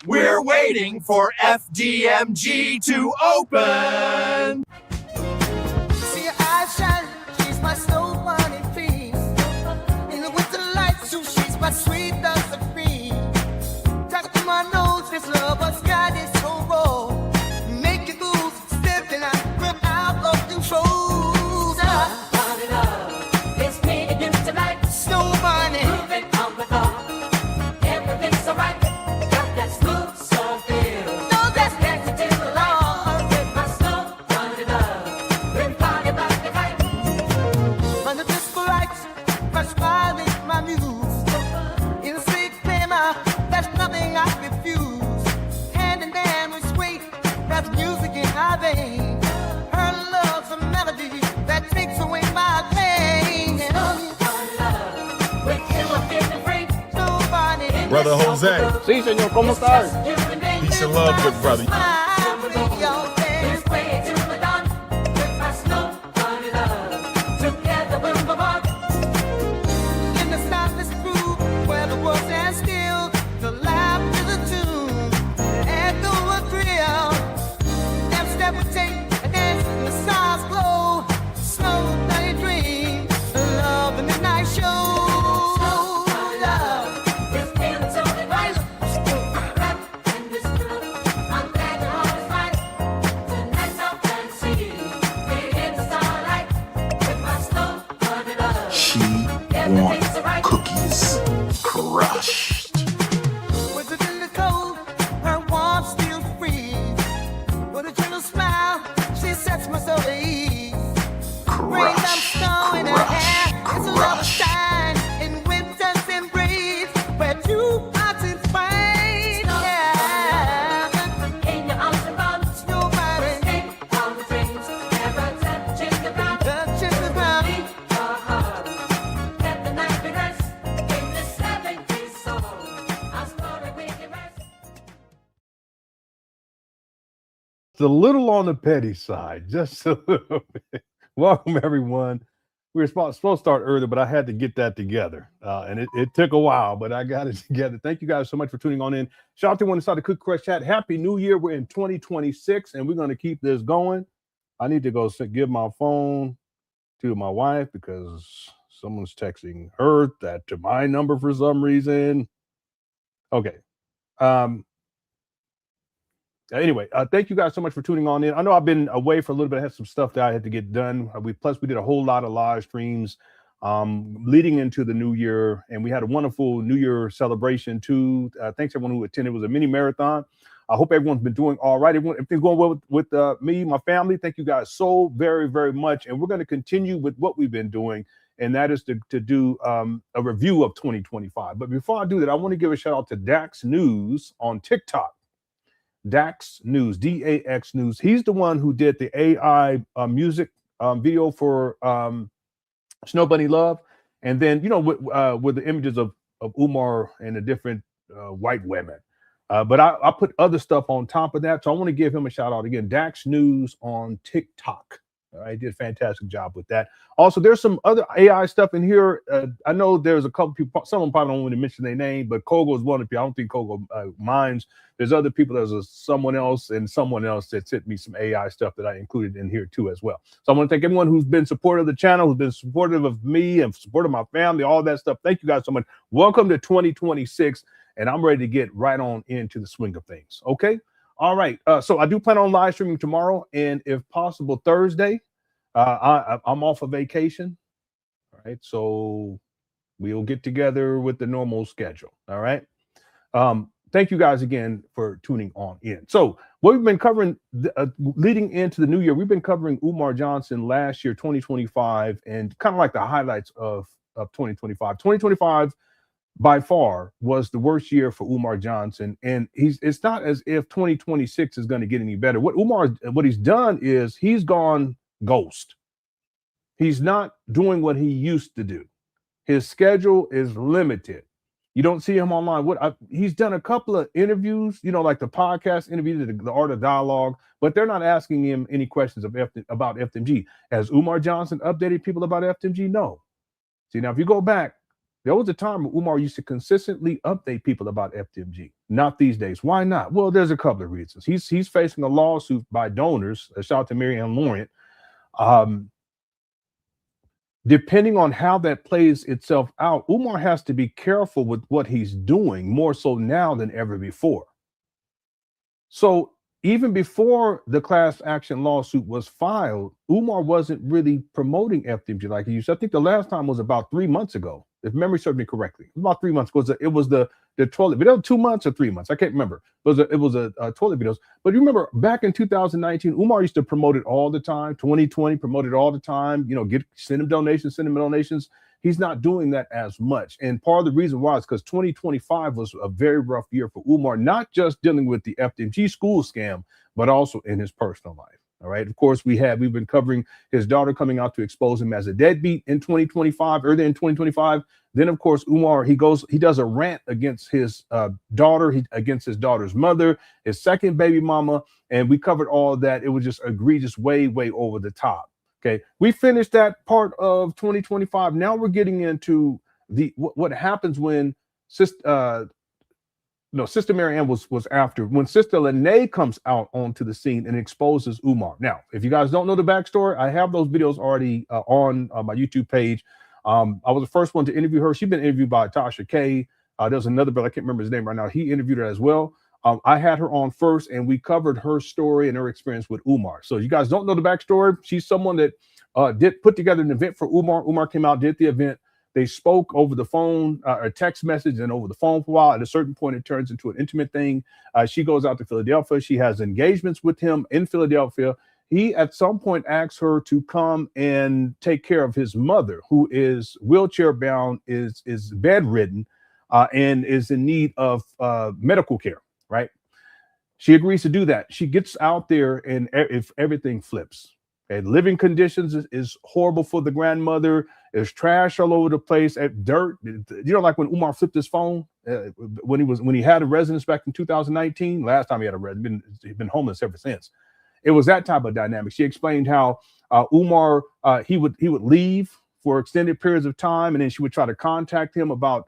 We're waiting for FDMG to open. See her eyes shine, she's my snow bunny queen. In the winter lights, so she's my sweet dust of free. Touch to my nose, this love was God is so raw. Make you lose, stepping out, rip out of control. It's me and you tonight. Snow bunny. Moving on the floor. Everything's alright. Got that smooth soul feel. No, that's Connected to the light. With my snow bunny love. Been party about the night. Under disco lights, my smile is my muse. In a sweet glamour, there's nothing I refuse. Hand in hand with sweet, that's music in our veins. Her love's a melody that takes away my pain. With you I'm feeling free. Nobody Brother Jose, Sí, señor, ¿cómo estás? peace and love, good brother. This way to the dawn. With my snow bunny love. Together we'll move on. In the silence groove where the world stands still, the laugh to the tune, the echo a thrill. Step, step, we take a dance in the stars glow. Slow, night dream, love in the night show. Love. This feeling's only right. Rap and this groove. I'm glad you're always right. Tonight's our fancy. We're in the starlight. With my snow bunny love. She Everything's alright. cookies crushed. Was it in the cold? Her warmth still freeze. With a gentle smile, she sets my soul at ease. Rain down snow in her hair, it's a love shine in winter's embrace, where two hearts entwine. Yeah, In your arms and arms. nobody Escape all the dreams. Never touching the ground. touches the ground. Your heart. Let the night be rest. In this 70s soul. Our story we can rest. It's a little on the petty side, just a little bit. Welcome, everyone. We were supposed to start early, but I had to get that together. And it took a while, but I got it together. Thank you guys so much for tuning on in. Shout out to everyone inside the Cook Crush chat. Happy New Year. We're in 2026, and we're going to keep this going. I need to go give my phone to my wife because someone's texting her that to my number for some reason. Okay. Anyway, thank you guys so much for tuning on in. I know I've been away for a little bit. I had some stuff that I had to get done. We did a whole lot of live streams leading into the new year, and we had a wonderful New Year celebration too. Thanks everyone who attended. It was a mini marathon. I hope everyone's been doing all right. Everything's going well with me, my family. Thank you guys so very, very much. And we're going to continue with what we've been doing, and that is to do a review of 2025. But before I do that, I want to give a shout out to Dax News on TikTok. Dax News, DAX News. He's the one who did the AI music video for Snow Bunny Love, and then with the images of Umar and the different white women. But I put other stuff on top of that, so I want to give him a shout out again. Dax News on TikTok. All right, did a fantastic job with that. Also, there's some other AI stuff in here. I know there's a couple people, someone probably don't want to mention their name, but Kogo is one of you. I don't think Kogo minds. There's other people. There's someone else that sent me some AI stuff that I included in here too as well. So I want to thank everyone who's been supportive of the channel, who's been supportive of me and supportive of my family, all that stuff. Thank you guys so much. Welcome to 2026, and I'm ready to get right on into the swing of things. Okay. All right. So I do plan on live streaming tomorrow, and if possible, Thursday. I'm off of vacation. All right. So we'll get together with the normal schedule. All right. Thank you guys again for tuning on in. So what we've been covering leading into the new year, we've been covering Umar Johnson last year, 2025, and kind of like the highlights of 2025. 2025 by far was the worst year for Umar Johnson, and it's not as if 2026 is going to get any better. What he's done is he's gone ghost. He's not doing what he used to do. His schedule is limited. You don't see him online. He's done a couple of interviews, like the podcast interview, the Art of Dialogue, but they're not asking him any questions about FDMG. Has Umar Johnson updated people about FDMG? No. See, now if you go back There was a time when Umar used to consistently update people about FDMG. Not these days. Why not? Well, there's a couple of reasons. He's facing a lawsuit by donors. Shout out to Mary Ann Laurent. Depending on how that plays itself out, Umar has to be careful with what he's doing, more so now than ever before. So even before the class action lawsuit was filed, Umar wasn't really promoting FDMG like he used to. I think the last time was about 3 months ago, if memory serves me correctly. It was about 3 months ago. It was the toilet video, 2 months or 3 months. I can't remember. It was a toilet videos. But you remember back in 2019, Umar used to promote it all the time. 2020 promoted all the time. You know, send him donations. He's not doing that as much. And part of the reason why is because 2025 was a very rough year for Umar, not just dealing with the FDMG school scam, but also in his personal life. All right. Of course, we've been covering his daughter coming out to expose him as a deadbeat in 2025, earlier in 2025. Then, of course, Umar, he does a rant against his daughter, against his daughter's mother, his second baby mama. And we covered all of that. It was just egregious, way, way over the top. Okay, we finished that part of 2025. Now we're getting into what happens when Sister Mary Ann was after, when Sister Lene comes out onto the scene and exposes Umar. Now, if you guys don't know the backstory, I have those videos already on my YouTube page. I was the first one to interview her. She's been interviewed by Tasha K. There's another brother, I can't remember his name right now. He interviewed her as well. I had her on first, and we covered her story and her experience with Umar. So you guys don't know the backstory. She's someone that did put together an event for Umar. Umar came out, did the event. They spoke over the phone, or text message, and over the phone for a while. At a certain point, it turns into an intimate thing. She goes out to Philadelphia. She has engagements with him in Philadelphia. He, at some point, asks her to come and take care of his mother, who is wheelchair bound, is bedridden, and is in need of medical care. Right? She agrees to do that. She gets out there, and if everything flips. Okay, living conditions is horrible for the grandmother. There's trash all over the place, at dirt. You know, like when Umar flipped his phone when he had a residence back in 2019. Last time he had a residence, he's been homeless ever since. It was that type of dynamic. She explained how Umar he would leave for extended periods of time, and then she would try to contact him about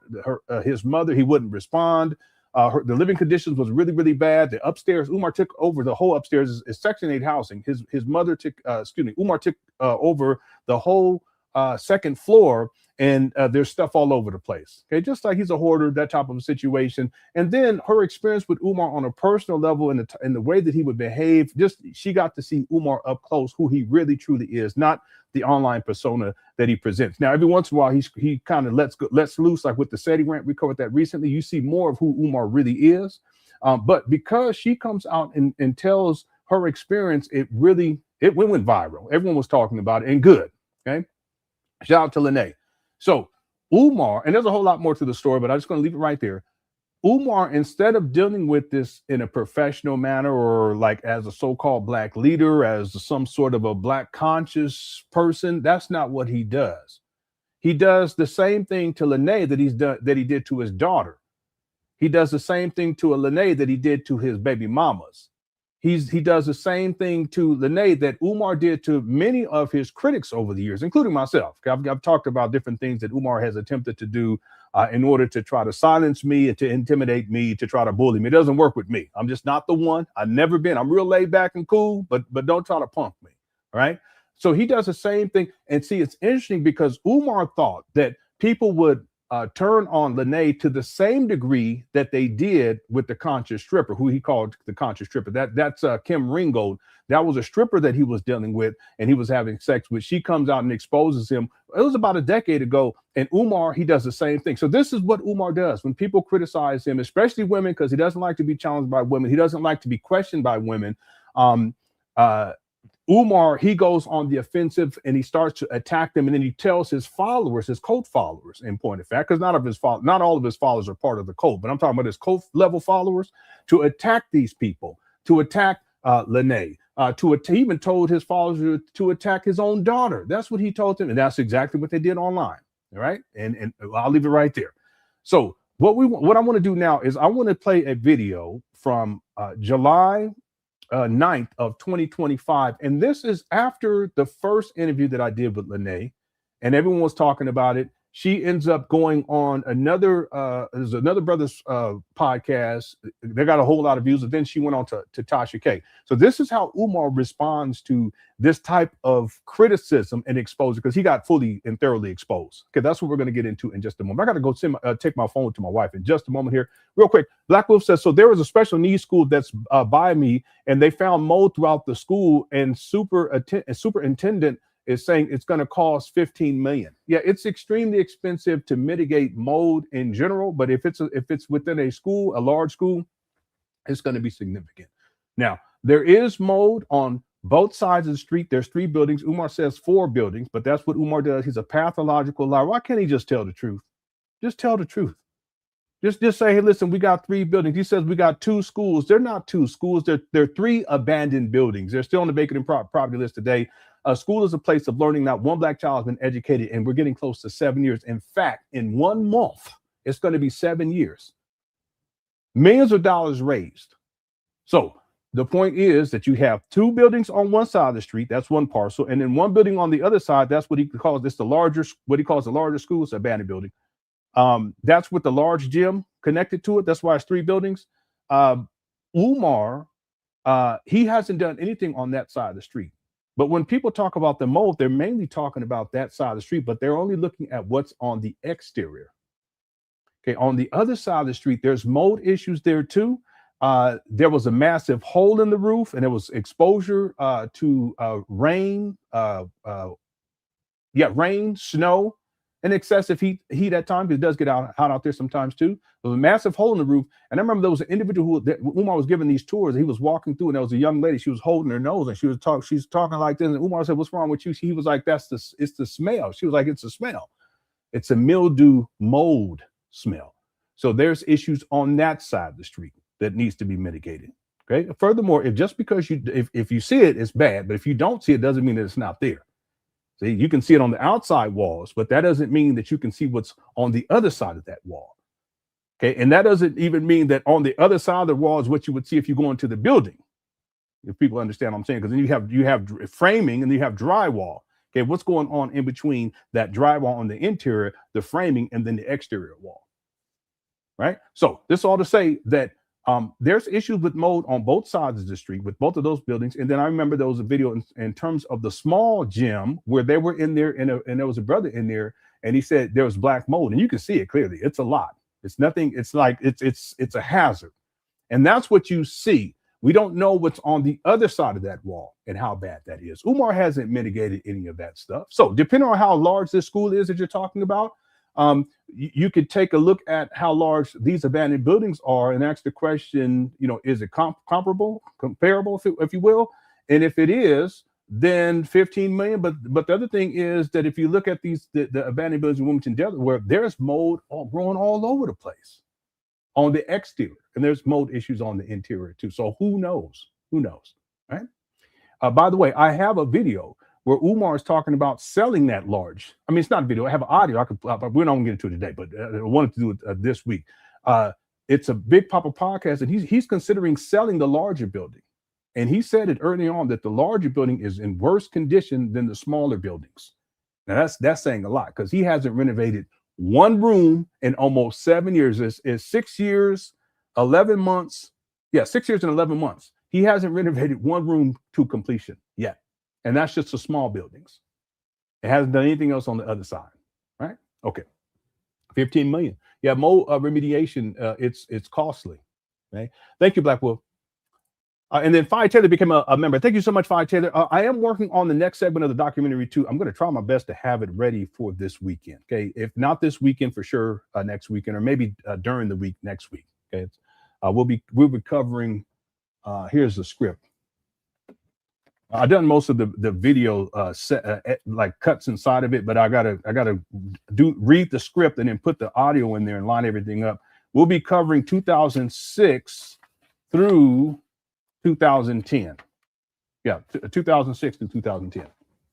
his mother. He wouldn't respond. The living conditions was really, really bad. The upstairs, Umar took over the whole upstairs is Section 8 housing. His mother took, Umar took over the whole second floor, and there's stuff all over the place. Okay, just like he's a hoarder, that type of situation. And then her experience with Umar on a personal level, and the way that he would behave, she got to see Umar up close, who he really truly is, not the online persona that he presents. Now, every once in a while, he kind of lets loose, like with the SETI rant. We covered that recently. You see more of who Umar really is. But because she comes out and tells her experience, it went viral. Everyone was talking about it, and good. Okay. Shout out to Lene. So Umar, and there's a whole lot more to the story, but I'm just going to leave it right there. Umar, instead of dealing with this in a professional manner, or like as a so-called black leader, as some sort of a black conscious person, that's not what he does. He does the same thing to Lene that he did to his daughter. He does the same thing to Lene that he did to his baby mamas. He does the same thing to Lene that Umar did to many of his critics over the years, including myself. I've talked about different things that Umar has attempted to do in order to try to silence me, to intimidate me, to try to bully me. It doesn't work with me. I'm just not the one. I've never been. I'm real laid back and cool, but don't try to punk me. All right. So he does the same thing. And see, it's interesting because Umar thought that people would turn on Lene to the same degree that they did with the conscious stripper, who he called the conscious stripper. That's Kim Ringgold. That was a stripper that he was dealing with, and he was having sex with. She comes out and exposes him. It was about a decade ago, and Umar, he does the same thing. So this is what Umar does when people criticize him, especially women, because he doesn't like to be challenged by women. He doesn't like to be questioned by women. Umar, he goes on the offensive, and he starts to attack them, and then he tells his followers, his cult followers, in point of fact, because not all of his followers are part of the cult, but I'm talking about his cult level followers, to attack these people, to attack Lene, he even told his followers to attack his own daughter. That's what he told them, and that's exactly what they did online. All right, and I'll leave it right there. So what I want to do now is I want to play a video from July 9th of 2025. And this is after the first interview that I did with Lene, and everyone was talking about it. she ends up going on another there's another brother's podcast. They got a whole lot of views, and then she went on to Tasha K. So this is how Umar responds to this type of criticism and exposure, because he got fully and thoroughly exposed. Okay, that's what we're going to get into in just a moment. I got to go take my phone to my wife in just a moment here. Real quick, Black Wolf says, so there was a special needs school that's by me, and they found mold throughout the school, and superintendent is saying it's going to cost $15 million. Yeah, it's extremely expensive to mitigate mold in general, but if it's within a school, a large school, it's going to be significant. Now, there is mold on both sides of the street. There's 3 buildings. Umar says 4 buildings, but that's what Umar does. He's a pathological liar. Why can't he just tell the truth? Just tell the truth. Just say, hey, listen, we got 3 buildings. He says we got 2 schools. They're not 2 schools. They're 3 abandoned buildings. They're still on the vacant and property list today. A school is a place of learning. Not one Black child has been educated, and we're getting close to 7 years. In fact, in 1 month, it's going to be 7 years. Millions of dollars raised. So the point is that you have 2 buildings on one side of the street. That's one parcel, and then 1 building on the other side. That's what he calls this what he calls the larger school. It's an abandoned building. That's with the large gym connected to it. That's why it's 3 buildings. Umar, he hasn't done anything on that side of the street. But when people talk about the mold, they're mainly talking about that side of the street, but they're only looking at what's on the exterior. Okay, on the other side of the street, there's mold issues there too. There was a massive hole in the roof, and there was exposure to rain, snow, and excessive heat at times. It does get hot out there sometimes too. There was a massive hole in the roof, and I remember there was an individual who Umar was giving these tours. He was walking through, and there was a young lady. She was holding her nose, and she's talking like this. And Umar said, "What's wrong with you?" He was like, "It's the smell." She was like, "It's a smell. It's a mildew mold smell." So there's issues on that side of the street that needs to be mitigated. Okay. Furthermore, if you see it, it's bad, but if you don't see it, doesn't mean that it's not there. See, you can see it on the outside walls, but that doesn't mean that you can see what's on the other side of that wall. Okay, and that doesn't even mean that on the other side of the wall is what you would see if you go into the building. If people understand what I'm saying, because then you have framing and you have drywall. Okay, what's going on in between that drywall on the interior, the framing, and then the exterior wall? Right. So this all to say that there's issues with mold on both sides of the street with both of those buildings. And then I remember there was a video in terms of the small gym where they were in there, and there was a brother in there, and he said there was black mold, and you can see it clearly. It's a lot. It's nothing. It's like it's a hazard, and that's what you see. We don't know what's on the other side of that wall and how bad that is. Umar hasn't mitigated any of that stuff. So depending on how large this school is that you're talking about, you could take a look at how large these abandoned buildings are and ask the question, is it comparable, if you will? And if it is, then 15 million. But the other thing is that if you look at the abandoned buildings in Wilmington, Delaware, there's mold growing all over the place on the exterior, and there's mold issues on the interior too. So who knows? Right? By the way, I have a video where Umar is talking about selling that large. I mean, it's not a video. I have an audio. We're not going to get into it today, but I wanted to do it this week. It's a Big Papa podcast, and he's considering selling the larger building. And he said it early on that the larger building is in worse condition than the smaller buildings. Now that's saying a lot, because he hasn't renovated one room in almost 7 years. It's 6 years, 11 months. Yeah, 6 years and 11 months. He hasn't renovated one room to completion yet. And that's just the small buildings. It hasn't done anything else on the other side, right? Okay, 15 million. Yeah, mold remediation, it's costly. Okay, thank you, Black Wolf. And then Fi Taylor became a member. Thank you so much, Fi Taylor. I am working on the next segment of the documentary too. I'm going to try my best to have it ready for this weekend. Okay, if not this weekend, for sure next weekend, or maybe during the week next week. Okay, we'll be covering. Here's the script. I've done most of the video like cuts inside of it, but I gotta read the script and then put the audio in there and line everything up. We'll be covering 2006 through 2010. Yeah, 2006 to 2010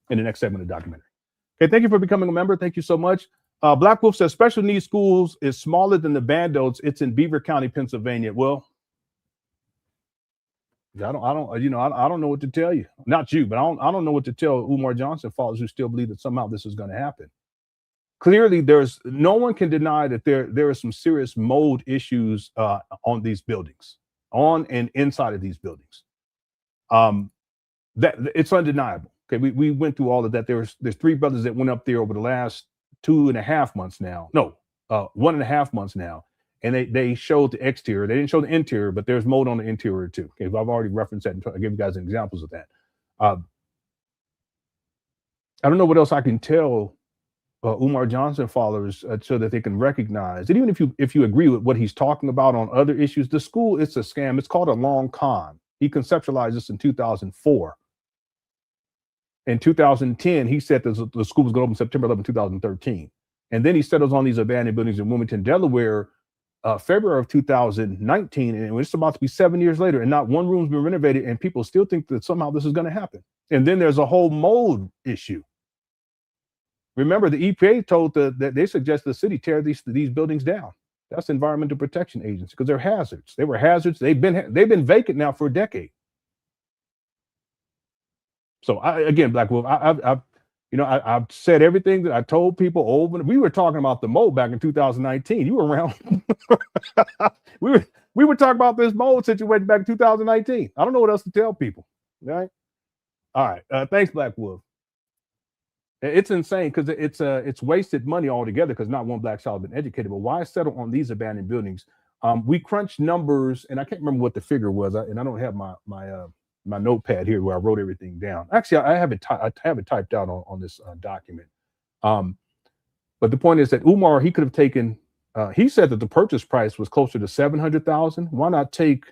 in the next segment of the documentary. Okay, thank you for becoming a member. Thank you so much. Black Wolf says special needs schools is smaller than the Bandos. It's in Beaver County, Pennsylvania. Well, I don't know what to tell you. Not you, but I don't know what to tell Umar Johnson followers who still believe that somehow this is going to happen. clearly there's no one can deny that there are some serious mold issues on these buildings, on and inside of these buildings. That it's undeniable. Okay, we went through all of that. There's 3 brothers that went up there over the last 2.5 months now. No, 1.5 months now, and they showed the exterior. They didn't show the interior, but there's mold on the interior too. Okay, I've already referenced that and I give you guys examples of that. I don't know what else I can tell Umar Johnson followers so that they can recognize that even if you agree with what he's talking about on other issues, the school, it's a scam. It's called a long con. He conceptualized this in 2004. In 2010, he said the school was going to open September 11, 2013. And then he settles on these abandoned buildings in Wilmington, Delaware, February of 2019. And it's about to be 7 years later, and not one room's been renovated, and people still think that somehow this is going to happen. And then there's a whole mold issue. Remember, the EPA told that they suggest the city tear these buildings down. That's the Environmental Protection Agency, because they're hazards. They were hazards. They've been vacant now for a decade. So again, Black Wolf, I've said everything that I told people over. We were talking about the mold back in 2019. You were around. we were talking about this mold situation back in 2019. I don't know what else to tell people. Right? All right. Thanks, Black Wolf. It's insane because it's wasted money altogether because not one black child has been educated. But why settle on these abandoned buildings? We crunched numbers, and I can't remember what the figure was, and I don't have my notepad here where I wrote everything down. Actually, I have it typed out on this document. But the point is that Umar, he could have taken. He said that the purchase price was closer to $700,000. Why not take,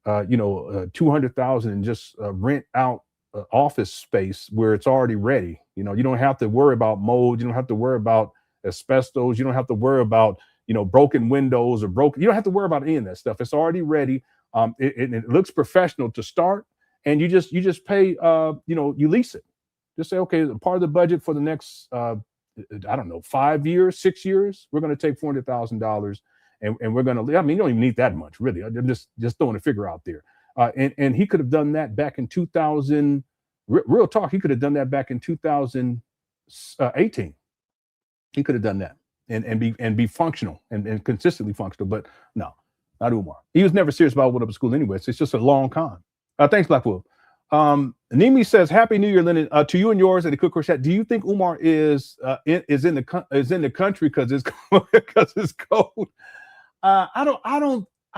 $200,000 and just rent out office space where it's already ready? You don't have to worry about mold. You don't have to worry about asbestos. You don't have to worry about broken windows or broken. You don't have to worry about any of that stuff. It's already ready. It looks professional to start, and you just pay. You lease it. Just say, okay, part of the budget for the next 5 years, 6 years, we're going to take $400,000, and we're going to. I mean, you don't even need that much, really. I'm just throwing a figure out there. And he could have done that back in 2000. Real talk, he could have done that back in 2018. He could have done that and be functional and consistently functional. But no, not Umar. He was never serious about what up at school anyway. So it's just a long con. Thanks, Black Wolf. Nimi says, "Happy New Year, Lenon, to you and yours." And the quick chat. Do you think Umar is in the country because it's cold? I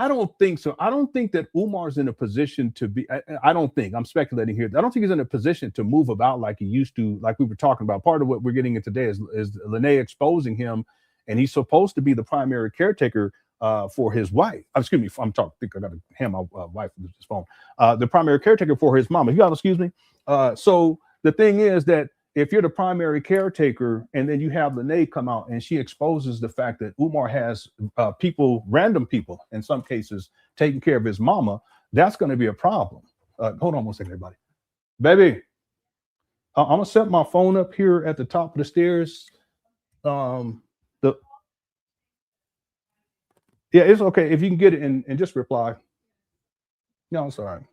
don't think so. I don't think that Umar's in a position to be. I don't think. I'm speculating here. I don't think he's in a position to move about like he used to, like we were talking about. Part of what we're getting into today is Lenon exposing him, and he's supposed to be the primary caretaker for his wife. Excuse me. I'm talking. I think I got to hand my wife this phone. The primary caretaker for his mama. You got to excuse me. So the thing is that if you're the primary caretaker and then you have Lenon come out and she exposes the fact that Umar has random people in some cases, taking care of his mama, that's going to be a problem. Hold on one second, everybody. Baby, I'm going to set my phone up here at the top of the stairs. Yeah, it's okay. If you can get it and just reply. No, I'm sorry.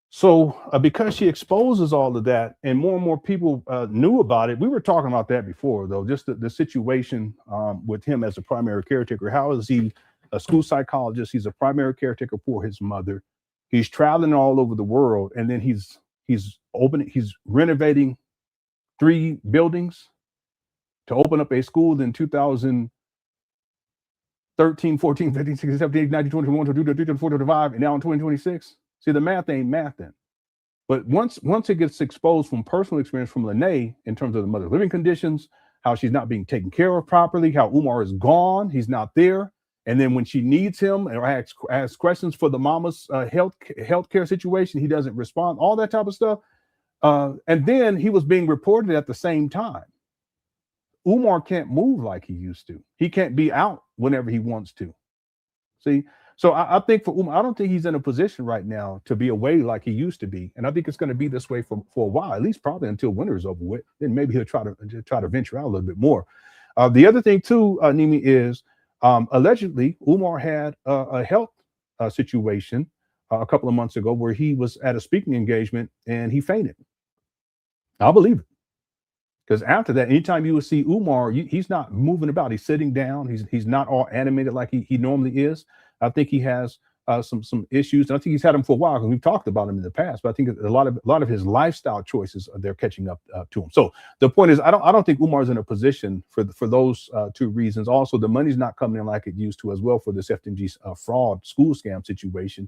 So because she exposes all of that and more people knew about it, we were talking about that before, though, just the situation with him as a primary caretaker. How is he a school psychologist? He's a primary caretaker for his mother. He's traveling all over the world, and then he's renovating 3 buildings to open up a school in 2013, 14, 15, 16, 17, 18, 19, 20, 21, 22, 23, 24, 25, and now in 2026. See, the math ain't math then. But once it gets exposed from personal experience from Lenon in terms of the mother's living conditions, how she's not being taken care of properly, how Umar is gone, he's not there. And then when she needs him or asks questions for the mama's health care situation, he doesn't respond, all that type of stuff. And then he was being reported at the same time. Umar can't move like he used to. He can't be out whenever he wants to. See? So I think for Umar, I don't think he's in a position right now to be away like he used to be. And I think it's going to be this way for a while, at least probably until winter is over with. Then maybe he'll try to venture out a little bit more. The other thing too, Nimi, is allegedly Umar had a health situation a couple of months ago where he was at a speaking engagement and he fainted. I believe it. Because after that, anytime you would see Umar, he's not moving about. He's sitting down. He's not all animated like he normally is. I think he has some issues. And I think he's had them for a while because we've talked about him in the past. But I think a lot of his lifestyle choices they're catching up to him. So the point is, I don't think Umar's in a position for those two reasons. Also, the money's not coming in like it used to as well for this FDMG fraud school scam situation.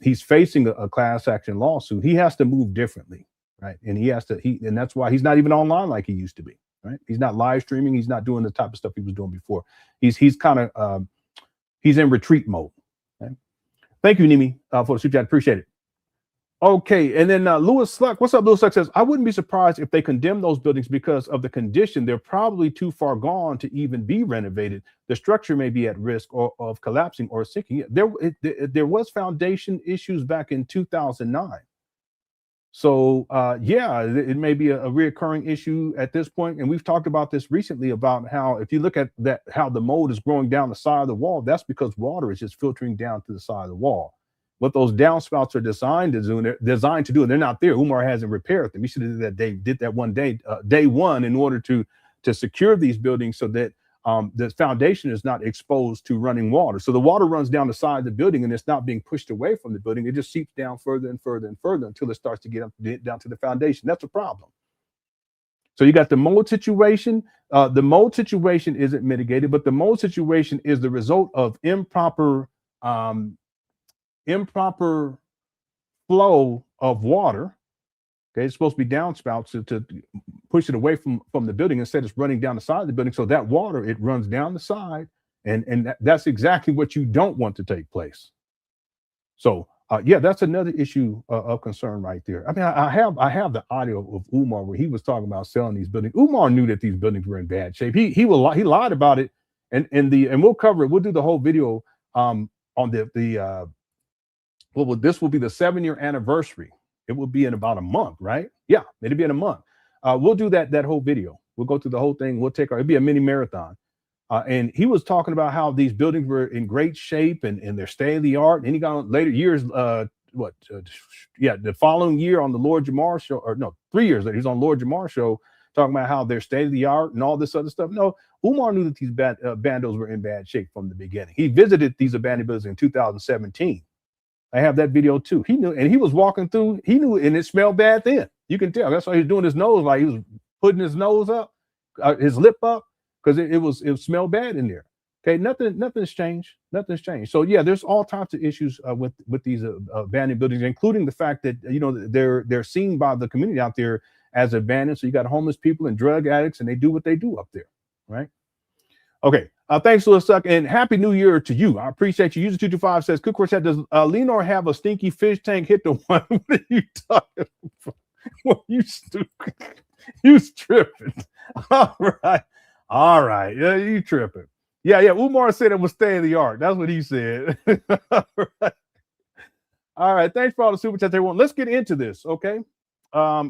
He's facing a class action lawsuit. He has to move differently. Right. And and that's why he's not even online like he used to be. Right. He's not live streaming. He's not doing the type of stuff he was doing before. He's kind of he's in retreat mode. Okay? Thank you, Nimi, for the super chat. Appreciate it. Okay. And then Lewis Sluck, what's up? Lewis Sluck says, I wouldn't be surprised if they condemn those buildings because of the condition. They're probably too far gone to even be renovated. The structure may be at risk of collapsing or sinking. There was foundation issues back in 2009. So, yeah, it may be a reoccurring issue at this point. And we've talked about this recently about how if you look at that, how the mold is growing down the side of the wall, that's because water is just filtering down to the side of the wall. What those downspouts are designed to do, and they're not there. Umar hasn't repaired them. He should have did that one day, day one, in order to secure these buildings so that the foundation is not exposed to running water. So the water runs down the side of the building and it's not being pushed away from the building. It just seeps down further and further and further until it starts to get down to the foundation. That's a problem. So you got the mold situation. The mold situation isn't mitigated, but the mold situation is the result of improper flow of water. Okay, it's supposed to be downspouts to push it away from the building. Instead, it's running down the side of the building. So that water, it runs down the side, and that's exactly what you don't want to take place. So yeah, that's another issue of concern right there. I mean, I have the audio of Umar where he was talking about selling these buildings. Umar knew that these buildings were in bad shape. He lied about it, and we'll cover it. We'll do the whole video on this will be the 7-year anniversary. It will be in about a month, right? Yeah, it'll be in a month. We'll do that whole video. We'll go through the whole thing. It'll be a mini marathon. And he was talking about how these buildings were in great shape and they're state of the art. And he got on later years, the following year on the Lord Jamar show, or no, 3 years later, he was on Lord Jamar show talking about how they're state of the art and all this other stuff. No, Umar knew that these bandos were in bad shape from the beginning. He visited these abandoned buildings in 2017. I have that video too. He knew, and he was walking through, he knew, and it smelled bad then. You can tell. That's why he was doing his nose, like he was putting his nose up, his lip up, because it smelled bad in there. Okay, nothing's changed. Nothing's changed. So yeah, there's all types of issues with these abandoned buildings, including the fact that they're seen by the community out there as abandoned. So you got homeless people and drug addicts, and they do what they do up there, right? Okay. Thanks, Lewis Suck, and Happy New Year to you. I appreciate you. User 225 says, Cook chat, does Lenon have a stinky fish tank hit the one? What are you talking about? Well, you stupid. You tripping. All right. Yeah, you tripping. Yeah. Umar said it was state of the art. That's what he said. All right. Thanks for all the super chats, everyone. Let's get into this, okay?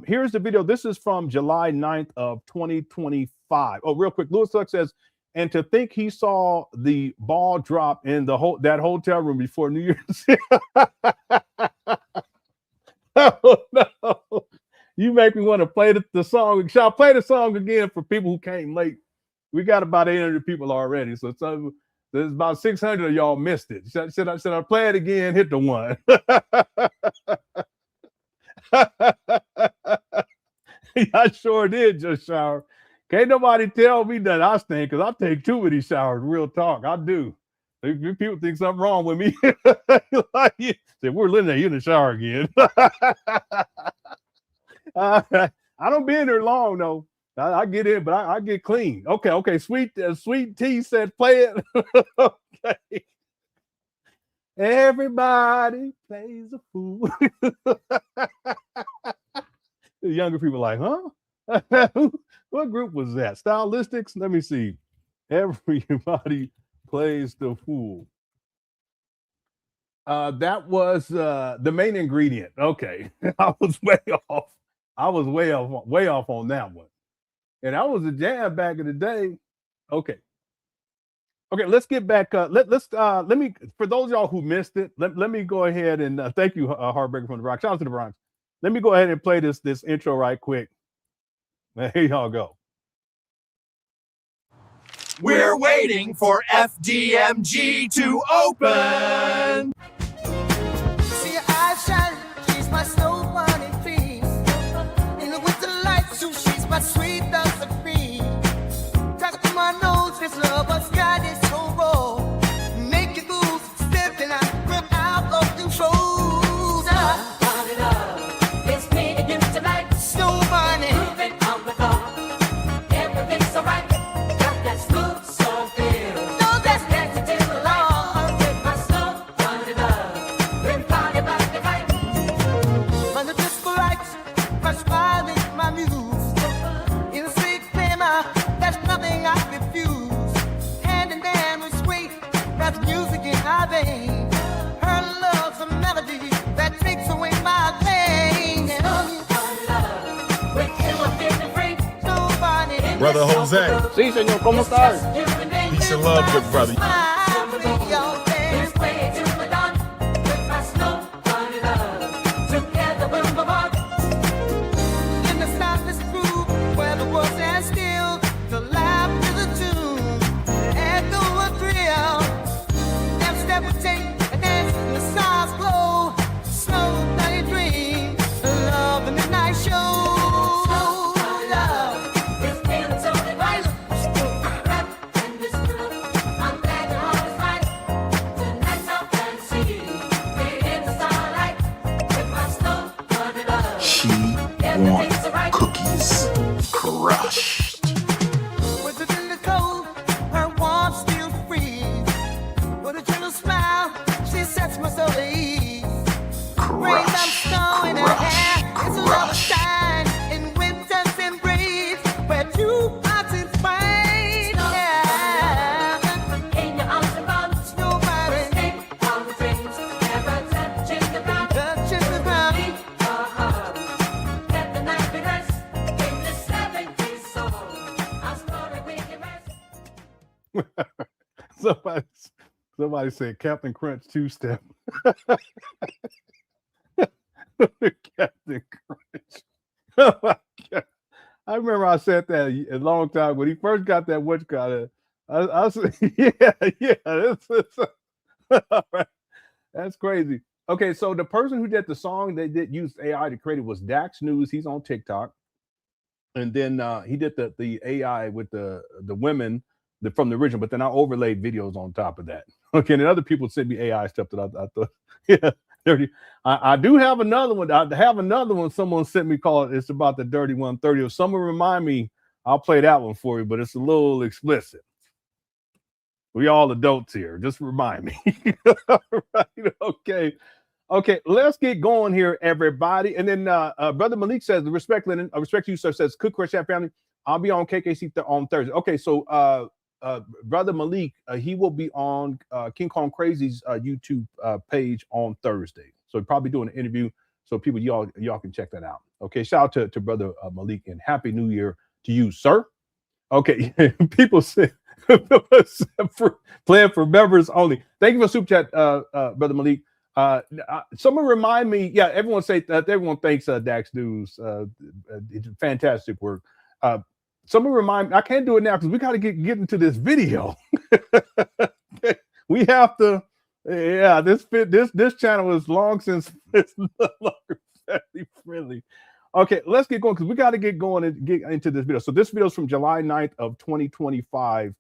Here's the video. This is from July 9th of 2025. Oh, real quick. Lewis Suck says, and to think he saw the ball drop in that hotel room before New Year's. Oh, no. You make me want to play the song. Shall I play the song again for people who came late? We got about 800 people already. So there's about 600 of y'all missed it. Should I play it again? Hit the one. I sure did just shower. Can't nobody tell me that I stink, because I take too many showers. Real talk, I do. If people think something wrong with me, say we're living in the shower again. I don't be in there long though. I get in, but I get clean. Okay. Sweet T said, play it. Okay. Everybody plays a fool. The younger people like, huh? What group was that? Stylistics? Let me see. Everybody plays the fool. That was the main ingredient. Okay. I was way off. Way off on that one. And that was a jam back in the day. Okay, let's get back. Let me, for those of y'all who missed it, let me go ahead and thank you, Heartbreaker from the Bronx. Shout out to the Bronx. Let me go ahead and play this intro right quick. Here y'all go. We're waiting for FDMG to open. See her eyes shine, she's my snow bunny dream. In the winter lights, too, she's my sweet dose of cream. Talk to my nose, this love was God is so raw. Make you lose, stepping out, grip out of control. It's me and you tonight. Snow bunny, Moving on the floor. Everything's alright. Got that smooth soul feel. no, that's Dancing till the light. With my snow bunny love. We're party about the night. under disco lights, my smile is my muse. In a sweet glamour, there's nothing I refuse. Hand in hand with sweet, that's music in our veins. Her love's a melody that takes away my pain. And With you I'm feeling free. nobody Brother Jose, Sí, señor, ¿cómo estás? You and me. peace and love, good brother. Let's play till the dawn. With my snow bunny love. Together we'll move on. In the softest groove where the world stands still, the laugh is a tune, the echo a thrill. Every step we take, a dance in the stars glow. Snow bunny dream, love in the night show. Love. This feeling so divine. Rap and this groove. I'm glad your heart is right. Tonight's our fancy. We're in the starlight. With my snow bunny love. She Everything's wants alright. cookies crushed. With it in the cold, her warmth still freeze. With a gentle smile, she sets my soul at ease. Rain down snow in her hair, it's a love shine in winter's embrace, where two hearts entwine. Yeah, In your arms around. nobody Escape all the dreams. Never touching the ground. touches the ground. Let the night be rest. In the 70s soul. Our story we can rest. Somebody said Captain Crunch two-step. Captain Crunch. Oh my God. I remember I said that a long time when he first got that witch got I said, that's all right. That's crazy. Okay, so the person who did the song they did use AI to create it was Dax News. He's on TikTok. And then he did the AI with the women from the original, but then I overlaid videos on top of that. Okay, and other people sent me AI stuff that I thought, yeah, dirty. I do have another one. I have another one someone sent me called, it's about the Dirty 130. If someone remind me, I'll play that one for you, but it's a little explicit. We all adults here. Just remind me. Right, okay. Okay, let's get going here, everybody. And then Brother Malik says, respect Lenon, respect you, sir, says, Cook CashApp family, I'll be on KKC on Thursday. Okay, so Brother Malik, he will be on King Kong Crazy's YouTube page on Thursday. So he'll probably doing an interview. So people, y'all can check that out. Okay, shout out to Brother Malik and Happy New Year to you, sir. Okay, people say playing for members only. Thank you for super chat, Brother Malik. Someone remind me, yeah, everyone thanks Dax News. Fantastic work. Someone remind me, I can't do it now because we got to get into this video. We have to, yeah, this channel is long since it's no longer family friendly. Okay, let's get going because we got to get going and get into this video. So this video is from July 9th of 2025,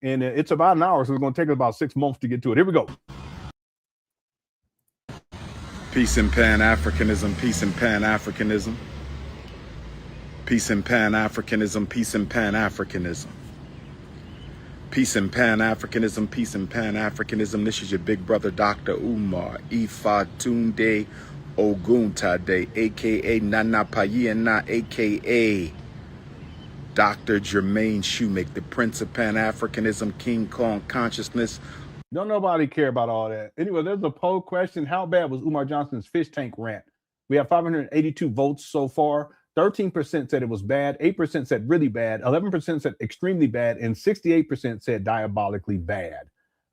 and it's about an hour, so it's going to take us about 6 months to get to it. Here we go. Peace in Pan Africanism, peace in Pan Africanism. Peace in Pan Africanism, peace in Pan Africanism. Peace in Pan Africanism, peace in Pan Africanism. This is your big brother, Dr. Umar Ifatunde Oguntade, a.k.a. Nana Payena, a.k.a. Dr. Jermaine Shoemake, the Prince of Pan Africanism, King Kong Consciousness. Don't nobody care about all that. Anyway, there's a poll question. How bad was Umar Johnson's fish tank rant? We have 582 votes so far. 13% said it was bad. 8% said really bad. 11% said extremely bad. And 68% said diabolically bad.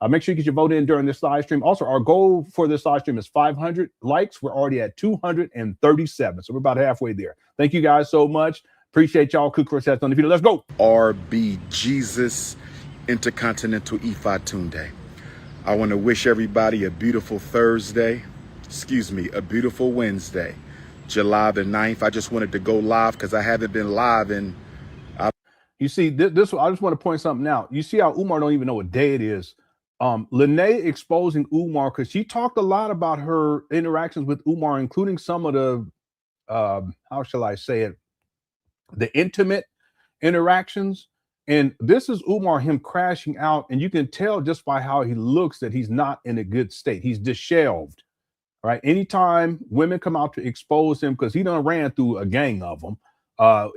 Make sure you get your vote in during this live stream. Also, our goal for this live stream is 500 likes. We're already at 237. So we're about halfway there. Thank you guys so much. Appreciate y'all. Cook Cross on the video. Let's go. RB Jesus Intercontinental Ifa Tunde. I want to wish everybody a beautiful Thursday. Excuse me, a beautiful Wednesday, July the 9th. I just wanted to go live because I haven't been live in. You see, this I just want to point something out. You see how Umar don't even know what day it is. Lene exposing Umar because she talked a lot about her interactions with Umar, including some of the, how shall I say it, the intimate interactions. And this is Umar, him crashing out. And you can tell just by how he looks that he's not in a good state. He's disheveled, right? Anytime women come out to expose him, because he done ran through a gang of them.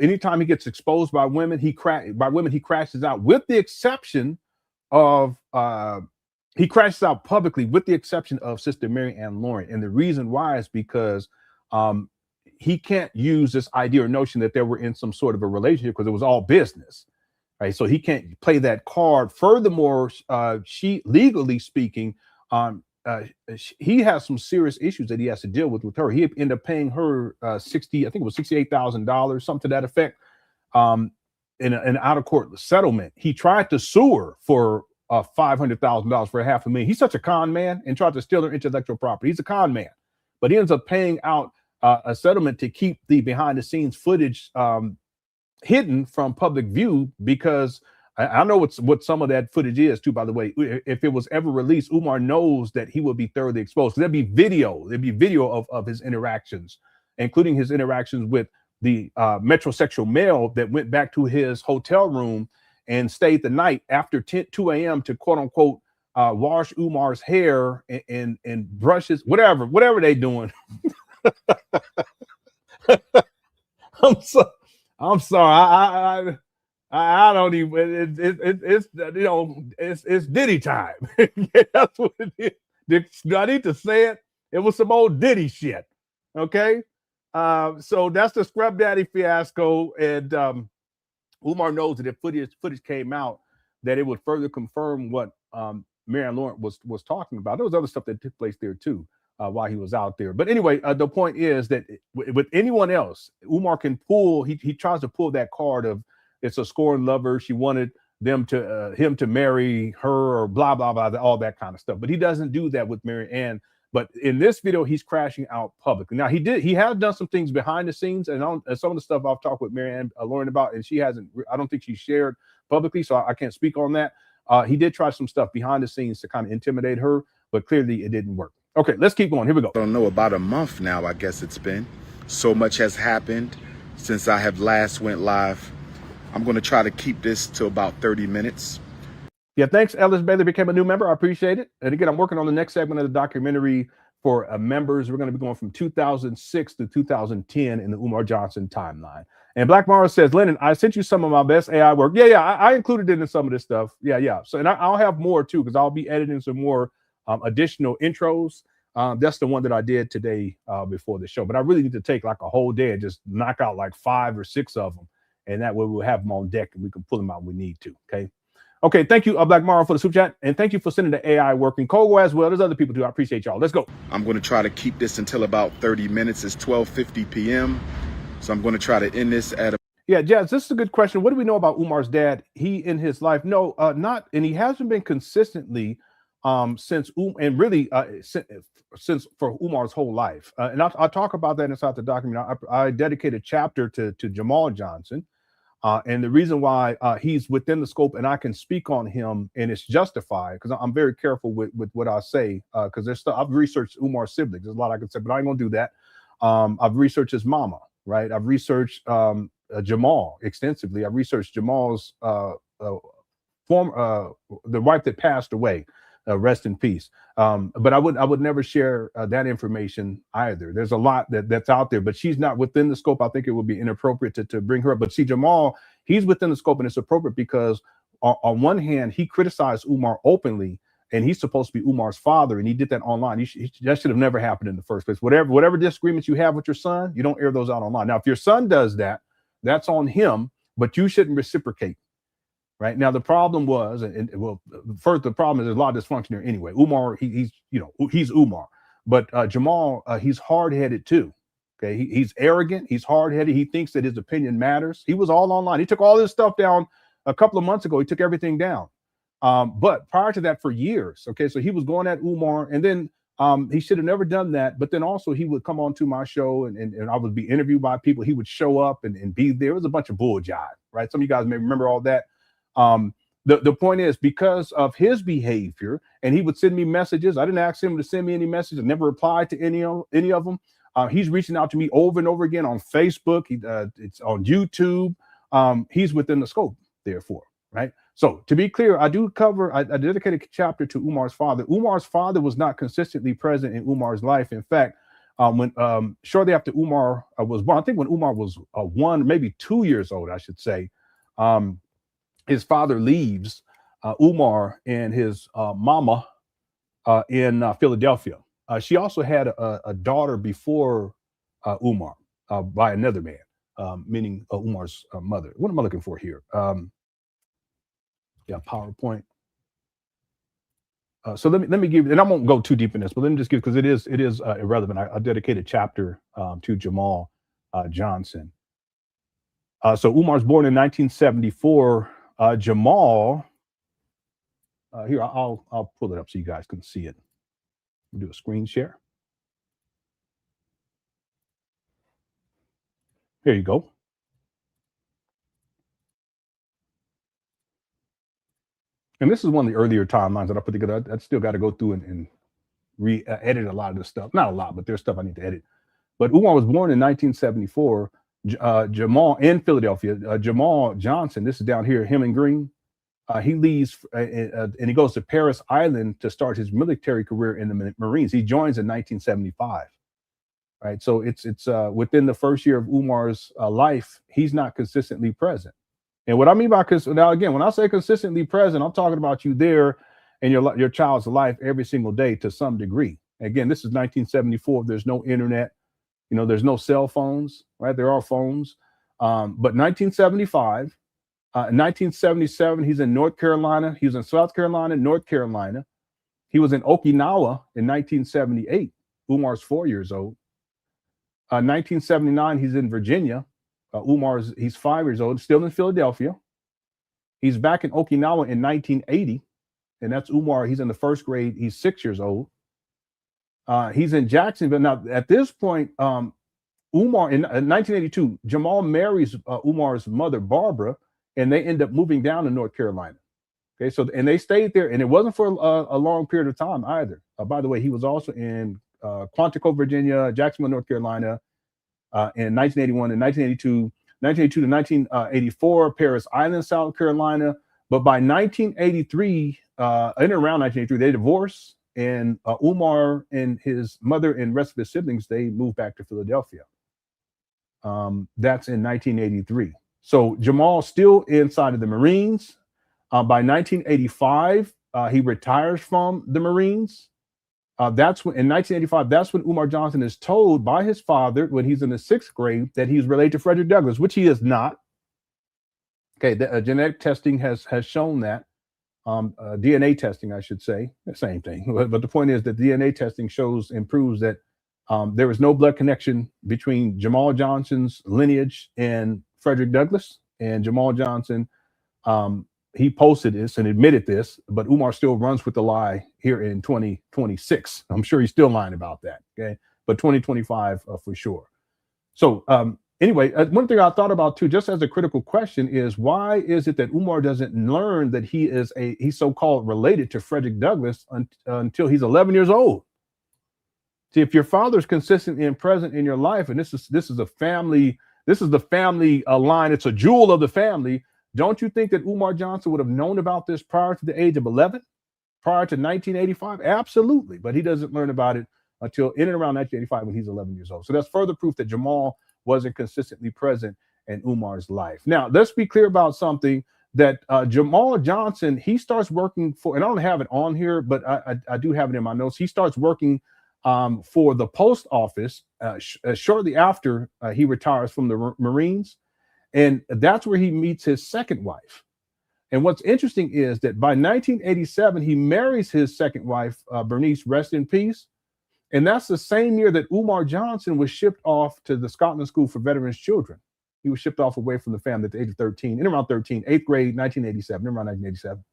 Anytime he gets exposed by women, he crashes out, with the exception of, he crashes out publicly with the exception of Sister Mary Ann Lauren. And the reason why is because he can't use this idea or notion that they were in some sort of a relationship because it was all business, right? So he can't play that card. Furthermore, she, legally speaking, he has some serious issues that he has to deal with her. He ended up paying her I think it was $68,000, something to that effect, in an out-of-court settlement. He tried to sue her for $500,000 for $500,000. He's such a con man and tried to steal her intellectual property. He's a con man, but he ends up paying out a settlement to keep the behind-the-scenes footage hidden from public view, because I know what some of that footage is too, by the way. If it was ever released, Umar knows that he would be thoroughly exposed. There'd be video of his interactions, including his interactions with the metrosexual male that went back to his hotel room and stayed the night after 2 a.m. to quote unquote wash Umar's hair and brush his whatever they doing. I'm sorry. I don't even. It's you know, it's Diddy time. That's what it is. Do I need to say it? It was some old Diddy shit. Okay. So that's the Scrub Daddy fiasco, and Umar knows that if footage came out, that it would further confirm what Marianne Lawrence was talking about. There was other stuff that took place there too while he was out there. But anyway, the point is that with anyone else, Umar can pull. He tries to pull that card of, it's a scorned lover. She wanted him to marry her, or blah blah blah, all that kind of stuff. But he doesn't do that with Mary Ann. But in this video, he's crashing out publicly. Now he has done some things behind the scenes, and some of the stuff I've talked with Mary Ann Lauren about, and she hasn't. I don't think she shared publicly, so I can't speak on that. He did try some stuff behind the scenes to kind of intimidate her, but clearly it didn't work. Okay, let's keep going. Here we go. I don't know, about a month now, I guess it's been. So much has happened since I have last went live. I'm going to try to keep this to about 30 minutes. Yeah, thanks. Ellis Bailey became a new member. I appreciate it. And again, I'm working on the next segment of the documentary for members. We're going to be going from 2006 to 2010 in the Umar Johnson timeline. And Black Mara says, Lenon, I sent you some of my best AI work. Yeah, I included it in some of this stuff. Yeah. So, and I'll have more too, because I'll be editing some more additional intros. That's the one that I did today before the show. But I really need to take like a whole day and just knock out like 5 or 6 of them. And that way we'll have them on deck and we can pull them out when we need to. Okay, thank you, Black Mara, for the super chat. And thank you for sending the AI work. And Kogo as well. There's other people too. I appreciate y'all. Let's go. I'm going to try to keep this until about 30 minutes. It's 12:50 p.m. So I'm going to try to end this at a... Yeah, Jazz, this is a good question. What do we know about Umar's dad? He in his life? No, not. And he hasn't been consistently since for Umar's whole life. And I'll talk about that inside the document. I dedicate a chapter to Jamal Johnson. And the reason why he's within the scope and I can speak on him and it's justified, because I'm very careful with what I say, because there's stuff. I've researched Umar's siblings. There's a lot I can say, but I ain't gonna do that. I've researched his mama, right? I've researched Jamal extensively. I've researched Jamal's the wife that passed away. Rest in peace. But I would never share that information either. There's a lot that's out there, but she's not within the scope. I think it would be inappropriate to bring her up. But see, Jamal, he's within the scope, and it's appropriate because on one hand, he criticized Umar openly, and he's supposed to be Umar's father, and he did that online. That should have never happened in the first place. Whatever disagreements you have with your son, you don't air those out online. Now, if your son does that, that's on him, but you shouldn't reciprocate. Right now, the problem was, first the problem is there's a lot of dysfunction there anyway. Umar, he's Umar, but Jamal, he's hard-headed too. Okay, he's arrogant. He's hard-headed. He thinks that his opinion matters. He was all online. He took all this stuff down a couple of months ago. He took everything down. But prior to that, for years, okay, so he was going at Umar, and then he should have never done that. But then also he would come on to my show, and I would be interviewed by people. He would show up and be there. It was a bunch of bull jive, right? Some of you guys may remember all that. The point is, because of his behavior, and he would send me messages. I didn't ask him to send me any messages. I never replied to any of them. He's reaching out to me over and over again on Facebook. It's on YouTube. He's within the scope, therefore, right? So to be clear, I dedicated a chapter to Umar's father. Umar's father was not consistently present in Umar's life. In fact, when shortly after Umar was born, I think when Umar was 1, maybe 2 years old, I should say, his father leaves Umar and his mama in Philadelphia. She also had a daughter before Umar by another man, meaning Umar's mother. What am I looking for here? Yeah, PowerPoint. So let me give, and I won't go too deep in this, but let me just give, because it is irrelevant. I dedicated a chapter to Jamal Johnson. So Umar's born in 1974. Jamal, here I'll pull it up so you guys can see it. We'll do a screen share. Here you go. And this is one of the earlier timelines that I put together. I still got to go through and re-edit a lot of this stuff. Not a lot, but there's stuff I need to edit. But Umar was born in 1974. Jamal in Philadelphia. Jamal Johnson, this is down here, him in green. He leaves and he goes to Paris Island to start his military career in the Marines. He joins in 1975. Right, so it's within the first year of Umar's life, he's not consistently present. And what I mean by now, again, when I say consistently present, I'm talking about you there in your child's life every single day to some degree. Again, this is 1974. There's no internet, there's no cell phones, right? There are phones, but 1975, 1977, he's in North Carolina. He was in South Carolina, North Carolina. He was in Okinawa in 1978. Umar's 4 years old. 1979, he's in Virginia. He's 5 years old, still in Philadelphia. He's back in Okinawa in 1980, and that's Umar. He's in the first grade. He's 6 years old. He's in Jacksonville. Now, at this point, Umar, in 1982, Jamal marries Umar's mother, Barbara, and they end up moving down to North Carolina. Okay, so, and they stayed there, and it wasn't for a long period of time either. By the way, he was also in Quantico, Virginia, Jacksonville, North Carolina, in 1981 and 1982 to 1984, Paris Island, South Carolina. But by 1983, in and around 1983, they divorced, and Umar and his mother and rest of his siblings, they moved back to Philadelphia. That's in 1983. So Jamal's still inside of the Marines. By 1985, he retires from the Marines. That's when, in 1985, that's when Umar Johnson is told by his father, when he's in the 6th grade, that he's related to Frederick Douglass, which he is not. Okay, the genetic testing has shown that. DNA testing, I should say, the same thing. But the point is that DNA testing shows and proves that there is no blood connection between Jamal Johnson's lineage and Frederick Douglass. And Jamal Johnson, he posted this and admitted this, but Umar still runs with the lie here in 2026. I'm sure he's still lying about that. Okay, but 2025 for sure. So anyway, one thing I thought about too, just as a critical question, is why is it that Umar doesn't learn that he's so-called related to Frederick Douglass until he's 11 years old? See, if your father's consistent and present in your life, and this is the family line, it's a jewel of the family. Don't you think that Umar Johnson would have known about this prior to the age of 11, prior to 1985? Absolutely. But he doesn't learn about it until in and around 1985 when he's 11 years old. So that's further proof that Jamal wasn't consistently present in Umar's life. Now, let's be clear about something, that Jamal Johnson, he starts working for, and I don't have it on here, but I do have it in my notes. He starts working for the post office shortly after he retires from the Marines. And that's where he meets his second wife. And what's interesting is that by 1987, he marries his second wife, Bernice, rest in peace. And that's the same year that Umar Johnson was shipped off to the Scotland School for Veterans Children. He was shipped off away from the family at the age of 13, in around 13, 8th grade, 1987, around 1987.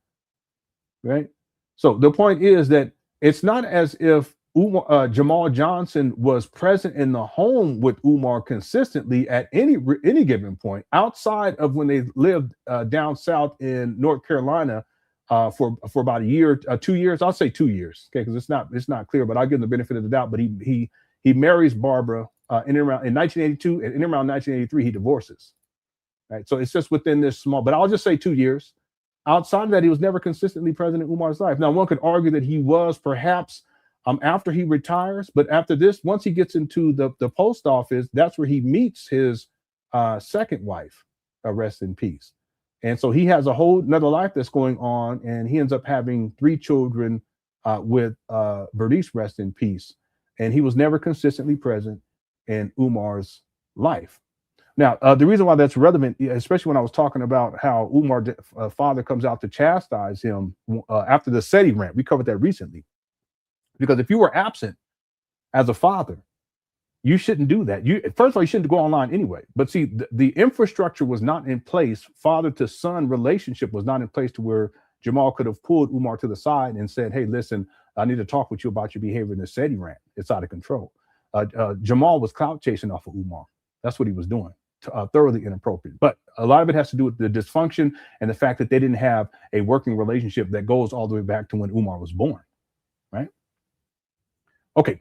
Right? So the point is that it's not as if Jamal Johnson was present in the home with Umar consistently at any given point, outside of when they lived down south in North Carolina for about a year, 2 years. I'll say 2 years, okay, because it's not clear, but I'll give him the benefit of the doubt. But he marries Barbara in 1982, and in around 1983 he divorces. Right, so it's just within this small. But I'll just say 2 years. Outside of that, he was never consistently present in Umar's life. Now, one could argue that he was perhaps after he retires, but after this, once he gets into the post office, that's where he meets his second wife, rest in peace. And so he has a whole another life that's going on, and he ends up having 3 children with Bernice, rest in peace. And he was never consistently present in Umar's life. Now, the reason why that's relevant, especially when I was talking about how Umar's father comes out to chastise him after the SETI rant, we covered that recently. Because if you were absent as a father, you shouldn't do that. First of all, you shouldn't go online anyway. But see, the infrastructure was not in place. Father to son relationship was not in place to where Jamal could have pulled Umar to the side and said, hey, listen, I need to talk with you about your behavior in the SETI rant. It's out of control. Jamal was clout chasing off of Umar. That's what he was doing. Thoroughly inappropriate. But a lot of it has to do with the dysfunction and the fact that they didn't have a working relationship that goes all the way back to when Umar was born, right? Okay.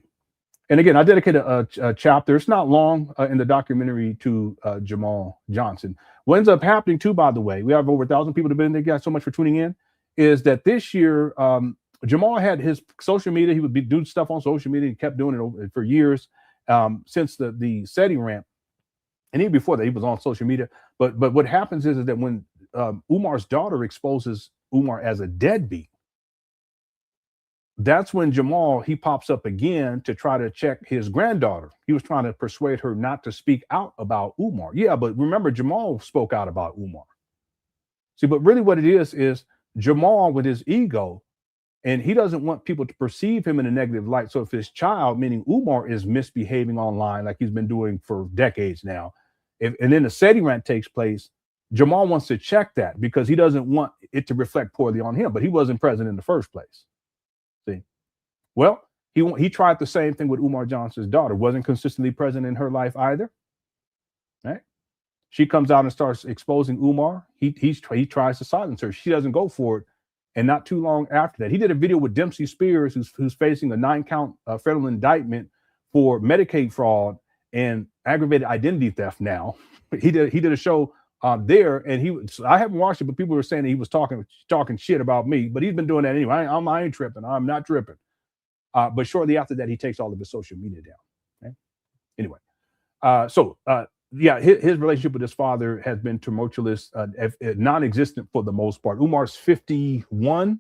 And again, I dedicated a chapter, it's not long, in the documentary to Jamal Johnson. What ends up happening too, by the way, we have over 1,000 people that have been there. Guys, so much for tuning in, is that this year, Jamal had his social media. He would be doing stuff on social media. He kept doing it for years since the SETI rant. And even before that, he was on social media. But what happens is that when Umar's daughter exposes Umar as a deadbeat, that's when Jamal, he pops up again to try to check his granddaughter. He was trying to persuade her not to speak out about Umar. Yeah, but remember, Jamal spoke out about Umar. See, but really what it is Jamal with his ego, and he doesn't want people to perceive him in a negative light. So if his child, meaning Umar, is misbehaving online like he's been doing for decades now, and then the SETI rant takes place, Jamal wants to check that because he doesn't want it to reflect poorly on him, but he wasn't present in the first place. See? Well, he tried the same thing with Umar Johnson's daughter, wasn't consistently present in her life either. Right? She comes out and starts exposing Umar. He tries to silence her. She doesn't go for it. And not too long after that, he did a video with Dempsey Spears, who's facing a 9-count federal indictment for Medicaid fraud and aggravated identity theft. Now he did a show there, and I haven't watched it, but people were saying that he was talking shit about me, but he's been doing that anyway. I ain't tripping. I'm not tripping. But shortly after that, he takes all of his social media down. Okay? Anyway, yeah, his relationship with his father has been tumultuous, non-existent for the most part. Umar's 51.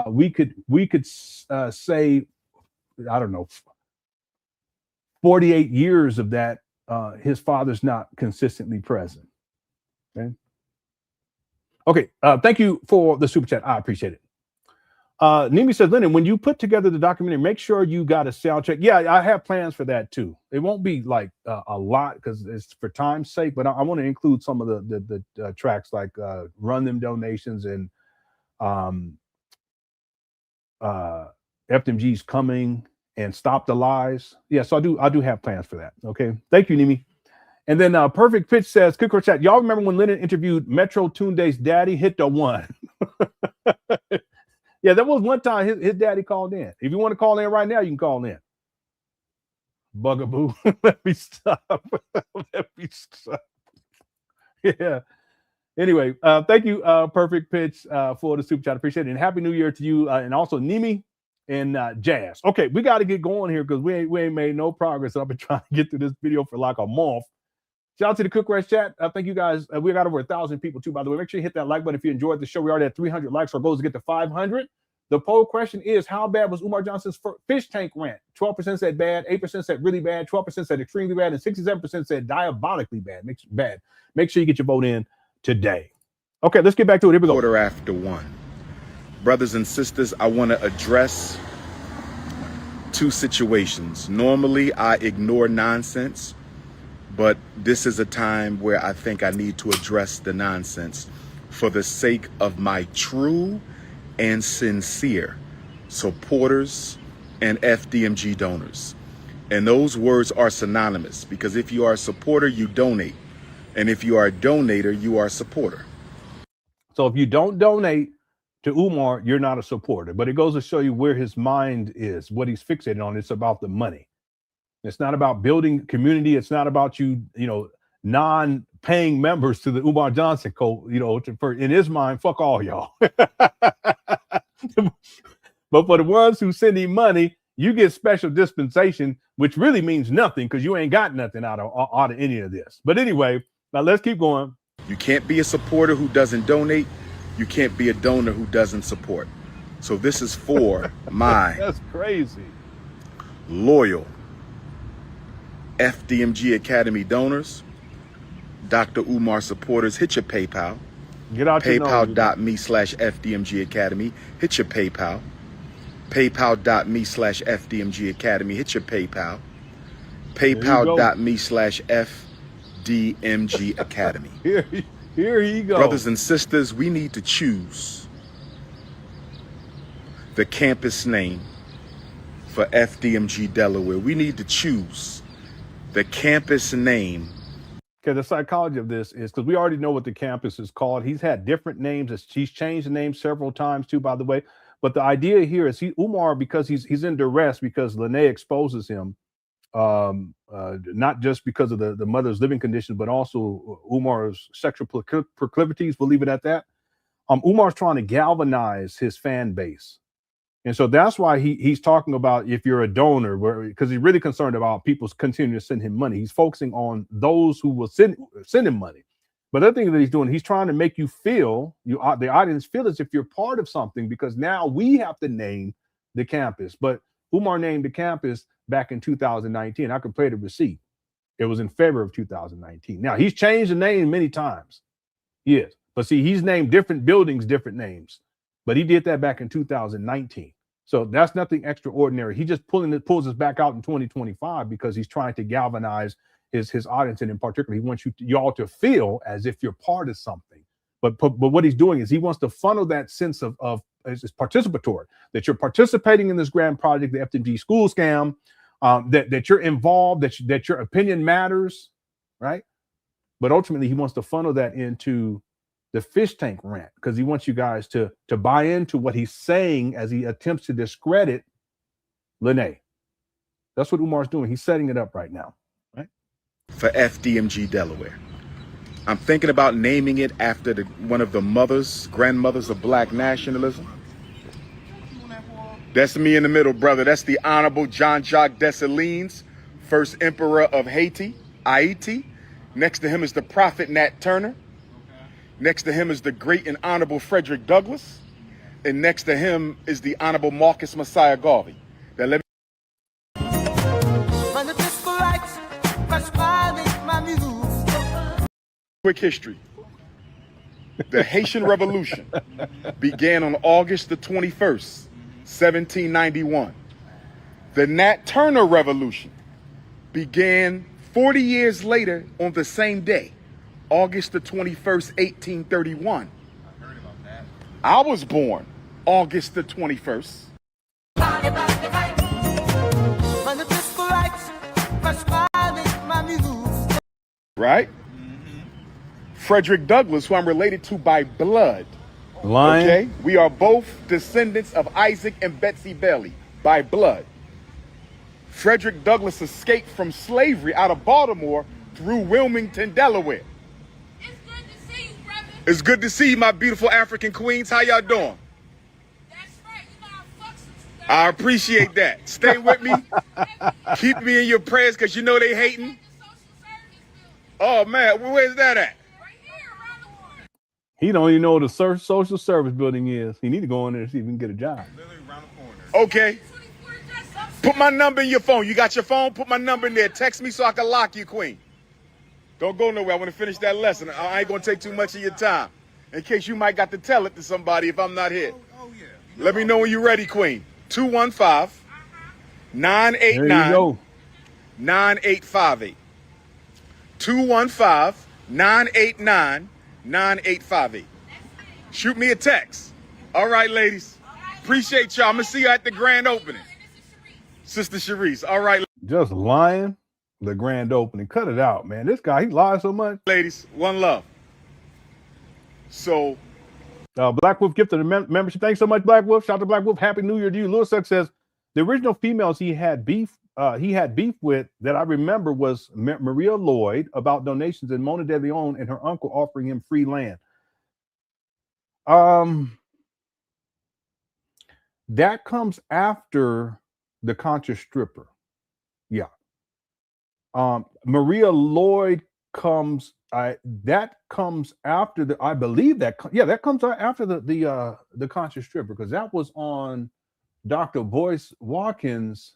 We could say, I don't know, 48 years of that, his father's not consistently present. Okay. Thank you for the super chat. I appreciate it. Nimi says, Lenon, when you put together the documentary, make sure you got a sound check. Yeah, I have plans for that too. It won't be like a lot because it's for time's sake, but I want to include some of the tracks like Run Them Donations and FDMG's Coming and Stop the Lies. Yeah, so I do have plans for that. Okay. Thank you, Nimi. And then Perfect Pitch says, Quick chat, y'all remember when Lenon interviewed Metro Tunde's daddy? Hit the one. Yeah, that was one time his daddy called in. If you want to call in right now, you can call in. Bugaboo. Let me stop. Let me stop. Yeah. Anyway, thank you, Perfect Pitch, for the super chat. Appreciate it. And Happy New Year to you, and also Nimi and Jazz. Okay, we got to get going here because we ain't made no progress. I've been trying to get through this video for like a month. Shout out to the Cook Rest chat. Thank you guys. We got over 1,000 people too, by the way. Make sure you hit that like button if you enjoyed the show. We already at 300 likes. Our goal is to get to 500. The poll question is, how bad was Umar Johnson's fish tank rant? 12% said bad, 8% said really bad, 12% said extremely bad, and 67% said diabolically bad. Make sure you get your vote in today. Okay, let's get back to it. Here we go. 1:15. Brothers and sisters, I want to address two situations. Normally, I ignore nonsense, but this is a time where I think I need to address the nonsense for the sake of my true and sincere supporters and FDMG donors. And those words are synonymous, because if you are a supporter, you donate. And if you are a donator, you are a supporter. So if you don't donate to Umar, you're not a supporter. But it goes to show you where his mind is, what he's fixated on. It's about the money. It's not about building community. It's not about you non-paying members to the Umar Johnson code. In his mind, fuck all y'all. But for the ones who send him money, you get special dispensation, which really means nothing because you ain't got nothing out of any of this. But anyway, now let's keep going. You can't be a supporter who doesn't donate. You can't be a donor who doesn't support. So this is for my that's crazy loyal FDMG Academy donors, Dr. Umar supporters. Hit your PayPal. Get out PayPal.me/FDMG Academy. Hit your PayPal. PayPal.me/FDMG Academy. Hit your PayPal. PayPal.me/FDMG Academy. Here he goes. Brothers and sisters, we need to choose the campus name for FDMG Delaware. We need to choose the campus name. Okay, the psychology of this is because we already know what the campus is called. He's had different names. He's changed the name several times too, by the way. But the idea here is Umar, because he's in duress because Lenon exposes him, not just because of the mother's living conditions, but also Umar's sexual proclivities. We'll leave it at that. Umar's trying to galvanize his fan base. And so that's why he's talking about if you're a donor, because he's really concerned about people continuing to send him money. He's focusing on those who will send him money. But the other thing that he's doing, he's trying to make you feel, the audience feel as if you're part of something, because now we have to name the campus. But Umar named the campus back in 2019. I could play the receipt. It was in February of 2019. Now, he's changed the name many times. Yes. But see, he's named different buildings, different names. But he did that back in 2019. So that's nothing extraordinary. He just pulls us back out in 2025 because he's trying to galvanize his audience, and in particular, he wants y'all to feel as if you're part of something. But what he's doing is he wants to funnel that sense of it's participatory, that you're participating in this grand project, the FDMG school scam, that you're involved, that your opinion matters, right? But ultimately, he wants to funnel that into the fish tank rant because he wants you guys to buy into what he's saying as he attempts to discredit Lenon. That's what Umar's doing. He's setting it up right now. For FDMG Delaware. I'm thinking about naming it after one of the grandmothers of black nationalism. That's me in the middle, brother. That's the Honorable Jean-Jacques Dessalines, first emperor of Haiti. Next to him is the Prophet Nat Turner. Next to him is the great and honorable Frederick Douglass. And next to him is the Honorable Marcus Messiah Garvey. Now let me quick history. The Haitian Revolution began on August the 21st, 1791. The Nat Turner Revolution began 40 years later on the same day, August the 21st, 1831. I heard about that. I was born August the 21st. Right? Frederick Douglass, who I'm related to by blood. Lion. Okay? We are both descendants of Isaac and Betsy Bailey by blood. Frederick Douglass escaped from slavery out of Baltimore through Wilmington, Delaware. It's good to see you, brother. It's good to see you, my beautiful African queens. How y'all doing? That's right. You know I fucks with you. I appreciate that. Stay with me. Keep me in your prayers because you know they hating. Oh, man. Where's that at? He don't even know what a social service building is. He need to go in there and see if he can get a job. Okay. Put my number in your phone. You got your phone? Put my number in there. Text me so I can lock you, queen. Don't go nowhere. I want to finish that lesson. I ain't going to take too much of your time. In case you might got to tell it to somebody if I'm not here. Let me know when you're ready, queen. 215 There you 989 go. 9858. 215-989-9858. Shoot me a text. All right, ladies. Appreciate y'all. I'm going to see you at the grand opening. Sister Sharice. All right, Just lying. The grand opening. Cut it out, man. This guy, he lies so much. ladies. One love. So, Black Wolf gifted a membership. Thanks so much, Black Wolf. Shout out to Black Wolf. Happy New Year to you. Lewis Suck says the original females he had beef with that I remember was Maria Lloyd about donations and Mona De Leon and her uncle offering him free land. That comes after the conscious stripper. Yeah. Maria Lloyd comes. That comes after the. I believe that. Yeah, that comes after the conscious stripper, because that was on Dr. Boyce Watkins.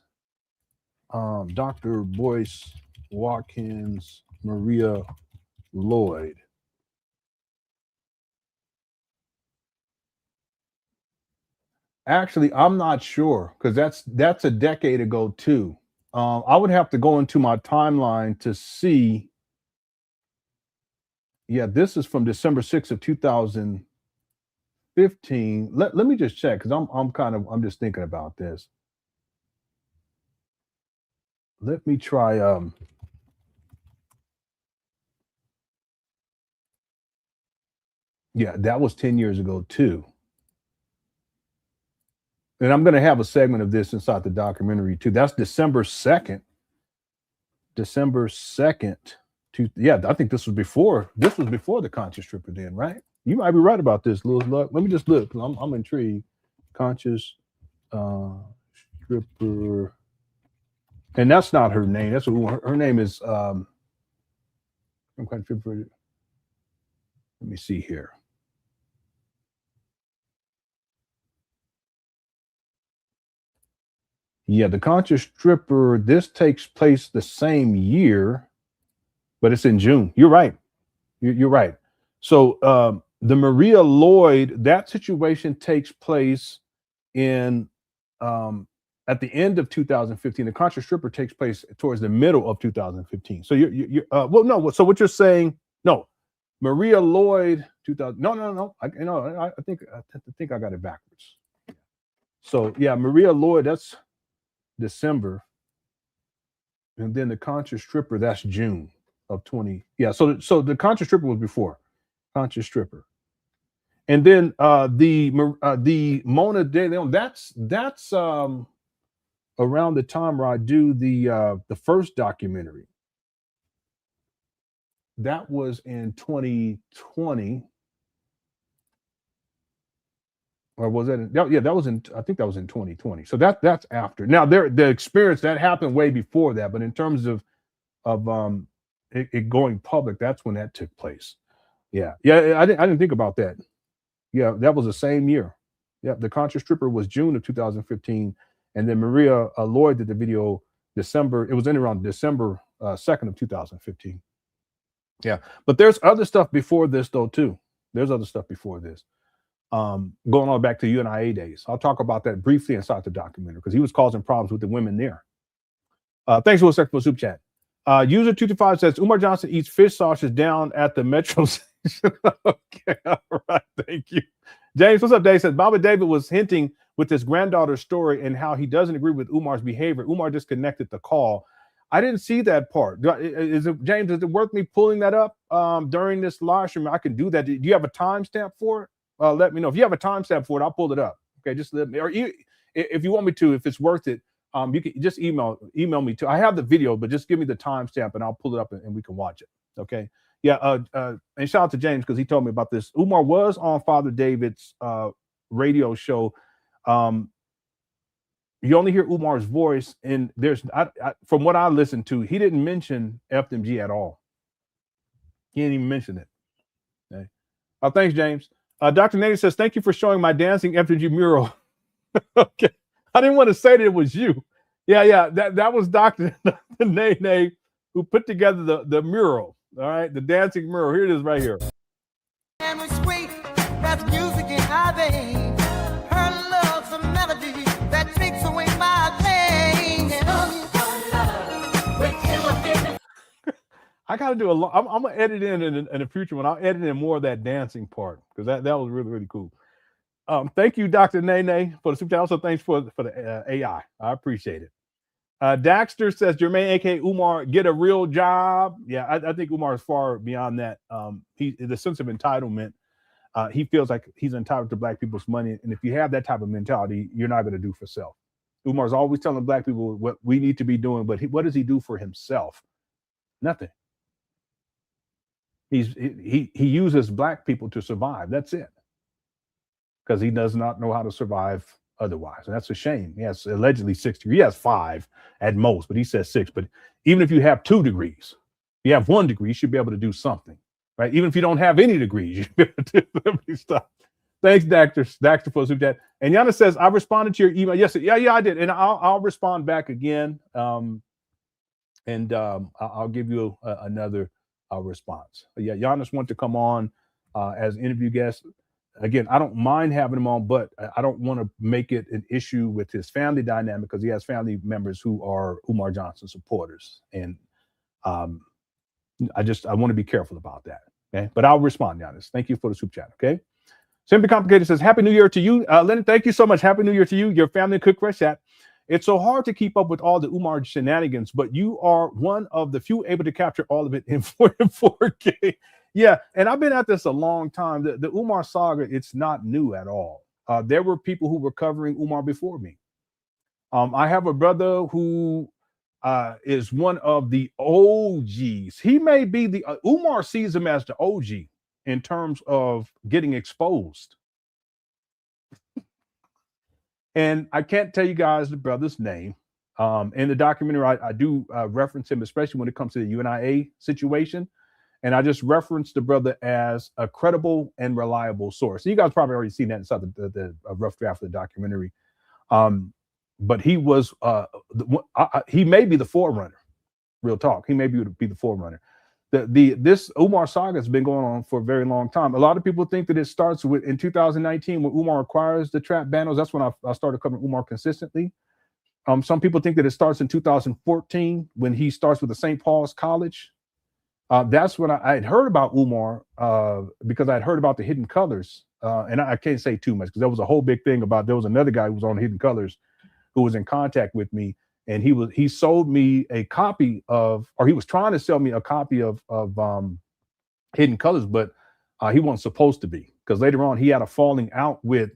Dr. Boyce Watkins, Maria Lloyd. Actually, I'm not sure, because that's a decade ago too. I would have to go into my timeline to see. Yeah, this is from December 6th of 2015. Let me just check, because I'm just thinking about this. Let me try. Yeah, that was 10 years ago too. And I'm going to have a segment of this inside the documentary too. That's December 2nd. December 2nd. Yeah, I think this was before the conscious stripper then, right? You might be right about this, Lewis Luck. Let me just look, because I'm intrigued. Conscious stripper. And that's not her name. That's her name is some kind of stripper. Let me see here. Yeah, the conscious stripper, this takes place the same year, but it's in June. You're right. You're right. So the Maria Lloyd, that situation takes place in at the end of 2015. The conscious stripper takes place towards the middle of 2015. So you're well, no. So what you're saying? No, Maria Lloyd, 2000. No. I think I got it backwards. So yeah, Maria Lloyd, that's December, and then the conscious stripper, that's June of 20. Yeah, so the conscious stripper was before conscious stripper, and then the Mona De Leon, that's around the time where I do the first documentary. That was in 2020. Or was that? Yeah, that was in. I think that was in 2020. So that's after. Now the experience that happened way before that, but in terms of it going public, that's when that took place. Yeah. I didn't think about that. Yeah, that was the same year. Yeah, the conscious stripper was June of 2015, and then Maria Lloyd did the video December. It was in around December 2nd of 2015. Yeah, but there's other stuff before this though too. There's other stuff before this. Going on back to UNIA days. I'll talk about that briefly inside the documentary, because he was causing problems with the women there. Thanks for a second for super chat. User 225 says Umar Johnson eats fish sausages down at the metro station. Okay, all right, thank you. James, what's up, Dave? Says Baba David was hinting with his granddaughter's story and how he doesn't agree with Umar's behavior. Umar disconnected the call. I didn't see that part. James, is it worth me pulling that up during this live stream? I can do that. Do you have a timestamp for it? Let me know. If you have a timestamp for it, I'll pull it up. Okay, just let me, or if you want me to, if it's worth it, you can just email me too. I have the video, but just give me the timestamp and I'll pull it up and we can watch it. Okay. Yeah. And shout out to James, because he told me about this. Umar was on Father David's radio show. You only hear Umar's voice, and from what I listened to, he didn't mention FDMG at all. He didn't even mention it. Okay. Thanks, James. Dr. Nene says, thank you for showing my dancing FDMG mural. Okay. I didn't want to say that it was you. Yeah. That was Dr. Nene who put together the mural. All right. The dancing mural. Here it is right here. And we sweet, that's music in our veins. Her love's a melody that takes away my pain. I got to do a lot. I'm gonna edit in the future when I'll edit in more of that dancing part because that was really, really cool. Thank you, Dr. Nene, for the super chat. Also, thanks for the AI. I appreciate it. Daxter says, Jermaine, a.k.a. Umar, get a real job. Yeah, I think Umar is far beyond that. The sense of entitlement, he feels like he's entitled to black people's money. And if you have that type of mentality, you're not going to do for self. Umar's always telling black people what we need to be doing, but what does he do for himself? Nothing. He uses black people to survive. That's it. Because he does not know how to survive otherwise. And that's a shame. He has allegedly 6 degrees. He has 5 at most, but he says 6. But even if you have 2 degrees, if you have 1 degree, you should be able to do something, right? Even if you don't have any degrees, you should be able to do stuff. Thanks, Daxter, for the super chat. And Yana says, I responded to your email. Yes, yeah, I did. And I'll respond back again. I'll give you another response. But yeah, Giannis wants to come on as an interview guest. Again, I don't mind having him on, but I don't want to make it an issue with his family dynamic because he has family members who are Umar Johnson supporters. And I want to be careful about that. Okay. But I'll respond, Giannis. Thank you for the super chat. Okay. Simply Complicated says, Happy New Year to you. Lenon, thank you so much. Happy New Year to you, your family, Cook Fresh Chat. It's so hard to keep up with all the Umar shenanigans, but you are one of the few able to capture all of it in 4K. Yeah, and I've been at this a long time. The Umar saga, it's not new at all. There were people who were covering Umar before me. I have a brother who is one of the OGs. He may be the Umar sees him as the OG in terms of getting exposed. And I can't tell you guys the brother's name. In the documentary, I do reference him, especially when it comes to the UNIA situation. And I just referenced the brother as a credible and reliable source. You guys probably already seen that inside the rough draft of the documentary. But he was, he may be the forerunner. Real talk. He may be the forerunner. This Umar saga has been going on for a very long time. A lot of people think that it starts in 2019 when Umar acquires the trap banners. That's when I started covering Umar consistently. Some people think that it starts in 2014 when he starts with the St. Paul's College. That's when I had heard about Umar because I had heard about the Hidden Colors. And I can't say too much because there was a whole big thing about there was another guy who was on Hidden Colors who was in contact with me. And he sold me a copy of, or he was trying to sell me a copy of Hidden Colors, but he wasn't supposed to be because later on he had a falling out with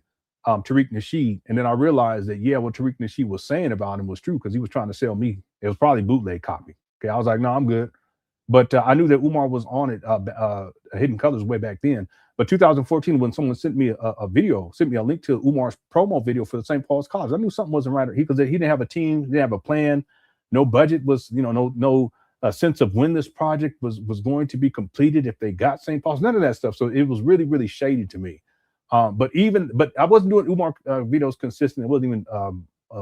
Tariq Nasheed. And then I realized that, what Tariq Nasheed was saying about him was true because he was trying to sell me. It was probably a bootleg copy. Okay, I was like, no, I'm good. But I knew that Umar was on it, Hidden Colors way back then. But 2014, when someone sent me a link to Umar's promo video for the St. Paul's College, I knew something wasn't right. Because he didn't have a team, he didn't have a plan, no budget was, no sense of when this project was going to be completed, if they got St. Paul's, none of that stuff. So it was really, really shady to me. But I wasn't doing Umar videos consistently. I wasn't even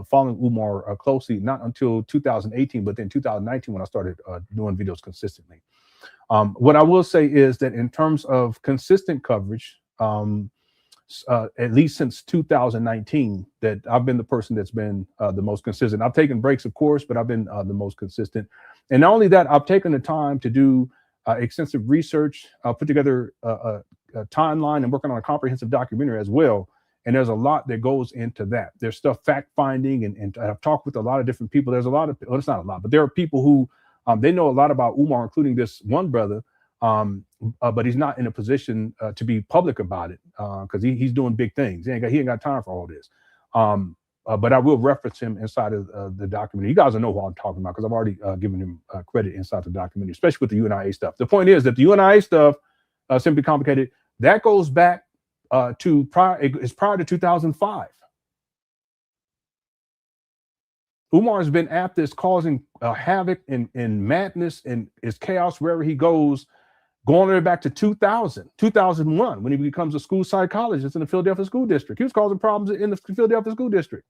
following Umar closely, not until 2018, but then 2019 when I started doing videos consistently. What I will say is that in terms of consistent coverage, at least since 2019, that I've been the person that's been the most consistent. I've taken breaks, of course, but I've been the most consistent. And not only that, I've taken the time to do extensive research, put together a timeline and working on a comprehensive documentary as well. And there's a lot that goes into that. There's stuff fact finding, and I've talked with a lot of different people. There's a lot of, well, it's not a lot, but there are people who they know a lot about Umar, including this one brother, but he's not in a position to be public about it because he's doing big things. He ain't got time for all this. But I will reference him inside of the documentary. You guys will know who I'm talking about because I've already given him credit inside the documentary, especially with the UNIA stuff. The point is that the UNIA stuff, Simply Complicated, that goes back prior to 2005. Umar has been at this causing havoc and madness and is chaos wherever he goes, going all the way back to 2001, when he becomes a school psychologist in the Philadelphia School District. He was causing problems in the Philadelphia School District.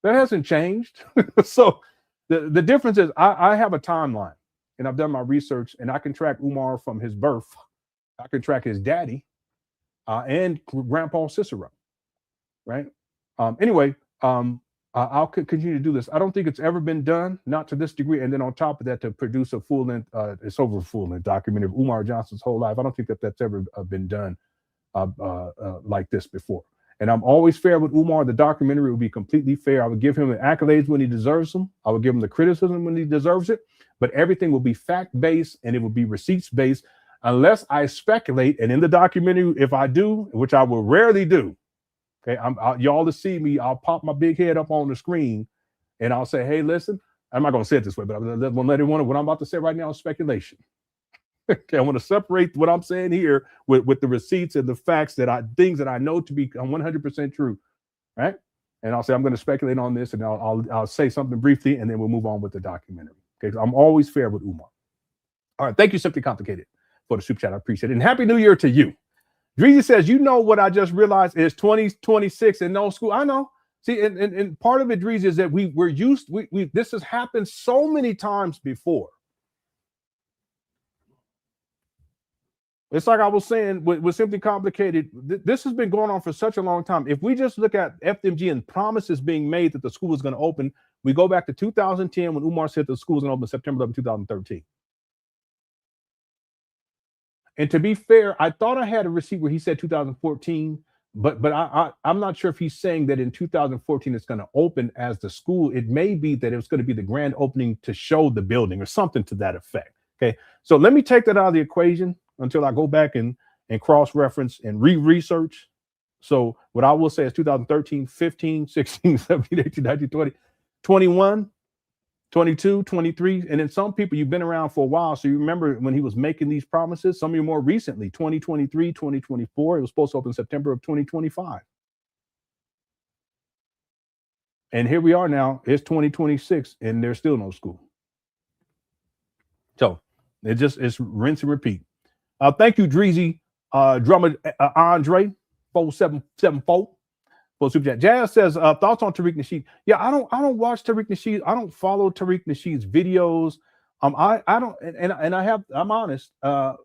That hasn't changed. So the difference is I have a timeline and I've done my research and I can track Umar from his birth. I can track his daddy and Grandpa Cicero, right? Anyway, I'll continue to do this. I don't think it's ever been done, not to this degree. And then on top of that, to produce a full-length, it's over a full-length documentary of Umar Johnson's whole life. I don't think that that's ever been done like this before. And I'm always fair with Umar. The documentary will be completely fair. I would give him the accolades when he deserves them. I would give him the criticism when he deserves it. But everything will be fact-based and it will be receipts-based, unless I speculate. And in the documentary, if I do, which I will rarely do, okay, y'all to see me, I'll pop my big head up on the screen and I'll say, hey, listen, I'm not going to say it this way, but I'm going to let everyone know what I'm about to say right now is speculation. Okay, I want to separate what I'm saying here with the receipts and the facts things that I know to be 100% true, right? And I'll say, I'm going to speculate on this and I'll say something briefly and then we'll move on with the documentary. Okay, I'm always fair with Umar. All right, thank you, Simply Complicated, for the super chat. I appreciate it. And Happy New Year to you. Dreezy says, you know what I just realized is 2026 and no school. I know. See, and part of it, Dreezy, is that we're used, this has happened so many times before. It's like I was saying with Simply Complicated, this has been going on for such a long time. If we just look at FDMG and promises being made that the school is going to open, we go back to 2010 when Umar said the school was going to open September 11, 2013. And to be fair, I thought I had a receipt where he said 2014, but I'm not sure if he's saying that in 2014 it's going to open as the school. It may be that it was going to be the grand opening to show the building or something to that effect. Okay, so let me take that out of the equation until I go back and cross-reference and research. So what I will say is 2013, 15, 16, 17, 18, 19, 20, 21, 22, 23, and then some people, you've been around for a while, so you remember when he was making these promises. Some of you more recently, 2023, 2024, it was supposed to open September of 2025. And here we are now, it's 2026, and there's still no school. So it's rinse and repeat. Thank you, Dreezy, drummer Andre 4774. Super chat. Jazz says thoughts on Tariq Nasheed. Yeah, I don't watch Tariq Nasheed. I don't follow Tariq Nasheed's videos. I don't, and I'm honest. I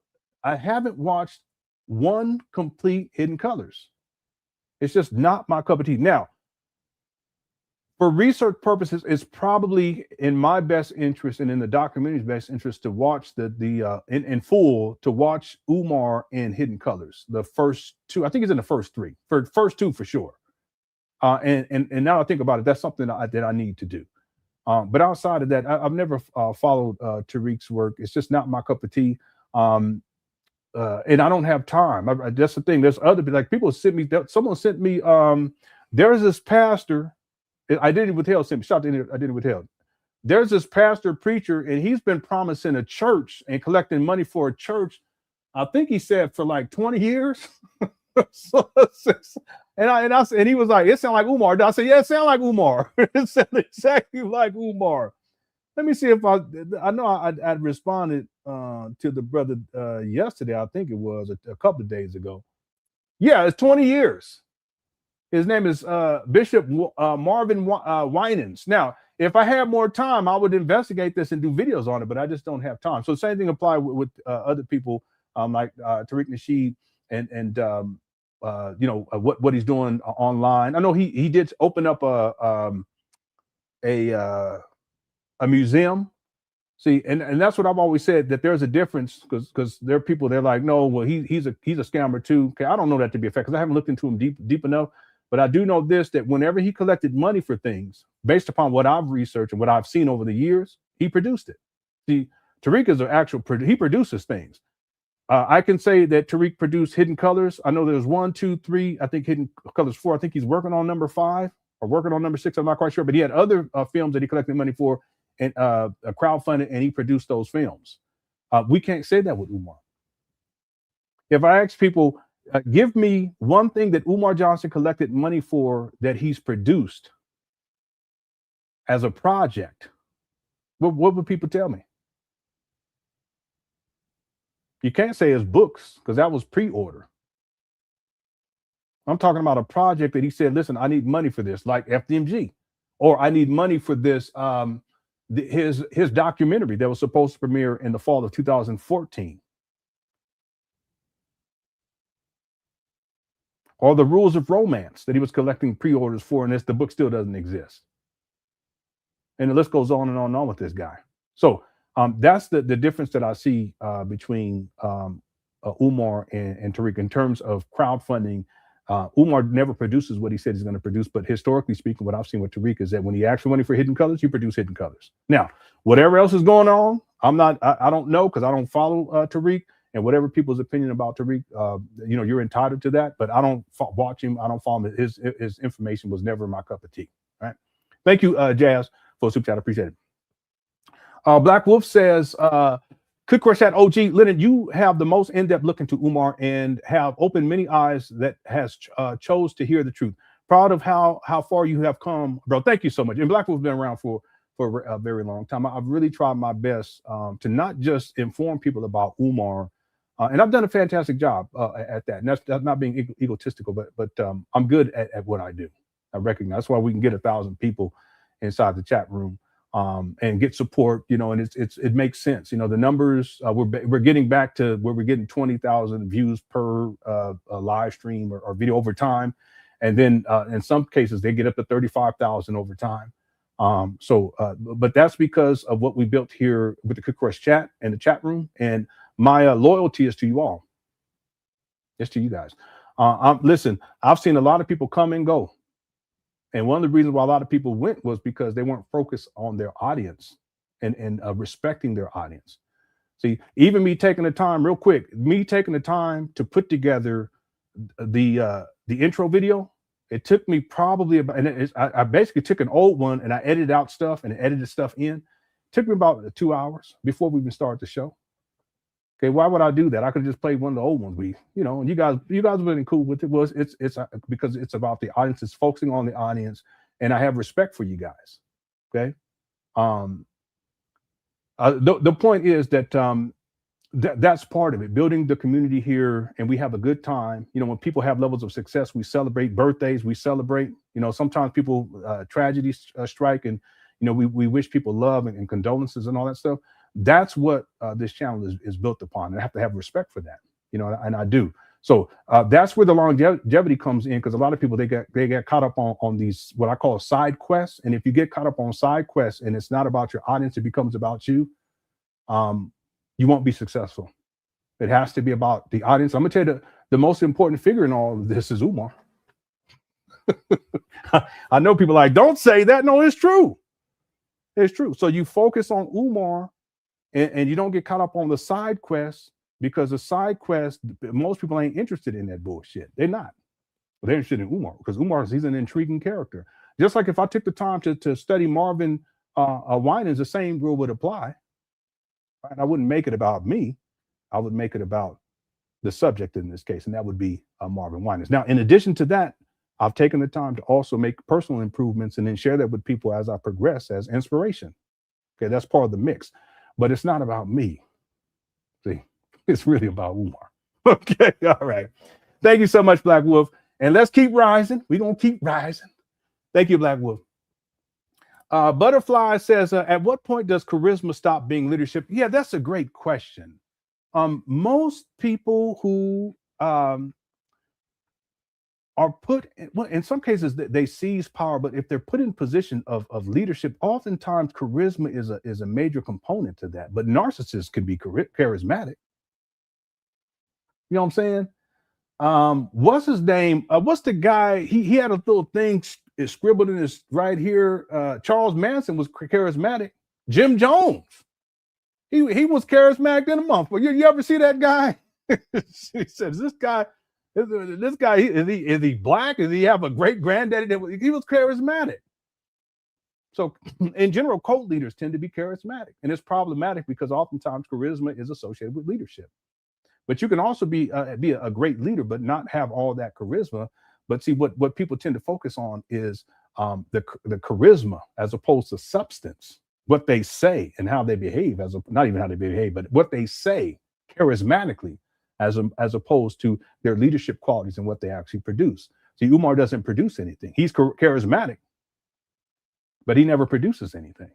haven't watched one complete Hidden Colors. It's just not my cup of tea. Now, for research purposes, it's probably in my best interest and in the documentary's best interest to watch in full, to watch Umar in Hidden Colors. The first two, I think it's in the first three, first two for sure. And now I think about it, that's something that I need to do. But outside of that, I've never followed Tariq's work. It's just not my cup of tea. And I don't have time. That's the thing. There's other, like, people sent me, someone sent me, there's this pastor, I didn't withheld, shout out to I didn't withheld. There's this pastor preacher, and he's been promising a church and collecting money for a church. I think he said for like 20 years. And he was like, it sounds like Umar. I said, yeah, it sounds like Umar. It sounds exactly like Umar. Let me see if I know I'd responded to the brother yesterday. I think it was a couple of days ago. Yeah, it's 20 years. His name is Bishop Marvin Winans. Now, if I had more time, I would investigate this and do videos on it, but I just don't have time. So the same thing applies with other people like Tariq Nasheed and what he's doing online. I know he did open up a museum. See, and that's what I've always said, that there's a difference, because there are people, they're like, no, well, he's a scammer too. Okay, I don't know that to be a fact because I haven't looked into him deep enough. But I do know this, that whenever he collected money for things, based upon what I've researched and what I've seen over the years, he produced it. See, Tariq is an actual, he produces things. I can say that Tariq produced Hidden Colors. I know there's 1, 2, 3, I think Hidden Colors 4. I think he's working on number 5 or working on number 6. I'm not quite sure, but he had other films that he collected money for and crowdfunded, and he produced those films. We can't say that with Umar. If I ask people, give me one thing that Umar Johnson collected money for that he's produced as a project, what would people tell me? You can't say his books, because that was pre-order. I'm talking about a project that he said, listen, I need money for this, like FDMG, or I need money for this, his documentary that was supposed to premiere in the fall of 2014. Or The Rules of Romance that he was collecting pre-orders for, and the book still doesn't exist. And the list goes on and on and on with this guy. So that's the difference that I see between Umar and Tariq in terms of crowdfunding. Umar never produces what he said he's going to produce, but historically speaking, what I've seen with Tariq is that when he asks for money for Hidden Colors, you produce Hidden Colors. Now, whatever else is going on, I don't know because I don't follow Tariq, and whatever people's opinion about Tariq, you're entitled to that, but I don't watch him. I don't follow him. His information was never my cup of tea. Right? Thank you, Jazz, for a super chat. I appreciate it. Black Wolf says, Quick question, OG Lenon, you have the most in-depth look into Umar and have opened many eyes that has chose to hear the truth. Proud of how far you have come, bro. Thank you so much. And Black Wolf's been around for a very long time. I've really tried my best to not just inform people about Umar, and I've done a fantastic job at that. And that's not being egotistical, but I'm good at what I do. I recognize that's why we can get 1,000 people inside the chat room. And get support, and it makes sense. The numbers we're getting back to where we're getting 20,000 views per live stream or video over time, and then in some cases they get up to 35,000 over time. But that's because of what we built here with the Cook Crush chat and the chat room, and my loyalty is to you all. It's to you guys. Listen, I've seen a lot of people come and go. And one of the reasons why a lot of people went was because they weren't focused on their audience and respecting their audience. See, even me taking the time to put together the intro video, it took me probably about, and I basically took an old one and I edited out stuff and edited stuff in. It took me about 2 hours before we even started the show. Okay, why would I do that? I could just play one of the old ones. And you guys have been cool with it. Well, it's because it's about the audience. It's focusing on the audience, and I have respect for you guys. Okay, the point is that that's part of it. Building the community here, and we have a good time. When people have levels of success, we celebrate birthdays. We celebrate. Sometimes people tragedies strike, and we wish people love and condolences and all that stuff. That's what this channel is built upon. And I have to have respect for that, and I do. So that's where the longevity comes in, because a lot of people, they get caught up on these, what I call side quests. And if you get caught up on side quests and it's not about your audience, it becomes about you, you won't be successful. It has to be about the audience. I'm gonna tell you the most important figure in all of this is Umar. I know people are like, don't say that. No, it's true. It's true. So you focus on Umar, and you don't get caught up on the side quests, because the side quest, most people ain't interested in that bullshit. They're not. But they're interested in Umar, because he's an intriguing character. Just like if I took the time to study Marvin Winans, the same rule would apply. Right? I wouldn't make it about me. I would make it about the subject in this case, and that would be Marvin Winans. Now, in addition to that, I've taken the time to also make personal improvements and then share that with people as I progress as inspiration. Okay, that's part of the mix. But it's not about me. See, it's really about Umar. Okay, all right. Thank you so much, Black Wolf. And let's keep rising. We're going to keep rising. Thank you, Black Wolf. Butterfly says, at what point does charisma stop being leadership? Yeah, that's a great question. Most people who are put in some cases they seize power, but if they're put in position of leadership, oftentimes charisma is a major component to that. But narcissists can be charismatic. You know what I'm saying? What's his name? What's the guy? He had a little thing scribbled in his right here. Charles Manson was charismatic. Jim Jones, he was charismatic in a month. But you ever see that guy? He says, this guy, is he black? Does he have a great granddaddy? He was charismatic. So in general, cult leaders tend to be charismatic, and it's problematic because oftentimes charisma is associated with leadership. But you can also be a great leader, but not have all that charisma. But see, what people tend to focus on is the charisma as opposed to substance, what they say and how they behave, not even how they behave, but what they say charismatically, as opposed to their leadership qualities and what they actually produce. See, Umar doesn't produce anything. He's charismatic, but he never produces anything.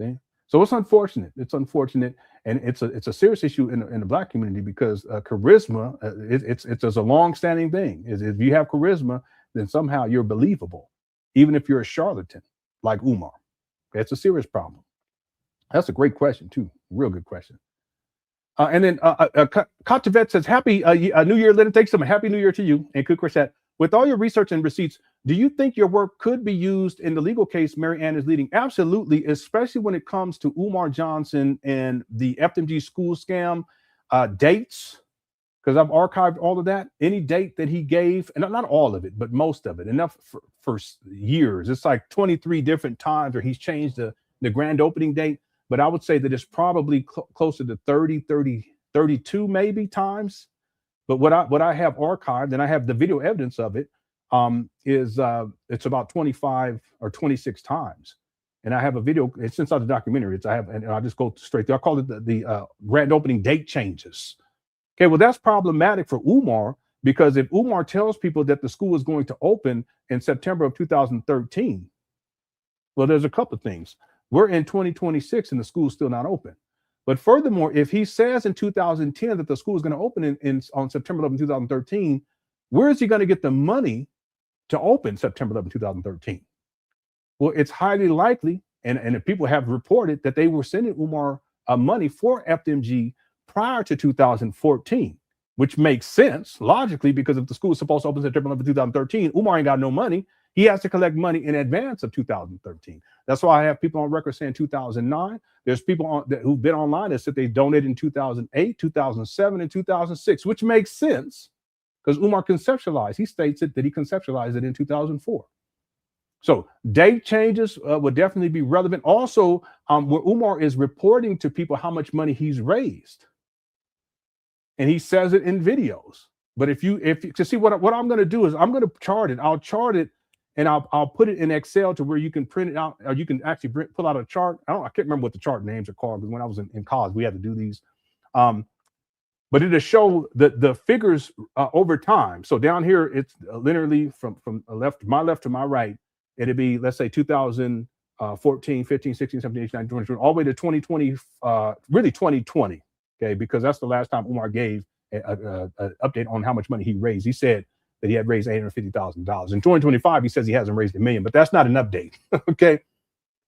See? So it's unfortunate. It's unfortunate, and it's a serious issue in the Black community, because charisma, it's a long-standing thing. If you have charisma, then somehow you're believable, even if you're a charlatan. like Umar? It's a serious problem. That's a great question too. Real good question. And then Katavet says, "Happy New Year, Lenon. Thanks so much. Happy New Year to you." And Kukrashat, with all your research and receipts, do you think your work could be used in the legal case Mary Ann is leading? Absolutely, especially when it comes to Umar Johnson and the FDMG school scam dates, because I've archived all of that. Any date that he gave, and not all of it, but most of it, enough for years. It's like 23 different times where he's changed the grand opening date. But I would say that it's probably closer to 30, 32 maybe times. But what I have archived, and I have the video evidence of it, is it's about 25 or 26 times. And I have a video, it's inside the documentary. And I'll just go straight there. I call it the grand opening date changes. Okay, well, that's problematic for Umar, because if Umar tells people that the school is going to open in September of 2013, well, there's a couple of things. We're in 2026 and the school's still not open. But furthermore, if he says in 2010 that the school is going to open on September 11, 2013, where is he going to get the money to open September 11, 2013? Well, it's highly likely, and people have reported that they were sending Umar money for FDMG prior to 2014, which makes sense logically, because if the school is supposed to open September 11, 2013, Umar ain't got no money. He has to collect money in advance of 2013. That's why I have people on record saying 2009. There's people who've been online that said they donated in 2008, 2007, and 2006, which makes sense because Umar conceptualized. He states that he conceptualized it in 2004. So date changes would definitely be relevant. Also, where Umar is reporting to people how much money he's raised, and he says it in videos. But if you to see what I'm going to do is I'm going to chart it. I'll chart it. And I'll put it in Excel to where you can print it out, or you can actually pull out a chart. I can't remember what the chart names are called, because when I was in college, we had to do these. But it'll show the figures over time. So down here, it's linearly from my left to my right. It'll be, let's say, 2014, 15, 16, 17, 18, 19, 20, all the way to 2020, really 2020, okay? Because that's the last time Umar gave an update on how much money he raised. He said that he had raised $850,000. In 2025, he says he hasn't raised $1 million, but that's not an update, okay?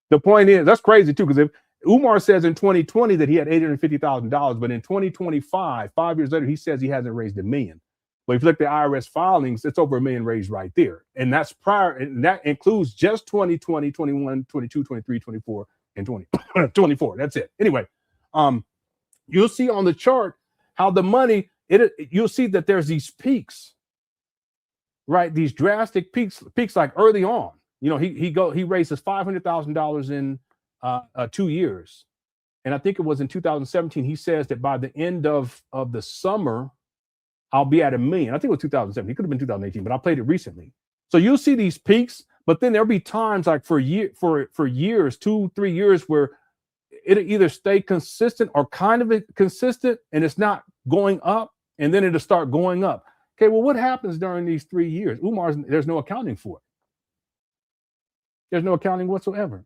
The point is, that's crazy too, because if Umar says in 2020 that he had $850,000, but in 2025, 5 years later, he says he hasn't raised $1 million. But if you look at the IRS filings, it's over $1 million raised right there. And that's prior, and that includes just 2020, 21, 22, 23, 24, and 24. That's it. Anyway, you'll see on the chart how the money, you'll see that there's these peaks, right? These drastic peaks like early on. You know, he raises $500,000 in 2 years. And I think it was in 2017, he says that by the end of the summer, I'll be at $1 million. I think it was 2017. It could have been 2018, but I played it recently. So you'll see these peaks, but then there'll be times like for years, 2-3 years, where it'll either stay consistent or kind of consistent, and it's not going up, and then it'll start going up. Okay, well, what happens during these 3 years? There's no accounting for it. There's no accounting whatsoever.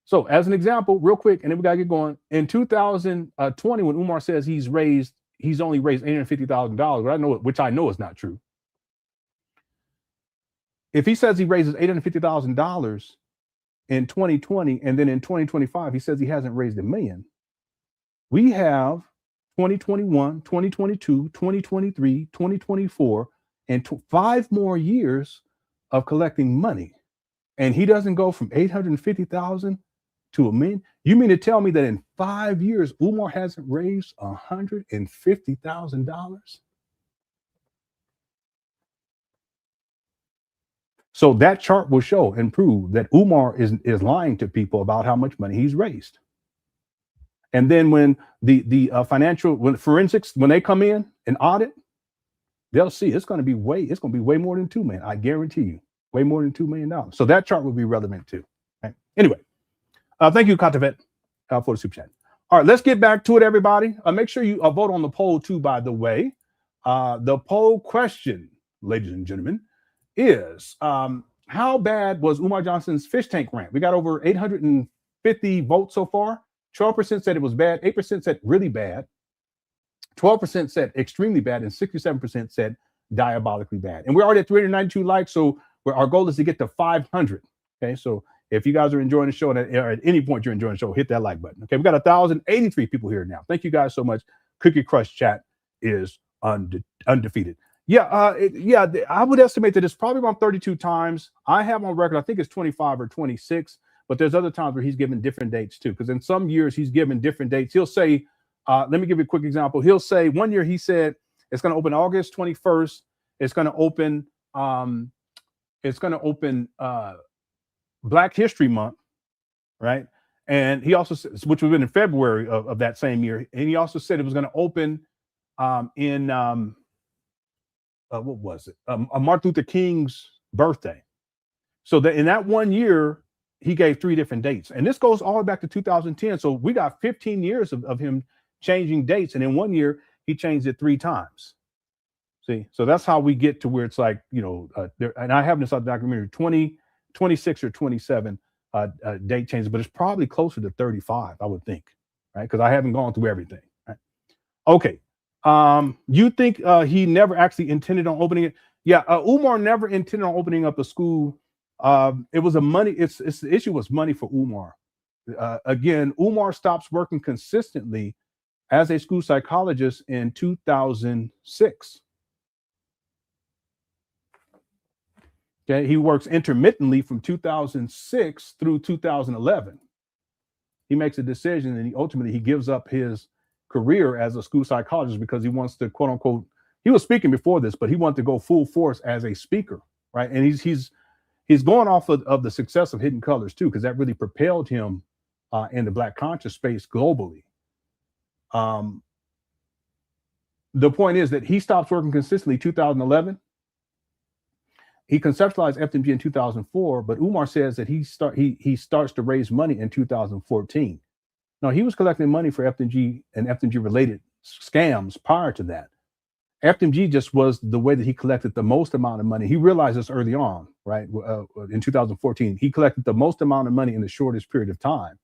So as an example, real quick, and then we got to get going. In 2020, when Umar says he's only raised $850,000, which I know is not true. If he says he raises $850,000 in 2020, and then in 2025, he says he hasn't raised $1 million, we have 2021, 2022, 2023, 2024, and 5 more years of collecting money. And he doesn't go from 850,000 to $1 million. You mean to tell me that in 5 years, Umar hasn't raised $150,000? So that chart will show and prove that Umar is lying to people about how much money he's raised. And then when the forensics, when they come in and audit, they'll see it's going to be way more than $2 million. I guarantee you, way more than $2 million. So that chart will be relevant too. Okay? Anyway, thank you, Katavet, for the super chat. All right, let's get back to it, everybody. Make sure you vote on the poll too, by the way. The poll question, ladies and gentlemen, is how bad was Umar Johnson's fish tank rant? We got over 850 votes so far. 12% said it was bad, 8% said really bad, 12% said extremely bad, and 67% said diabolically bad. And we're already at 392 likes, so our goal is to get to 500. Okay, so If you guys are enjoying the show, and at any point you're enjoying the show, hit that like button. Okay, we got 1,083 people here now. Thank you guys so much. Cookie Crush chat is undefeated. Yeah, I would estimate that it's probably around 32 times. I have on record, I think it's 25 or 26, but there's other times where he's given different dates too. Because in some years he's given different dates. He'll say, let me give you a quick example. He'll say one year he said it's going to open August 21st. It's going to open. Black History Month, right? And he also said, which was in February of that same year, and he also said it was going to open in what was it? Martin Luther King's birthday. So that in that one year, he gave 3 different dates, and this goes all the way back to 2010. So we got 15 years of him changing dates, and in one year he changed it 3 times. See, so that's how we get to where it's like, you know, and I have this on the documentary 26 or 27 date changes, but it's probably closer to 35, I would think, right? Because I haven't gone through everything. Right? Okay. You think he never actually intended on opening it? Yeah, Umar never intended on opening up a school. It was the issue was money for Umar. Again, Umar stops working consistently as a school psychologist in 2006. Okay, he works intermittently from 2006 through 2011. He makes a decision, and ultimately he gives up his career as a school psychologist because he wants to, quote unquote, he was speaking before this, but he wanted to go full force as a speaker, right? And he's going off of the success of Hidden Colors too, because that really propelled him in the Black conscious space globally. The point is that he stops working consistently 2011. He conceptualized FDMG in 2004, but Umar says that he starts to raise money in 2014. Now, he was collecting money for FDMG and FDMG related scams prior to that. FDMG just was the way that he collected the most amount of money. He realized this early on, right? In 2014, he collected the most amount of money in the shortest period of time,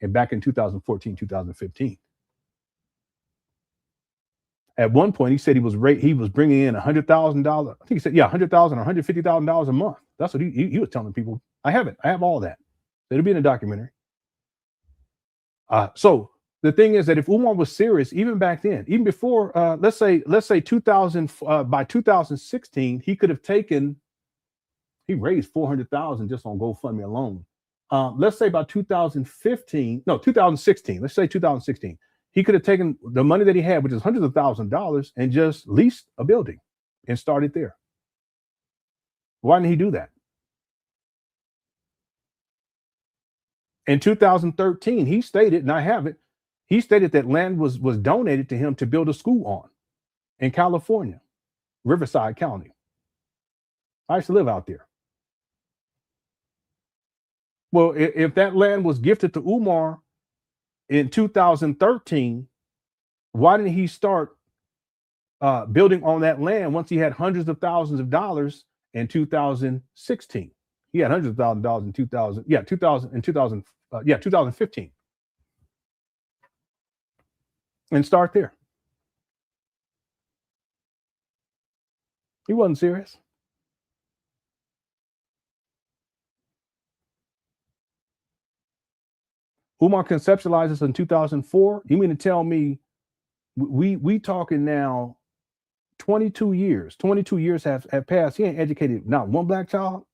and back in 2014, 2015. At one point, he said he was bringing in $100,000. I think he said, $100,000 or $150,000 a month. That's what he was telling people. I have all that. It'll be in a documentary. So the thing is that if Umar was serious, even back then, even before, let's say 2000, by 2016, he could have he raised $400,000 just on GoFundMe alone. Let's say by 2016, let's say 2016. He could have taken the money that he had, which is hundreds of thousands of dollars, and just leased a building and started there. Why didn't he do that? In 2013, he stated, and I have it, he stated that land was donated to him to build a school on in California, Riverside County. I used to live out there. Well, if that land was gifted to Umar in 2013, why didn't he start building on that land once he had hundreds of thousands of dollars in 2016? He had hundreds of thousands of dollars in 2015. And start there. He wasn't serious. Umar conceptualized this in 2004. You mean to tell me we talking now 22 years. 22 years have passed. He ain't educated not one black child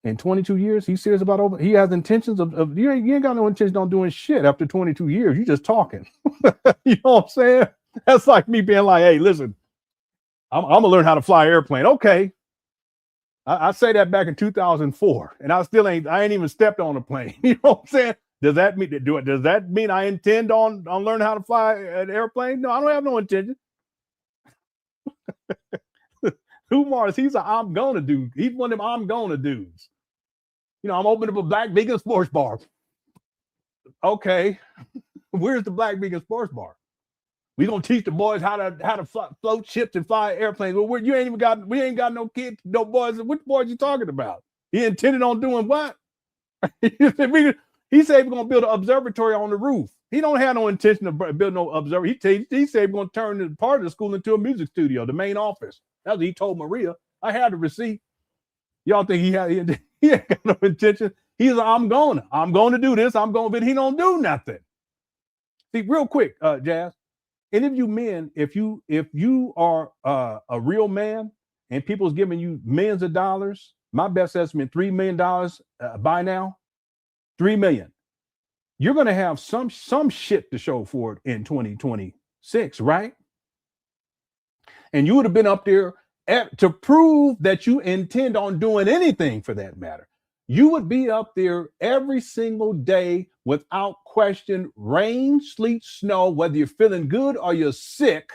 in 22 years. He's serious about he has intentions of you ain't got no intention on doing shit after 22 years. You just talking. You know what I'm saying? That's like me being like, hey, listen, I'm gonna learn how to fly an airplane. Okay. I say that back in 2004, and I ain't even stepped on a plane. You know what I'm saying? Does that mean I intend on learning how to fly an airplane? No, I don't have no intention. Umar, he's a I'm gonna do. He's one of them I'm gonna dudes. You know, I'm opening up a black vegan sports bar. Okay, where's the black vegan sports bar? We gonna teach the boys how to float ships and fly airplanes. Well, we ain't got no kids, no boys. Which boys you talking about? He intended on doing what? He said we're gonna build an observatory on the roof. He don't have no intention of building no observatory. He said we're gonna turn part of the school into a music studio, the main office. That's what he told Maria. I had the receipt. Y'all think he He ain't got no intention. He's like, I'm going to do this. But he don't do nothing. See, real quick, Jazz. Any of you men, if you are a real man and people's giving you millions of dollars, my best estimate, $3 million by now, 3 million. You're going to have some shit to show for it in 2026, right? And you would have been up there to prove that you intend on doing anything for that matter. You would be up there every single day without question, rain, sleet, snow, whether you're feeling good or you're sick,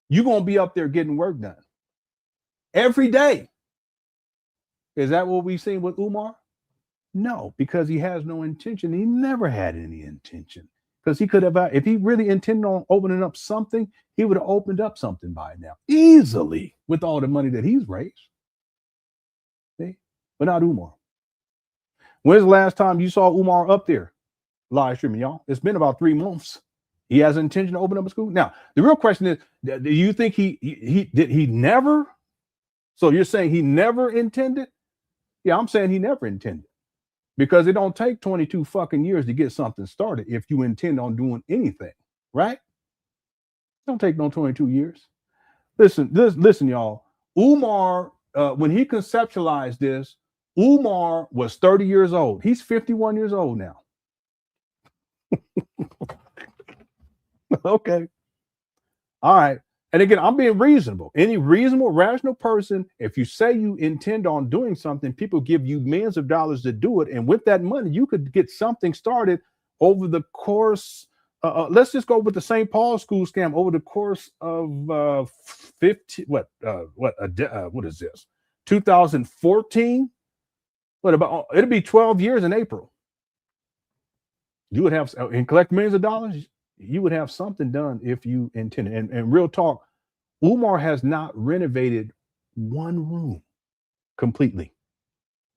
you're going to be up there getting work done every day. Is that what we've seen with Umar? No, because he has no intention. He never had any intention, because he could have, if he really intended on opening up something, he would have opened up something by now easily with all the money that he's raised. See? But not Umar. When's the last time you saw Umar up there live streaming, y'all? It's been about 3 months. He has an intention to open up a school. Now, the real question is, do you think he never? So you're saying he never intended? Yeah, I'm saying he never intended. Because it don't take 22 fucking years to get something started if you intend on doing anything, right? It don't take no 22 years. Listen, y'all. Umar, when he conceptualized this, Umar was 30 years old. He's 51 years old now. Okay. All right. And again, I'm being reasonable. Any reasonable, rational person, if you say you intend on doing something, people give you millions of dollars to do it. And with that money, you could get something started over the course. Let's just go with the St. Paul school scam over the course of 15. What is this? 2014. What about? It'll be 12 years in April. You would have and collect millions of dollars. You would have something done if you intended. And real talk, Umar has not renovated one room completely.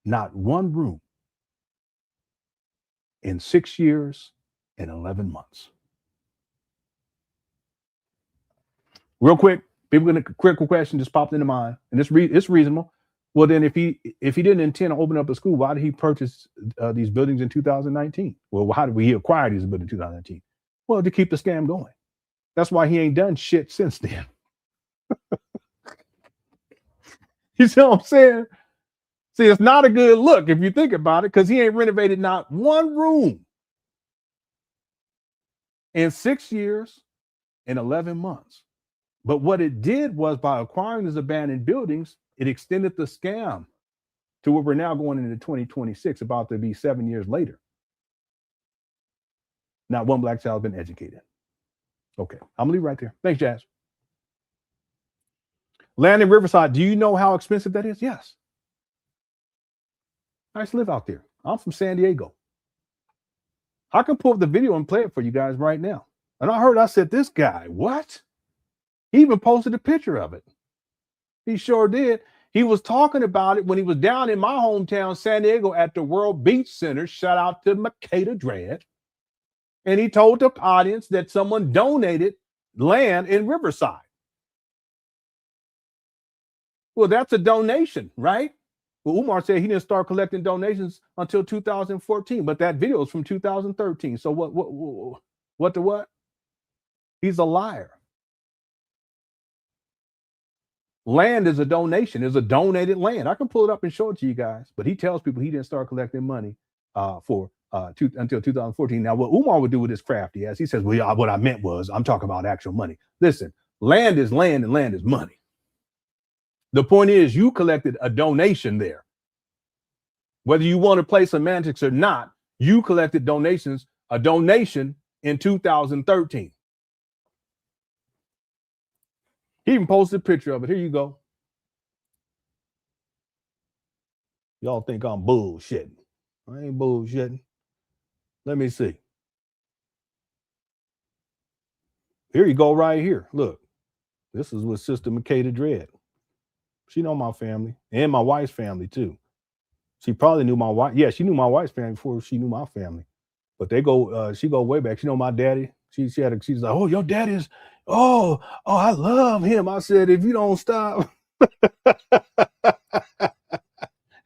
Not one room in 6 years and 11 months. Real quick, people get a critical question just popped into mind, and it's reasonable. Well, then if he didn't intend to open up a school, why did he purchase these buildings in 2019? Well, how did he acquire these buildings in 2019? Well, to keep the scam going. That's why he ain't done shit since then. You see what I'm saying? See, it's not a good look if you think about it, because he ain't renovated not one room in 6 years and 11 months. But what it did was, by acquiring these abandoned buildings, it extended the scam to where we're now going into 2026, about to be 7 years later. Not one black child has been educated. Okay, I'm gonna leave right there. Thanks, Jazz. Land in Riverside, do you know how expensive that is? Yes. I used to live out there. I'm from San Diego. I can pull up the video and play it for you guys right now. And I said, this guy, what? He even posted a picture of it. He sure did. He was talking about it when he was down in my hometown, San Diego, at the World Beach Center. Shout out to Makeda Dread. And he told the audience that someone donated land in Riverside. Well, that's a donation, right? Well, Umar said he didn't start collecting donations until 2014, but that video is from 2013. So what? He's a liar. Land is a donation. It's a donated land. I can pull it up and show it to you guys, but he tells people he didn't start collecting money until 2014. Now, what Umar would do with his crafty ass, he says, well, yeah, what I meant was, I'm talking about actual money. Listen, land is land and land is money. The point is, you collected a donation there. Whether you want to play semantics or not, you collected a donation in 2013. He even posted a picture of it. Here you go. Y'all think I'm bullshitting. I ain't bullshitting. Let me see. Here you go right here. Look, this is with Sister Makeda Dread. She know my family and my wife's family too. She probably knew my wife. Yeah, she knew my wife's family before she knew my family. But they go, she go way back. She know my daddy. She's like, oh, your daddy's, oh, I love him. I said, if you don't stop,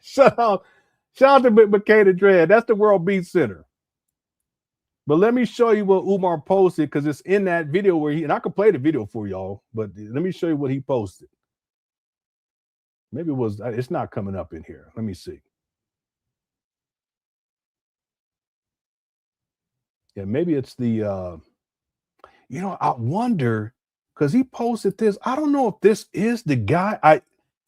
shut up. Shout out to Makeda Dread. That's the World Beat Center. But let me show you what Umar posted because it's in that video where and I could play the video for y'all, but let me show you what he posted. Maybe it's not coming up in here. Let me see. Yeah, maybe it's the, I wonder, because he posted this. I don't know if this is the guy.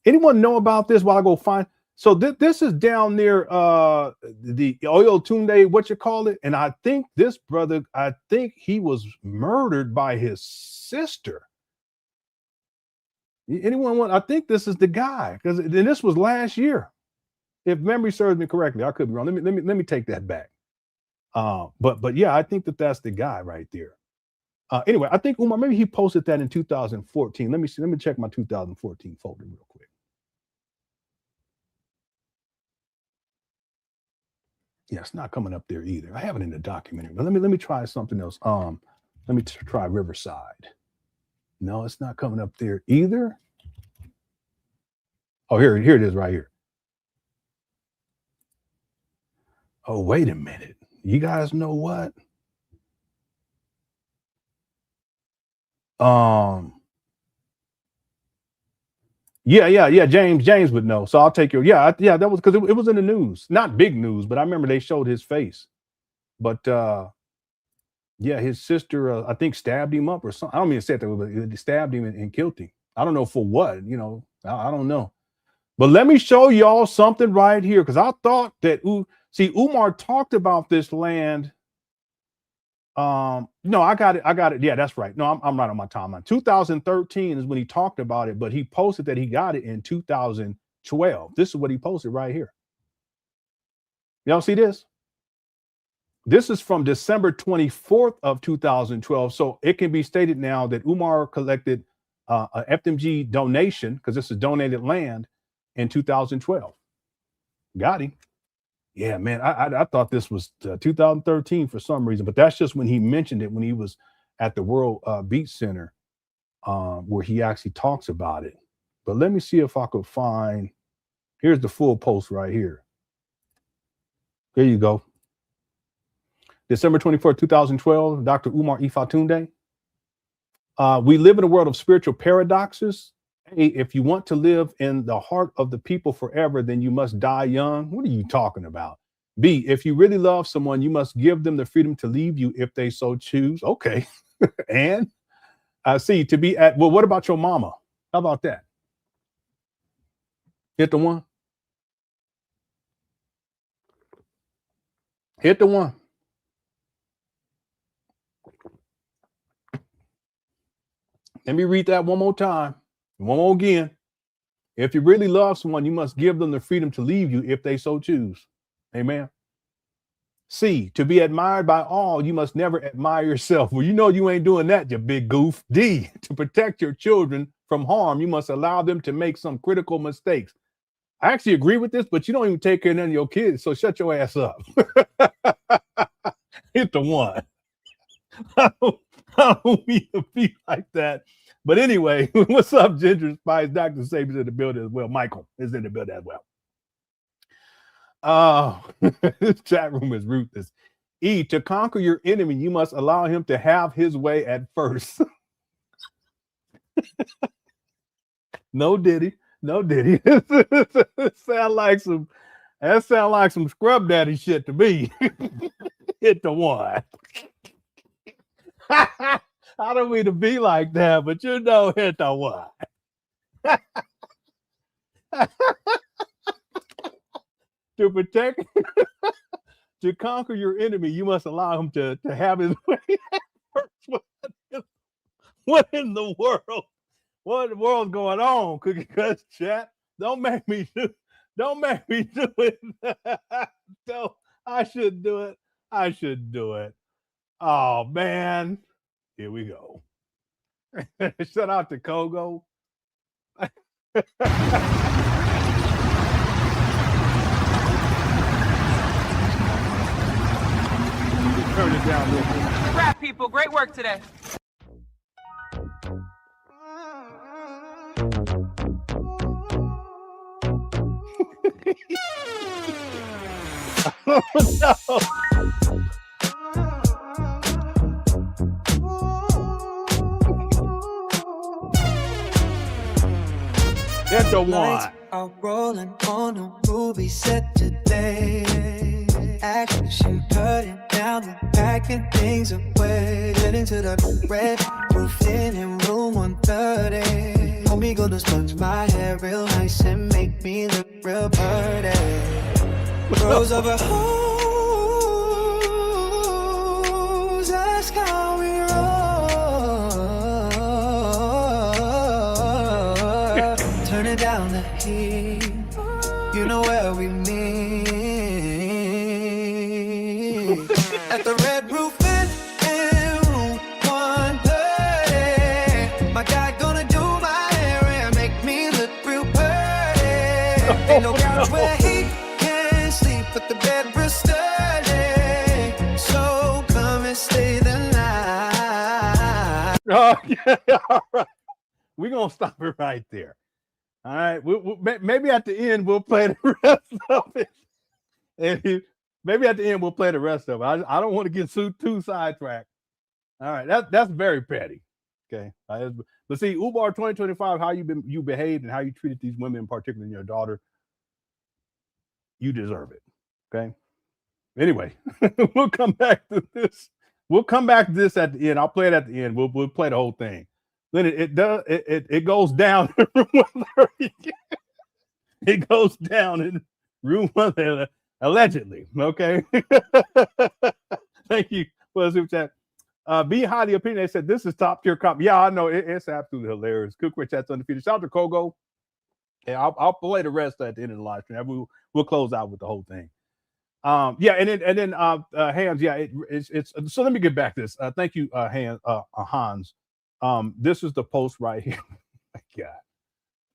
Anyone know about this while I go find? So this is down near the Oyo Tunde, what you call it? And I think this brother, he was murdered by his sister. Anyone I think this is the guy, because this was last year. If memory serves me correctly, I could be wrong. Let me take that back. But yeah, I think that's the guy right there. Anyway, I think Umar, maybe he posted that in 2014. Let me see. Let me check my 2014 folder real quick. Yeah, it's not coming up there either. I have it in the documentary, but let me try something else. Let me try Riverside. No, it's not coming up there either. Oh, here it is right here. Oh, wait a minute. You guys know what? Yeah. James would know. So I'll take your that was because it was in the news. Not big news, but I remember they showed his face. But his sister, I think, stabbed him up or something. I don't mean to say that, but stabbed him and killed him. I don't know for what, I don't know. But let me show y'all something right here, because I thought that Umar talked about this land. No, I got it. Yeah, that's right. No, I'm right on my timeline. 2013 is when he talked about it, but he posted that he got it in 2012. This is what he posted right here. Y'all see this? This is from December 24th of 2012. So it can be stated now that Umar collected a FDMG donation, because this is donated land, in 2012. Got him. Yeah, man, I thought this was 2013 for some reason, but that's just when he mentioned it, when he was at the World Beat Center, where he actually talks about it. But let me see if I could find, here's the full post right here. There you go. December 24th, 2012, Dr. Umar Ifatunde. We live in a world of spiritual paradoxes. A, if you want to live in the heart of the people forever, then you must die young. What are you talking about? B, if you really love someone, you must give them the freedom to leave you if they so choose. Okay. And C, to be at, well, what about your mama? How about that? Hit the one. Hit the one. Let me read that one more time. One more again. If you really love someone, you must give them the freedom to leave you if they so choose. Amen. C, to be admired by all, you must never admire yourself. Well, you ain't doing that, you big goof. D, to protect your children from harm, you must allow them to make some critical mistakes. I actually agree with this, but you don't even take care of none of your kids, so shut your ass up. Hit the one. I don't mean to be like that. But anyway, what's up, Ginger Spice? Dr. Saber's in the building as well. Michael is in the building as well. This chat room is ruthless. E, to conquer your enemy, you must allow him to have his way at first. No diddy. That sound like some scrub daddy shit to me. Hit the one. I don't mean to be like that, but hit the one. To protect, to conquer your enemy, you must allow him to have his way. What in the world? What in the world's going on? Cookie Cuts chat. Don't make me do it. No, I should do it. Oh man. Here we go. Shout out to Kogo. Turn it down real quick. Rap people, great work today. That's the one. Lights are rolling on a movie set today. Action cutting down and packing things away. Heading to the red roof inn in room 130. Homie gonna sponge my hair real nice and make me look real pretty. Rose over hoes, that's how we roll. Turning down the heat, you know where we meet. At the red roof inn in room 130. My guy gonna do my hair and make me look real pretty. Ain't no couch where he can sleep, but the bed real sturdy. So come and stay the night. Oh, yeah, all right. We're gonna stop it right there. All right. Maybe at the end we'll play the rest of it. And maybe at the end we'll play the rest of it. I don't want to get too sidetracked. All right. That's very petty. Okay. But see, Umar 2025, how you behaved and how you treated these women, in particular your daughter, you deserve it. Okay. Anyway, we'll come back to this. We'll come back to this at the end. I'll play it at the end. We'll play the whole thing. Then it goes down in room 130. It goes down in room 130, allegedly. Okay. Thank you for the super chat. Be highly opinionated said this is top tier cop. Yeah, I know it's absolutely hilarious. Cookware Chat's undefeated. Shout out to Kogo. And I'll play the rest at the end of the live stream. We'll close out with the whole thing. Yeah, and then Hans. Yeah, it's so. Let me get back to this. Thank you, Hans. This is the post right here. My God.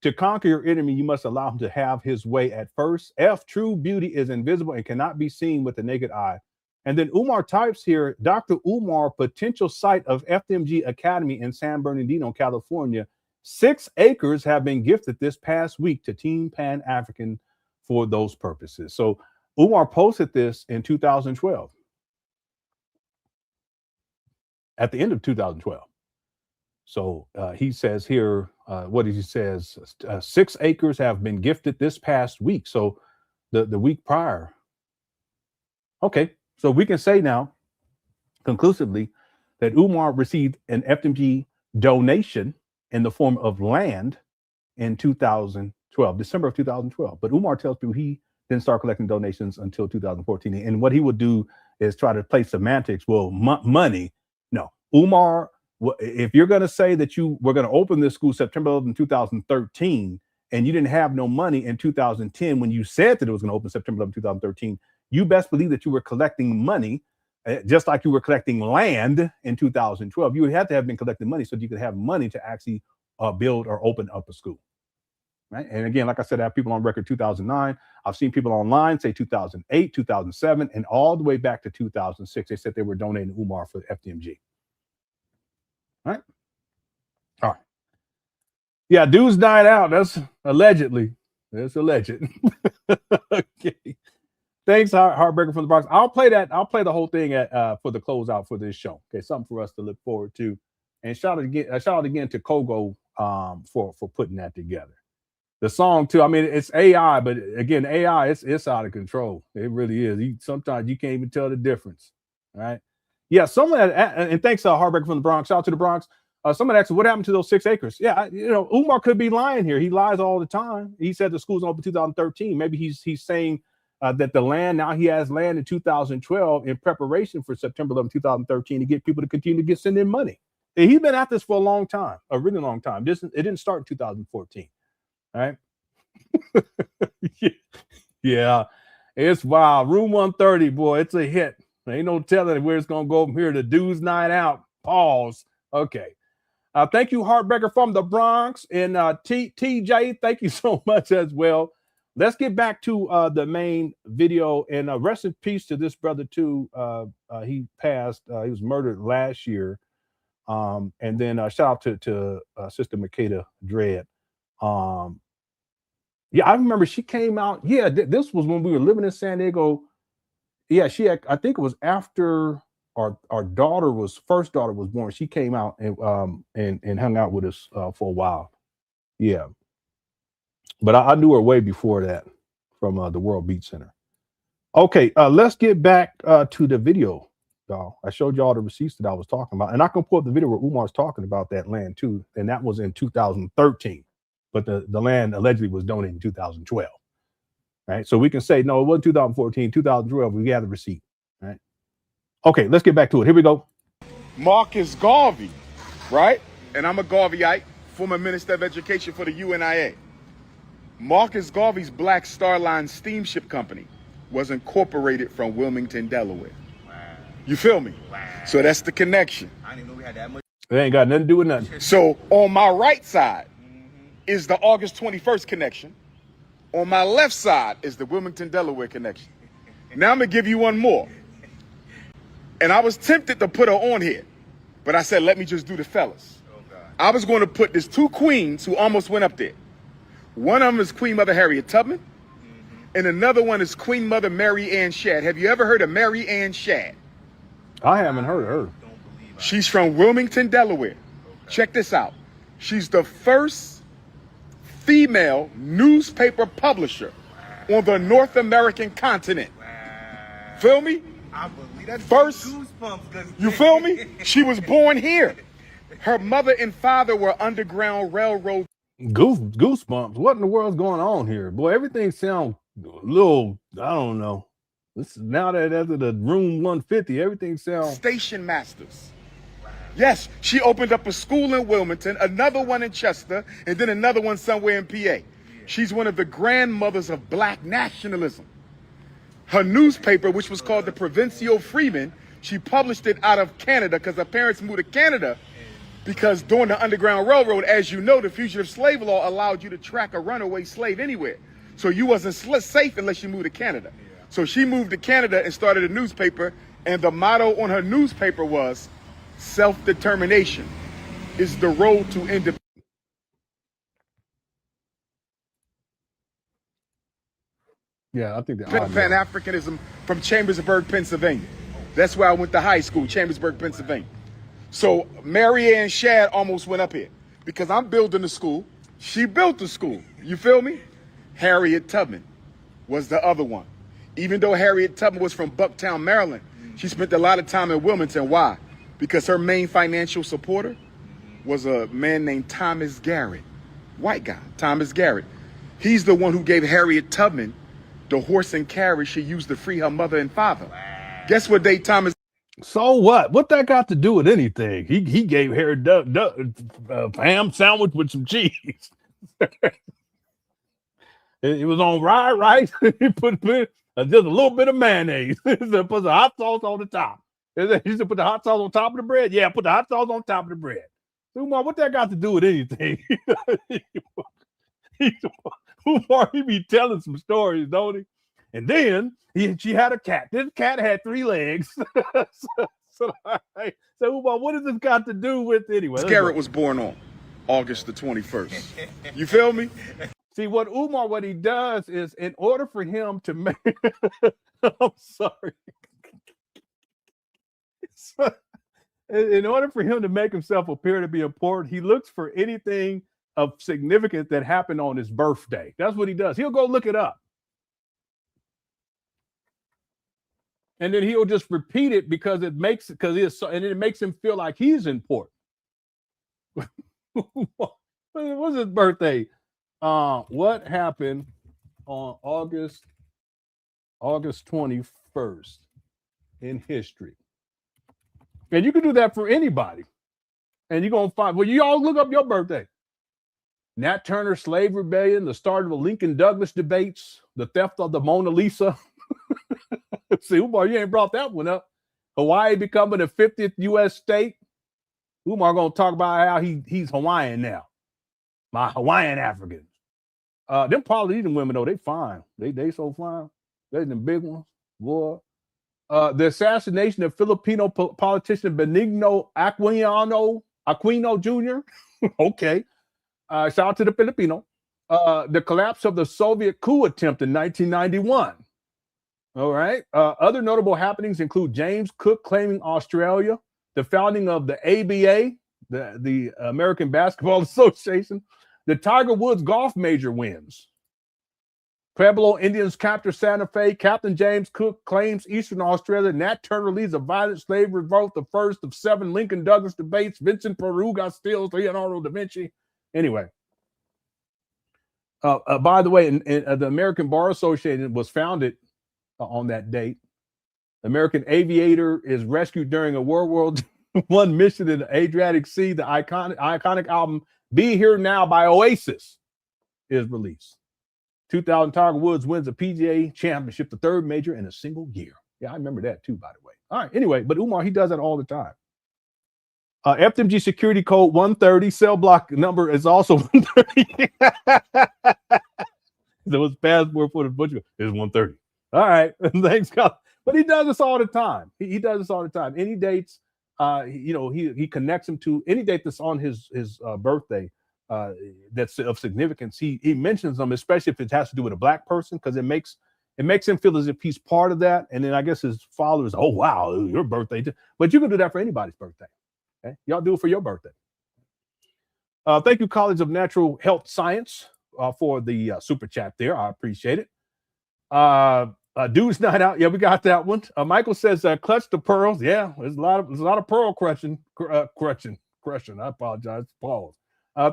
To conquer your enemy, you must allow him to have his way at first. True beauty is invisible and cannot be seen with the naked eye. And then Umar types here, Dr. Umar, potential site of FDMG Academy in San Bernardino, California. 6 acres have been gifted this past week to Team Pan African for those purposes. So Umar posted this in 2012. At the end of 2012. So he says here, what he says, 6 acres have been gifted this past week. So the week prior. Okay, so we can say now conclusively that Umar received an FDMG donation in the form of land in 2012, December of 2012. But Umar tells people he didn't start collecting donations until 2014. And what he would do is try to play semantics. Well, money. No, Umar, if you're going to say that you were going to open this school September 11, 2013, and you didn't have no money in 2010 when you said that it was going to open September 11, 2013, you best believe that you were collecting money, just like you were collecting land in 2012. You would have to have been collecting money so you could have money to actually build or open up a school. Right. And again, like I said, I have people on record 2009. I've seen people online say 2008, 2007, and all the way back to 2006. They said they were donating Umar for FDMG. All right. Yeah, dudes died out. That's allegedly. That's alleged. Okay. Thanks, Heartbreaker from the Bronx. I'll play that. I'll play the whole thing for the closeout for this show. Okay, something for us to look forward to. And shout out again to Kogo for putting that together. The song too. I mean, it's AI, but again, AI it's out of control. It really is. Sometimes you can't even tell the difference. All right. Yeah. Someone and thanks, Heartbreaker from the Bronx. Shout out to the Bronx. Someone asked, what happened to those 6 acres? Yeah, Umar could be lying here. He lies all the time. He said the school's open 2013. Maybe he's saying that the land, now he has land in 2012 in preparation for September 11, 2013 to get people to continue to send in money. And he's been at this for a long time, a really long time. It didn't start in 2014. All right. Yeah, it's wild. Room 130, boy, it's a hit. Ain't no telling where it's going to go from here. The dude's night out. Pause. Okay. Thank you, Heartbreaker from the Bronx. And TJ, thank you so much as well. Let's get back to the main video. And rest in peace to this brother, too. He passed. He was murdered last year. And then shout out to Sister Makeda Dread. Yeah, I remember she came out. Yeah, this was when we were living in San Diego. Yeah, she had, I think it was after our first daughter was born. She came out and hung out with us for a while. Yeah, but I knew her way before that from the World Beat Center. Okay, let's get back to the video, y'all. I showed y'all the receipts that I was talking about, and I can pull up the video where Umar's talking about that land too, and that was in 2013. But the land allegedly was donated in 2012. Right, so we can say no, it wasn't 2014, 2012. We got the receipt. Right. Okay, let's get back to it. Here we go. Marcus Garvey, right? And I'm a Garveyite, former Minister of Education for the UNIA. Marcus Garvey's Black Star Line Steamship Company was incorporated from Wilmington, Delaware. Wow. You feel me? Wow. So that's the connection. I didn't even know we had that much. It ain't got nothing to do with nothing. So on my right side is the August 21st connection. On my left side is the Wilmington, Delaware connection. Now I'm gonna give you one more. And I was tempted to put her on here, but I said, let me just do the fellas. Oh, God. I was going to put these two queens who almost went up there. One of them is Queen Mother Harriet Tubman, and another one is Queen Mother Mary Ann Shadd. Have you ever heard of Mary Ann Shadd? I haven't heard of her. She's from Wilmington, Delaware. Okay. Check this out. She's the first female newspaper publisher on the North American continent. Wow. Feel me? I believe that's first. Goosebumps, you feel me? She was born here. Her mother and father were Underground Railroad. Goosebumps. What in the world's going on here? Boy, everything sounds a little, I don't know. Now that after the room 150, everything sounds. Station masters. Yes, she opened up a school in Wilmington, another one in Chester, and then another one somewhere in PA. Yeah. She's one of the grandmothers of Black nationalism. Her newspaper, which was called the Provincial Freeman, she published it out of Canada because her parents moved to Canada because during the Underground Railroad, as you know, the fugitive slave law allowed you to track a runaway slave anywhere. So you wasn't safe unless you moved to Canada. Yeah. So she moved to Canada and started a newspaper, and the motto on her newspaper was, self-determination is the road to independence. Yeah, I think that Pan Africanism from Chambersburg, Pennsylvania. That's where I went to high school, Chambersburg, Pennsylvania. So Mary Ann Shadd almost went up here because I'm building the school. She built the school. You feel me? Harriet Tubman was the other one. Even though Harriet Tubman was from Bucktown, Maryland, she spent a lot of time in Wilmington. Why? Because her main financial supporter was a man named Thomas Garrett, white guy, Thomas Garrett. He's the one who gave Harriet Tubman the horse and carriage she used to free her mother and father. Wow. Guess what day Thomas? So what? What that got to do with anything? He gave Harriet ham sandwich with some cheese. It was on rye rice. He put just a little bit of mayonnaise. Put the hot sauce on the top. He used to put the hot sauce on top of the bread. Yeah, put the hot sauce on top of the bread. Umar, what that got to do with anything? Umar, he be telling some stories, don't he? And then she had a cat. This cat had 3 legs. so Umar, what does this got to do with anyway? Garrett was born on August the 21st. You feel me? See, what he does is, in order for him to make, I'm sorry. In order for him to make himself appear to be important, he looks for anything of significance that happened on his birthday. That's what he does. He'll go look it up. And then he'll just repeat it because it makes him feel like he's important. What's his birthday? What happened on August 21st in history? And you can do that for anybody. And you're going to find, well, you all look up your birthday. Nat Turner slave rebellion, the start of the Lincoln Douglas debates, the theft of the Mona Lisa. See, Umar, you ain't brought that one up. Hawaii becoming the 50th U.S. state. Umar going to talk about how he's Hawaiian now. My Hawaiian Africans. Them Polynesian women, though, they fine. They so fine. They the big ones. Boy. The assassination of Filipino politician Benigno Aquino Jr. Okay. Shout out to the Filipino. The collapse of the Soviet coup attempt in 1991. All right. Other notable happenings include James Cook claiming Australia, the founding of the ABA, the American Basketball Association, the Tiger Woods golf major wins. Pueblo Indians capture Santa Fe. Captain James Cook claims Eastern Australia. Nat Turner leads a violent slave revolt, the first of 7 Lincoln Douglas debates. Vincent Peru got stills Leonardo da Vinci. Anyway. By the way, the American Bar Association was founded on that date. American Aviator is rescued during a World War I mission in the Adriatic Sea. The iconic album Be Here Now by Oasis is released. 2000 Tiger Woods wins a PGA championship, the 3rd major in a single year. Yeah, I remember that too, by the way. All right, anyway, but Umar, he does that all the time. FDMG security code 130, cell block number is also 130. So his passport for the butcher is 130. All right, thanks, God. But he does this all the time. He does this all the time. Any dates, he connects him to any date that's on his birthday that's of significance. He mentions them, especially if it has to do with a black person, because it makes him feel as if he's part of that. And then I guess his followers, oh wow, your birthday too. But you can do that for anybody's birthday. Okay? Y'all do it for your birthday. Thank you, College of Natural Health Science, for the super chat there. I appreciate it. Dude's Night Out. Yeah, we got that one. Michael says, clutch the pearls. Yeah, there's a lot of pearl crushing. I apologize. Pause.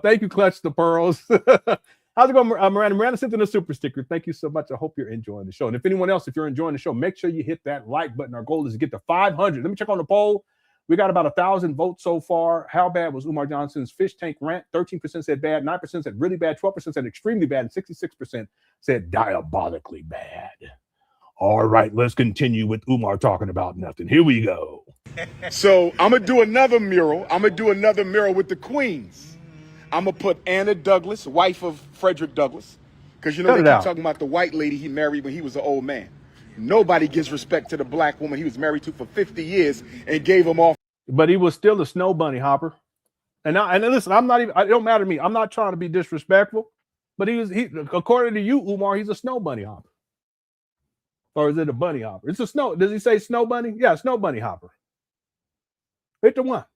Thank you, Clutch the Pearls. How's it going, Miranda? Miranda sent in a super sticker. Thank you so much. I hope you're enjoying the show. And if anyone else, if you're enjoying the show, make sure you hit that like button. Our goal is to get to 500. Let me check on the poll. We got about 1,000 votes so far. How bad was Umar Johnson's fish tank rant? 13% said bad, 9% said really bad, 12% said extremely bad, and 66% said diabolically bad. All right, let's continue with Umar talking about nothing. Here we go. So I'm gonna do another mural. I'm gonna do another mural with the queens. I'm gonna put Anna Douglas, wife of Frederick Douglas, because you know they keep talking about the white lady he married when he was an old man. Nobody gives respect to the black woman he was married to for 50 years and gave him off. But he was still a snow bunny hopper. And listen, I'm not even. It don't matter to me. I'm not trying to be disrespectful, but he according to you, Umar, he's a snow bunny hopper. Or is it a bunny hopper? It's a snow. Does he say snow bunny? Yeah, snow bunny hopper. Hit the one.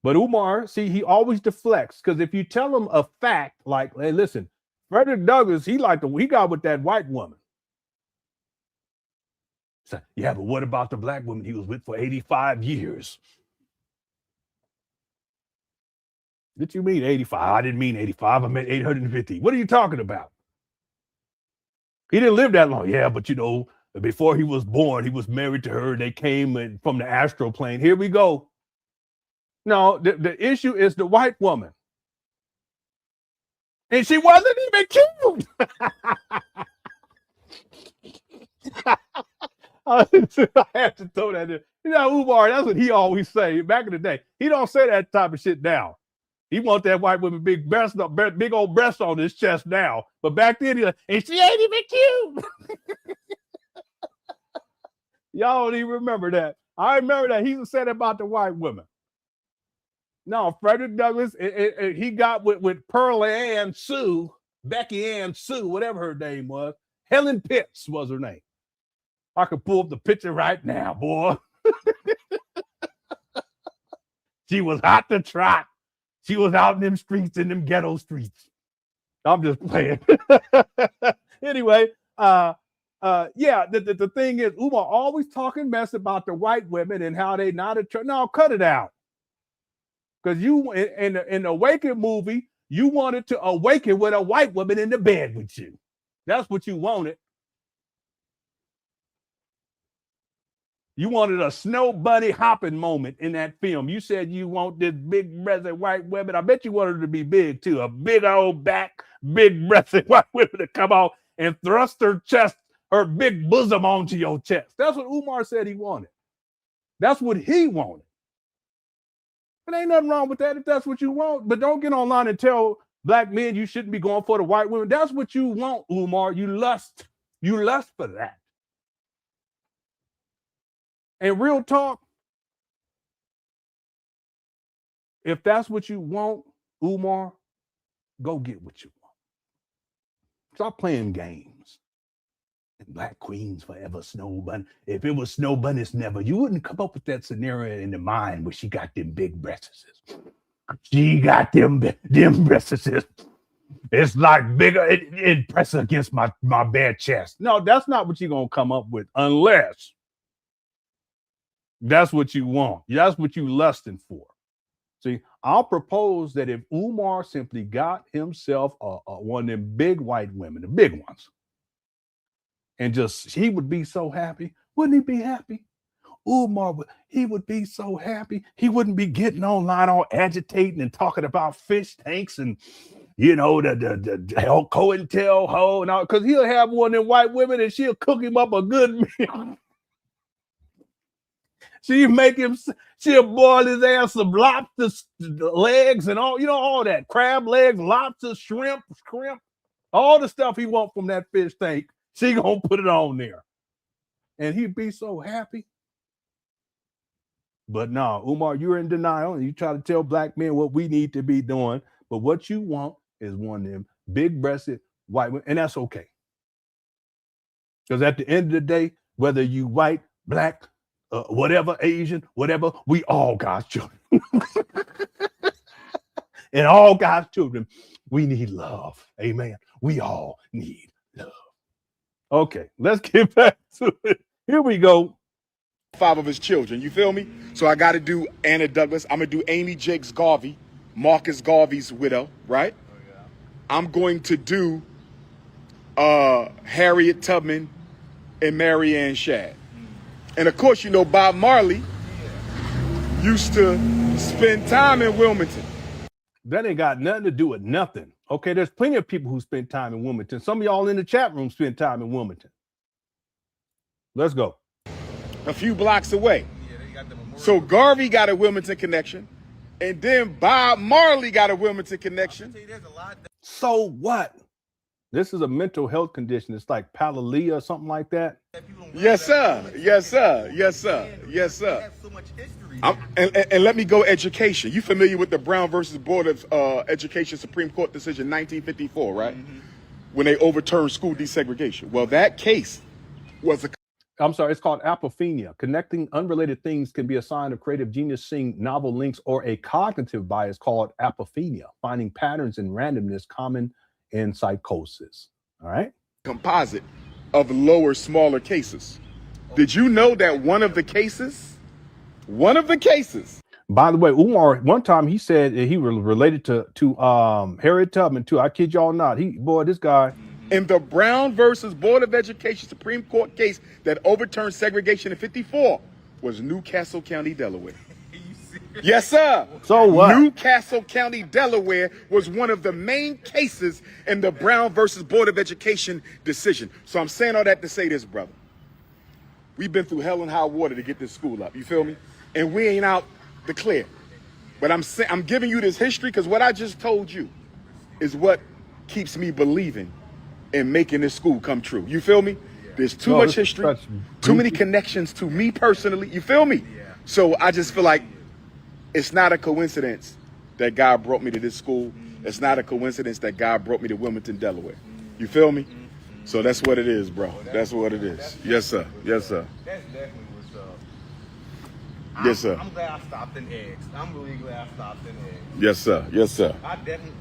But Umar, see, he always deflects, because if you tell him a fact, like, hey, listen, Frederick Douglass, he got with that white woman. So, yeah, but what about the black woman he was with for 85 years? Did you mean 85? I didn't mean 85. I meant 850. What are you talking about? He didn't live that long. Yeah, but before he was born, he was married to her. They came from the astral plane. Here we go. No, the issue is the white woman. And she wasn't even cute. I had to throw that in. Umar, that's what he always say back in the day. He don't say that type of shit now. He want that white woman big old breast on his chest now. But back then, he like, and she ain't even cute. Y'all don't even remember that. I remember that. He said about the white women. No, Frederick Douglass, he got with Pearl Ann Sue, Becky Ann Sue, whatever her name was. Helen Pitts was her name. I could pull up the picture right now, boy. She was hot to trot. She was out in them streets, in them ghetto streets. I'm just playing. Anyway, yeah, the thing is, Umar always talking mess about the white women and how they not no, cut it out. Because you in the Awaken movie, you wanted to awaken with a white woman in the bed with you. That's what you wanted. You wanted a snow bunny hopping moment in that film. You said you want this big breasted white woman. I bet you wanted her to be big too. A big old back, big breasted white woman to come out and thrust her chest, her big bosom onto your chest. That's what Umar said he wanted. That's what he wanted. But ain't nothing wrong with that if that's what you want. But don't get online and tell black men you shouldn't be going for the white women. That's what you want, Umar. You lust. You lust for that. And real talk, if that's what you want, Umar, go get what you want. Stop playing games. Black queens forever, snow bunny. If it was snow bunnies never, you wouldn't come up with that scenario in the mind where she got them big breasts. She got them breasts. It's like bigger, it press against my bare chest. No, that's not what you're gonna come up with unless that's what you want. That's what you lusting for. See, I'll propose that if Umar simply got himself one of them big white women, the big ones, and just he would be so happy. Wouldn't he be happy? Umar, he would be so happy. He wouldn't be getting online all agitating and talking about fish tanks and the COINTELPRO and all, because he'll have one of them white women and she'll cook him up a good meal. She'll boil his ass some lobster legs and all that crab legs, lobster, shrimp, all the stuff he wants from that fish tank. She gonna put it on there, and he'd be so happy. But no, Umar, you're in denial, and you try to tell black men what we need to be doing. But what you want is one of them big-breasted white women, and that's okay. Because at the end of the day, whether you white, black, whatever, Asian, whatever, we all God's children. And all God's children, we need love. Amen. We all need love. Okay, let's get back to it. Here we go. 5 of his children, you feel me? So I got to do Anna Douglas. I'm going to do Amy Jakes Garvey, Marcus Garvey's widow, right? I'm going to do Harriet Tubman and Mary Ann Shadd. And of course, Bob Marley used to spend time in Wilmington. That ain't got nothing to do with nothing. Okay, there's plenty of people who spend time in Wilmington. Some of y'all in the chat room spend time in Wilmington. Let's go. A few blocks away. So Garvey got a Wilmington connection, and then Bob Marley got a Wilmington connection. So what? This is a mental health condition. It's like paralia or something like that. Yes, sir. Yes, sir. Yes, sir. Yes, sir. And let me go education. You familiar with the Brown versus Board of Education Supreme Court decision 1954, right? Mm-hmm. When they overturned school desegregation. Well, that case was I'm sorry, it's called apophenia. Connecting unrelated things can be a sign of creative genius, seeing novel links, or a cognitive bias called apophenia, finding patterns and randomness common in psychosis. All right. Composite of lower, smaller cases. Did you know that one of the cases, by the way, Umar, one time he said he was related to Harriet Tubman too. I kid y'all not. This guy. In the Brown versus Board of Education Supreme Court case that overturned segregation in 54 was Newcastle County, Delaware. Yes, sir. So what? Newcastle County, Delaware was one of the main cases in the Brown versus Board of Education decision. So I'm saying all that to say this, brother. We've been through hell and high water to get this school up. You feel me? And we ain't out the clear. But I'm giving you this history because what I just told you is what keeps me believing in making this school come true. You feel me? There's too much history, too many connections to me personally. You feel me? So I just feel like it's not a coincidence that God brought me to this school. It's not a coincidence that God brought me to Wilmington, Delaware. You feel me? So that's what it is, bro. That's what it is. Yes, sir. Yes, sir. That's definitely what's up. Yes, sir. I'm glad I stopped in eggs. I'm really glad I stopped in eggs. Yes, sir. Yes, sir. I definitely,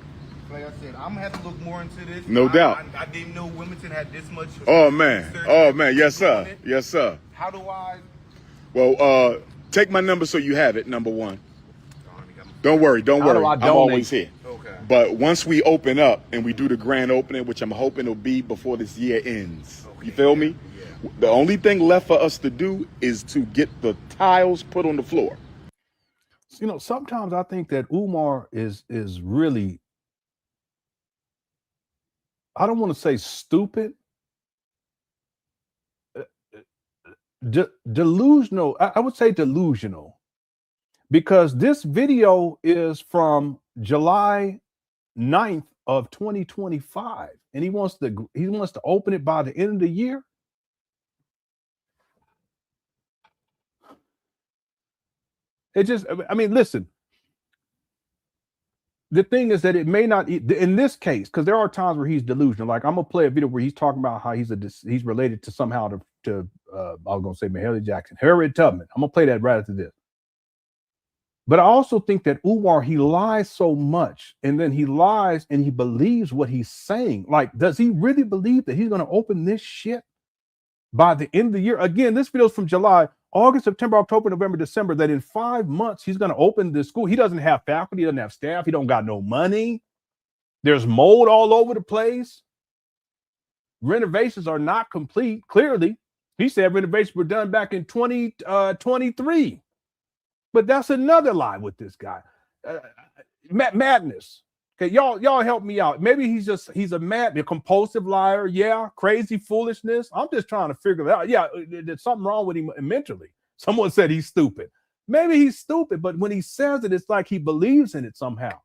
like I said, I'm gonna have to look more into this. No doubt. I didn't know Wilmington had this much. Oh, man. Oh, man. Yes, sir. Yes, sir. How do I? Well, take my number so you have it, number one. Don't worry. Don't worry. I'm always here. Okay. But once we open up and we do the grand opening, which I'm hoping will be before this year ends, you feel me? Yeah. The only thing left for us to do is to get the tiles put on the floor. Sometimes I think that Umar is really, I don't want to say stupid, delusional. I would say delusional, because this video is from July 9th of 2025, and he wants to open it by the end of the year. It just, I mean, listen, the thing is that it may not, in this case, because there are times where he's delusional. Like I'm gonna play a video where he's talking about how he's related to somehow to I was gonna say Mahalia Jackson, Harriet Tubman. I'm gonna play that right after this. But I also think that Umar, he lies so much, and then he lies and he believes what he's saying. Like, does he really believe that he's gonna open this shit by the end of the year? Again, this video is from July, August, September, October, November, December, that in 5 months he's going to open the school. He doesn't have faculty, he doesn't have staff, he don't got no money. There's mold all over the place. Renovations are not complete, clearly. He said renovations were done back in 2023. But that's another lie with this guy. Madness. Okay, y'all help me out. Maybe he's a compulsive liar. Yeah, crazy foolishness. I'm just trying to figure it out. Yeah, there's something wrong with him mentally. Someone said he's stupid. Maybe he's stupid, but when he says it, it's like he believes in it somehow.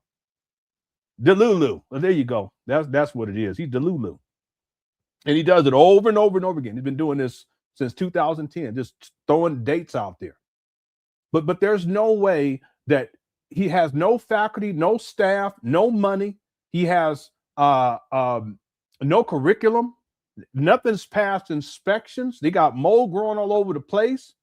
Delulu. Well, there you go. That's what it is. He's Delulu. And he does it over and over and over again. He's been doing this since 2010, just throwing dates out there. But there's no way that he has no faculty, no staff, no money. He has no curriculum. Nothing's passed inspections. They got mold growing all over the place.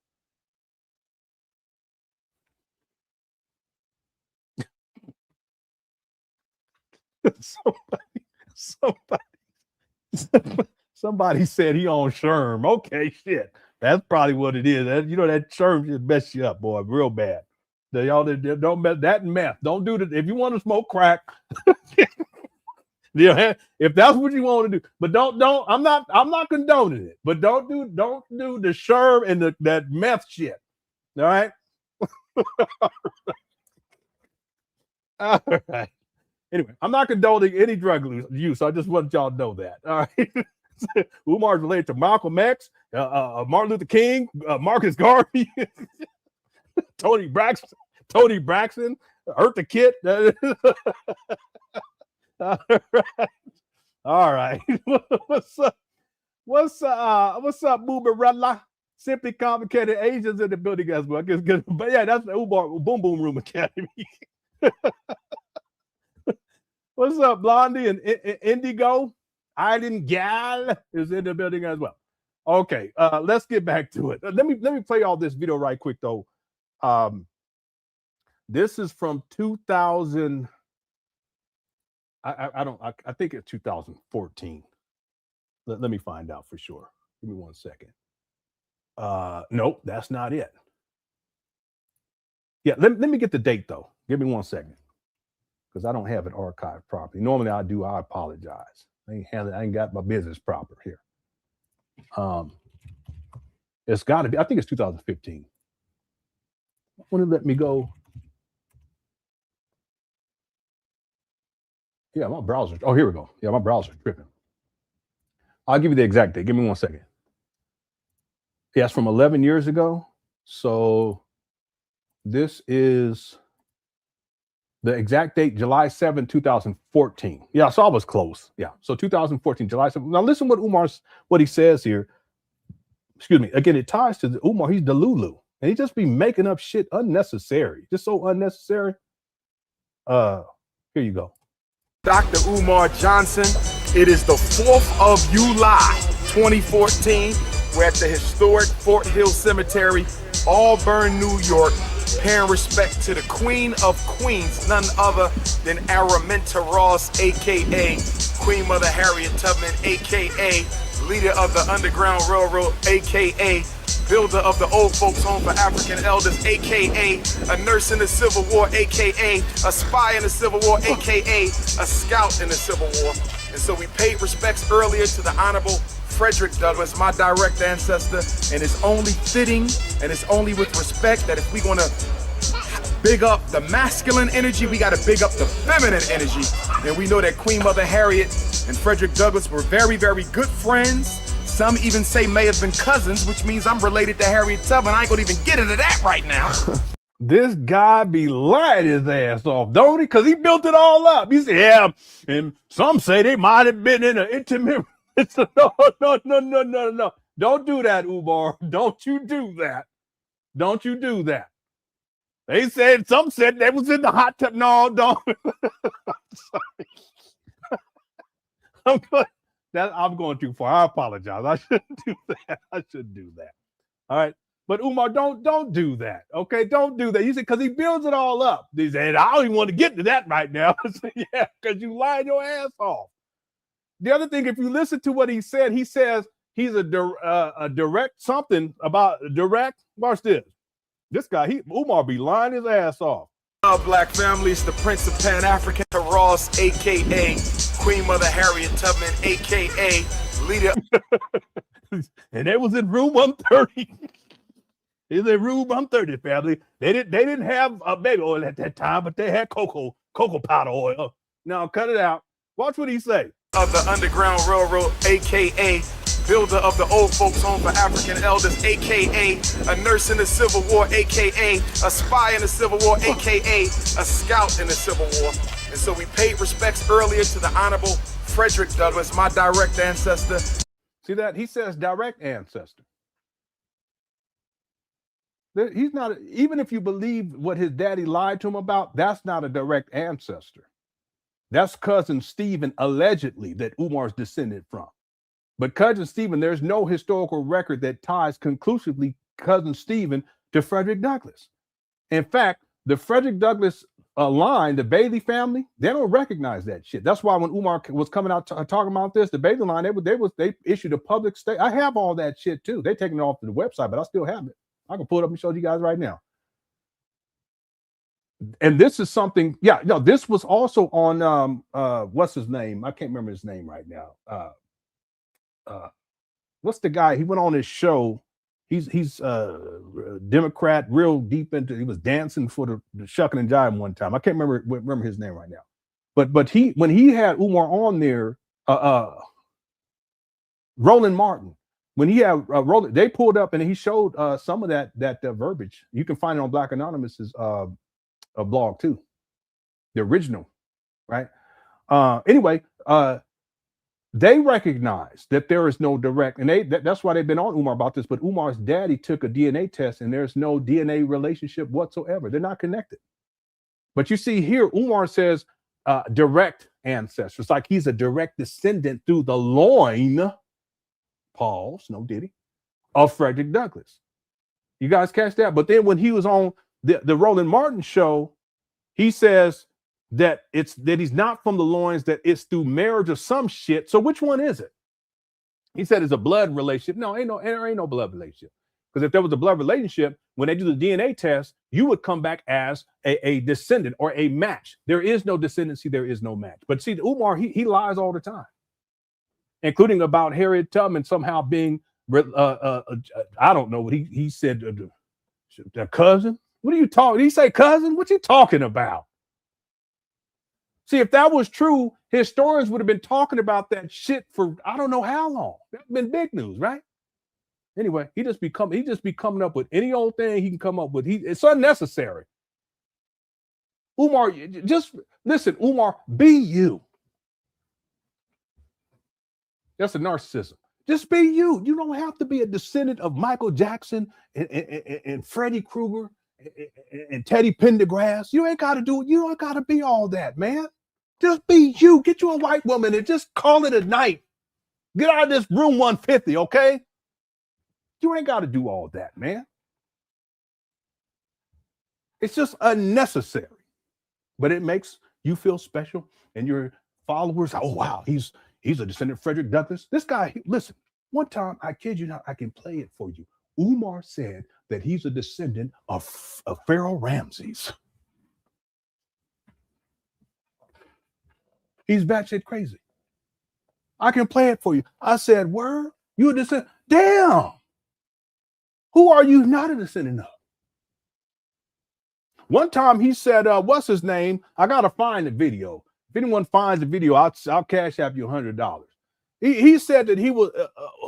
Somebody said he on Sherm. Okay, shit. That's probably what it is. That Sherm just mess you up, boy, real bad. Y'all don't mess that and meth. Don't do that. If you want to smoke crack, yeah, if that's what you want to do. But don't. I'm not condoning it. But don't do the Sherm and that meth shit. All right. All right. Anyway, I'm not condoning any drug use. I just want y'all to know that. All right. Umar's related to Malcolm X, Martin Luther King, Marcus Garvey, Tony Braxton, Eartha Kitt. All right. What's up, Booberella? Simply Complicated Asians in the building as well. But yeah, that's the Umar Boom Boom Room Academy. What's up, Blondie and Indigo? Island Gal is in the building as well. Okay, let's get back to it. Let me play all this video right quick though. This is from 2000. I think it's 2014. Let me find out for sure. Give me 1 second. Nope, that's not it. Yeah, let me get the date though. Give me 1 second. Because I don't have it archived properly. Normally I do, I apologize. I ain't got my business proper here. It's got to be, I think it's 2015. When it let me go. Yeah, my browser. Oh, here we go. Yeah, my browser's tripping. I'll give you the exact date. Give me 1 second. Yeah, it's from 11 years ago. So this is the exact date, July 7, 2014. Yeah, so I was close. Yeah, so 2014, July 7. Now listen what he says here. Excuse me. Again, it ties to Umar. He's Delulu. And he just be making up shit unnecessary. Just so unnecessary. Here you go. Dr. Umar Johnson. It is the 4th of July, 2014. We're at the historic Fort Hill Cemetery, Auburn, New York, paying respect to the Queen of Queens, none other than Araminta Ross, a.k.a. Queen Mother Harriet Tubman, a.k.a. leader of the Underground Railroad, a.k.a. builder of the Old Folks Home for African Elders, a.k.a. a nurse in the Civil War, a.k.a. a spy in the Civil War, a.k.a. a scout in the Civil War. And so we paid respects earlier to the Honorable Frederick Douglass, my direct ancestor, and it's only fitting and it's only with respect that if we're gonna big up the masculine energy, we gotta big up the feminine energy. And we know that Queen Mother Harriet and Frederick Douglass were very, very good friends. Some even say may have been cousins, which means I'm related to Harriet Tubman. I ain't gonna even get into that right now. This guy be lying his ass off, don't he? Because he built it all up. He said, yeah, and some say they might have been in an intimate. No. Don't do that, Umar. Don't you do that. Don't you do that. They said, some said they was in the hot tub. No, don't. Sorry. I'm going too far. I apologize. I shouldn't do that. I shouldn't do that. All right. But Umar, don't do that. Okay, don't do that. You said because he builds it all up. He said, I don't even want to get to that right now. Yeah, because you lied your ass off. The other thing, if you listen to what he said, he says he's a direct something about direct. Watch this. This guy, Umar be lying his ass off. Black families, the Prince of Pan African Ross, a.k.a. Queen Mother Harriet Tubman, a.k.a. leader. And they was in room 130. Is in room 130, family. They didn't have baby oil at that time, but they had cocoa powder oil. Now cut it out. Watch what he say. Of the Underground Railroad, a.k.a. builder of the old folks home for African elders, a.k.a. a nurse in the Civil War, a.k.a. a spy in the Civil War, a.k.a. a scout in the Civil War. And so we paid respects earlier to the Honorable Frederick Douglass, my direct ancestor. See that? He says direct ancestor. He's not, even if you believe what his daddy lied to him about, that's not a direct ancestor. That's cousin Stephen, allegedly, that Umar's descended from. But cousin Stephen, there's no historical record that ties conclusively cousin Stephen to Frederick Douglass. In fact, the Frederick Douglass line, the Bailey family, they don't recognize that shit. That's why when Umar was coming out talking about this, the Bailey line, they issued a public statement. I have all that shit too. They're taking it off the website, but I still have it. I can pull it up and show you guys right now. And this is something, this was also on what's his name? I can't remember his name right now. What's the guy? He went on his show. He's a Democrat, real deep into. He was dancing for the shucking and jiving one time. I can't remember his name right now. But when he had Umar on there, Roland Martin. When he had Roland, they pulled up and he showed some of that verbiage. You can find it on Black Anonymous's blog too, the original, right? Anyway, they recognize that there is no direct, and that's why they've been on Umar about this. But Umar's daddy took a DNA test, and there's no DNA relationship whatsoever. They're not connected. But you see here, Umar says direct ancestors, like he's a direct descendant through the loin. Pause, no diddy, of Frederick Douglass. You guys catch that? But then when he was on the Roland Martin show, he says that he's not from the loins, that it's through marriage or some shit. So which one is it? He said it's a blood relationship. No, there ain't no blood relationship. Because if there was a blood relationship, when they do the DNA test, you would come back as a descendant or a match. There is no descendancy, there is no match. But see, Umar, he lies all the time, including about Harriet Tubman somehow being, I don't know what he said, a cousin. What are you talking? Did he say cousin? What you talking about? See, if that was true, historians would have been talking about that shit for I don't know how long. That's been big news, right? Anyway, he just be coming up with any old thing he can come up with. It's unnecessary. Umar, just listen, Umar, be you. That's a narcissism. Just be you. You don't have to be a descendant of Michael Jackson and Freddie Krueger and Teddy Pendergrass. You ain't got to do it. You don't got to be all that, man. Just be you. Get you a white woman and just call it a night. Get out of this room 150, okay? You ain't got to do all that, man. It's just unnecessary. But it makes you feel special and your followers, oh, wow, he's a descendant of Frederick Douglass. This guy, listen, one time, I kid you not, I can play it for you. Umar said that he's a descendant of Pharaoh Ramses. He's batshit crazy. I can play it for you. I said, word? You a descendant? Damn. Who are you not a descendant of? One time he said, what's his name? I got to find the video. If anyone finds the video, I'll cash app you $100. He said that he was,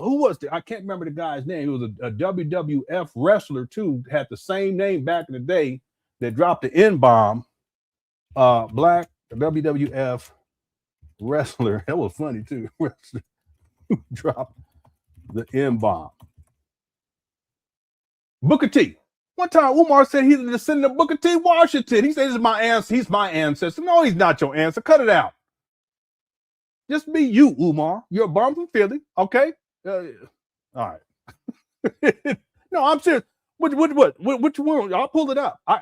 who was the, I can't remember the guy's name. He was a WWF wrestler too, had the same name back in the day that dropped the N-bomb. Black WWF wrestler. That was funny too. Wrestler who dropped the N-bomb. Booker T. One time, Umar said he's the descendant of Booker T. Washington. He said, "This is my ancestor. He's my ancestor." No, he's not your ancestor. Cut it out. Just be you, Umar. You're born from Philly, okay? All right. No, I'm serious. Which one? I'll pull it up. I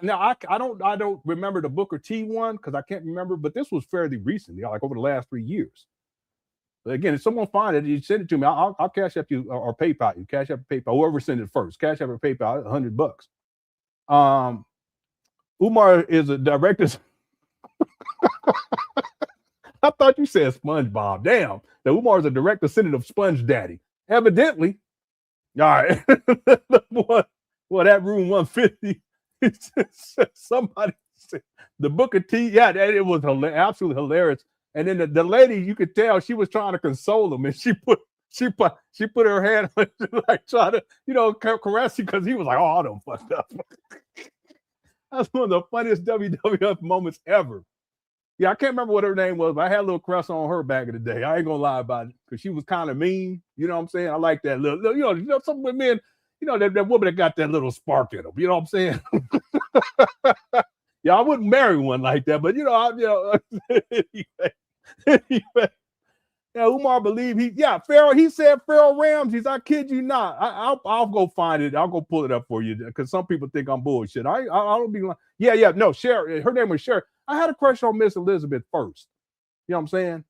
don't remember the Booker T one because I can't remember, but this was fairly recently, like over the last 3 years. But again, if someone find it, you send it to me. I'll cash up you or PayPal you. Cash up PayPal. Whoever send it first. Cash up or PayPal. $100. Umar is a director. I thought you said SpongeBob. Damn. The Umar is a direct descendant of Sponge Daddy. Evidently. All right. Well, that room 150. Somebody said the Booker T. Yeah, it was absolutely hilarious. And then the lady, you could tell she was trying to console him, and she put her hand on like trying to, caress him because he was like, "Oh, I don't fucked up." That's one of the funniest WWF moments ever. Yeah, I can't remember what her name was, but I had a little crush on her back in the day. I ain't gonna lie about it because she was kind of mean. You know what I'm saying? I like that little, some women, that woman that got that little spark in them. You know what I'm saying? Yeah, I wouldn't marry one like that, but anyway. Yeah, Umar believed Pharaoh. He said Pharaoh Ramses. I kid you not. I'll go find it. I'll go pull it up for you because some people think I'm bullshit. I don't be like, no, Sherry. Her name was Sherry. I had a crush on Miss Elizabeth first. You know what I'm saying?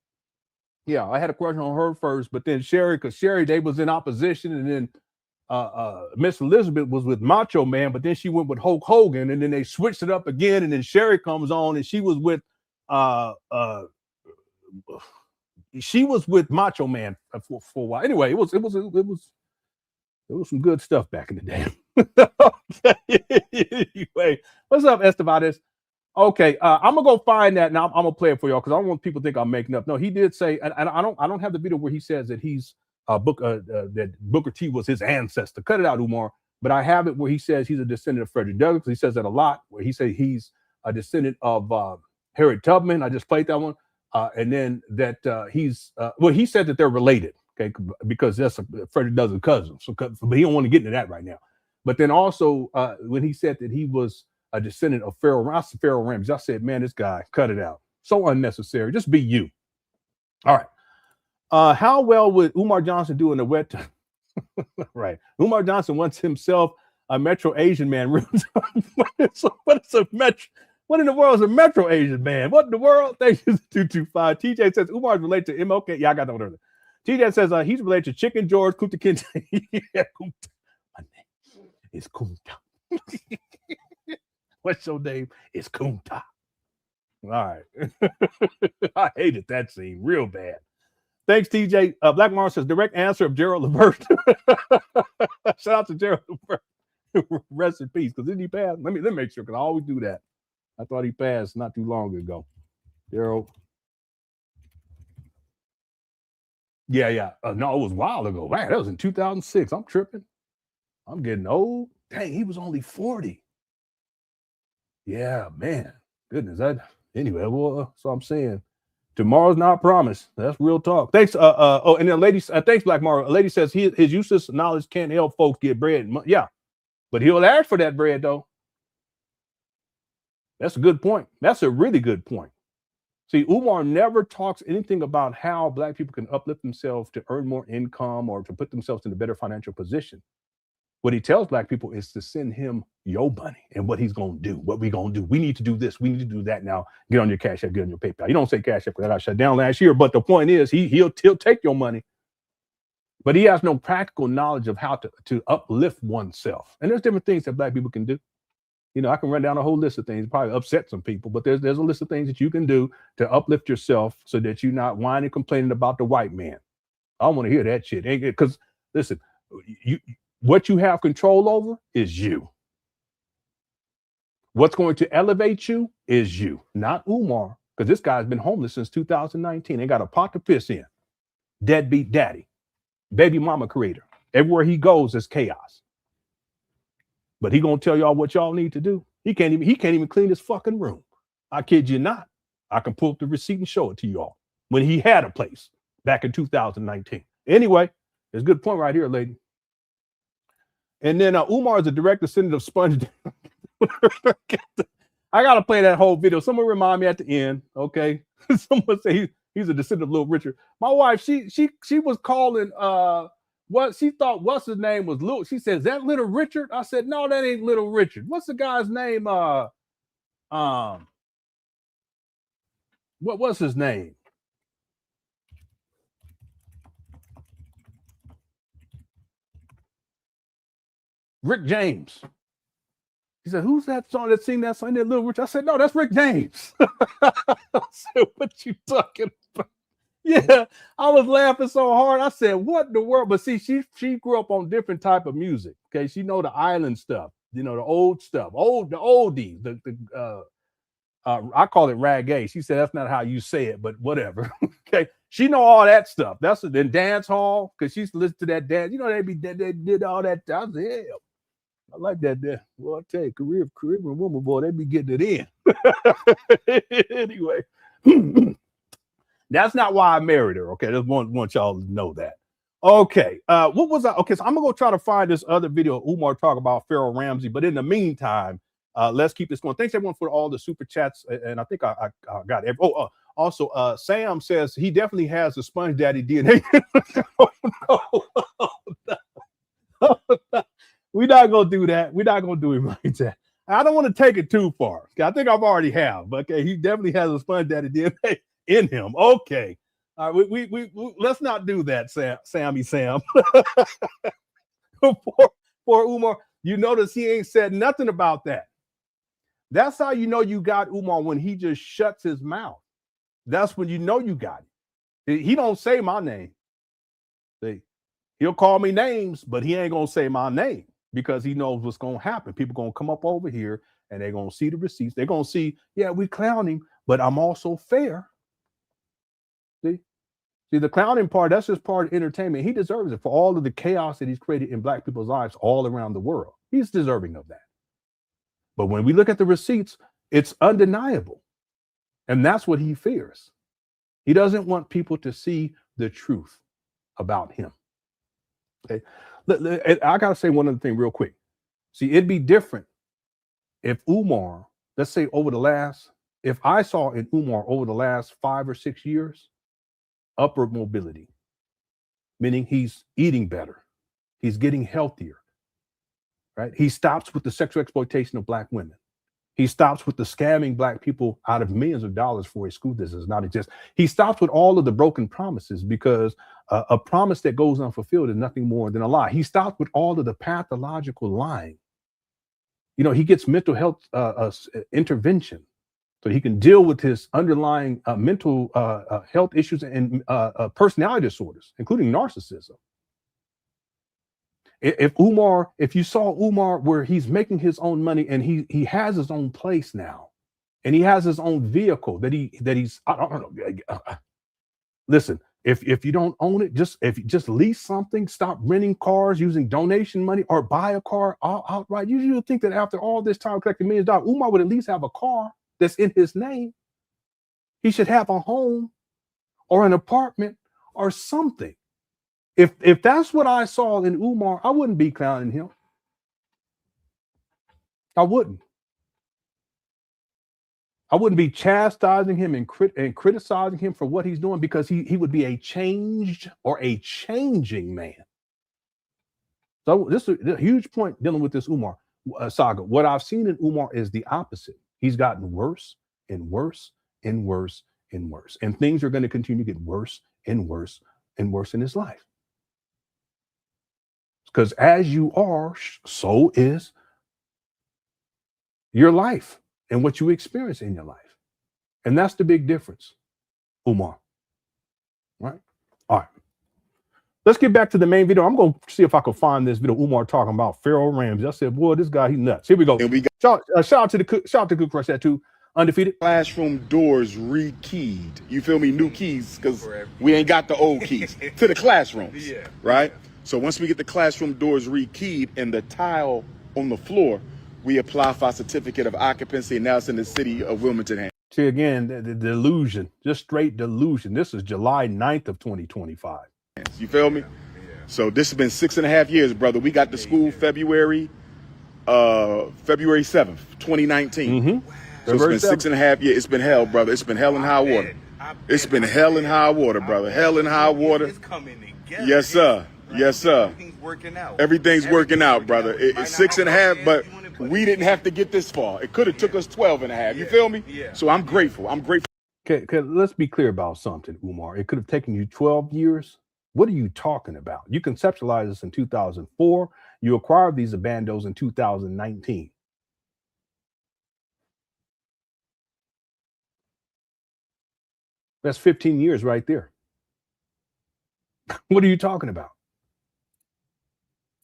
Yeah, I had a crush on her first, but then Sherry, because Sherry, they was in opposition, and then Miss Elizabeth was with Macho Man, but then she went with Hulk Hogan, and then they switched it up again, and then Sherry comes on, and she was with Macho Man for a while. Anyway, it was some good stuff back in the day. Anyway, what's up, Estevades? Okay, I'm gonna go find that now. I'm gonna play it for y'all because I don't want people to think I'm making up. No, he did say, and I don't have the video where he says that he's that Booker T was his ancestor. Cut it out, Umar. But I have it where he says he's a descendant of Frederick Douglass. He says that a lot. Where he says he's a descendant of Harriet Tubman. I just played that one. And then that he said that they're related, okay, because that's Frederick Douglass' cousin. So, but he don't want to get into that right now. But then also when he said that he was a descendant of Pharaoh Ramses, I said, man, this guy, cut it out. So unnecessary. Just be you. All right. How well would Umar Johnson do in the wet? Right. Umar Johnson wants himself a Metro Asian man. What is a Metro? What in the world is a Metro Asian man? What in the world? Thank you, 225. TJ says Umar is related to MLK. Yeah, I got that one earlier. TJ says he's related to Chicken George Kunta Kinte. Yeah, Kunta. My name is Kunta. What's your name? It's Kunta. All right. I hated that scene real bad. Thanks, TJ. Black Mars says direct answer of Gerald Levert. Shout out to Gerald Levert. Rest in peace. Because didn't he pass? Let me make sure because I always do that. I thought he passed not too long ago. Gerald. Yeah. No, it was a while ago. Man, that was in 2006. I'm tripping. I'm getting old. Dang, he was only 40. Yeah, man. Goodness. Anyway, well, so I'm saying tomorrow's not promised. That's real talk. Thanks. And then lady, thanks, Black Mara. A lady says his useless knowledge can't help folks get bread. Yeah, but he'll ask for that bread though. That's a good point. That's a really good point. See, Umar never talks anything about how Black people can uplift themselves to earn more income or to put themselves in a better financial position. What he tells Black people is to send him your money and what he's going to do, what we're going to do. We need to do this. We need to do that now. Get on your Cash App, get on your PayPal. You don't say Cash App because I got shut down last year. But the point is he'll take your money, but he has no practical knowledge of how to uplift oneself. And there's different things that Black people can do. I can run down a whole list of things, probably upset some people, but there's a list of things that you can do to uplift yourself so that you're not whining, complaining about the white man. I don't want to hear that shit. Because listen, what you have control over is you. What's going to elevate you is you, not Umar, because this guy's been homeless since 2019. They got a pot to piss in. Deadbeat daddy, baby mama creator. Everywhere he goes, there's chaos. But he gonna tell y'all what y'all need to do. He can't even clean his fucking room. I kid you not. I can pull up the receipt and show it to y'all when he had a place back in 2019. Anyway, there's a good point right here, lady. And then Umar is a direct descendant of Sponge. I gotta play that whole video. Someone remind me at the end, okay? Someone say he's a descendant of Little Richard. My wife, she was calling what she thought what's his name was Little. She said, "Is that Little Richard?" I said, "No, that ain't Little Richard. What's the guy's name? What was his name?" Rick James. He said, "Who's that song that sing that song? That Little Rich?" I said, "No, that's Rick James." I said, "What you talking about?" Yeah, I was laughing so hard. I said, "What in the world?" But see, she grew up on different type of music. Okay, she know the island stuff, you know, the old stuff, the oldies. I call it reggae. She said that's not how you say it, but whatever. Okay, she know all that stuff. That's then dance hall because she used to listen to that dance. You know, they did all that. I was hell. I like that. Well, I tell you, Caribbean woman, boy, they be getting it in. Anyway, that's not why I married her. Okay, just want y'all to know that. Okay, what was I? Okay, so I'm gonna go try to find this other video of Umar talk about Pharaoh Ramsey. But in the meantime, let's keep this going. Thanks everyone for all the super chats, and I think I got it. Also, Sam says he definitely has the Sponge Daddy DNA. We're not gonna do that. We're not gonna do it like that. I don't want to take it too far. I think I've already have, but okay, he definitely has a Sponge Daddy DNA in him. Okay, all right, we let's not do that, Sammy Sam. for Umar, you notice he ain't said nothing about that. That's how you know you got Umar, when he just shuts his mouth. That's when you know you got it. He don't say my name. See, he'll call me names, but he ain't gonna say my name because he knows what's gonna happen. People gonna come up over here and they're gonna see the receipts. They're gonna see, yeah, we clown him, but I'm also fair. See, the clowning part, that's just part of entertainment. He deserves it for all of the chaos that he's created in Black people's lives all around the world. He's deserving of that. But when we look at the receipts, it's undeniable. And that's what he fears. He doesn't want people to see the truth about him. Okay. I got to say one other thing real quick. See, it'd be different if Umar, let's say if I saw in Umar over the last 5 or 6 years, upward mobility, meaning he's eating better. He's getting healthier, right? He stops with the sexual exploitation of Black women. He stops with the scamming Black people out of millions of dollars for a school that does not exist. He stops with all of the broken promises, because a promise that goes unfulfilled is nothing more than a lie. He stops with all of the pathological lying. You know, he gets mental health intervention so he can deal with his underlying mental health issues and personality disorders, including narcissism. If you saw Umar where he's making his own money and he has his own place now, and he has his own vehicle that he's I don't know. Listen, if you don't own it, just lease something, stop renting cars using donation money, or buy a car outright. You would think that after all this time collecting millions of dollars, Umar would at least have a car that's in his name. He should have a home or an apartment or something. If that's what I saw in Umar, I wouldn't be clowning him. I wouldn't. I wouldn't be chastising him and criticizing him for what he's doing, because he would be a changed or a changing man. So this is a huge point dealing with this Umar saga. What I've seen in Umar is the opposite. He's gotten worse and worse and worse and worse. And things are going to continue to get worse and worse and worse in his life. Because as you are, so is your life and what you experience in your life. And that's the big difference, Umar. Right? All right. Let's get back to the main video. I'm going to see if I can find this video, Umar talking about Pharaoh Ramsey. I said, boy, this guy, he's nuts. Here we go. Shout out to Good Crush that too. Undefeated. Classroom doors rekeyed. You feel me? New keys, because we ain't got the old keys to the classrooms. Yeah. Right? So once we get the classroom doors rekeyed and the tile on the floor, we apply for a certificate of occupancy, and now it's in the city of Wilmington. See, again, the delusion, just straight delusion. This is July 9th of 2025. You feel me? So this has been 6.5 years, brother. We got to school February 7th, 2019. So it's been 6.5 years. It's been hell, brother. It's been hell and high water. It's been hell and high water, brother. Hell and high water. It's coming together. Yes, sir. Yes, sir. Everything's working out. Everything's working out, brother. It's 6.5, but we didn't have to get this far. It could have took us 12.5. You feel me? Yeah. So I'm grateful. I'm grateful. Okay, let's be clear about something, Umar. It could have taken you 12 years. What are you talking about? You conceptualized this in 2004. You acquired these abandos in 2019. That's 15 years right there. What are you talking about?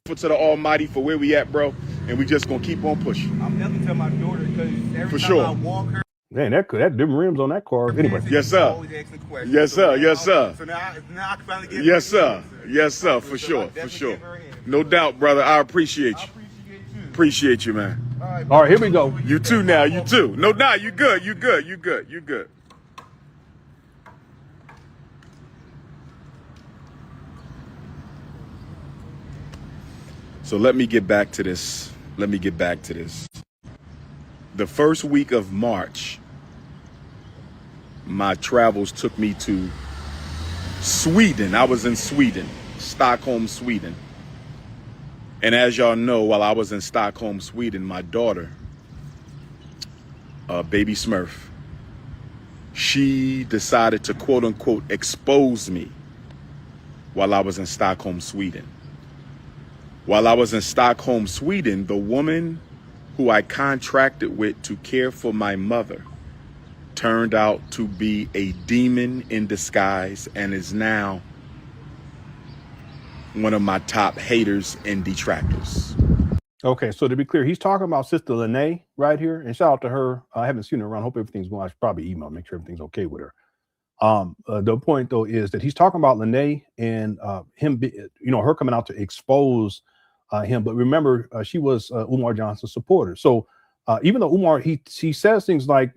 To the Almighty for where we at, bro, and we just gonna keep on pushing. I'm definitely telling my daughter because every For time sure. I walk her. Man, that them rims on that car. Anyway. Yes, sir. Always asking questions. Yes, sir. Yes, sir. So now I can finally get Yes, her sir. answer. Yes, sir. For So sure. I For definitely sure. give her an answer. No doubt, brother. I appreciate I you. appreciate you. Appreciate you, man. All right, here we go. You too now. You too. No doubt. You good. You good. You good. You good. So let me get back to this. Let me get back to this. The first week of March, my travels took me to Sweden. I was in Sweden, Stockholm, Sweden. And as y'all know, while I was in Stockholm, Sweden, my daughter, baby Smurf, she decided to quote unquote expose me while I was in Stockholm, Sweden. While I was in Stockholm, Sweden, the woman who I contracted with to care for my mother turned out to be a demon in disguise and is now one of my top haters and detractors. Okay, so to be clear, he's talking about Sister Lene right here, and shout out to her. I haven't seen her around. Hope everything's going. I should probably email, make sure everything's okay with her. The point though is that he's talking about Lene and him, her coming out to expose him. But remember, she was Umar Johnson's supporter. So even though Umar, he says things like,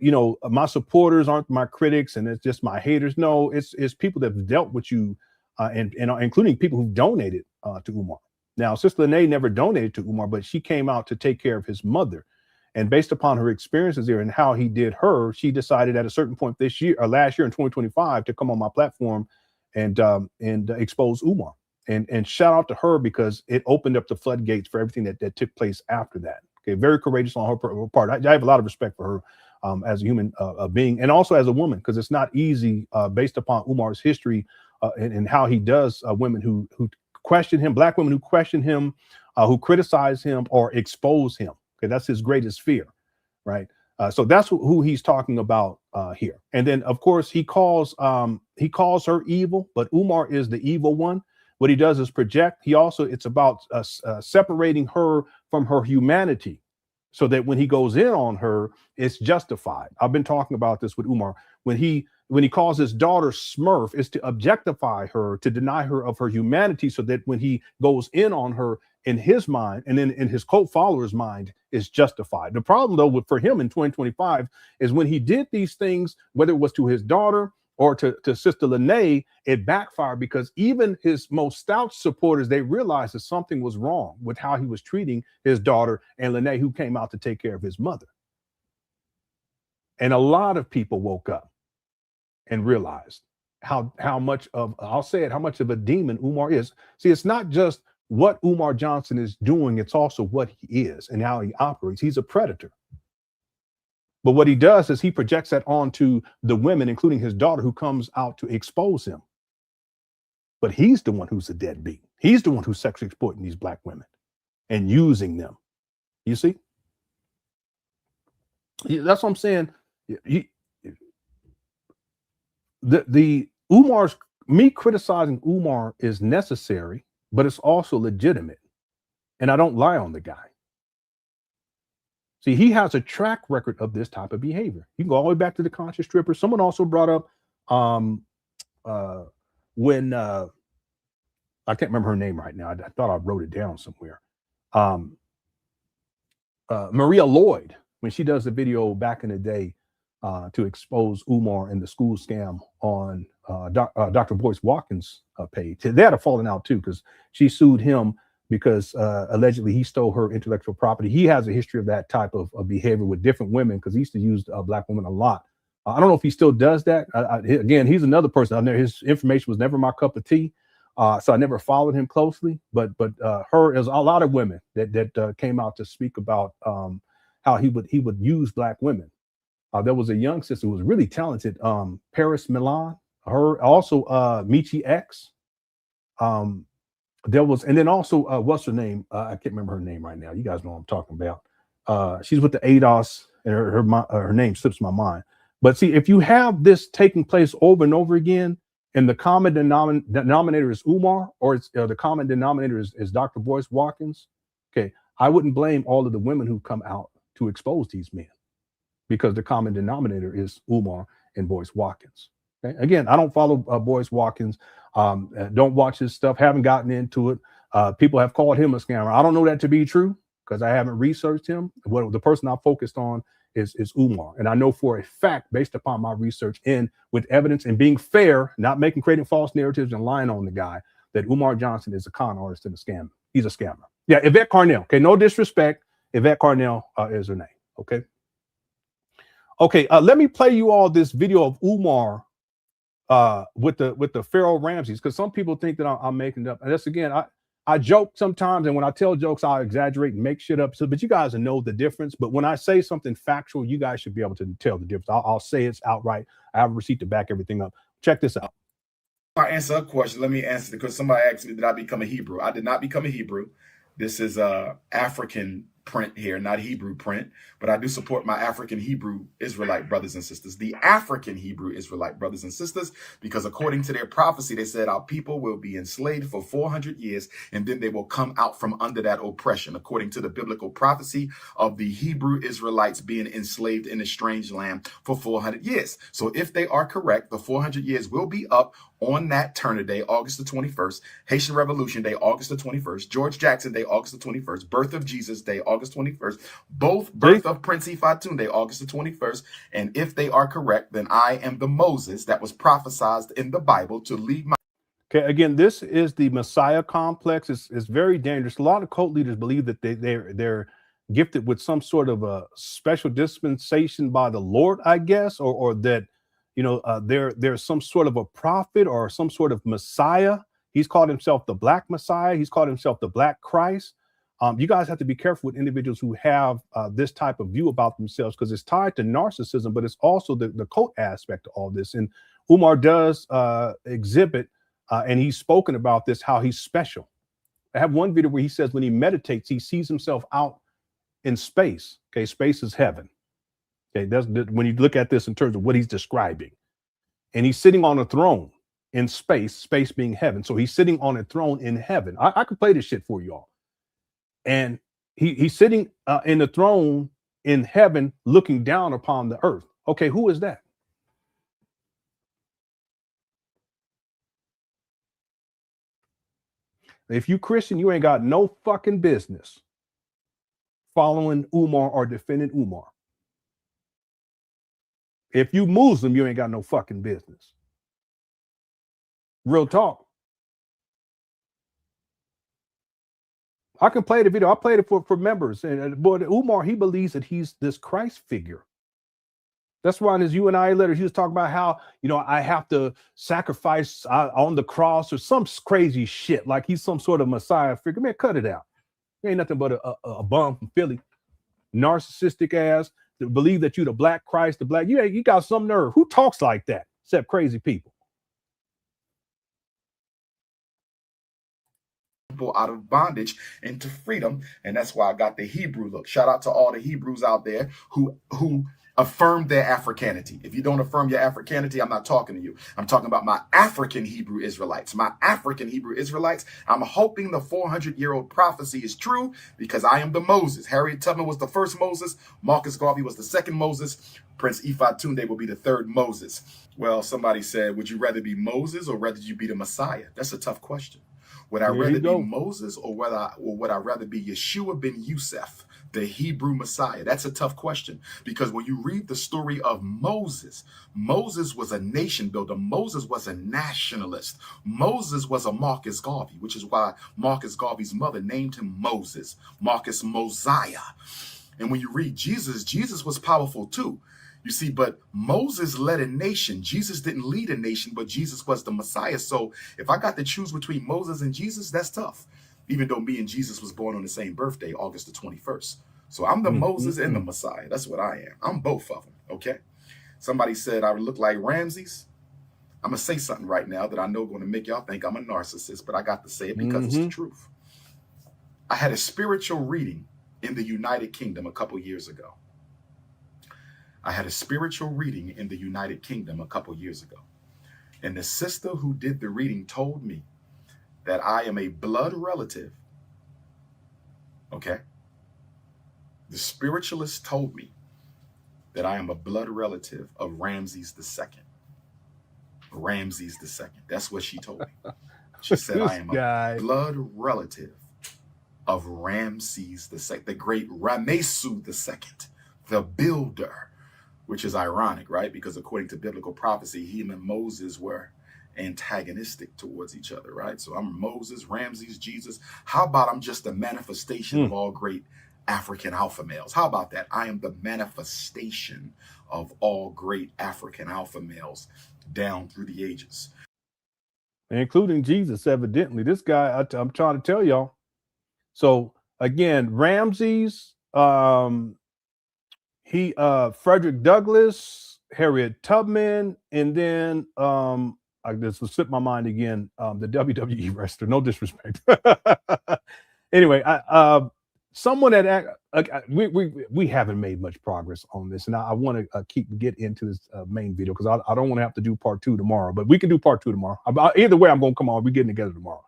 my supporters aren't my critics and it's just my haters. No, it's people that have dealt with you, and including people who donated to Umar. Now, Sister Lene never donated to Umar, but she came out to take care of his mother. And based upon her experiences there and how he did her, she decided at a certain point this year or last year in 2025 to come on my platform and expose Umar. And shout out to her because it opened up the floodgates for everything that took place after that. Okay, very courageous on her part. I have a lot of respect for her as a human being and also as a woman, because it's not easy based upon Umar's history and how he does women who question him, black women who question him, who criticize him or expose him. Okay, that's his greatest fear, right? So that's who he's talking about here. And then, of course, he calls her evil, but Umar is the evil one. What he does is project. It's about separating her from her humanity so that when he goes in on her, it's justified. I've been talking about this with Umar. When he calls his daughter Smurf, it's to objectify her, to deny her of her humanity so that when he goes in on her in his mind and then in his cult followers' mind is justified. The problem, though, for him in 2025 is when he did these things, whether it was to his daughter or to Sister Lene, it backfired because even his most stout supporters, they realized that something was wrong with how he was treating his daughter and Lene, who came out to take care of his mother. And a lot of people woke up and realized how much of, I'll say it, how much of a demon Umar is. See, it's not just what Umar Johnson is doing, it's also what he is and how he operates. He's a predator. But what he does is he projects that onto the women, including his daughter, who comes out to expose him. But he's the one who's a deadbeat. He's the one who's sexually exploiting these black women and using them. You see? That's what I'm saying. Me criticizing Umar is necessary, but it's also legitimate. And I don't lie on the guy. See, he has a track record of this type of behavior. You can go all the way back to the conscious stripper. Someone also brought up when I can't remember her name right now. I thought I wrote it down somewhere. Maria Lloyd, when she does the video back in the day to expose Umar and the school scam on Dr. Boyce Watkins' page. They had a falling out too, because she sued him because allegedly he stole her intellectual property. He has a history of that type of behavior with different women, because he used to use black women a lot. I don't know if he still does that. Again, he's another person. His information was never my cup of tea, so I never followed him closely. But there's a lot of women that came out to speak about how he would use black women. There was a young sister who was really talented, Paris Milan. Her also Michi X. There was, and then also what's her name? I can't remember her name right now. You guys know what I'm talking about. She's with the ADOS, and her name slips my mind. But see, if you have this taking place over and over again, and the common denominator is Umar, or the common denominator is Dr. Boyce Watkins, okay, I wouldn't blame all of the women who come out to expose these men, because the common denominator is Umar and Boyce Watkins. Okay? Again, I don't follow Boyce Watkins, don't watch his stuff, haven't gotten into it. People have called him a scammer. I don't know that to be true, because I haven't researched him. The person I focused on is Umar. And I know for a fact, based upon my research and with evidence and being fair, not creating false narratives and lying on the guy, that Umar Johnson is a con artist and a scammer. He's a scammer. Yeah, Yvette Carnell. Okay, no disrespect. Yvette Carnell is her name. Okay. Okay, let me play you all this video of Umar with the Pharaoh Ramses, because some people think that I'm making it up. And that's, again, I joke sometimes, and when I tell jokes, I exaggerate and make shit up. So, but you guys know the difference. But when I say something factual, you guys should be able to tell the difference. I'll say it's outright. I have a receipt to back everything up. Check this out. I answer a question. Let me answer, because somebody asked me, did I become a Hebrew? I did not become a Hebrew. This is African print here, not Hebrew print, but I do support my African Hebrew Israelite brothers and sisters, the African Hebrew Israelite brothers and sisters, because according to their prophecy, they said our people will be enslaved for 400 years, and then they will come out from under that oppression, according to the biblical prophecy of the Hebrew Israelites being enslaved in a strange land for 400 years. So if they are correct, the 400 years will be up on that Turner Day, August the 21st, Haitian Revolution Day, August the 21st, George Jackson Day, August the 21st, Birth of Jesus Day, August 21st, both Birth of Prince Ifatun Day, August the 21st. And if they are correct, then I am the Moses that was prophesied in the Bible to lead my... Okay, again, this is the Messiah complex. It's very dangerous. A lot of cult leaders believe that they're gifted with some sort of a special dispensation by the Lord, I guess, or that, you know, there's some sort of a prophet or some sort of Messiah. He's called himself the Black Messiah. He's called himself the Black Christ. You guys have to be careful with individuals who have this type of view about themselves, because it's tied to narcissism, but it's also the cult aspect of all this. And Umar does exhibit, and he's spoken about this, how he's special. I have one video where he says when he meditates, he sees himself out in space. Okay, space is heaven. Okay, that's when you look at this in terms of what he's describing. And he's sitting on a throne in space, space being heaven. So he's sitting on a throne in heaven. I could play this shit for you all. And he's sitting in the throne in heaven, looking down upon the earth. Okay, who is that? If you Christian, you ain't got no fucking business following Umar or defending Umar. If you Muslim, you ain't got no fucking business. Real talk. I can play the video. I played it for members. And boy, Umar, he believes that he's this Christ figure. That's why in his UNI letter, he was talking about how, you know, I have to sacrifice on the cross or some crazy shit, like he's some sort of Messiah figure. Man, cut it out. He ain't nothing but a bum from Philly. Narcissistic ass. To believe that you the Black Christ, the Black, you got some nerve. Who talks like that except crazy people? Out of bondage into freedom, and that's why I got the Hebrew look. Shout out to all the Hebrews out there who affirm their Africanity. If you don't affirm your Africanity, I'm not talking to you. I'm talking about my African Hebrew Israelites. My African Hebrew Israelites, I'm hoping the 400-year-old prophecy is true, because I am the Moses. Harriet Tubman was the first Moses. Marcus Garvey was the second Moses. Prince Ifatunde will be the third Moses. Well, somebody said, would you rather be Moses or rather you be the Messiah? That's a tough question. Would I rather be Moses or would I rather be Yeshua ben Yusuf, the Hebrew Messiah? That's a tough question, because when you read the story of Moses, Moses was a nation builder. Moses was a nationalist. Moses was a Marcus Garvey, which is why Marcus Garvey's mother named him Moses, Marcus Mosiah. And when you read Jesus, Jesus was powerful too. You see, but Moses led a nation. Jesus didn't lead a nation, but Jesus was the Messiah. So if I got to choose between Moses and Jesus, that's tough. Even though me and Jesus was born on the same birthday, August the 21st. So I'm the Moses and the Messiah. That's what I am. I'm both of them, okay? Somebody said I would look like Ramses. I'm going to say something right now that I know going to make y'all think I'm a narcissist, but I got to say it because it's the truth. I had a spiritual reading in the United Kingdom a couple years ago. I had a spiritual reading in the United Kingdom a couple years ago. And the sister who did the reading told me that I am a blood relative. Okay? The spiritualist told me that I am a blood relative of Ramses II. Ramses II. That's what she told me. She said I am a blood relative of Ramses II, the great Ramesu II, the builder. Which is ironic, right? Because according to biblical prophecy, he and Moses were antagonistic towards each other, right? So I'm Moses, Ramses, Jesus. How about I'm just a manifestation of all great African alpha males? How about that? I am the manifestation of all great African alpha males down through the ages. Including Jesus, evidently. This guy, I'm trying to tell y'all. So again, Ramses, Frederick Douglass, Harriet Tubman, and then I just slipped my mind again, the WWE wrestler. No disrespect. Anyway, someone that we haven't made much progress on this, and I want to get into this main video because I don't want to have to do part 2 tomorrow, but we can do part 2 tomorrow. Either way, I'm going to come on. We're getting together tomorrow.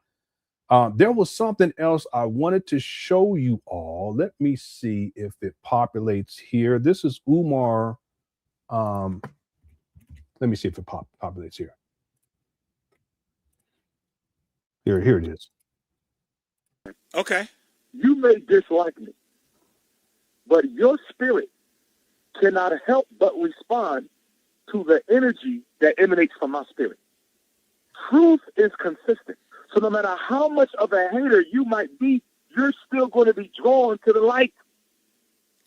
There was something else I wanted to show you all. Let me see if it populates here. This is Umar. Let me see if it populates here. Here it is. Okay. You may dislike me, but your spirit cannot help but respond to the energy that emanates from my spirit. Truth is consistent. So no matter how much of a hater you might be, you're still going to be drawn to the light.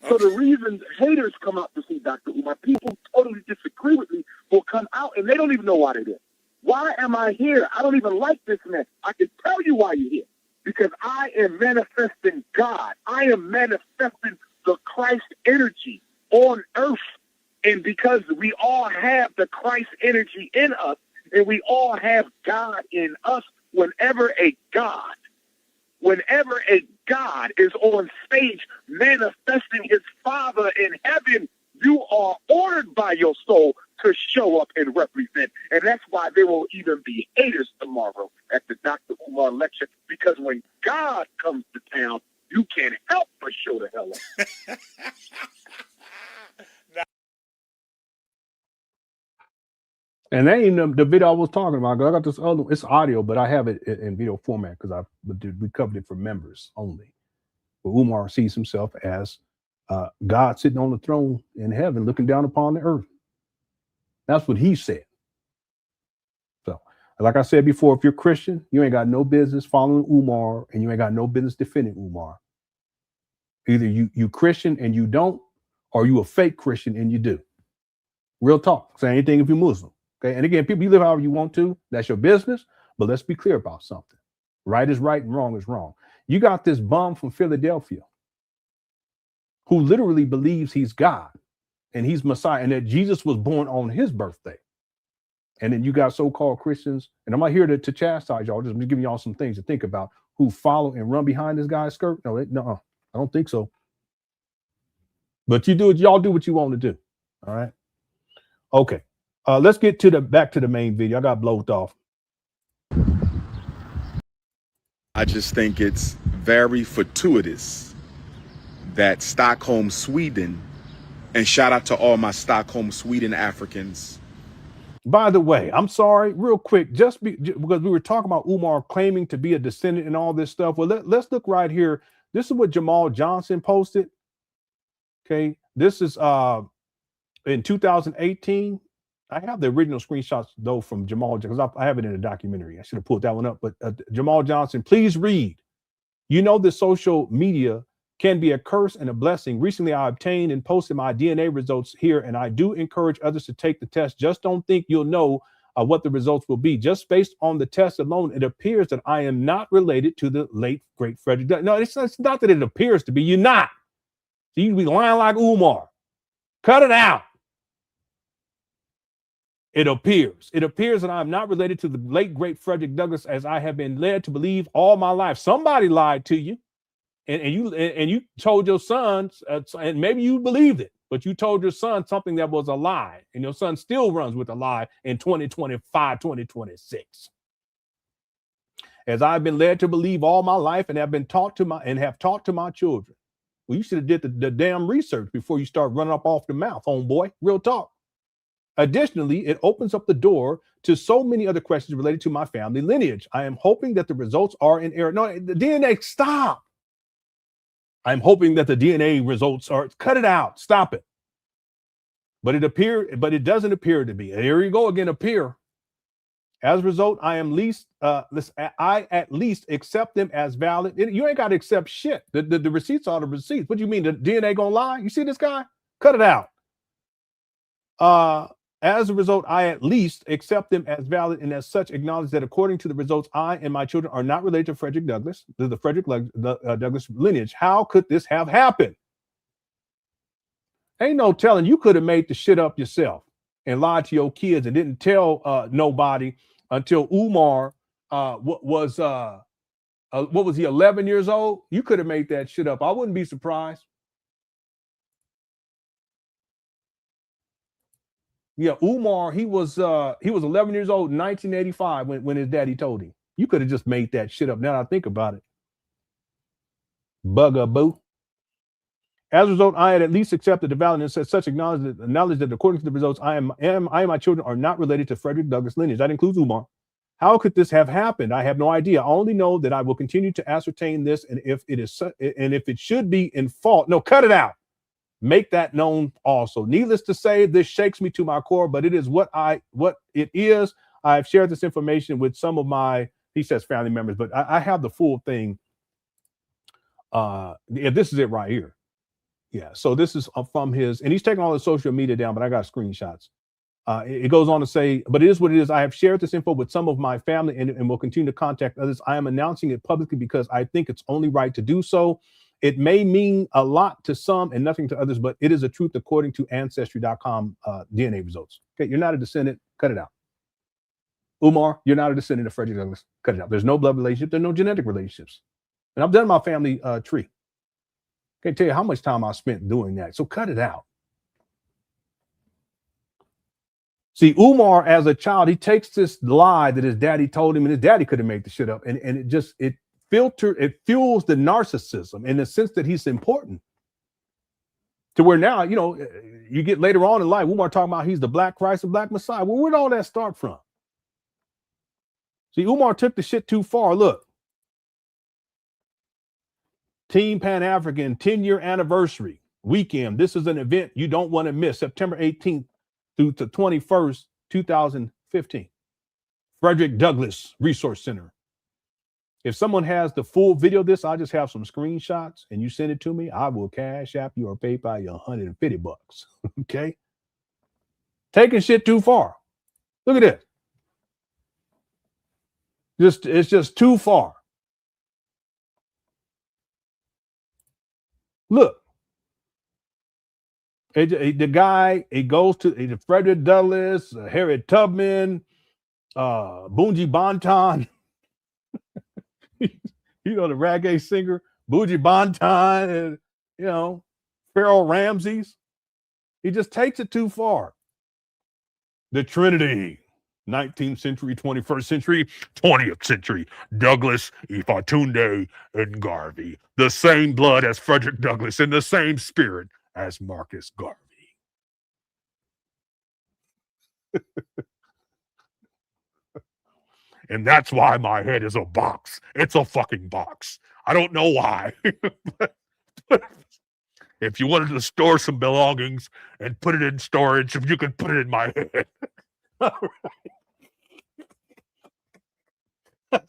So the reason haters come out to see Dr. Umar, people who totally disagree with me will come out and they don't even know why they're there. Why am I here? I don't even like this man. I can tell you why you're here. Because I am manifesting God. I am manifesting the Christ energy on earth. And because we all have the Christ energy in us, and we all have God in us, whenever a God is on stage manifesting his Father in heaven, you are ordered by your soul to show up and represent. And that's why there will even be haters tomorrow at the Dr. Umar lecture, because when God comes to town, you can't help but show the hell up. And that ain't the video I was talking about. I got this other, it's audio, but I have it in video format because we covered it for members only. But Umar sees himself as God sitting on the throne in heaven, looking down upon the earth. That's what he said. So, like I said before, if you're Christian, you ain't got no business following Umar, and you ain't got no business defending Umar. Either you Christian and you don't, or you a fake Christian and you do. Real talk. Say anything if you're Muslim. Okay. And again, people, you live however you want to. That's your business. But let's be clear about something. Right is right and wrong is wrong. You got this bum from Philadelphia who literally believes he's God and he's Messiah and that Jesus was born on his birthday. And then you got so-called Christians, and I'm not here to chastise y'all, just giving y'all some things to think about, who follow and run behind this guy's skirt. No, I don't think so. But y'all do what you want to do. All right. Okay. Let's get back to the main video. I got blowed off. I just think it's very fortuitous that Stockholm, Sweden, and shout out to all my Stockholm, Sweden Africans. By the way, I'm sorry, real quick, because we were talking about Umar claiming to be a descendant and all this stuff. Well, let's look right here. This is what Umar Johnson posted. Okay, this is in 2018. I have the original screenshots though from Jamal because I have it in a documentary. I should have pulled that one up. But Jamal Johnson, please read. You know, the social media can be a curse and a blessing. Recently, I obtained and posted my DNA results here, and I do encourage others to take the test. Just don't think you'll know what the results will be. Just based on the test alone, it appears that I am not related to the late, great Frederick Douglass. No, it's not that it appears to be. You're not. So you be lying like Umar. Cut it out. It appears that I'm not related to the late, great Frederick Douglass, as I have been led to believe all my life. Somebody lied to you, and you told your sons, and maybe you believed it, but you told your son something that was a lie, and your son still runs with a lie in 2025, 2026. As I've been led to believe all my life, and have taught to my children. Well, you should have did the damn research before you start running up off the mouth, homeboy. Real talk. Additionally, it opens up the door to so many other questions related to my family lineage. I am hoping that the results are in error. No, the DNA, stop. I'm hoping that the DNA results are, cut it out, stop it. But it doesn't appear to be. Here you go again, appear. As a result, I at least accept them as valid. You ain't got to accept shit. The receipts are the receipts. What do you mean, the DNA gonna lie? You see this guy? Cut it out. As a result, I at least accept them as valid, and as such acknowledge that according to the results, I and my children are not related to Frederick Douglass, the Frederick Douglass lineage. How could this have happened? Ain't no telling. You could have made the shit up yourself and lied to your kids and didn't tell nobody until Umar what was he, 11 years old? You could have made that shit up. I wouldn't be surprised. Yeah, Umar, he was 11 years old in 1985 when his daddy told him. You could have just made that shit up. Now that I think about it. Bugaboo. As a result, I had at least accepted the valid and said such knowledge that according to the results, I and my children are not related to Frederick Douglass lineage. That includes Umar. How could this have happened? I have no idea. I only know that I will continue to ascertain this, and if it should be in fault, no, cut it out. Make that known also. Needless to say, this shakes me to my core, but it is what it is. I've shared this information with some of my, he says, family members, but I have the full thing. Yeah, this is it right here. Yeah, so this is from his, and he's taking all the social media down, but I got screenshots. It goes on to say, but it is what it is. I have shared this info with some of my family and will continue to contact others. I am announcing it publicly because I think it's only right to do so. It may mean a lot to some and nothing to others, but it is a truth according to Ancestry.com DNA results. Okay, you're not a descendant. Cut it out. Umar, you're not a descendant of Frederick Douglass. Cut it out. There's no blood relationship. There's no genetic relationships. And I've done my family tree. Can't tell you how much time I spent doing that. So cut it out. See, Umar, as a child, he takes this lie that his daddy told him, and his daddy could have made the shit up, and it fuels the narcissism in the sense that he's important. To where now, you get later on in life, Umar talking about he's the Black Christ, the Black Messiah. Well, where'd all that start from? See, Umar took the shit too far. Look. Team Pan African 10-year anniversary weekend. This is an event you don't want to miss. September 18th through the 21st, 2015. Frederick Douglass Resource Center. If someone has the full video of this, I just have some screenshots and you send it to me, I will cash app you or PayPal you $150. Okay? Taking shit too far. Look at this. It's just too far. Look, the guy, it goes to Frederick Douglass, Harriet Tubman, Bunji Banton, the reggae singer, Bunji Banton, and, Pharaoh Ramses. He just takes it too far. The Trinity, 19th century, 21st century, 20th century, Douglass, Ifatunde, and Garvey. The same blood as Frederick Douglass and the same spirit as Marcus Garvey. And that's why my head is a box. It's a fucking box. I don't know why. if you wanted to store some belongings and put it in storage, if you could put it in my head. All right.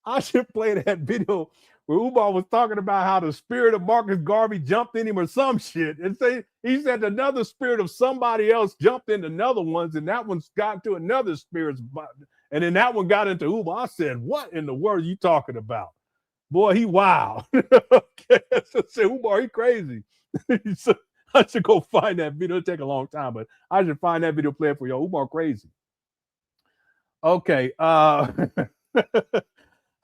I should play that video where Umar was talking about how the spirit of Marcus Garvey jumped in him or some shit. And he said another spirit of somebody else jumped into another one's, and that one's got to another spirit's body. And then that one got into Umar. I said, what in the world are you talking about? Boy, he wild. Okay. So I said, Umar, he crazy. So I should go find that video. It'll take a long time, but I should find that video player for y'all. Umar crazy. Okay.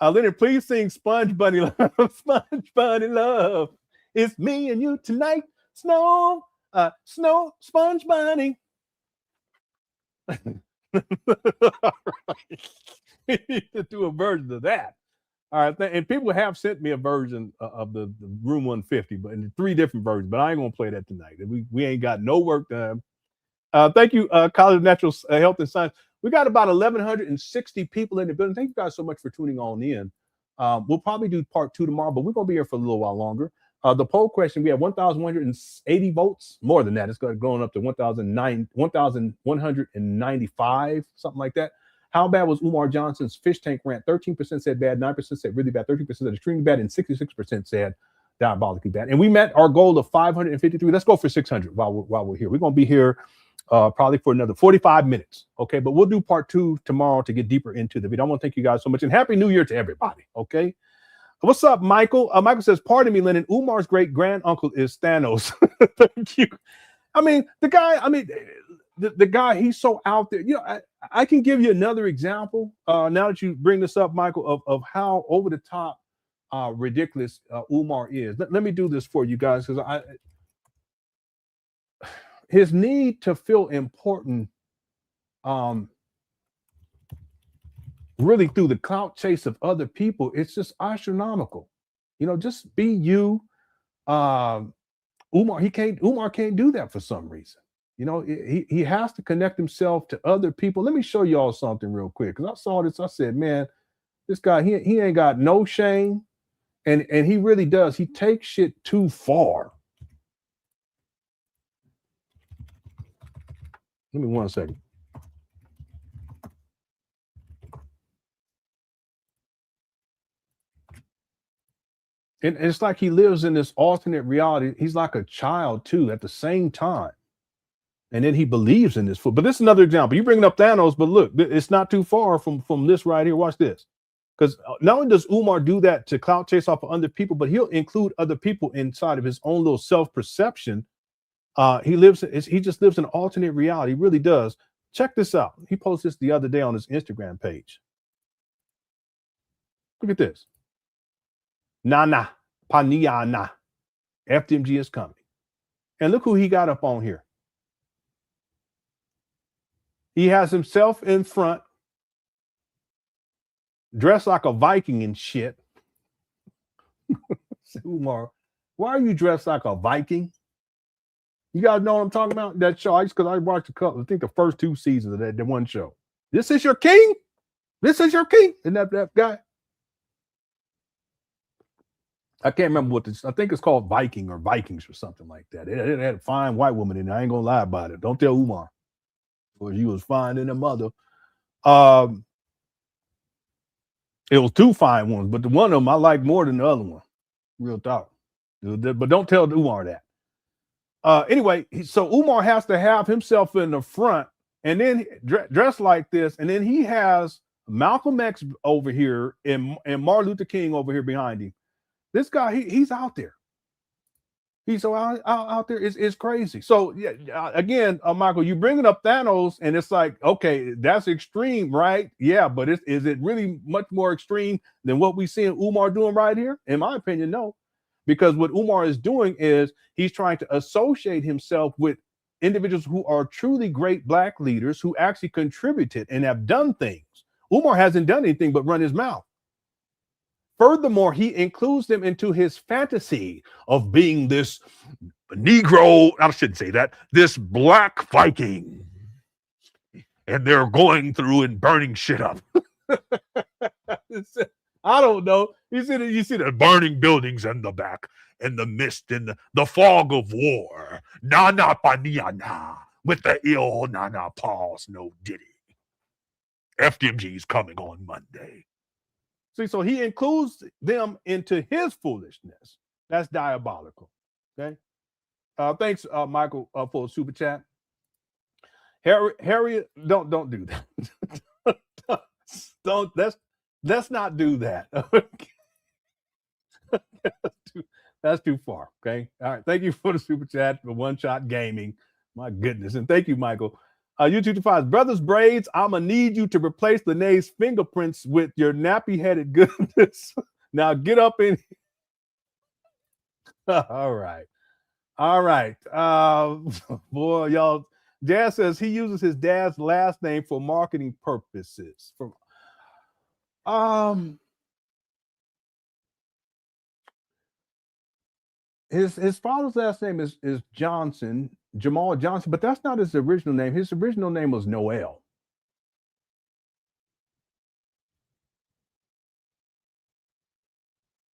Leonard, please sing Sponge Bunny Love. Sponge Bunny Love. It's me and you tonight. Snow, Sponge Bunny. All right. We need to do a version of that. All right. And people have sent me a version of the Room 150, but in 3 different versions, but I ain't going to play that tonight. We ain't got no work done. Thank you, College of Natural Health and Science. We got about 1,160 people in the building. Thank you guys so much for tuning on in. We'll probably do part 2 tomorrow, but we're going to be here for a little while longer. The poll question, we have 1,180 votes, more than that. It's going up to 1,195, something like that. How bad was Umar Johnson's fish tank rant? 13% said bad, 9% said really bad, 13% said extremely bad, and 66% said diabolically bad. And we met our goal of 553. Let's go for 600 while we're here. We're going to be here probably for another 45 minutes. Okay, but we'll do part 2 tomorrow to get deeper into the video. I want to thank you guys so much, and Happy New Year to everybody. Okay, what's up, Michael? Michael says, pardon me, Lenon, Umar's great granduncle is Thanos. Thank you. I mean, the guy, he's so out there. You know, I can give you another example now that you bring this up, Michael, of how over the top ridiculous Umar is. Let me do this for you guys, because his need to feel important really through the clout chase of other people, it's just astronomical. You know, just be you. Umar can't do that for some reason. You know, he has to connect himself to other people. Let me show y'all something real quick, because I saw this. I said, man, this guy, he ain't got no shame, and he really does. He takes shit too far. Give me 1 second. And it's like he lives in this alternate reality. He's like a child too at the same time. And then he believes in this food. But this is another example. You bring up Thanos, but look, it's not too far from this right here. Watch this. Because not only does Umar do that to clout chase off of other people, but he'll include other people inside of his own little self-perception. He just lives in an alternate reality. He really does. Check this out. He posted this the other day on his Instagram page. Look at this. Nana, Paniana. FDMG is coming. And look who he got up on here. He has himself in front, dressed like a Viking and shit. Umar, why are you dressed like a Viking? You guys know what I'm talking about? That show, because I watched a couple, I think the first 2 seasons of that one show. This is your king? This is your king? Isn't that guy? I can't remember what this, I think it's called Viking or Vikings or something like that. It had a fine white woman in there. I ain't gonna lie about it. Don't tell Umar. Or you was fine in the mother. It was 2 fine ones, but the one of them I like more than the other one. Real talk. But don't tell Umar that. Anyway, so Umar has to have himself in the front and then dressed like this. And then he has Malcolm X over here and Martin Luther King over here behind him. This guy, he's out there. He's so out there. It's crazy. So yeah, again, Michael, you bringing up Thanos, and it's like, okay, that's extreme, right? Yeah, but is it really much more extreme than what we see Umar doing right here? In my opinion, no. Because what Umar is doing is he's trying to associate himself with individuals who are truly great Black leaders who actually contributed and have done things. Umar hasn't done anything but run his mouth. Furthermore, he includes them into his fantasy of being this Negro, I shouldn't say that, this Black Viking. And they're going through and burning shit up. I don't know. You see the burning buildings in the back, and the mist and the fog of war. Nana paniana with the ill nana pause no diddy. FDMG is coming on Monday. See, so he includes them into his foolishness. That's diabolical. Okay. Thanks, Michael, for a super chat. Harriet, don't do that. Don't let's not do that. That's too far. Okay. All right. Thank you for the super chat for One Shot Gaming. My goodness. And thank you, Michael. YouTube defies brothers braids. I'ma need you to replace Lene's fingerprints with your nappy-headed goodness. Now get up in. All right. Boy, y'all. Jazz says he uses his dad's last name for marketing purposes. His father's last name is Johnson, Jamal Johnson, but that's not his original name. His original name was Noel.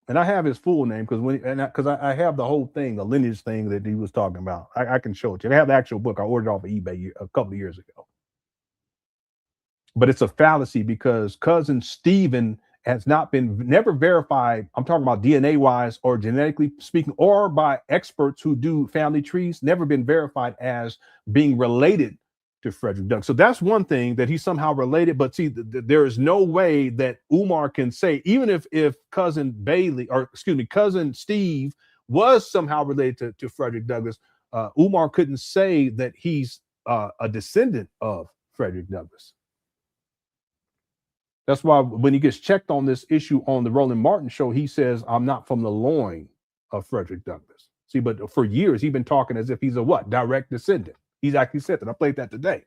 And I have his full name because I have the whole thing, the lineage thing that he was talking about. I can show it to you. I have the actual book. I ordered it off of eBay a couple of years ago. But it's a fallacy because cousin Stephen has never verified. I'm talking about DNA wise or genetically speaking, or by experts who do family trees, never been verified as being related to Frederick Douglass. So that's one thing, that he's somehow related. But see, there is no way that Umar can say, even if cousin cousin Steve was somehow related to Frederick Douglass, Umar couldn't say that he's a descendant of Frederick Douglass. That's why when he gets checked on this issue on the Roland Martin show, he says, I'm not from the loin of Frederick Douglass. See, but for years, he's been talking as if he's a what? Direct descendant. He's actually said that. I played that today.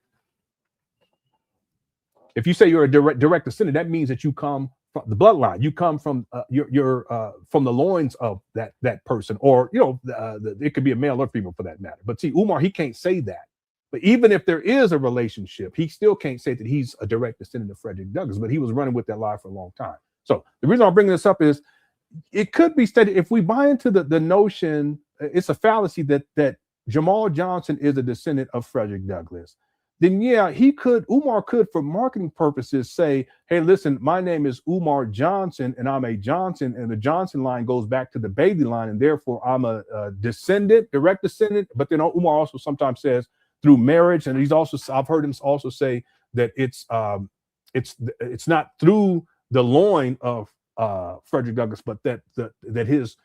If you say you're a direct descendant, that means that you come from the bloodline. You come from you're from the loins of that person, or it could be a male or female for that matter. But see, Umar, he can't say that. But even if there is a relationship, he still can't say that he's a direct descendant of Frederick Douglass. But he was running with that lie for a long time. So the reason I'm bringing this up is it could be stated, if we buy into the notion, it's a fallacy that Jamal Johnson is a descendant of Frederick Douglass, then yeah, Umar could, for marketing purposes, say, hey, listen, my name is Umar Johnson and I'm a Johnson, and the Johnson line goes back to the Bailey line, and therefore I'm a descendant, direct descendant. But then Umar also sometimes says through marriage, and I've heard him also say that it's not through the loin of Frederick Douglass, but that his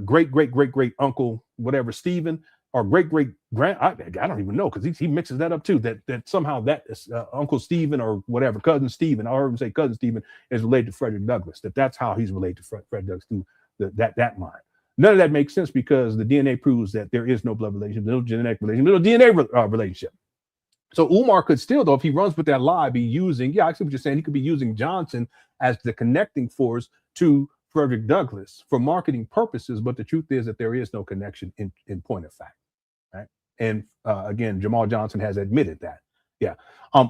great uncle, whatever, Stephen, or great grand, I don't even know, because he mixes that up too. That somehow that is, Uncle Stephen or whatever, cousin Stephen, I heard him say cousin Stephen is related to Frederick Douglass. That's how he's related to Fred Douglass through that line. None of that makes sense because the DNA proves that there is no blood relation, no genetic relation, no DNA relationship. So Umar could still, though, if he runs with that lie, be using, I see what you're saying, he could be using Johnson as the connecting force to Frederick Douglass for marketing purposes. But the truth is that there is no connection in point of fact. Right. And again, Jamal Johnson has admitted that. Yeah.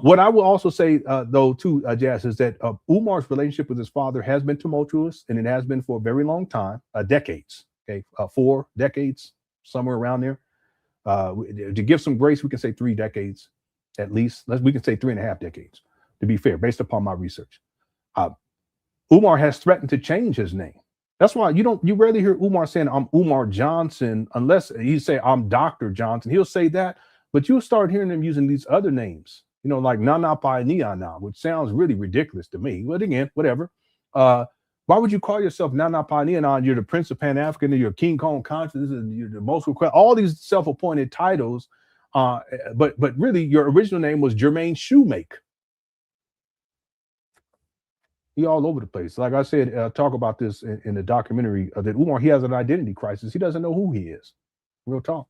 What I will also say, though, too, Jazz, is that Umar's relationship with his father has been tumultuous, and it has been for a very long time, decades. Okay, 4 decades, somewhere around there. To give some grace, we can say 3 decades at least. We can say 3.5 decades, to be fair, based upon my research. Umar has threatened to change his name. That's why you rarely hear Umar saying I'm Umar Johnson, unless he say I'm Dr. Johnson. He'll say that, but you'll start hearing him using these other names, like Nana Pai Niana, which sounds really ridiculous to me. But again, whatever. Why would you call yourself Nana Pai Niana? You're the Prince of Pan African, you're King Kong Conscious, and you're the most requested, all these self-appointed titles. But really, your original name was Jermaine Shoemake. He all over the place. Like I said, talk about this in the documentary that Umar, he has an identity crisis. He doesn't know who he is. Real talk.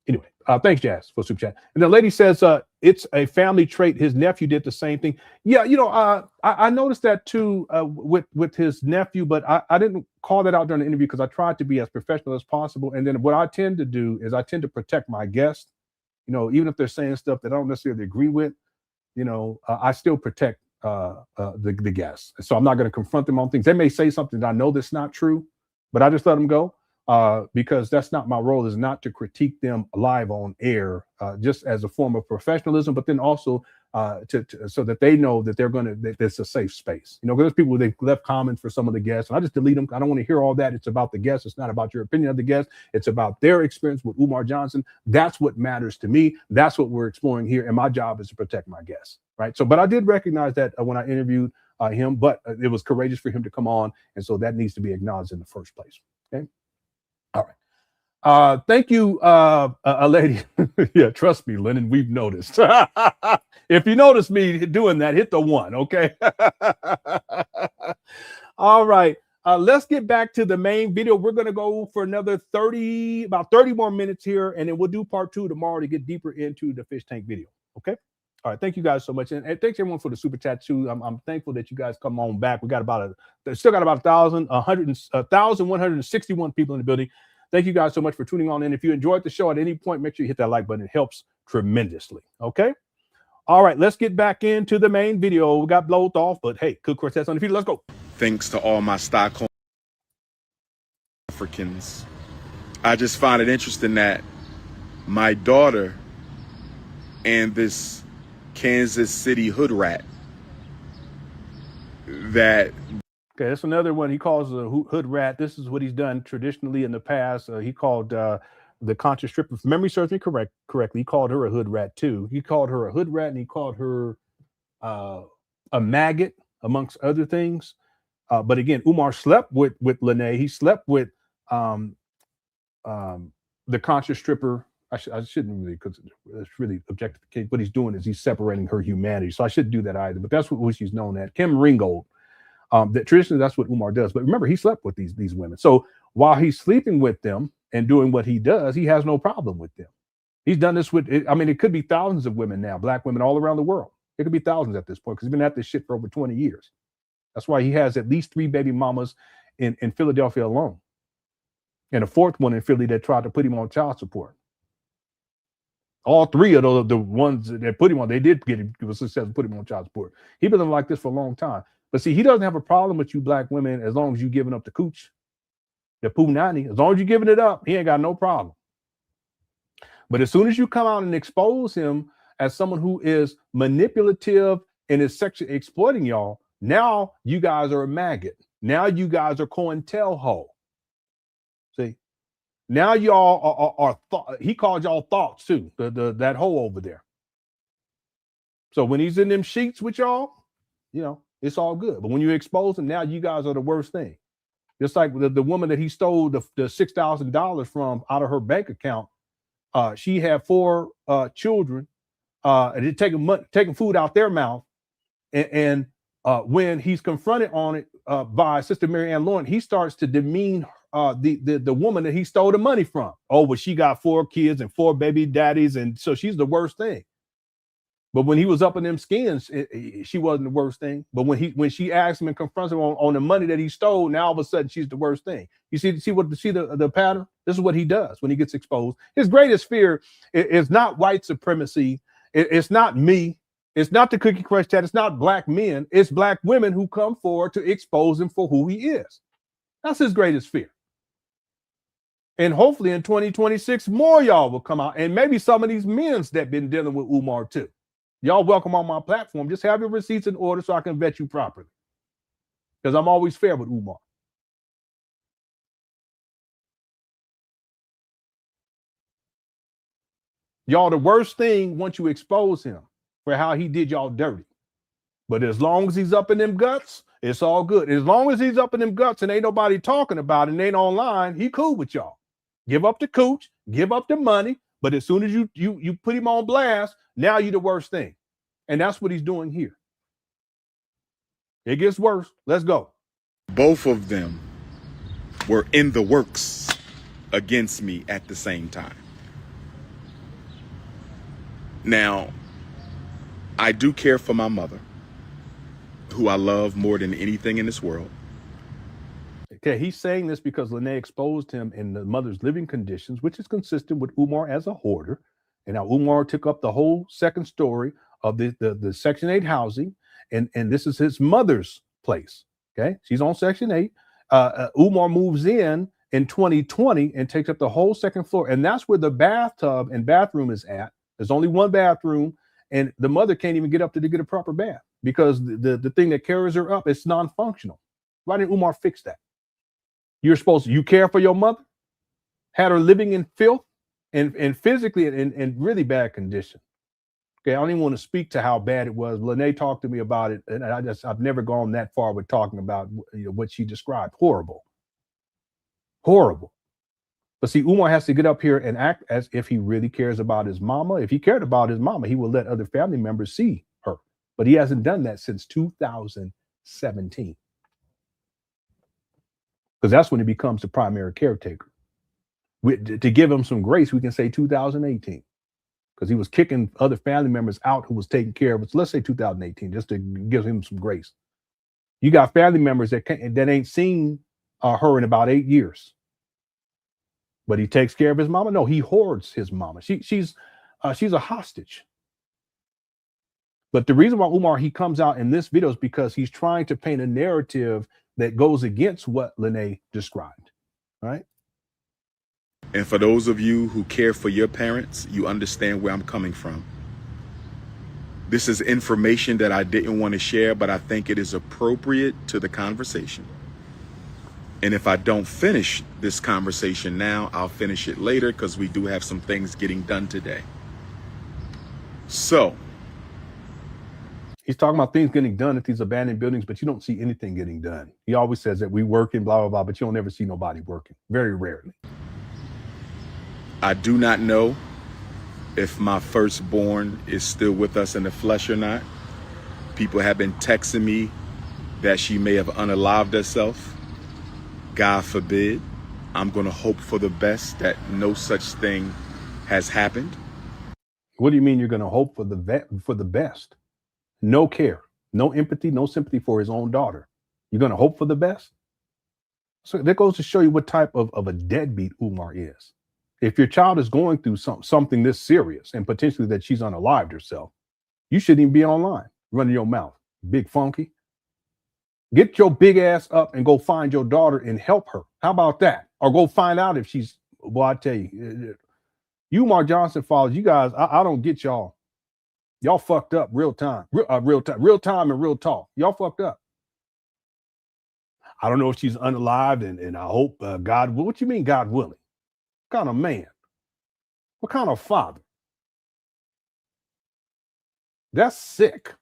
Anyway, thanks, Jazz, for super chat. And the lady says it's a family trait. His nephew did the same thing. Yeah, I noticed that too with his nephew, but I didn't call that out during the interview because I tried to be as professional as possible. And then what I tend to do is I tend to protect my guests. Even if they're saying stuff that I don't necessarily agree with, I still protect the guests. So I'm not going to confront them on things. They may say something that I know that's not true, but I just let them go because that's not my role, is not to critique them live on air, just as a form of professionalism, but then also so that they know that that it's a safe space. You know, there's people, they've left comments for some of the guests, and I just delete them. I don't want to hear all that. It's about the guests. It's not about your opinion of the guest. It's about their experience with Umar Johnson. That's what matters to me. That's what we're exploring here. And my job is to protect my guests. Right. So, but I did recognize that when I interviewed him, but it was courageous for him to come on. And so that needs to be acknowledged in the first place. Okay. All right. Thank you, a lady. Yeah, trust me, Lenon, we've noticed. If you notice me doing that, hit the 1. Okay. All right. Let's get back to the main video. We're going to go for another about 30 more minutes here, and then we'll do part 2 tomorrow to get deeper into the fish tank video. Okay. All right, thank you guys so much, and thanks everyone for the super chat too. I'm thankful that you guys come on back. We got still got about 1,161 people in the building. Thank you guys so much for tuning on in. If you enjoyed the show at any point, make sure you hit that like button. It helps tremendously. Okay. All right, let's get back into the main video. We got blowed off, but hey, Cook Cortez on the feed. Let's go. Thanks to all my Stockholm Africans. I just find it interesting that my daughter and this Kansas City hood rat that okay, that's another one he calls a hood rat. This is what he's done traditionally in the past. He called the conscious stripper, if memory serves me correctly, he called her a hood rat too. He called her a hood rat, and he called her a maggot, amongst other things. But again, Umar slept with Lene. He slept with the conscious stripper. I shouldn't really, because it's really objectification. What he's doing is he's separating her humanity. So I shouldn't do that either. But that's what she's known at. Kim Ringgold. That traditionally that's what Umar does. But remember, he slept with these women. So while he's sleeping with them and doing what he does, he has no problem with them. He's done this with, I mean, it could be thousands of women now, black women all around the world. It could be thousands at this point because he's been at this shit for over 20 years. That's why he has at least 3 baby mamas in Philadelphia alone. And a 4th one in Philly that tried to put him on child support. All 3 of the ones that put him on, they did get him, it was successful, put him on child support. He's been like this for a long time. But see, he doesn't have a problem with you black women as long as you're giving up the cooch, the punani. As long as you're giving it up, he ain't got no problem. But as soon as you come out and expose him as someone who is manipulative and is sexually exploiting y'all, now you guys are a maggot. Now you guys are COINTELHO. See? Now y'all are he called y'all thoughts too, that hole over there. So when he's in them sheets with y'all, you know, it's all good. But when you expose him, now you guys are the worst thing. Just like the woman that he stole the $6,000 from out of her bank account. She had 4 children, and they're taking food out their mouth. And when he's confronted on it by Sister Mary Ann Lauren, he starts to demean the woman that he stole the money from. Oh, well, she got 4 kids and 4 baby daddies, and so she's the worst thing. But when he was up in them skins, she wasn't the worst thing. But when she asked him and confronts him on the money that he stole, now all of a sudden she's the worst thing. You see the pattern? This is what he does when he gets exposed. His greatest fear is not white supremacy. It's not me. It's not the Cookie Crush chat. It's not black men. It's black women who come forward to expose him for who he is. That's his greatest fear. And hopefully in 2026, more y'all will come out. And maybe some of these men's that been dealing with Umar too. Y'all welcome on my platform. Just have your receipts in order so I can vet you properly. Because I'm always fair with Umar. Y'all, the worst thing once you expose him for how he did y'all dirty. But as long as he's up in them guts, it's all good. As long as he's up in them guts and ain't nobody talking about it and ain't online, he cool with y'all. Give up the cooch, give up the money. But as soon as you put him on blast, now you're the worst thing. And that's what he's doing here. It gets worse. Let's go. both of them were in the works against me at the same time. Now, I do care for my mother, who I love more than anything in this world. Okay, he's saying this because Lene exposed him in the mother's living conditions, which is consistent with Umar as a hoarder. And now Umar took up the whole second story of the Section 8 housing. and this is his mother's place. Okay, she's on Section 8. Umar moves in 2020 and takes up the whole second floor, and that's where the bathtub and bathroom is at. There's only one bathroom, and the mother can't even get up to get a proper bath because the thing that carries her up is non-functional. Why didn't Umar fix that? You care for your mother, had her living in filth and physically in really bad condition. Okay, I don't even want to speak to how bad it was. Lene talked to me about it, and I've never gone that far with talking about what she described. Horrible. But see, Umar has to get up here and act as if he really cares about his mama. If he cared about his mama, he would let other family members see her. But he hasn't done that since 2017. Because that's when he becomes the primary caretaker. To give him some grace, we can say 2018. Because he was kicking other family members out who was taking care of it. So let's say 2018, just to give him some grace. You got family members that ain't seen her in about 8 years. But he takes care of his mama? No, he hoards his mama. She's a hostage. But the reason why Umar, he comes out in this video is because he's trying to paint a narrative that goes against what Lene described, right? And for those of you who care for your parents, you understand where I'm coming from. This is information that I didn't want to share, but I think it is appropriate to the conversation. And if I don't finish this conversation now, I'll finish it later because we do have some things getting done today. So. He's talking about things getting done at these abandoned buildings, but you don't see anything getting done. He always says that we working, blah, blah, blah, but you don't ever see nobody working. Very rarely. I do not know if my firstborn is still with us in the flesh or not. People have been texting me that she may have unalived herself. God forbid. I'm going to hope for the best that no such thing has happened. What do you mean you're going to hope for the best? No care, no empathy, no sympathy for his own daughter. You're going to hope for the best? So that goes to show you what type of a deadbeat Umar is. If your child is going through something this serious and potentially that she's unalived herself, you shouldn't even be online running your mouth. Big funky. Get your big ass up and go find your daughter and help her. How about that? Or go find out if she's, well, I tell you, Umar Johnson followers, you guys, I don't get y'all. Y'all fucked up real time and real talk. Y'all fucked up. I don't know if she's unalived and I hope God will. What you mean God willing? What kind of man? What kind of father? That's sick.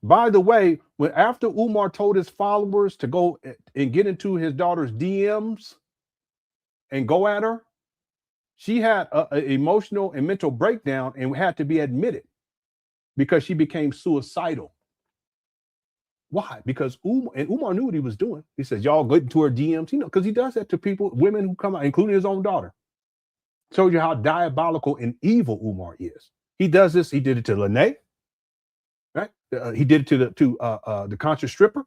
By the way, after Umar told his followers to go and get into his daughter's DMs and go at her, she had an emotional and mental breakdown and had to be admitted because she became suicidal. Why? Because Umar knew what he was doing. He says, y'all get into her DMs, because he does that to people, women who come out, including his own daughter. Shows you how diabolical and evil Umar is. He does this. He did it to Lene, right? He did it to the conscious stripper.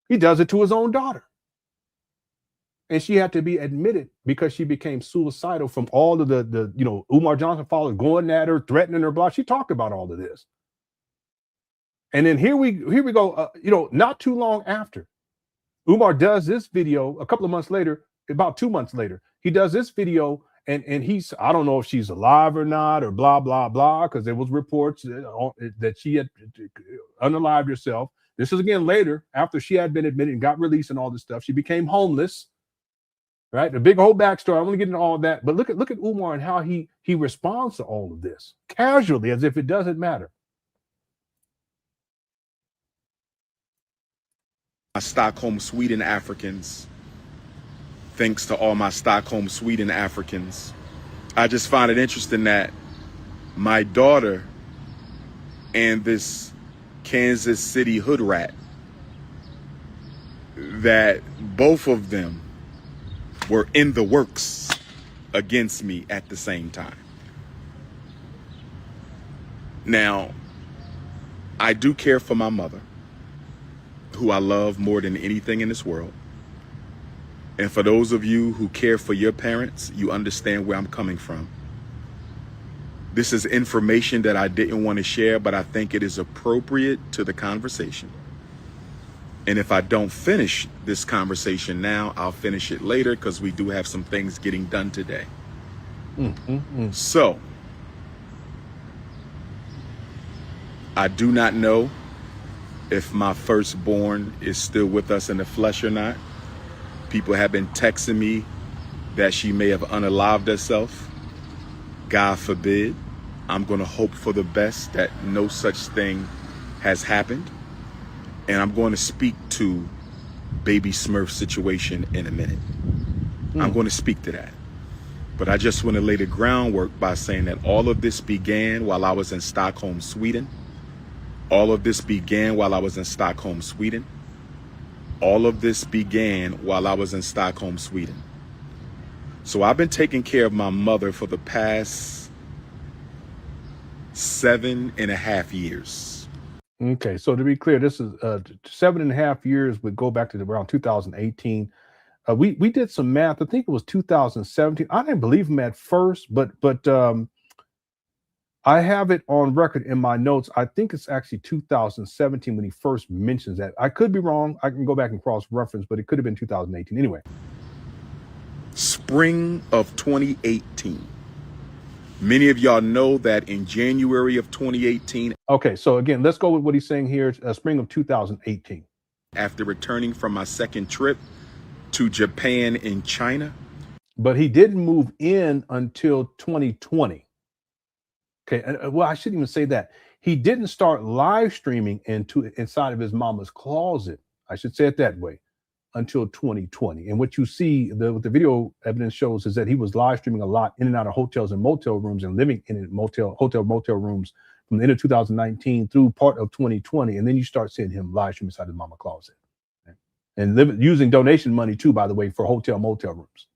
He does it to his own daughter. And she had to be admitted because she became suicidal from all of the Umar Johnson followers going at her, threatening her, blah. She talked about all of this. And then here we go, not too long after, Umar does this video a couple of months later, about 2 months later, he does this video and he's, I don't know if she's alive or not or blah, blah, blah, because there was reports that she had unalived herself. This is again later after she had been admitted and got released and all this stuff. She became homeless, right? The big whole backstory. I want to get into all of that, but look at Umar and how he responds to all of this casually as if it doesn't matter. My Stockholm, Sweden Africans. Thanks to all my Stockholm, Sweden Africans. I just find it interesting that my daughter and this Kansas City hood rat, that both of them were in the works against me at the same time. Now, I do care for my mother, who I love more than anything in this world. And for those of you who care for your parents, you understand where I'm coming from. This is information that I didn't want to share, but I think it is appropriate to the conversation. And if I don't finish this conversation now, I'll finish it later because we do have some things getting done today. So, I do not know if my firstborn is still with us in the flesh or not. People have been texting me that she may have unalived herself. God forbid. I'm going to hope for the best that no such thing has happened. And I'm going to speak to Baby Smurf's situation in a minute. I'm going to speak to that. But I just want to lay the groundwork by saying that all of this began while I was in Stockholm, Sweden. All of this began while I was in Stockholm, Sweden. All of this began while I was in Stockholm, Sweden. So I've been taking care of my mother for the past 7.5 years. Okay, so to be clear, this is 7.5 years would go back to around 2018. We did some math. I think it was 2017. I didn't believe him at first, but I have it on record in my notes. I think it's actually 2017 when he first mentions that. I could be wrong. I can go back and cross-reference, but it could have been 2018. Anyway. Spring of 2018. Many of y'all know that in January of 2018. Okay, so again, let's go with what he's saying here. Spring of 2018. After returning from my second trip to Japan and China. But he didn't move in until 2020. Okay, well, I shouldn't even say that. He didn't start live streaming inside of his mama's closet. I should say it that way, until 2020. And what you see, what the video evidence shows, is that he was live streaming a lot in and out of hotels and motel rooms and living in motel rooms from the end of 2019 through part of 2020. And then you start seeing him live stream inside his mama closet. Okay? And using donation money too, by the way, for motel rooms.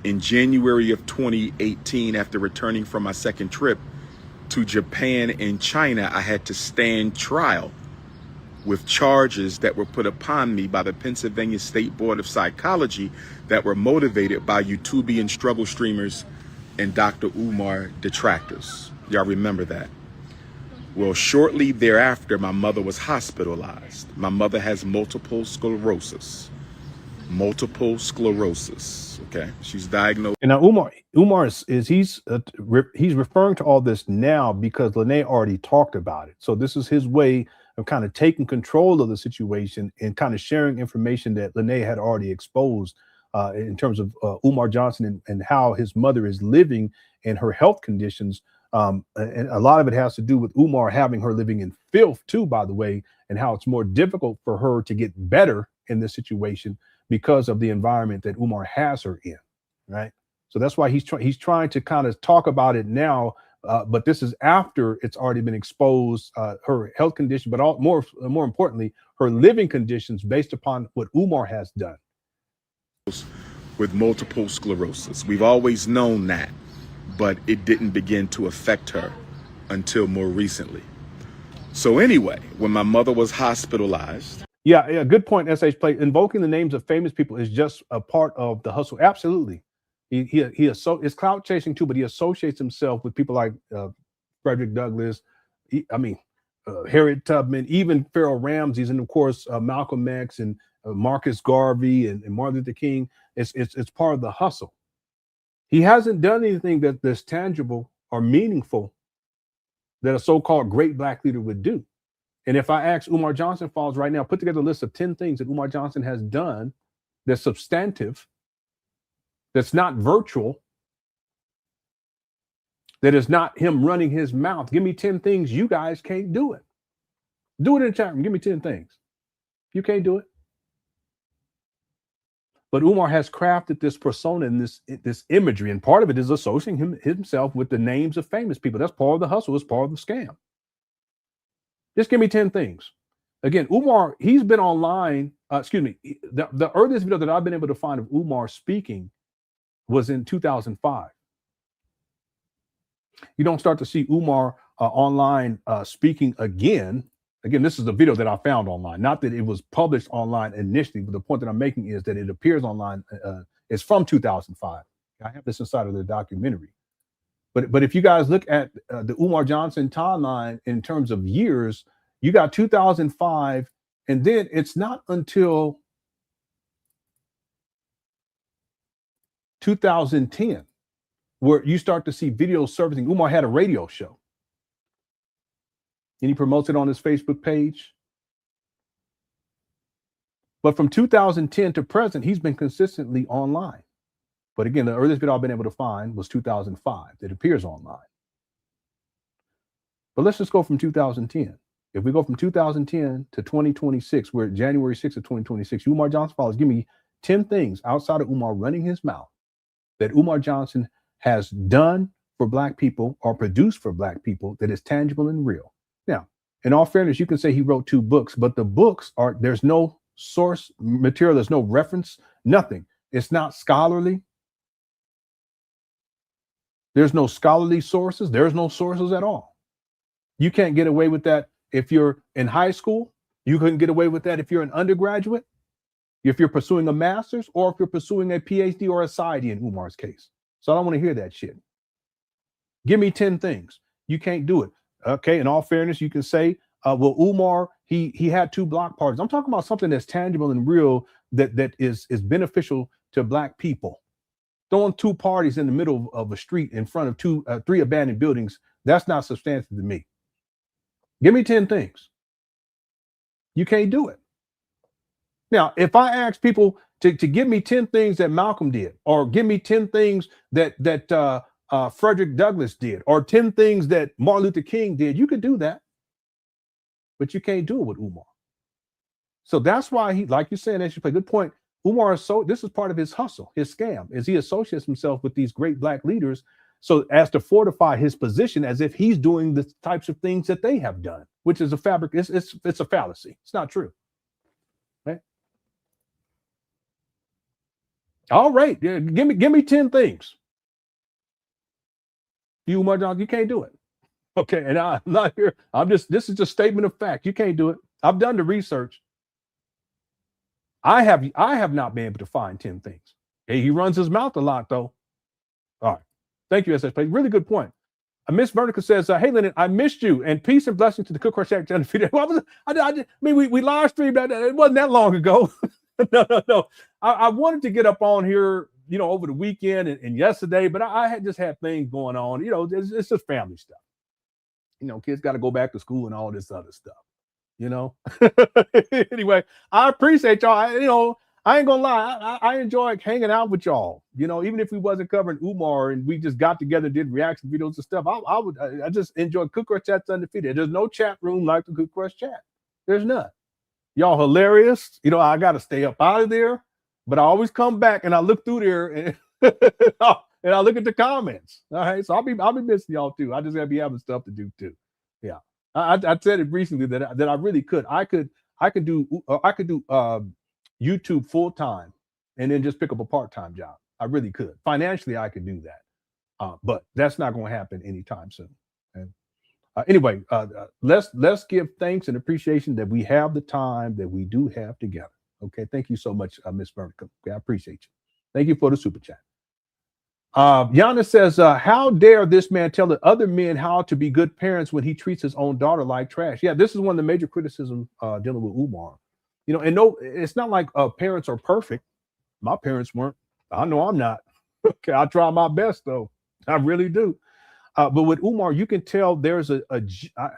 In January of 2018, after returning from my second trip to Japan and China, I had to stand trial with charges that were put upon me by the Pennsylvania State Board of Psychology that were motivated by YouTubian struggle streamers and Dr. Umar detractors. Y'all remember that? Well, shortly thereafter, my mother was hospitalized. My mother has multiple sclerosis. Okay, she's diagnosed. And now Umar he's referring to all this now because Lenon already talked about it. So this is his way of kind of taking control of the situation and kind of sharing information that Lenon had already exposed in terms of Umar Johnson and how his mother is living and her health conditions. And a lot of it has to do with Umar having her living in filth too, by the way, and how it's more difficult for her to get better in this situation because of the environment that Umar has her in, right? So that's why he's trying to kind of talk about it now, but this is after it's already been exposed, her health condition, but more importantly, her living conditions based upon what Umar has done. With multiple sclerosis. We've always known that, but it didn't begin to affect her until more recently. So anyway, when my mother was hospitalized. Yeah, good point, SH Play. Invoking the names of famous people is just a part of the hustle. Absolutely. It's clout chasing too, but he associates himself with people like Frederick Douglass, Harriet Tubman, even Pharaoh Ramses, and of course Malcolm X and Marcus Garvey and Martin Luther King. It's part of the hustle. He hasn't done anything that's tangible or meaningful that a so-called great black leader would do. And if I ask Umar Johnson followers right now, put together a list of 10 things that Umar Johnson has done that's substantive, that's not virtual, that is not him running his mouth. Give me 10 things. You guys can't do it. Do it in the chat room. Give me 10 things. You can't do it. But Umar has crafted this persona and this imagery, and part of it is associating himself with the names of famous people. That's part of the hustle. It's part of the scam. Just give me 10 things. Again, Umar, he's been online. The earliest video that I've been able to find of Umar speaking was in 2005. You don't start to see Umar online speaking again. Again, this is the video that I found online. Not that it was published online initially, but the point that I'm making is that it appears online. It's from 2005. I have this inside of the documentary. But if you guys look at the Umar Johnson timeline in terms of years, you got 2005, and then it's not until 2010 where you start to see videos surfacing. Umar had a radio show, and he promotes it on his Facebook page. But from 2010 to present, he's been consistently online. But again, the earliest video I've been able to find was 2005. It appears online. But let's just go from 2010. If we go from 2010 to 2026, we're at January 6th of 2026. Umar Johnson followers, give me 10 things outside of Umar running his mouth that Umar Johnson has done for Black people or produced for Black people that is tangible and real. Now, in all fairness, you can say he wrote 2 books, but the books are, there's no source material, there's no reference, nothing. It's not scholarly. There's no scholarly sources. There's no sources at all. You can't get away with that if you're in high school. You couldn't get away with that if you're an undergraduate, if you're pursuing a master's, or if you're pursuing a PhD or a PsyD in Umar's case. So I don't want to hear that shit. Give me 10 things. You can't do it. Okay, in all fairness, you can say, well, Umar, he had 2 block parties. I'm talking about something that's tangible and real that is beneficial to Black people. Throwing 2 parties in the middle of a street in front of 3 abandoned buildings, that's not substantive to me. Give me 10 things. You can't do it. Now, if I ask people to give me 10 things that Malcolm did, or give me 10 things that Frederick Douglass did, or 10 things that Martin Luther King did, you could do that. But you can't do it with Umar. So that's why he, like you said, that should play. Good point. Umar is this is part of his hustle, his scam, is he associates himself with these great Black leaders so as to fortify his position as if he's doing the types of things that they have done, which is a fabric. It's a fallacy. It's not true. Right? All right. Yeah, give me 10 things. You, Umar Johnson, you can't do it. Okay, and I'm not here. This is just a statement of fact. You can't do it. I've done the research. I have not been able to find 10 things. Hey, he runs his mouth a lot, though. All right. Thank you, SSP. Really good point. Miss Vernica says, hey, Lenon, I missed you, and peace and blessings to the Cook Shack undefeated. Well, I mean, we live streamed that. It wasn't that long ago. No. I wanted to get up on here, over the weekend and yesterday, but I had just had things going on. It's just family stuff. Kids got to go back to school and all this other stuff. Anyway, I appreciate y'all. I ain't gonna lie, I enjoy hanging out with y'all. Even if we wasn't covering Umar and we just got together and did reaction videos and stuff, I just enjoy Cook Crush Chat's undefeated. There's no chat room like the Cook Crush Chat. There's none. Y'all hilarious. I gotta stay up out of there, but I always come back and I look through there and and I look at the comments. All right, so I'll be missing y'all too. I just gotta be having stuff to do too. Yeah, I said it recently that I really could. I could do YouTube full time and then just pick up a part-time job. I really could. Financially, I could do that, but that's not going to happen anytime soon. Okay? Anyway, let's give thanks and appreciation that we have the time that we do have together. Okay, thank you so much, Miss Vernica. Okay, I appreciate you. Thank you for the super chat. Yana says, how dare this man tell the other men how to be good parents when he treats his own daughter like trash? Yeah, this is one of the major criticisms dealing with Umar. And no, it's not like parents are perfect. My parents weren't. I know I'm not. Okay, I try my best though. I really do. But with Umar, you can tell there's I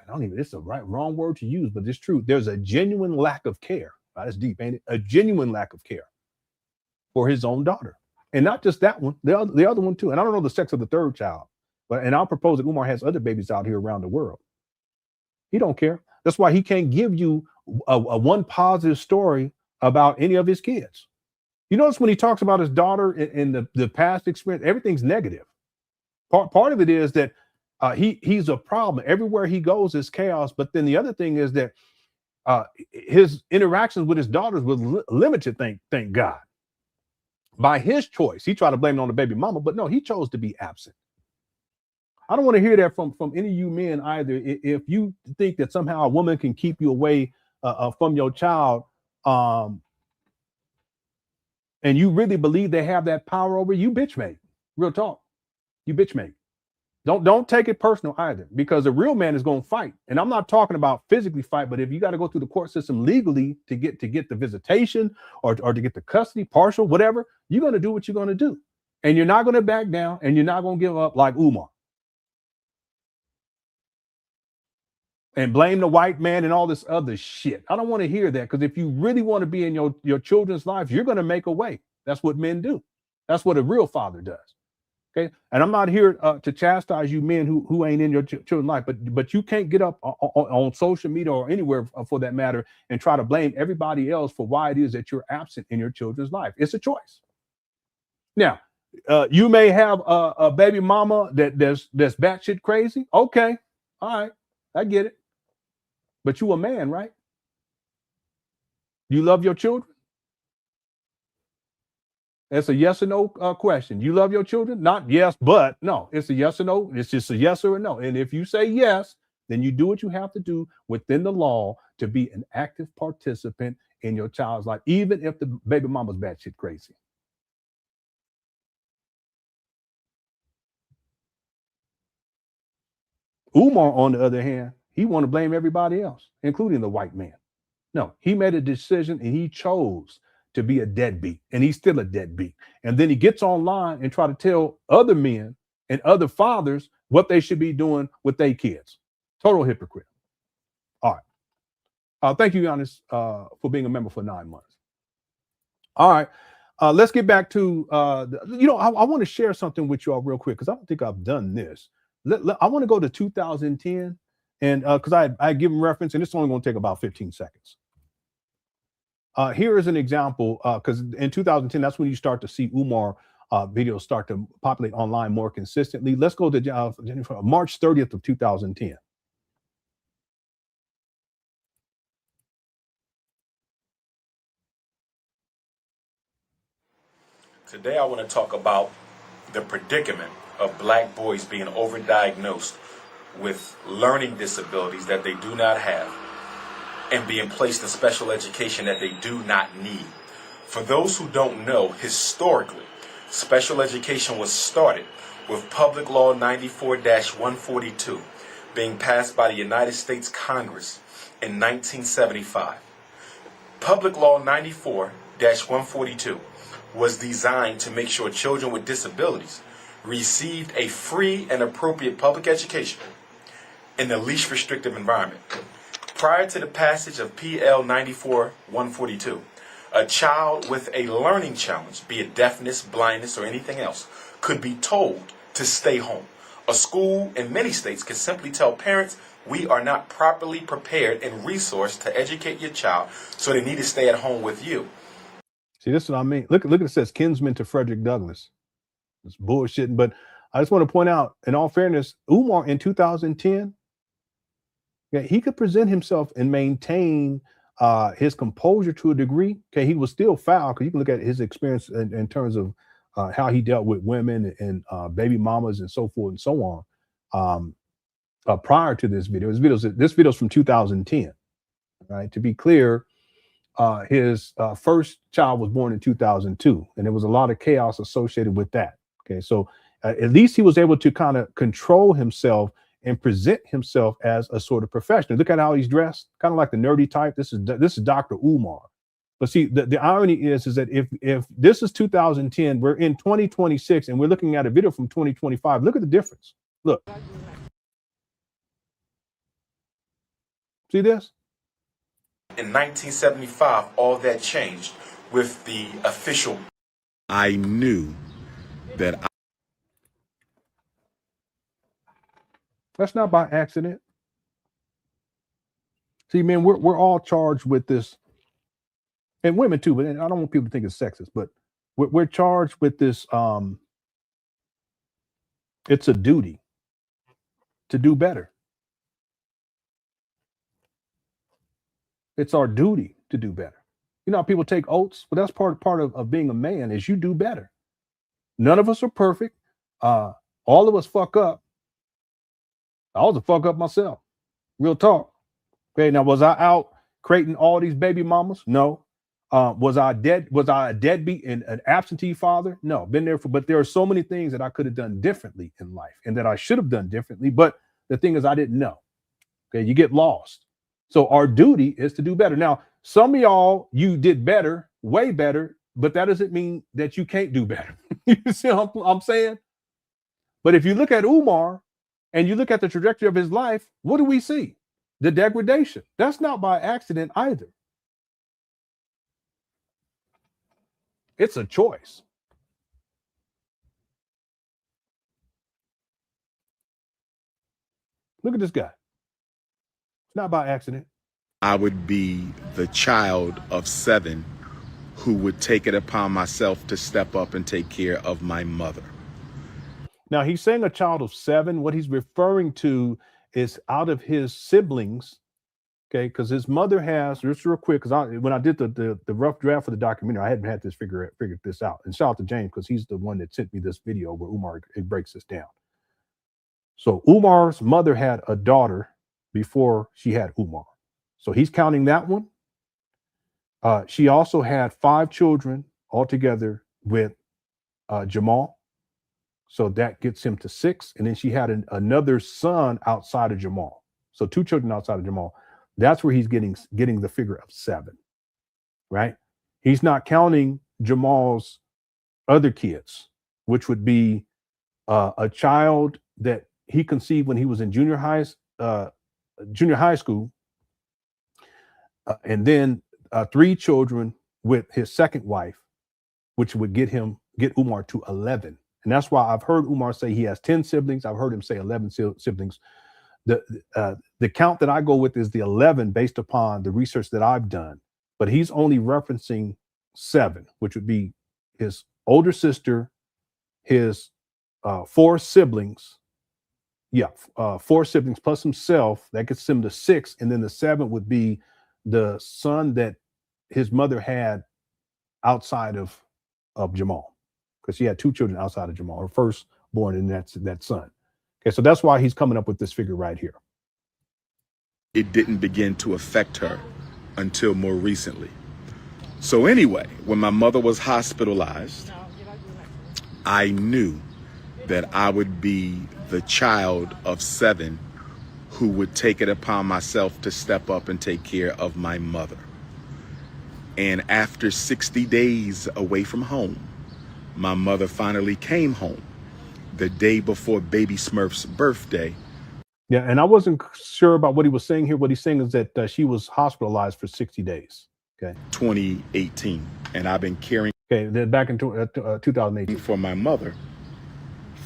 don't even, it's the wrong word to use, but it's true. There's a genuine lack of care. That's deep, ain't it? A genuine lack of care for his own daughter. And not just that one, the other one too. And I don't know the sex of the third child, and I'll propose that Umar has other babies out here around the world. He don't care. That's why he can't give you a one positive story about any of his kids. You notice when he talks about his daughter in the past experience, everything's negative. Part of it is that he's a problem. Everywhere he goes is chaos. But then the other thing is that his interactions with his daughters was limited, thank God. By his choice. He tried to blame it on the baby mama, but no, he chose to be absent. I don't want to hear that from any of you men either. If you think that somehow a woman can keep you away from your child, and you really believe they have that power over you, bitch mate. Real talk. You bitch mate. Don't take it personal either, because a real man is going to fight. And I'm not talking about physically fight, but if you got to go through the court system legally to get the visitation or to get the custody, partial, whatever, you're going to do what you're going to do. And you're not going to back down, and you're not going to give up like Umar. And blame the white man and all this other shit. I don't want to hear that, because if you really want to be in your children's life, you're going to make a way. That's what men do. That's what a real father does. Okay, and I'm not here to chastise you men who ain't in your children's life, but you can't get up on social media or anywhere for that matter and try to blame everybody else for why it is that you're absent in your children's life. It's a choice. Now, you may have a baby mama that's batshit crazy. Okay, all right, I get it. But you a man, right? You love your children? It's a yes or no question. You love your children? Not yes, but no. It's a yes or no. It's just a yes or a no. And if you say yes, then you do what you have to do within the law to be an active participant in your child's life, even if the baby mama's batshit crazy. Umar, on the other hand, he want to blame everybody else, including the white man. No, he made a decision and he chose to be a deadbeat, and he's still a deadbeat. And then he gets online and try to tell other men and other fathers what they should be doing with their kids. Total hypocrite. All right. Thank you, Giannis, for being a member for 9 months. All right. Let's get back to, I want to share something with you all real quick, because I don't think I've done this. I want to go to 2010, and because I give them reference, and it's only going to take about 15 seconds. Here is an example, because in 2010, that's when you start to see Umar videos start to populate online more consistently. Let's go to March 30th of 2010. Today I want to talk about the predicament of black boys being overdiagnosed with learning disabilities that they do not have, and being placed in special education that they do not need. For those who don't know, historically, special education was started with Public Law 94-142 being passed by the United States Congress in 1975. Public Law 94-142 was designed to make sure children with disabilities received a free and appropriate public education in the least restrictive environment. Prior to the passage of PL 94-142, a child with a learning challenge, be it deafness, blindness, or anything else, could be told to stay home. A school in many states could simply tell parents, we are not properly prepared and resourced to educate your child, so they need to stay at home with you. See, this is what I mean. Look, it says kinsman to Frederick Douglass. It's bullshitting, but I just want to point out, in all fairness, Umar in 2010, he could present himself and maintain his composure to a degree. Okay, he was still foul, because you can look at his experience in terms of how he dealt with women and baby mamas and so forth and so on. Prior to this video, this video's from 2010. Right, to be clear, his first child was born in 2002, and there was a lot of chaos associated with that. Okay, so at least he was able to kind of control himself and present himself as a sort of professional. Look at how he's dressed, kind of like the nerdy type. This is Dr. Umar. But see, the irony is that if this is 2010, we're in 2026, and we're looking at a video from 2025. Look at the difference. Look. See this? In 1975, all that changed with the official. I knew that That's not by accident. See, man, we're all charged with this, and women too, but I don't want people to think it's sexist, but we're charged with this. It's a duty to do better. It's our duty to do better. You know how people take oaths? Well, that's part of being a man, is you do better. None of us are perfect. All of us fuck up. I was a fuck up myself. Real talk. Okay, now was I out creating all these baby mamas? No. Was I a deadbeat and an absentee father? No, been there but there are so many things that I could have done differently in life and that I should have done differently. But the thing is, I didn't know. Okay, you get lost. So our duty is to do better. Now, some of y'all, you did better, way better, but that doesn't mean that you can't do better. You see what I'm saying? But if you look at Umar and you look at the trajectory of his life, what do we see? The degradation. That's not by accident either. It's a choice. Look at this guy. It's not by accident. I would be the child of 7 who would take it upon myself to step up and take care of my mother. Now, he's saying a child of 7. What he's referring to is out of his siblings, okay, because his mother has, just real quick, because when I did the rough draft for the documentary, I hadn't had this figured this out. And shout out to James, because he's the one that sent me this video where Umar breaks this down. So Umar's mother had a daughter before she had Umar. So he's counting that one. She also had 5 children altogether with Jamal. So that gets him to 6. And then she had another son outside of Jamal. So 2 children outside of Jamal. That's where he's getting the figure of 7, right? He's not counting Jamal's other kids, which would be a child that he conceived when he was in junior high school, and then 3 children with his second wife, which would get Umar to 11. And that's why I've heard Umar say he has 10 siblings. I've heard him say 11 siblings. The count that I go with is the 11 based upon the research that I've done. But he's only referencing 7, which would be his older sister, his 4 siblings. Yeah, 4 siblings plus himself. That gets him to 6. And then the 7 would be the son that his mother had outside of Jamal, because she had 2 children outside of Jamal, her firstborn, and that's that son. Okay, so that's why he's coming up with this figure right here. It didn't begin to affect her until more recently. So anyway, when my mother was hospitalized, I knew that I would be the child of 7 who would take it upon myself to step up and take care of my mother. And after 60 days away from home, my mother finally came home the day before baby Smurf's birthday. Yeah, and I wasn't sure about what he was saying here. What he's saying is that she was hospitalized for 60 days. Okay. 2018. And I've been caring then back in 2018 for my mother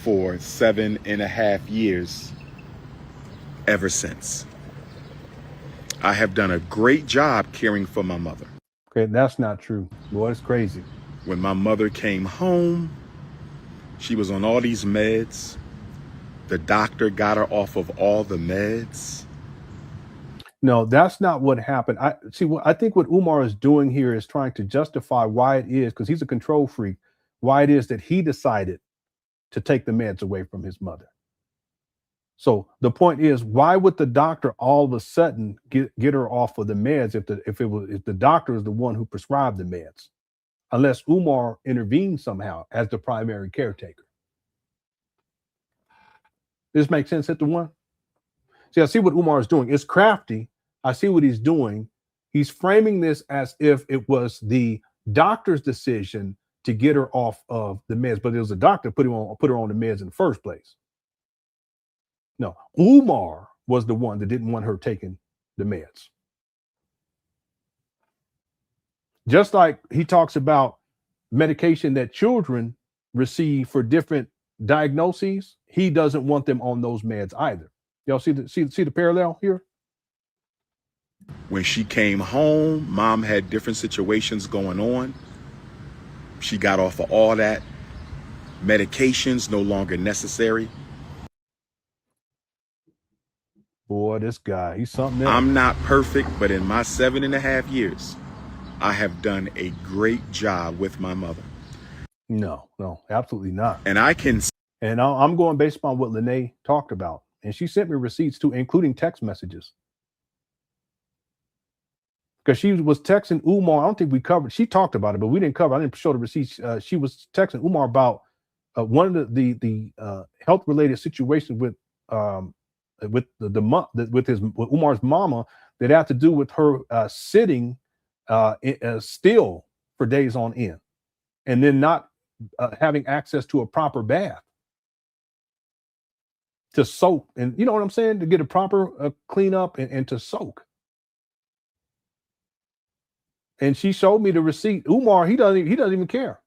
for 7.5 years ever since. I have done a great job caring for my mother. Okay, that's not true. Boy, it's crazy. When my mother came home, she was on all these meds. The doctor got her off of all the meds. No, that's not what happened. I think what Umar is doing here is trying to justify why it is, because he's a control freak, why it is that he decided to take the meds away from his mother. So the point is, why would the doctor all of a sudden get her off of the meds if the doctor is the one who prescribed the meds, unless Umar intervened somehow as the primary caretaker? This makes sense at the one? See, I see what Umar is doing. It's crafty. I see what he's doing. He's framing this as if it was the doctor's decision to get her off of the meds, but it was the doctor put her on the meds in the first place. No, Umar was the one that didn't want her taking the meds. Just like he talks about medication that children receive for different diagnoses, he doesn't want them on those meds either. Y'all see the parallel here? When she came home, mom had different situations going on. She got off of all that. Medications no longer necessary. Boy, this guy, he's something else. I'm not perfect, but in my 7.5 years, I have done a great job with my mother. No, absolutely not. And I'm going based upon what Lene talked about. And she sent me receipts too, including text messages. because she was texting Umar. I don't think we covered. She talked about it, but we didn't cover. I didn't show the receipts. She was texting Umar about one of the health related situations with Umar's mama that had to do with her sitting still for days on end, and then not having access to a proper bath to soak, and you know what I'm saying, to get a proper clean up and to soak. And she showed me the receipt. Umar, he doesn't even care.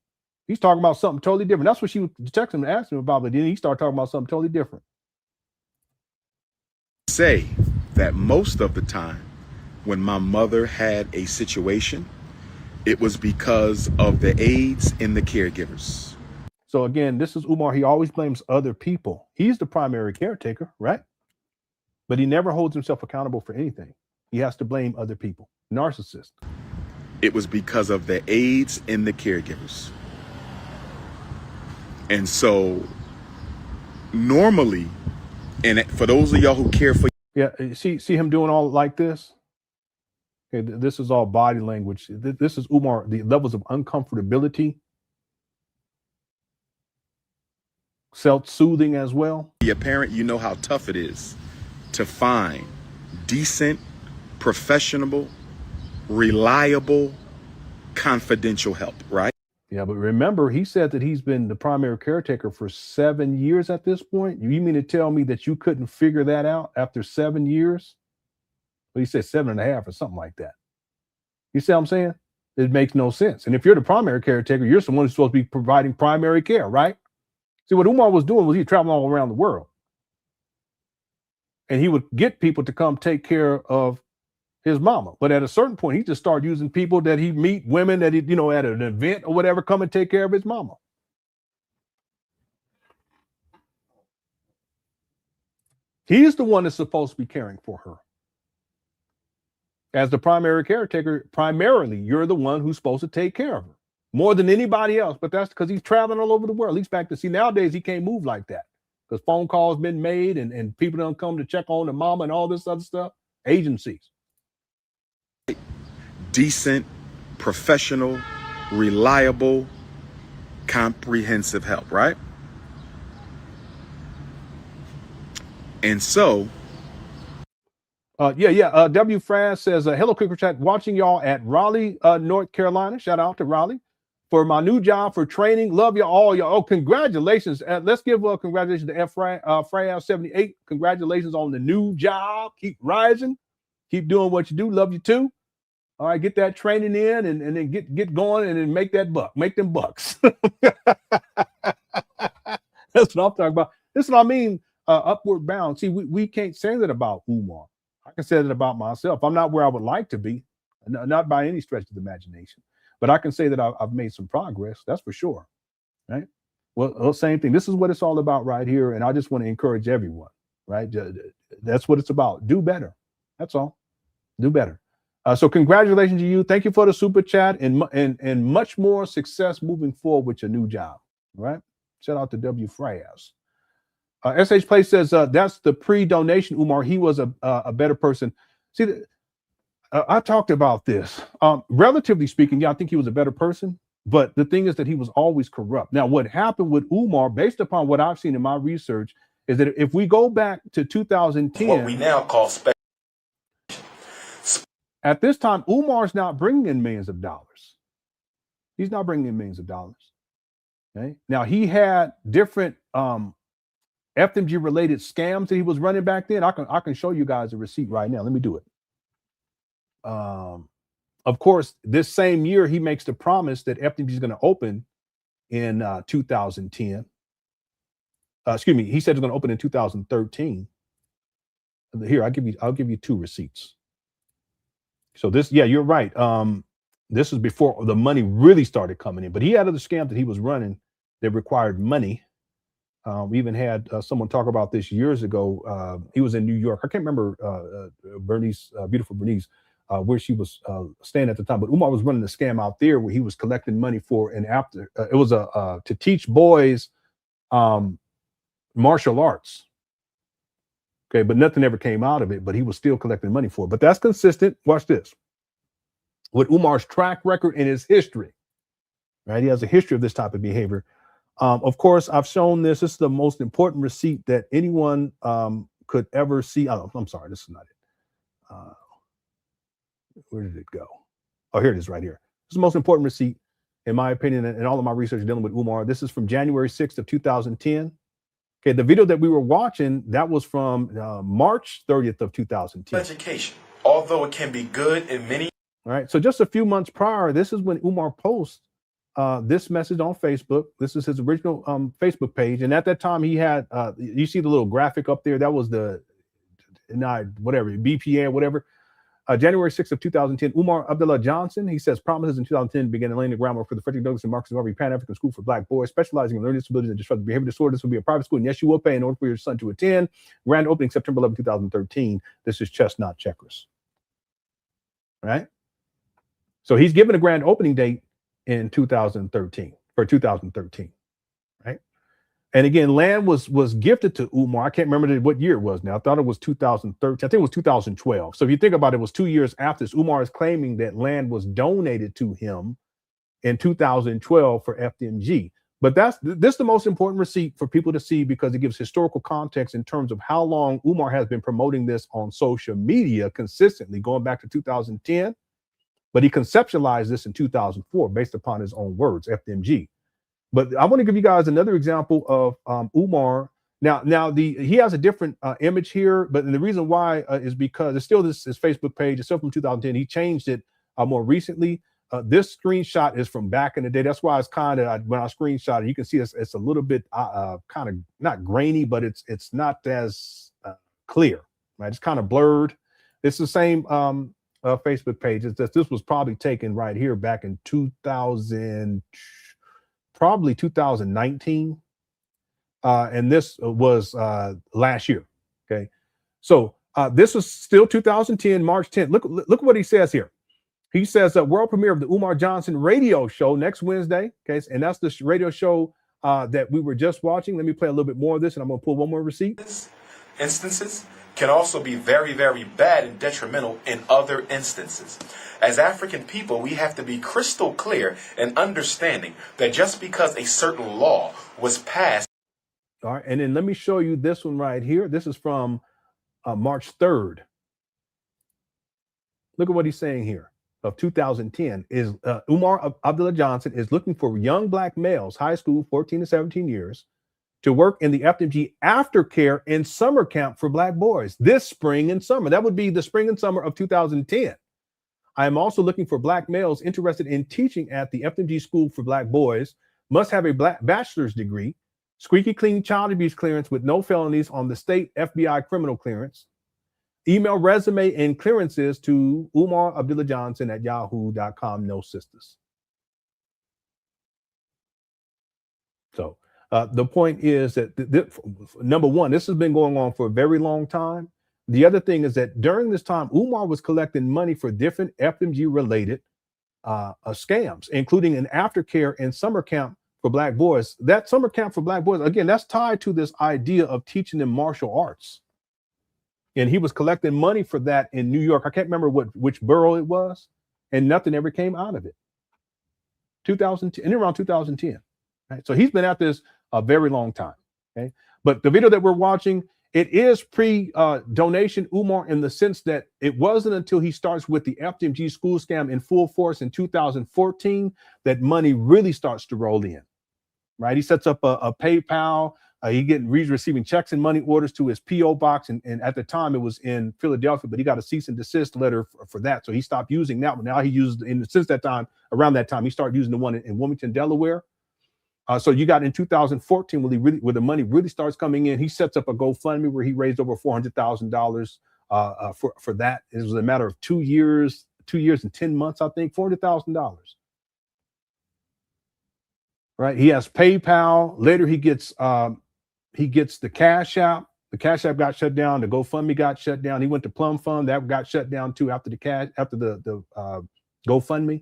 He's talking about something totally different. That's what she was texting and asking him about, but then he started talking about something totally different. Say that most of the time when my mother had a situation, it was because of the aides and the caregivers. So again, this is Umar. He always blames other people. He's the primary caretaker, right? But he never holds himself accountable for anything. He has to blame other people. Narcissist. It was because of the aides and the caregivers. And so normally, and for those of y'all who care for, yeah, see him doing all like this. Okay, this is all body language. This is Umar. The levels of uncomfortability, self-soothing as well. your parent, you know how tough it is to find decent, professional, reliable, confidential help, right? Yeah, but remember, he said that he's been the primary caretaker for 7 years at this point. You mean to tell me that you couldn't figure that out after 7 years? Well, he said 7.5 or something like that. You see what I'm saying? It makes no sense. And if you're the primary caretaker, you're someone who's supposed to be providing primary care, right? See, what Umar was doing was he traveling all around the world. And he would get people to come take care of his mama. But at a certain point, he just started using people that he meet, women that he, at an event or whatever, come and take care of his mama. He's the one that's supposed to be caring for her. As the primary caretaker, primarily, you're the one who's supposed to take care of her more than anybody else. But that's because he's traveling all over the world. He's back to see nowadays he can't move like that because phone calls been made and people don't come to check on the mama and all this other stuff. Agencies. Decent, professional, reliable, comprehensive help, right? And so, W. France says, hello, Quicker Chat, watching y'all at Raleigh, North Carolina. Shout out to Raleigh for my new job for training. Love you all. Y'all. Oh, congratulations. Let's give congratulations to Frayal 78. Congratulations on the new job. Keep rising. Keep doing what you do. Love you too. All right, get that training in and then get going and then make that buck. Make them bucks. That's what I'm talking about. This is what I mean, upward bound. See, we can't say that about Umar. I can say that about myself. I'm not where I would like to be, not by any stretch of the imagination. But I can say that I've made some progress. That's for sure, right? Well, same thing. This is what it's all about right here. And I just want to encourage everyone, right? That's what it's about. Do better. That's all. Do better. So congratulations to you. Thank you for the super chat and much more success moving forward with your new job. All right. Shout out to W. Frayas. SH Play says that's the pre-donation Umar. He was a better person. See, I talked about this. Relatively speaking, yeah, I think he was a better person. But the thing is that he was always corrupt. Now, what happened with Umar, based upon what I've seen in my research, is that if we go back to 2010, what we now call at this time, Umar's not bringing in millions of dollars. He's not bringing in millions of dollars. Okay. Now, he had different FDMG related scams that he was running back then. I can show you guys a receipt right now. Let me do it. Of course, this same year, he makes the promise that FDMG is going to open in 2010. Excuse me. He said it's going to open in 2013. Here, I'll give you two receipts. So this, yeah, you're right. This is before the money really started coming in, but he had other scams that he was running that required money. We even had someone talk about this years ago. He was in New York. I can't remember Bernice, beautiful Bernice, where she was staying at the time. But Umar was running a scam out there where he was collecting money for and after. It was to teach boys martial arts. Okay, but nothing ever came out of it, but he was still collecting money for it. But that's consistent. Watch this. with Umar's track record and his history. Right, he has a history of this type of behavior. Of course, I've shown this. This is the most important receipt that anyone could ever see. Oh, I'm sorry, this is not it. Where did it go? Oh, here it is right here. This is the most important receipt, in my opinion, and all of my research dealing with Umar. This is from January 6th of 2010. Okay, the video that we were watching, that was from March 30th of 2010. Education, although it can be good in many. All right, so just a few months prior, this is when Umar posts this message on Facebook. This is his original Facebook page. And at that time, he had, you see the little graphic up there? That was the, whatever, BPA or whatever. January 6th of 2010, Umar Abdullah Johnson, he says, promises in 2010 began laying the groundwork for the Frederick Douglass and Marcus Garvey Pan African School for Black Boys, specializing in learning disabilities and disruptive behavior disorders. This will be a private school, and yes, you will pay in order for your son to attend. Grand opening September 11, 2013. This is Chestnut Checkers. Right? So he's given a grand opening date in 2013, for 2013. Right? And again, land was gifted to Umar. I can't remember what year it was now. I thought it was 2013. I think it was 2012. So if you think about it, it was 2 years after this. Umar is claiming that land was donated to him in 2012 for FDMG. But this is the most important receipt for people to see, because it gives historical context in terms of how long Umar has been promoting this on social media consistently, going back to 2010. But he conceptualized this in 2004 based upon his own words, FDMG. But I want to give you guys another example of Umar. Now he has a different image here, but the reason why is because it's still his Facebook page. It's still from 2010. He changed it more recently. This screenshot is from back in the day. That's why it's kind of, when I screenshot it, you can see it's a little bit kind of not grainy, but it's not as clear. Right? It's kind of blurred. It's the same Facebook page. It's that this was probably taken right here back in 2019, and this was last year. Okay, so this was still 2010, March 10th. Look what he says here. He says world premiere of the Umar Johnson radio show next Wednesday. Okay, and that's the radio show that we were just watching. Let me play a little bit more of this, and I'm going to pull one more receipt. Instances can also be very, very bad and detrimental in other instances. As African people, we have to be crystal clear in understanding that just because a certain law was passed. All right, and then let me show you this one right here. This is from March 3rd. Look at what he's saying here. Of 2010 is Umar Abdullah Johnson is looking for young black males, high school, 14 to 17 years, to work in the FDMG aftercare and summer camp for black boys this spring and summer. That would be the spring and summer of 2010. I am also looking for black males interested in teaching at the FDMG School for Black Boys, must have a bachelor's degree, squeaky clean child abuse clearance with no felonies on the state FBI criminal clearance. Email resume and clearances to Umar Abdullah Johnson at yahoo.com. No sisters. So the point is that number one, this has been going on for a very long time. The other thing is that during this time, Umar was collecting money for different FDMG related scams, including an aftercare and summer camp for black boys. That summer camp for black boys, again, that's tied to this idea of teaching them martial arts. And he was collecting money for that in New York. I can't remember which borough it was, and nothing ever came out of it. 2010, and around 2010. Right? So he's been at this a very long time. Okay, but the video that we're watching, it is pre-donation Umar in the sense that it wasn't until he starts with the FDMG school scam in full force in 2014 that money really starts to roll in. Right? He sets up a PayPal. He's receiving checks and money orders to his P.O. box. And at the time, it was in Philadelphia, but he got a cease and desist letter for that. So he stopped using that one. Now he used, since that time, around that time, he started using the one in Wilmington, Delaware. So you got in 2014, when the money really starts coming in, he sets up a GoFundMe where he raised over $400,000 for that. It was a matter of 2 years and 10 months, I think, $400,000. Right? He has PayPal. Later, he gets the CashApp. The CashApp got shut down. The GoFundMe got shut down. He went to Plum Fund. That got shut down too after the GoFundMe.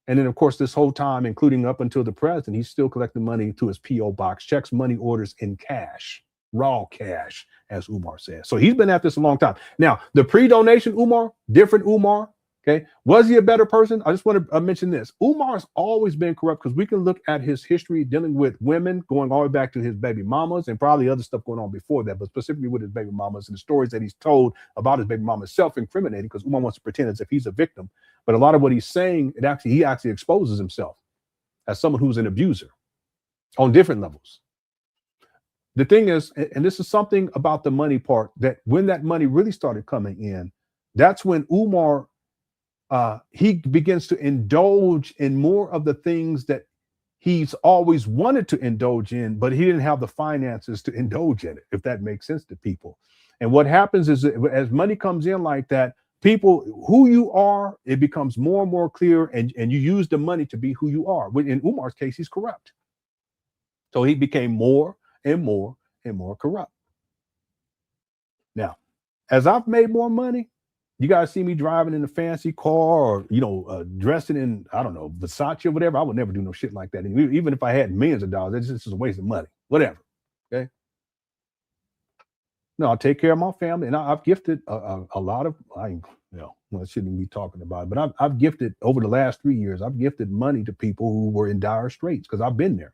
And then, of course, this whole time, including up until the present, he's still collecting money to his P.O. box, checks, money orders in cash, raw cash, as Umar says. So he's been at this a long time. Now, the pre-donation Umar, different Umar. Okay. Was he a better person? I just want to mention this. Umar's always been corrupt because we can look at his history dealing with women going all the way back to his baby mamas and probably other stuff going on before that, but specifically with his baby mamas and the stories that he's told about his baby mamas, self-incriminating because Umar wants to pretend as if he's a victim. But a lot of what he's saying, he actually exposes himself as someone who's an abuser on different levels. The thing is, and this is something about the money part, that when that money really started coming in, that's when Umar he begins to indulge in more of the things that he's always wanted to indulge in, but he didn't have the finances to indulge in it, if that makes sense to people. And what happens is that as money comes in like that, people, who you are, it becomes more and more clear, and you use the money to be who you are. In Umar's case, he's corrupt. So he became more and more and more corrupt. Now, as I've made more money, you guys see me driving in a fancy car or, dressing in, I don't know, Versace or whatever. I would never do no shit like that. And even if I had millions of dollars, that's just a waste of money, whatever. Okay. No, I take care of my family. And I've gifted a lot of, I shouldn't be talking about it, but I've gifted over the last 3 years, I've gifted money to people who were in dire straits because I've been there.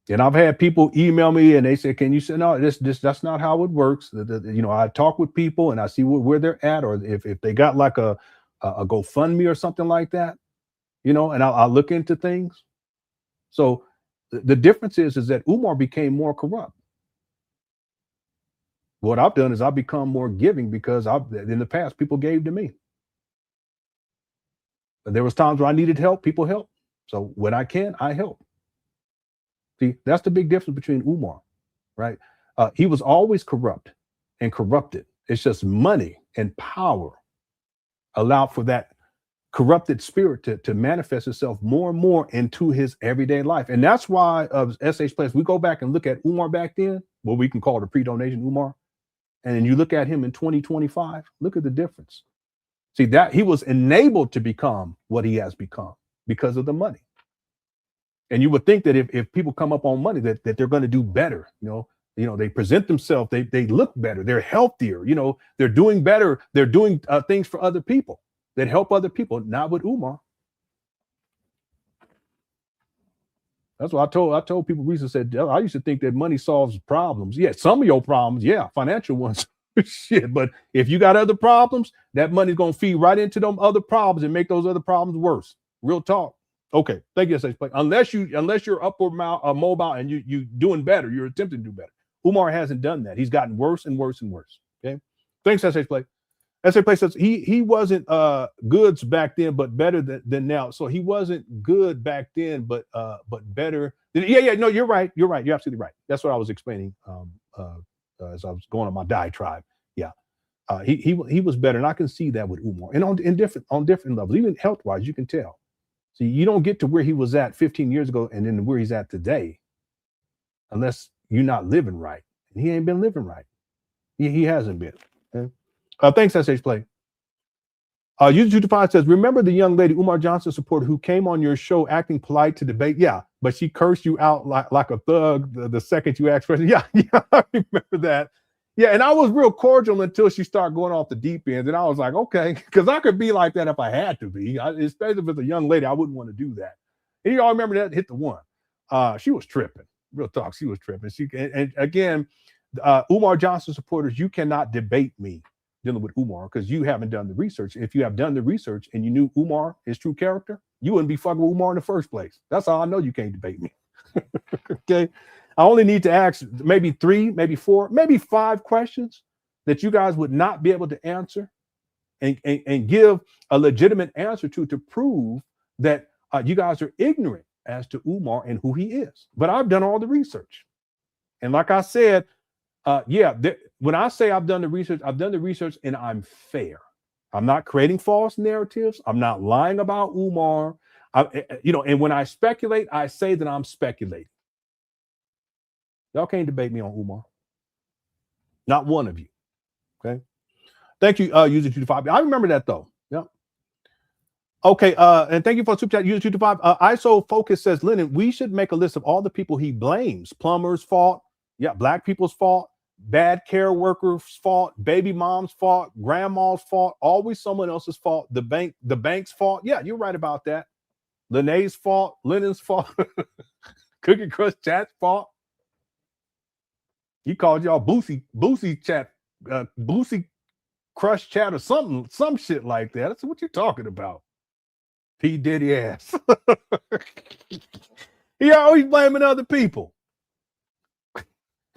And I've had people email me and they say, can you say, no, that's not how it works. I talk with people and I see where they're at, or if they got like a GoFundMe or something like that, and I'll look into things. So the difference is that Umar became more corrupt. What I've done is I've become more giving because in the past, people gave to me. But there was times where I needed help, people help. So when I can, I help. See, that's the big difference between Umar, right? He was always corrupt and corrupted. It's just money and power allowed for that corrupted spirit to manifest itself more and more into his everyday life. And that's why SH Place, we go back and look at Umar back then, what we can call the pre-donation Umar, and then you look at him in 2025, look at the difference. See, that he was enabled to become what he has become because of the money. And you would think that if people come up on money, that they're going to do better. They present themselves, they look better, they're healthier, they're doing better, they're doing things for other people that help other people. Not with Umar. That's what I told people recently. Said I used to think that money solves problems. Yeah, some of your problems, yeah, financial ones, shit. But if you got other problems, that money's gonna feed right into them other problems and make those other problems worse. Real talk. Okay, thank you, SH Play. Unless you're upward mobile and you doing better, you're attempting to do better. Umar hasn't done that. He's gotten worse and worse and worse. Okay, thanks, SH Play. SH Play says he wasn't goods back then, but better than now. So he wasn't good back then, but better. Yeah. No, you're right. You're absolutely right. That's what I was explaining as I was going on my diatribe. Yeah, he was better, and I can see that with Umar, and on different levels, even health wise, you can tell. See, you don't get to where he was at 15 years ago and then where he's at today unless you're not living right. And he ain't been living right. He hasn't been. Okay? Thanks, SH Play. User225 says, remember the young lady, Umar Johnson supporter, who came on your show acting polite to debate? Yeah, but she cursed you out like a thug the second you asked questions. Yeah, I remember that. Yeah, and I was real cordial until she started going off the deep end. And I was like, okay, because I could be like that if I had to be. Especially if it's a young lady, I wouldn't want to do that. And you all remember that hit the one. She was tripping. Real talk, she was tripping. And again, Umar Johnson supporters, you cannot debate me dealing with Umar because you haven't done the research. If you have done the research and you knew Umar, his true character, you wouldn't be fucking with Umar in the first place. That's how I know you can't debate me. Okay. I only need to ask maybe 3, maybe 4, maybe 5 questions that you guys would not be able to answer and give a legitimate answer to prove that you guys are ignorant as to Umar and who he is. But I've done all the research. And like I said, when I say I've done the research and I'm fair. I'm not creating false narratives. I'm not lying about Umar. And when I speculate, I say that I'm speculating. Y'all can't debate me on Umar. Not one of you. Okay. Thank you, user 225. I remember that though. Yeah. Okay. And thank you for super chat, user 225. ISO Focus says, Lenon, we should make a list of all the people he blames. Plumbers' fault. Yeah. Black people's fault. bad care workers' fault, baby mom's fault, grandma's fault, always someone else's fault, the bank's fault. Yeah, you're right about that. Lene's fault, Lenon's fault, Cookie Crush Chat's fault. He called y'all Boosie Chat, Boosie Crush Chat or something, some shit like that. That's what you're talking about. P. Diddy ass. He always blaming other people.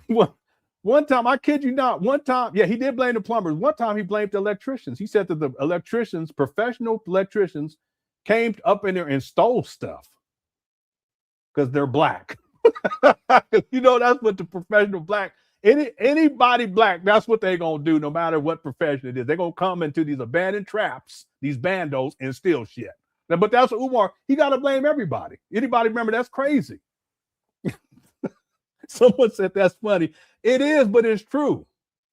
One time, I kid you not, yeah, he did blame the plumbers. One time he blamed the electricians. He said that the electricians, professional electricians, came up in there and stole stuff because they're black. You know, that's what the professional black, anybody black, that's what they're going to do no matter what profession it is. They're going to come into these abandoned traps, these bandos, and steal shit. But that's what Umar, he got to blame everybody. Anybody remember, that's crazy. Someone said that's funny. It is, but it's true.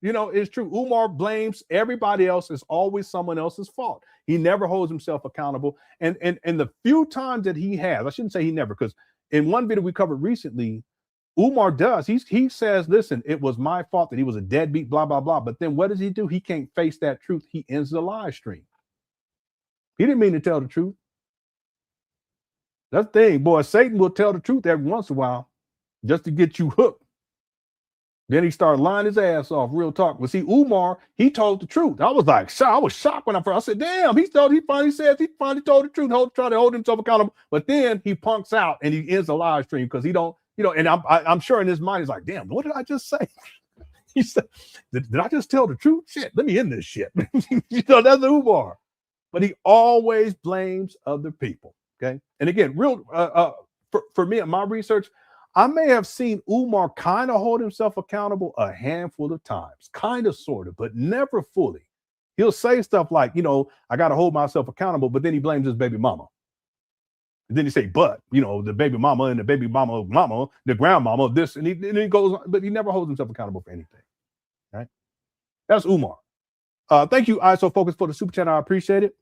You know, it's true. Umar blames everybody else. It's always someone else's fault. He never holds himself accountable. And the few times that he has, I shouldn't say he never, because in one video we covered recently, Umar does. He says, listen, it was my fault that he was a deadbeat, blah, blah, blah. But then what does he do? He can't face that truth. He ends the live stream. He didn't mean to tell the truth. That's the thing, boy. Satan will tell the truth every once in a while just to get you hooked. Then he started lying his ass off, real talk. But see, Umar, he told the truth. I was like, I was shocked when I said, damn, he finally told the truth, trying to hold himself accountable. But then he punks out and he ends the live stream because he don't, you know, and I'm sure in his mind, he's like, damn, what did I just say? He said, did I just tell the truth? Shit, let me end this shit. You know, that's Umar. But he always blames other people. Okay. And again, for me, in my research, I may have seen Umar kind of hold himself accountable a handful of times, kind of, sort of, but never fully. He'll say stuff like, you know, I got to hold myself accountable, but then he blames his baby mama. And then he say, but, you know, the baby mama and the baby mama, the grandmama, this, and he goes on, but he never holds himself accountable for anything. Right? That's Umar. Thank you, ISO Focus, for the super chat. I appreciate it.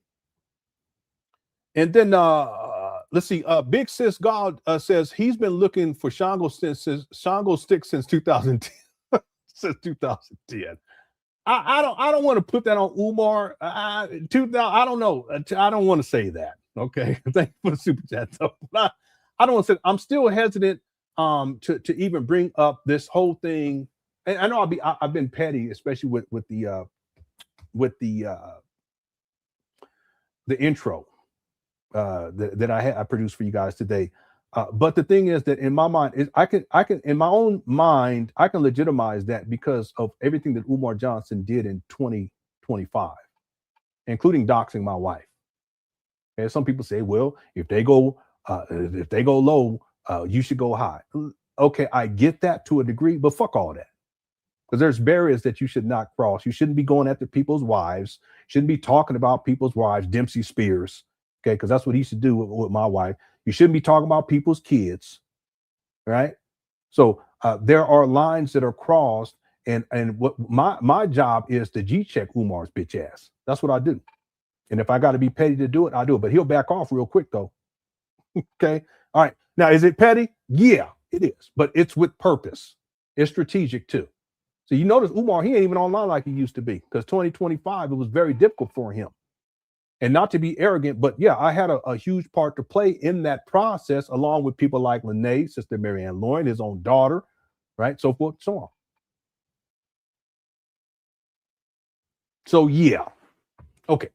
And then, let's see. Big Sis God says he's been looking for Shango stick since 2010. Since 2010. I don't want to put that on Umar. I don't know. I don't want to say that. Okay. Thank you for the super chat. So, I don't want to say. I'm still hesitant to even bring up this whole thing. And I know I've been petty, especially with the intro that I produced for you guys today. But the thing is that in my mind, I can in my own mind, I can legitimize that because of everything that Umar Johnson did in 2025, including doxing my wife. And some people say, well, if they go low, you should go high. Okay, I get that to a degree, but fuck all that. Because there's barriers that you should not cross. You shouldn't be going after people's wives. Shouldn't be talking about people's wives, Dempsey Spears. Okay, because that's what he should do with my wife. You shouldn't be talking about people's kids, right? So there are lines that are crossed, and what my job is to G-check Umar's bitch ass. That's what I do. And if I got to be petty to do it, I'll do it. But he'll back off real quick, though. Okay, all right. Now, is it petty? Yeah, it is. But it's with purpose. It's strategic, too. So you notice Umar, he ain't even online like he used to be, because 2025, it was very difficult for him. And not to be arrogant, but yeah, I had a huge part to play in that process, along with people like Lene, Sister Marianne Lauren, his own daughter, right? So forth, so on. So yeah. Okay.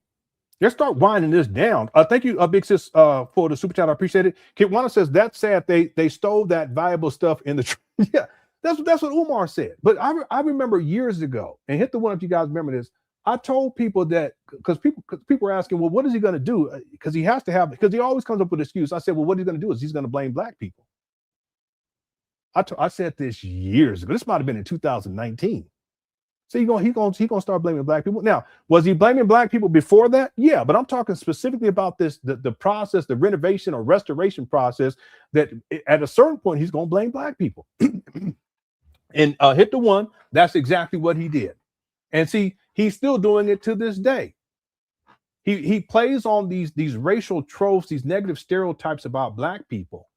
Let's start winding this down. Thank you, Big Sis, for the super chat. I appreciate it. Kitwana says, that's sad. They stole that valuable stuff in the yeah. That's what Umar said. But I remember years ago, and hit the one if you guys remember this. I told people that because people were asking, well, what is he going to do? Because he has to have, because he always comes up with an excuse. I said, well, what he's going to do is he's going to blame black people. I said this years ago. This might have been in 2019. So he's gonna start blaming black people. Now, was he blaming black people before that? Yeah, but I'm talking specifically about this, the process, the renovation or restoration process, that at a certain point he's gonna blame black people. And hit the one, that's exactly what he did. And see, he's still doing it to this day. He plays on these racial tropes, these negative stereotypes about black people.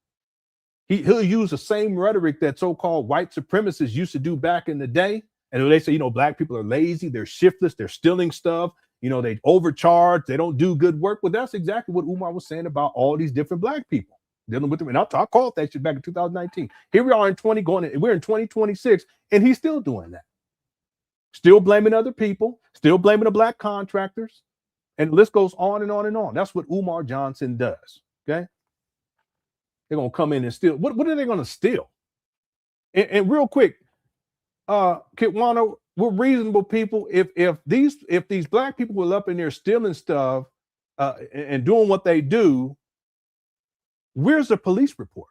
He'll use the same rhetoric that so-called white supremacists used to do back in the day. And they say, you know, black people are lazy, they're shiftless, they're stealing stuff, you know, they overcharge, they don't do good work. Well, that's exactly what Umar was saying about all these different black people dealing with them. And I called that shit back in 2019. Here we are in we're in 2026, and he's still doing that. Still blaming other people, still blaming the black contractors, and the list goes on and on and on. That's what Umar Johnson does. Okay. They're gonna come in and steal. What are they gonna steal? And real quick, Kitwana, we're reasonable people. If these black people were up in there stealing stuff and doing what they do, where's the police report?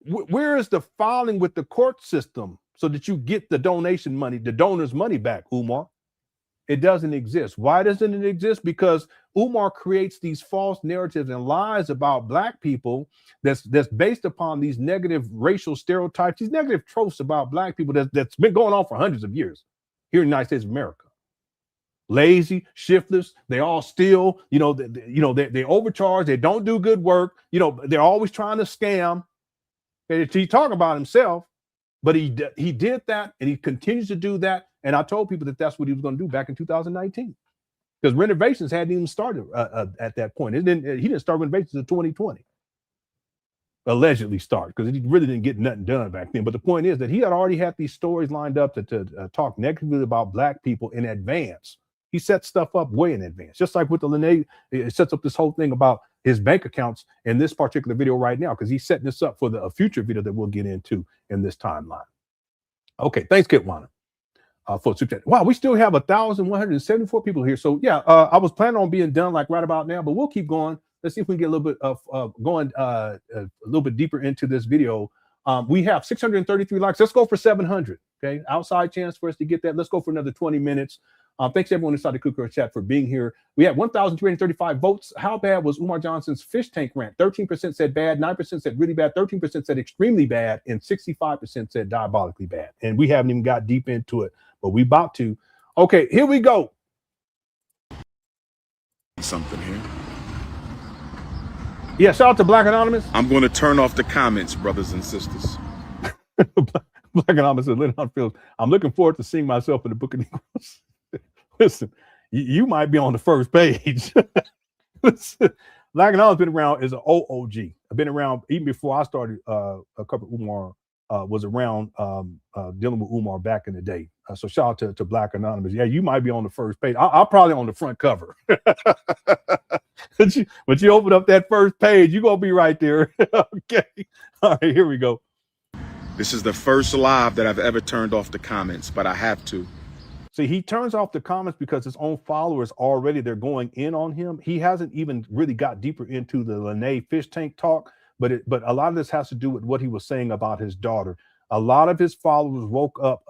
Where is the filing with the court system so that you get the donation money, the donor's money back, Umar? It doesn't exist. Why doesn't it exist? Because Umar creates these false narratives and lies about black people that's based upon these negative racial stereotypes, these negative tropes about black people that's been going on for hundreds of years here in the United States of America. Lazy, shiftless, they all steal, they overcharge, they don't do good work, they're always trying to scam. He's talking about himself, but he did that and he continues to do that. And I told people that that's what he was going to do back in 2019, because renovations hadn't even started at that point. He didn't start renovations until 2020, allegedly start, because he really didn't get nothing done back then. But the point is that he had already had these stories lined up to talk negatively about black people in advance. He set stuff up way in advance, just like with the Lenon. It sets up this whole thing about his bank accounts in this particular video right now, because he's setting this up for a future video that we'll get into in this timeline. Okay, thanks, Kitwana. For super chat. Wow, we still have 1,174 people here. So yeah, I was planning on being done like right about now, but we'll keep going. Let's see if we can get a little bit of going a little bit deeper into this video. We have 633 likes. Let's go for 700. Okay, outside chance for us to get that. Let's go for another 20 minutes. Thanks everyone inside the Cooker chat for being here. We had 1,335 votes. How bad was Umar Johnson's fish tank rant? 13% said bad, 9% said really bad, 13% said extremely bad, and 65% said diabolically bad. And we haven't even got deep into it, but we about to. Okay, here we go. Something here. Yeah, shout out to Black Anonymous. I'm going to turn off the comments, brothers and sisters. Black Anonymous and Lenon Fields. I'm looking forward to seeing myself in the Book of Negroes. Listen, you might be on the first page. Listen, Black Anonymous been around as an OOG. I've been around even before I started a couple of Umar. Was around dealing with Umar back in the day. So shout out to Black Anonymous. Yeah, you might be on the first page. I'll probably on the front cover. but you open up that first page, you're going to be right there. Okay. All right, here we go. This is the first live that I've ever turned off the comments, but I have to. See, he turns off the comments because his own followers already, they're going in on him. He hasn't even really got deeper into the Lenon fish tank talk. But a lot of this has to do with what he was saying about his daughter. A lot of his followers woke up,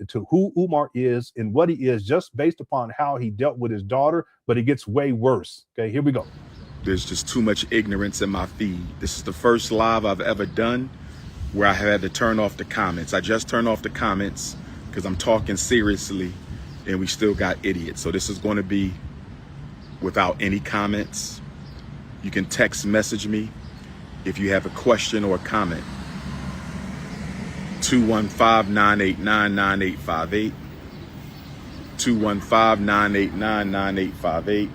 to who Umar is and what he is just based upon how he dealt with his daughter. But it gets way worse. Okay, here we go. There's just too much ignorance in my feed. This is the first live I've ever done where I had to turn off the comments. I just turned off the comments because I'm talking seriously and we still got idiots. So this is going to be without any comments. You can text message me if you have a question or a comment. 215-989-9858. 215-989-9858.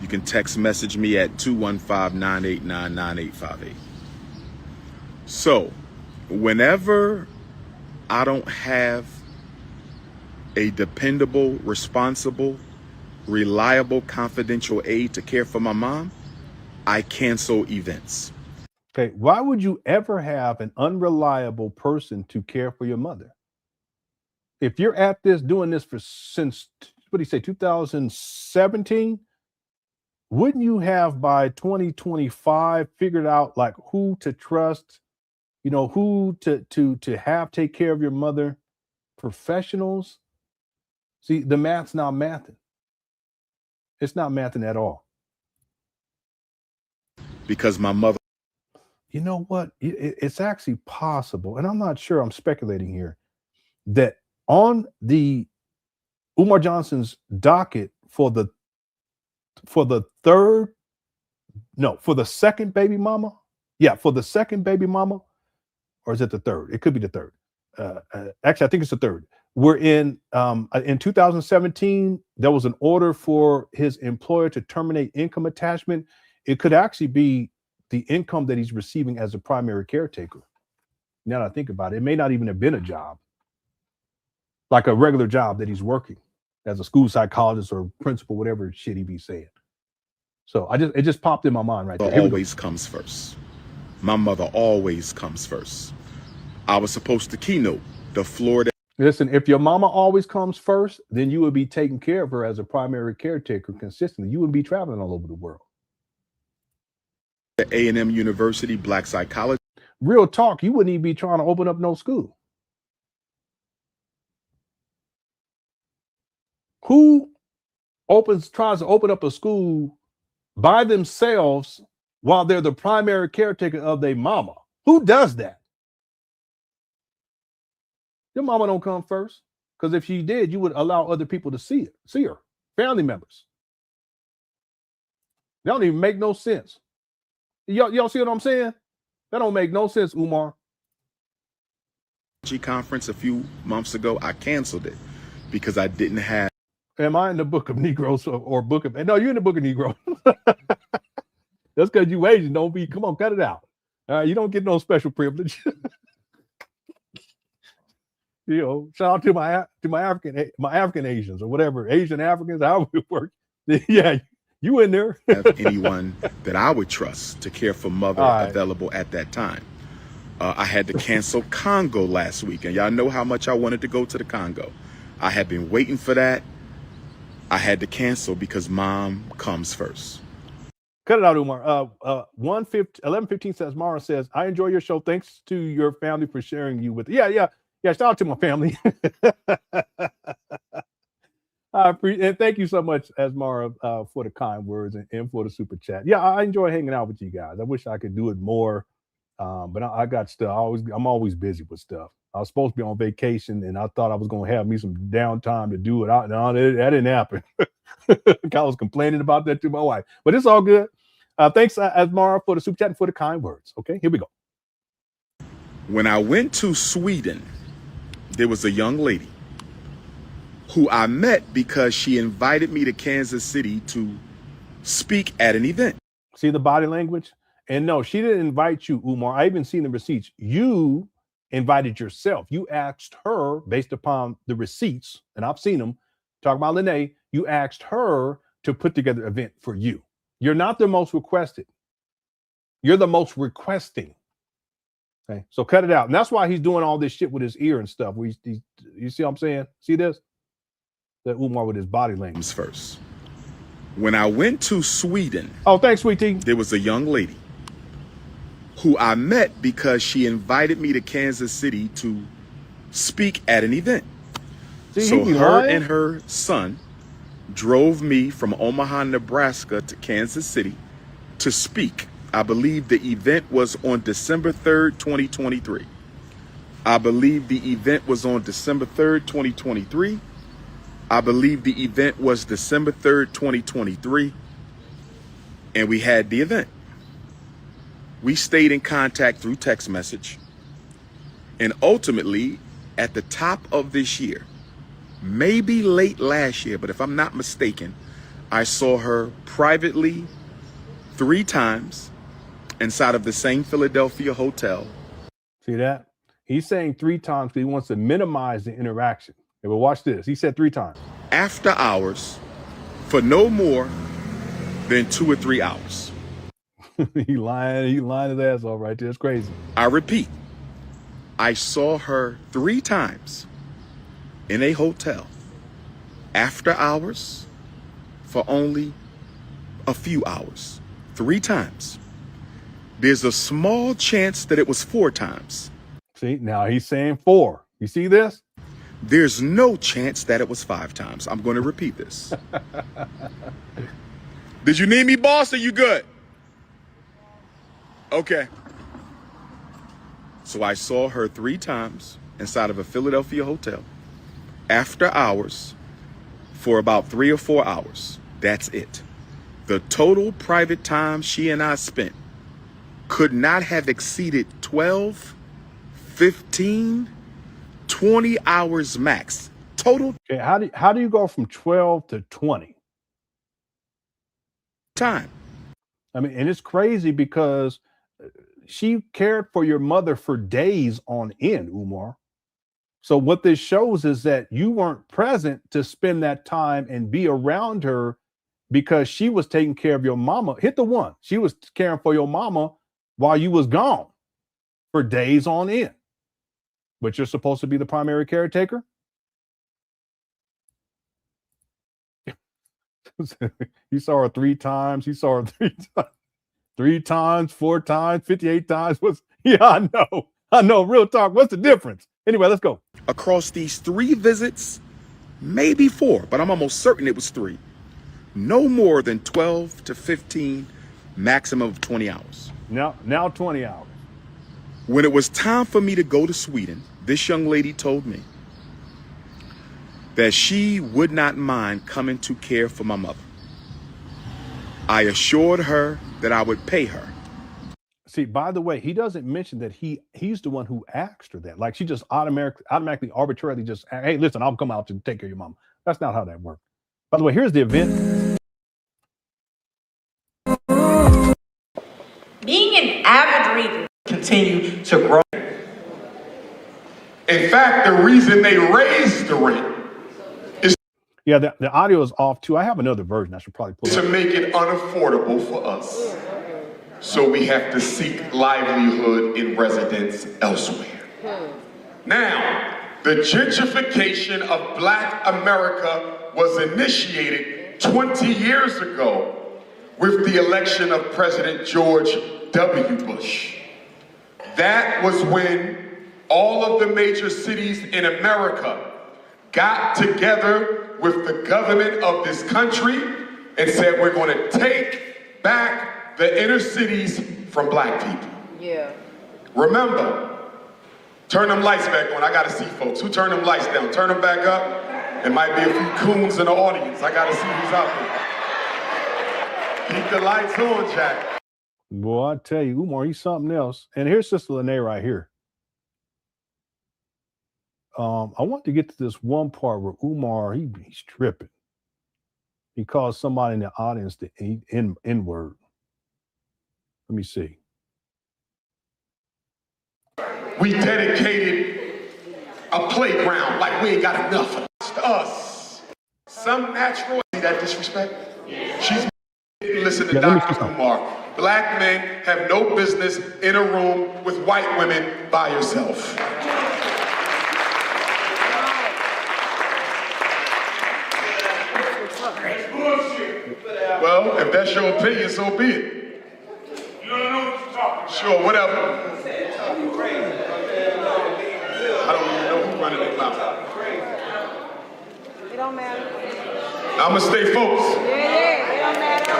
You can text message me at 215-989-9858. So, whenever I don't have a dependable, responsible, reliable, confidential aide to care for my mom, I cancel events. Okay, why would you ever have an unreliable person to care for your mother? If you're at this, doing this since, what do you say, 2017, wouldn't you have by 2025 figured out like who to trust, who to have take care of your mother? Professionals. See, the math's not mathing. It's not mathing at all. Because my mother. You know what? It's actually possible, and I'm not sure, I'm speculating here, that on the Umar Johnson's docket for the second baby mama. Yeah, for the second baby mama, or is it the third? It could be the third. actually, I think it's the third. We're in 2017, there was an order for his employer to terminate income attachment. It could actually be the income that he's receiving as a primary caretaker. Now that I think about it, it may not even have been a job, like a regular job that he's working as a school psychologist or principal, whatever shit he be saying. So it just popped in my mind right there. Always comes first. My mother always comes first. I was supposed to keynote the Florida. Listen, if your mama always comes first, then you would be taking care of her as a primary caretaker consistently. You wouldn't be traveling all over the world. A&M University Black Psychology. Real talk, you wouldn't even be trying to open up no school. Who tries to open up a school by themselves while they're the primary caretaker of their mama? Who does that? Your mama don't come first, because if she did, you would allow other people to see her, family members. That don't even make no sense. Y'all see what I'm saying? That don't make no sense, Umar. Conference a few months ago, I canceled it because I didn't have. Am I in the book of Negroes or book of? No, you're in the book of Negroes. That's because you Asian. Don't be. Come on, cut it out. All right, you don't get no special privilege. You know, shout out to my African Asians or whatever, Asian Africans, however it works. Yeah, you in there. Have anyone that I would trust to care for mother available at that time. I had to cancel Congo last week, and y'all know how much I wanted to go to the Congo. I had been waiting for that. I had to cancel because mom comes first. Cut it out, Umar. 11:15 says, Mara says, I enjoy your show. Thanks to your family for sharing you with. Yeah. Shout out to my family. And thank you so much, Asmara, for the kind words and for the super chat. Yeah, I enjoy hanging out with you guys. I wish I could do it more, but I got stuff. I'm always busy with stuff. I was supposed to be on vacation, and I thought I was going to have me some downtime to do it. No, that didn't happen. I was complaining about that to my wife, but it's all good. Thanks, Asmara, for the super chat and for the kind words. Okay, here we go. When I went to Sweden, there was a young lady who I met because she invited me to Kansas City to speak at an event. See the body language? And no, she didn't invite you, Umar. I even seen the receipts. You invited yourself. You asked her based upon the receipts, and I've seen them. Talk about Lene. You asked her to put together an event for you. You're not the most requested. You're the most requesting. Okay, so cut it out. And that's why he's doing all this shit with his ear and stuff. You see what I'm saying? See this? That Umar with his body language. First, when I went to Sweden. Oh, thanks, sweetie. There was a young lady who I met because she invited me to Kansas City to speak at an event. See, so her and her son drove me from Omaha, Nebraska to Kansas City to speak. I believe the event was on December 3rd, 2023. I believe the event was on December 3rd, 2023. I believe the event was December 3rd, 2023. And we had the event. We stayed in contact through text message. And ultimately, at the top of this year, maybe late last year, but if I'm not mistaken, I saw her privately 3 times inside of the same Philadelphia hotel. See that? He's saying 3 times because he wants to minimize the interaction. Okay, well, watch this. He said 3 times. After hours for no more than 2 or 3 hours. He lying his ass off right there. It's crazy. I repeat, I saw her 3 times in a hotel after hours for only a few hours. 3 times. There's a small chance that it was 4 times. See, now he's saying 4. You see this? There's no chance that it was 5 times. I'm going to repeat this. Did you need me, boss? Are you good? Okay. So I saw her 3 times inside of a Philadelphia hotel after hours for about 3 or 4 hours. That's it. The total private time she and I spent could not have exceeded 12, 15, 20 hours max. Total Okay, how do you go from 12 to 20? time. I mean, and it's crazy because she cared for your mother for days on end, Umar. So what this shows is that you weren't present to spend that time and be around her because she was taking care of your mama. Hit the one. She was caring for your mama while you was gone for days on end. But you're supposed to be the primary caretaker? You saw her 3 times. You saw her 3 times. 3 times, 4 times, 58 times. I know. Real talk. What's the difference? Anyway, let's go. Across these 3 visits, maybe 4, but I'm almost certain it was 3. No more than 12 to 15, maximum of 20 hours. Now 20 hours. When it was time for me to go to Sweden, this young lady told me that she would not mind coming to care for my mother. I assured her that I would pay her. See, by the way, he doesn't mention that he's the one who asked her that. Like she just automatically, arbitrarily just, hey, listen, I'll come out to take care of your mom. That's not how that worked. By the way, here's the event. Being an avid reader, continue to grow. In fact, the reason they raised the rent is the audio is off too. I have another version I should probably pull to up. make it unaffordable for us. So we have to seek livelihood in residence elsewhere. Now, the gentrification of Black America was initiated 20 years ago with the election of President George W. Bush. That was when all of the major cities in America got together with the government of this country and said, we're going to take back the inner cities from Black people. Yeah. Remember, turn them lights back on. I got to see folks. Who turned them lights down? Turn them back up. There might be a few coons in the audience. I got to see who's out there. Keep the lights on, Jack. Boy, I tell you, Umar, he's something else. And here's Sister Lene right here. I want to get to this one part where Umar, he's tripping. He calls somebody in the audience the N-word. Let me see. We dedicated a playground like we ain't got enough of us. Some natural, see that disrespect? She's didn't listen to Dr. Umar. Black men have no business in a room with white women by yourself. Well, if that's your opinion, so be it. You don't know what you're talking about. Sure, whatever. I don't even know who's running their mouth. It don't matter. I'm gonna stay focused. Yeah, it don't matter.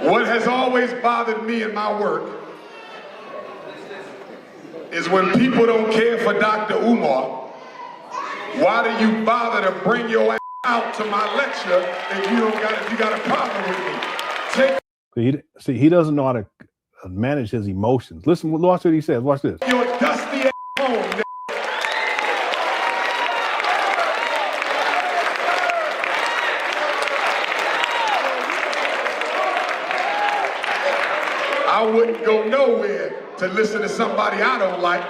What has always bothered me in my work is when people don't care for Dr. Umar, why do you bother to bring your ass out to my lecture if you got a problem with me? He doesn't know how to manage his emotions. Listen, watch what he says. Watch this. Your dusty ass home. I wouldn't go nowhere to listen to somebody I don't like.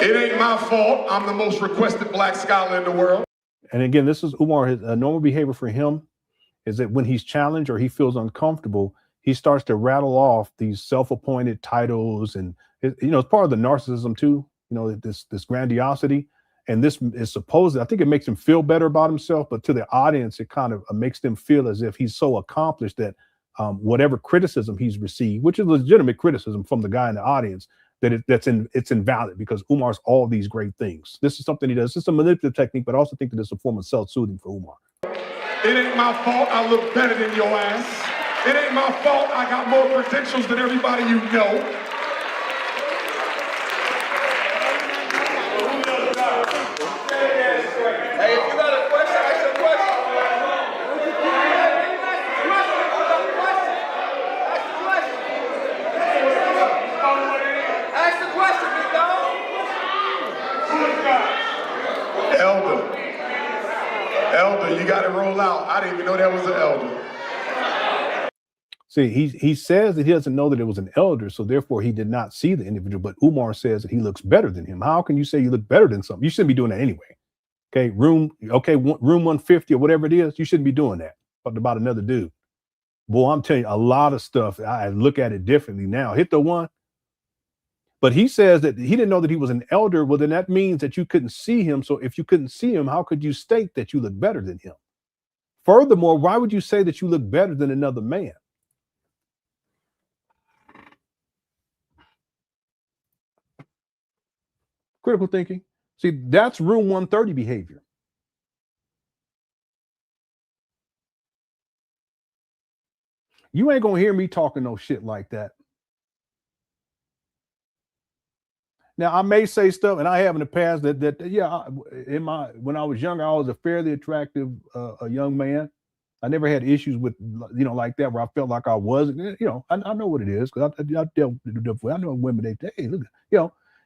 It ain't my fault. I'm the most requested Black scholar in the world. And again, this is Umar. His normal behavior for him is that when he's challenged or he feels uncomfortable, he starts to rattle off these self-appointed titles, and it's part of the narcissism too. This grandiosity. And this is supposed, I think it makes him feel better about himself, but to the audience, it kind of makes them feel as if he's so accomplished that whatever criticism he's received, which is legitimate criticism from the guy in the audience, that it's invalid because Umar's all these great things. This is something he does. It's a manipulative technique, but I also think that it's a form of self-soothing for Umar. It ain't my fault I look better than your ass. It ain't my fault I got more credentials than everybody you know. Hey, if you got a question, ask your question. elder. You got to roll out. I didn't even know that was an elder. See, he says that he doesn't know that it was an elder, so therefore he did not see the individual. But Umar says that he looks better than him. How can you say you look better than something? You shouldn't be doing that anyway. Okay, room 150 or whatever it is, you shouldn't be doing that. Talking about another dude. Boy, I'm telling you, a lot of stuff. I look at it differently now. Hit the one. But he says that he didn't know that he was an elder. Well, then that means that you couldn't see him. So if you couldn't see him, how could you state that you look better than him? Furthermore, why would you say that you look better than another man? Critical thinking. See, that's room 130 behavior. You ain't gonna hear me talking no shit like that. Now, I may say stuff, and I have in the past that when I was younger, I was a fairly attractive a young man. I never had issues with, like that, where I felt like I wasn't. I know what it is, because I dealt with. I know women, they hey, look,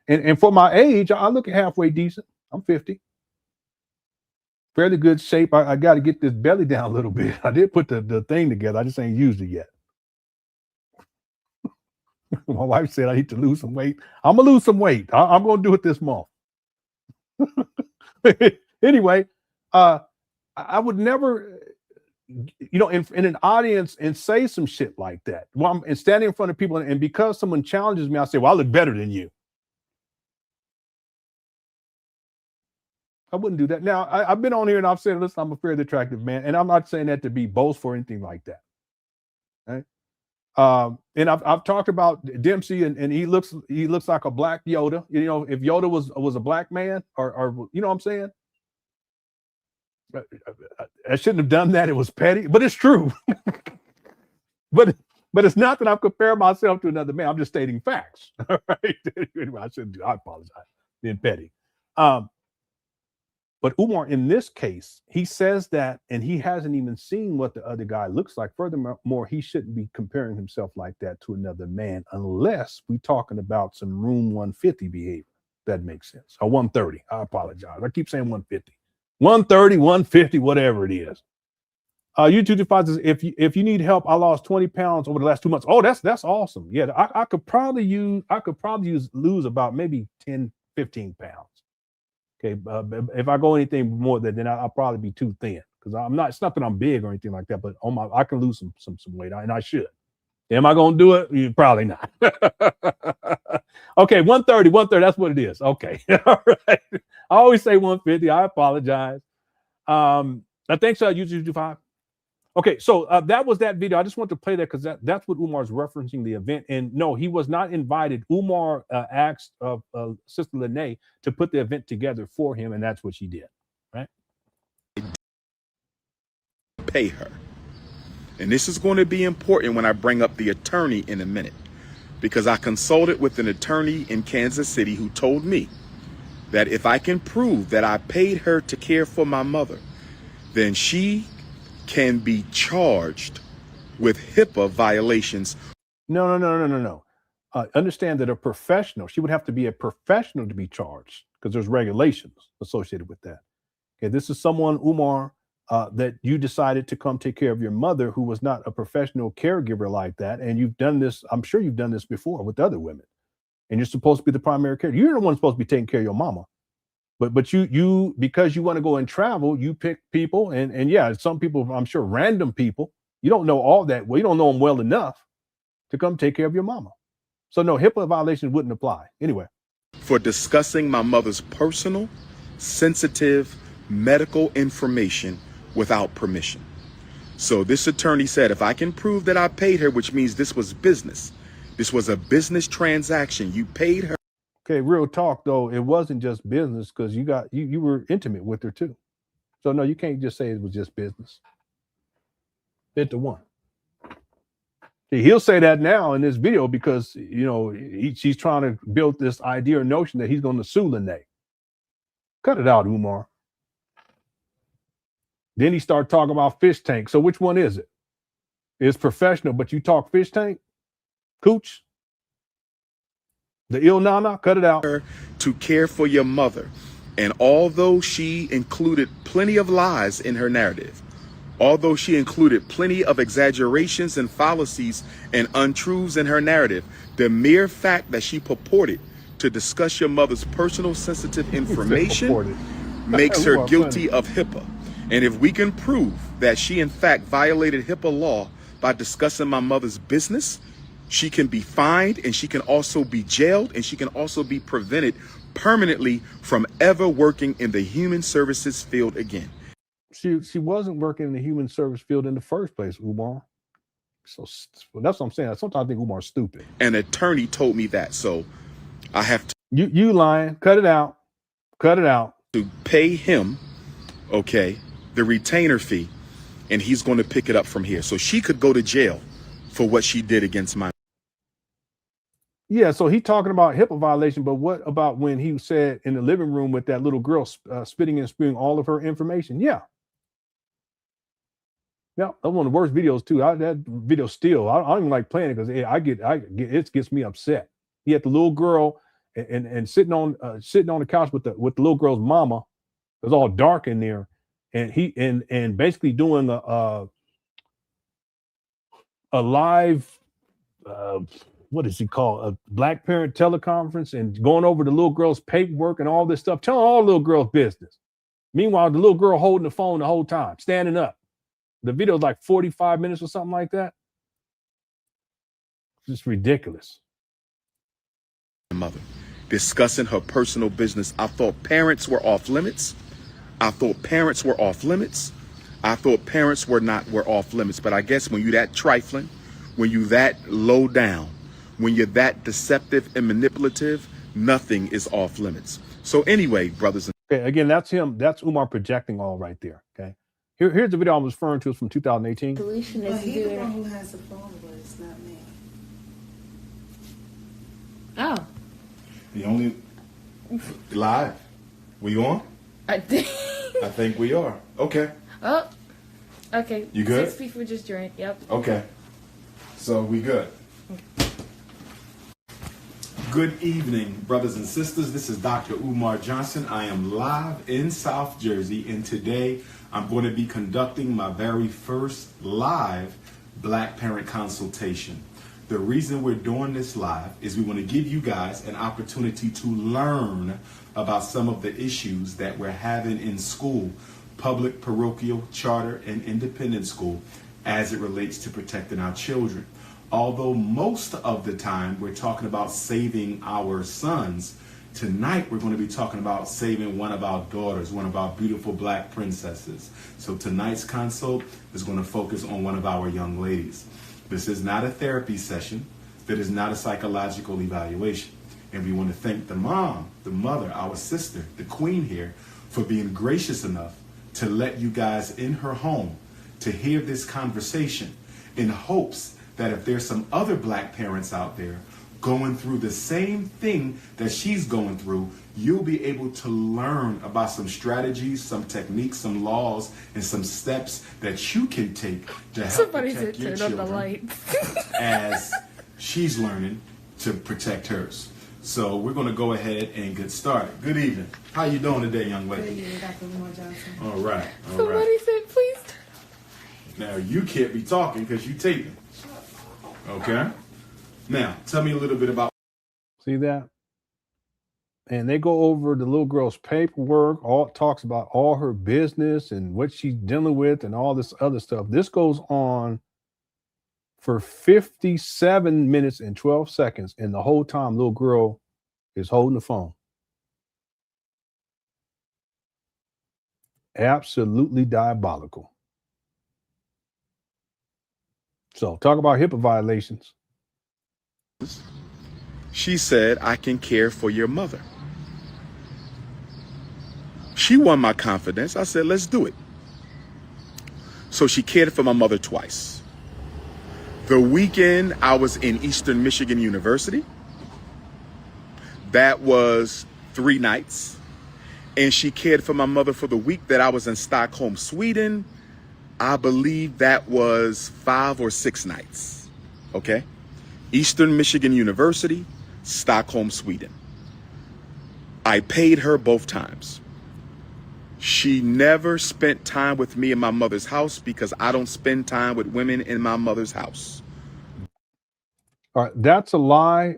and for my age, I look halfway decent. I'm 50. Fairly good shape. I got to get this belly down a little bit. I did put the thing together. I just ain't used it yet. My wife said I need to lose some weight. I'm gonna lose some weight. I'm gonna do it this month. Anyway, I would never, in an audience and say some shit like that. Well, I'm standing in front of people, and because someone challenges me, I say, "Well, I look better than you." I wouldn't do that. Now, I've been on here and I've said, listen, I'm a fairly attractive man, and I'm not saying that to be boastful or anything like that. Right? And I've talked about Dempsey, and he looks like a black Yoda. If Yoda was a black man, or you know what I'm saying? I shouldn't have done that. It was petty, but it's true. but it's not that I'm comparing myself to another man. I'm just stating facts. All right. Anyway, I shouldn't do. I apologize. Being petty. But Umar, in this case, he says that, and he hasn't even seen what the other guy looks like. Furthermore, he shouldn't be comparing himself like that to another man unless we're talking about some room 150 behavior. That makes sense. Or 130. I apologize. I keep saying 150. 130, 150, whatever it is. YouTube defies, if you need help, I lost 20 pounds over the last 2 months. Oh, that's awesome. Yeah, I could probably lose about maybe 10, 15 pounds. Okay, if I go anything more than then I'll probably be too thin, because it's not that I'm big or anything like that, but I can lose some weight, and I should. Am I going to do it? Probably not. Okay, 130, that's what it is. Okay, all right. I always say 150. I apologize. Thanks, YouTube 5. Okay, so that was that video. I just want to play that because that's what Umar's referencing the event. And no, he was not invited. Umar asked Sister Lene to put the event together for him, and that's what she did, right? Pay her. And this is going to be important when I bring up the attorney in a minute, because I consulted with an attorney in Kansas City who told me that if I can prove that I paid her to care for my mother, then she can be charged with HIPAA violations. No. Understand that a professional, she would have to be a professional to be charged, because there's regulations associated with that. Okay, this is someone, Umar, that you decided to come take care of your mother, who was not a professional caregiver like that. And you've done this, I'm sure you've done this before with other women. And you're supposed to be the primary caregiver. You're the one supposed to be taking care of your mama. But you because you want to go and travel, you pick people, and yeah, some people, I'm sure, random people. You don't know all that well. You don't know them well enough to come take care of your mama. So no, HIPAA violations wouldn't apply. Anyway. For discussing my mother's personal, sensitive medical information without permission. So this attorney said, if I can prove that I paid her, which means this was business. This was a business transaction. You paid her. Okay, real talk though, it wasn't just business, because you were intimate with her too. So no, you can't just say it was just business. 5-1. See, he'll say that now in this video because she's trying to build this idea or notion that he's going to sue Lene. Cut it out, Umar. Then he started talking about fish tank. So which one is it? It's professional, but you talk fish tank? Cooch? The ill nana? Cut it out. To care for your mother. And although she included plenty of lies in her narrative, although she included plenty of exaggerations and fallacies and untruths in her narrative, the mere fact that she purported to discuss your mother's personal sensitive information makes her guilty of HIPAA. And if we can prove that she in fact violated HIPAA law by discussing my mother's business, she can be fined, and she can also be jailed, and she can also be prevented permanently from ever working in the human services field again. She wasn't working in the human service field in the first place, Umar. So well, that's what I'm saying. Sometimes I think Umar's stupid. An attorney told me that, so I have to. You lying? Cut it out. Cut it out. To pay him, okay, the retainer fee, and he's going to pick it up from here. So she could go to jail for what she did against my. Yeah, so he talking about HIPAA violation, but what about when he said in the living room with that little girl spitting and spewing all of her information? Yeah. Yeah, that's one of the worst videos too. That video still, I don't even like playing it because it gets me upset. He had the little girl and sitting on the couch with the little girl's mama. It was all dark in there, and he and basically doing a live what is he called, a black parent teleconference, and going over the little girl's paperwork and all this stuff, telling all the little girl's business. Meanwhile, the little girl holding the phone the whole time, standing up. The video is like 45 minutes or something like that. It's just ridiculous. Mother discussing her personal business. I thought parents were off limits. I thought parents were off limits. But I guess when you that trifling, when you that low down, when you're that deceptive and manipulative, nothing is off limits. So anyway, brothers and okay, again, that's him. That's Umar projecting all right there. Okay. Here's the video I was referring to. It's from 2018. Solution is he's the one who has the phone, but it's not me. Oh. The only live. We on? I think. I think we are. Okay. Oh. Okay. You good? 6 people just joined. Yep. Okay. So we good. Good evening, brothers and sisters. This is Dr. Umar Johnson. I am live in South Jersey, and today I'm going to be conducting my very first live Black Parent Consultation. The reason we're doing this live is we want to give you guys an opportunity to learn about some of the issues that we're having in school, public, parochial, charter, and independent school, as it relates to protecting our children. Although most of the time we're talking about saving our sons, tonight we're going to be talking about saving one of our daughters, one of our beautiful Black princesses. So tonight's consult is going to focus on one of our young ladies. This is not a therapy session. That is not a psychological evaluation. And we want to thank the mom, the mother, our sister, the queen here, for being gracious enough to let you guys in her home to hear this conversation, in hopes that if there's some other Black parents out there going through the same thing that she's going through, you'll be able to learn about some strategies, some techniques, some laws, and some steps that you can take to help protect your children as she's learning to protect hers. So we're going to go ahead and get started. Good evening. How you doing today, young lady? Good evening, Dr. Umar Johnson. All right. Somebody said, please. Now, you can't be talking because you're taping. Okay. Now, tell me a little bit about. See that? And they go over the little girl's paperwork, talks about all her business and what she's dealing with and all this other stuff. This goes on for 57 minutes and 12 seconds. And the whole time, little girl is holding the phone. Absolutely diabolical. So talk about HIPAA violations. she said, I can care for your mother. She won my confidence. I said, let's do it. So she cared for my mother twice. The weekend I was in Eastern Michigan University, that was 3 nights. And she cared for my mother for the week that I was in Stockholm, Sweden. I believe that was 5 or 6 nights. Okay? Eastern Michigan University, Stockholm, Sweden. I paid her both times. She never spent time with me in my mother's house because I don't spend time with women in my mother's house. All right, that's a lie.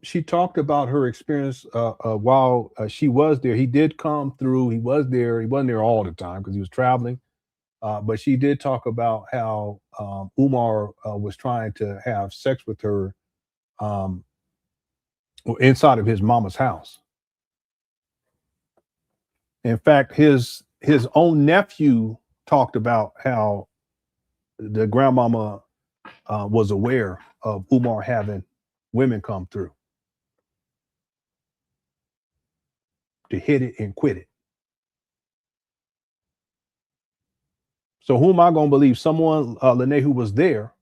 She talked about her experience while she was there. He did come through. He was there. He wasn't there all the time because he was traveling. But she did talk about how Umar was trying to have sex with her inside of his mama's house. In fact, his own nephew talked about how the grandmama was aware of Umar having women come through to hit it and quit it. So who am I going to believe? Someone, Lene, who was there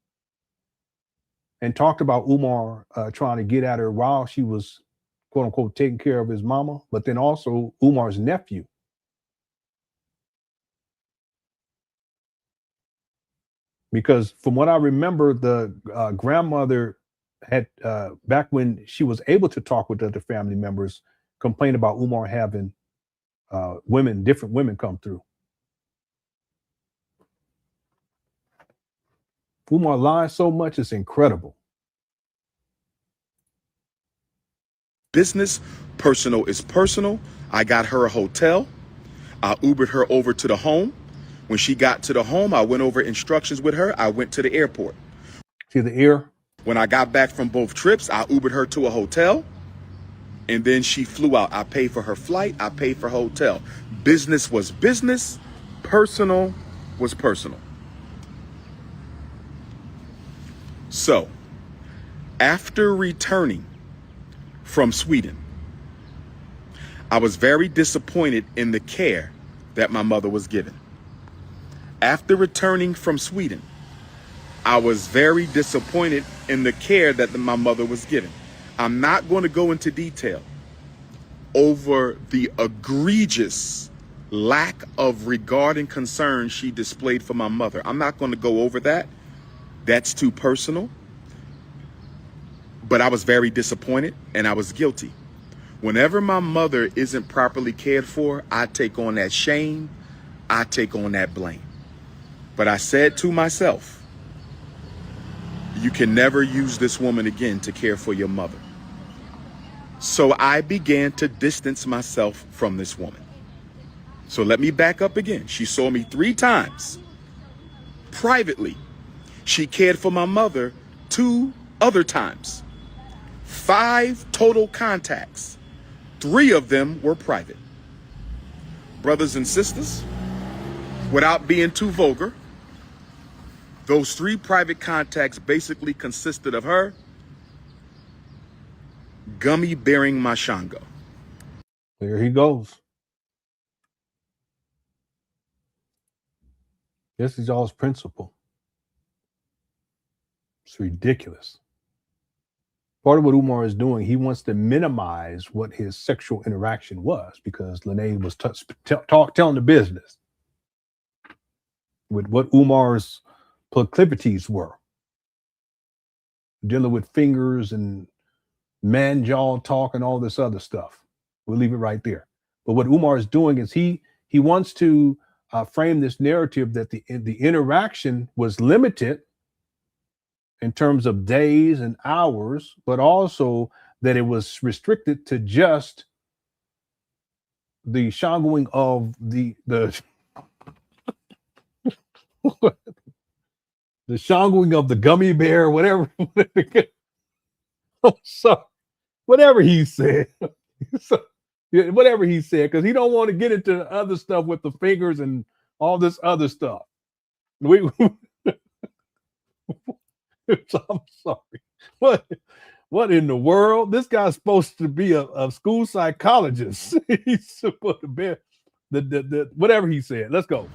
and talked about Umar trying to get at her while she was, quote unquote, taking care of his mama, but then also Umar's nephew. Because from what I remember, the grandmother had, back when she was able to talk with other family members, complained about Umar having different women come through. Umar lies so much, it's incredible. Business, personal is personal. I got her a hotel. I Ubered her over to the home. When she got to the home, I went over instructions with her. I went to the airport. See the ear? When I got back from both trips, I Ubered her to a hotel. And then she flew out. I paid for her flight. I paid for her hotel. Business was business. Personal was personal. So, after returning from Sweden, I was very disappointed in the care that my mother was given. After returning from Sweden, I was very disappointed in the care that my mother was given. I'm not going to go into detail over the egregious lack of regard and concern she displayed for my mother. I'm not going to go over that. That's too personal. But I was very disappointed and I was guilty. Whenever my mother isn't properly cared for, I take on that shame. I take on that blame. But I said to myself, you can never use this woman again to care for your mother. So I began to distance myself from this woman. So let me back up again. She saw me 3 times. Privately, she cared for my mother 2 other times. 5 total contacts. 3 of them were private. Brothers and sisters, without being too vulgar, those 3 private contacts basically consisted of her gummy bearing my Shango. There he goes. This is y'all's principle. It's ridiculous. Part of what Umar is doing, he wants to minimize what his sexual interaction was because Lene was telling the business with what Umar's proclivities were. Dealing with fingers and man-jaw talk and all this other stuff. We'll leave it right there. But what Umar is doing is he wants to frame this narrative that the interaction was limited in terms of days and hours, but also that it was restricted to just the shangoing of the shangoing of the gummy bear, whatever. So, whatever he said, whatever he said, because he don't want to get into the other stuff with the fingers and all this other stuff. I'm sorry. What in the world? This guy's supposed to be a school psychologist. He's supposed to be the whatever he said. Let's go.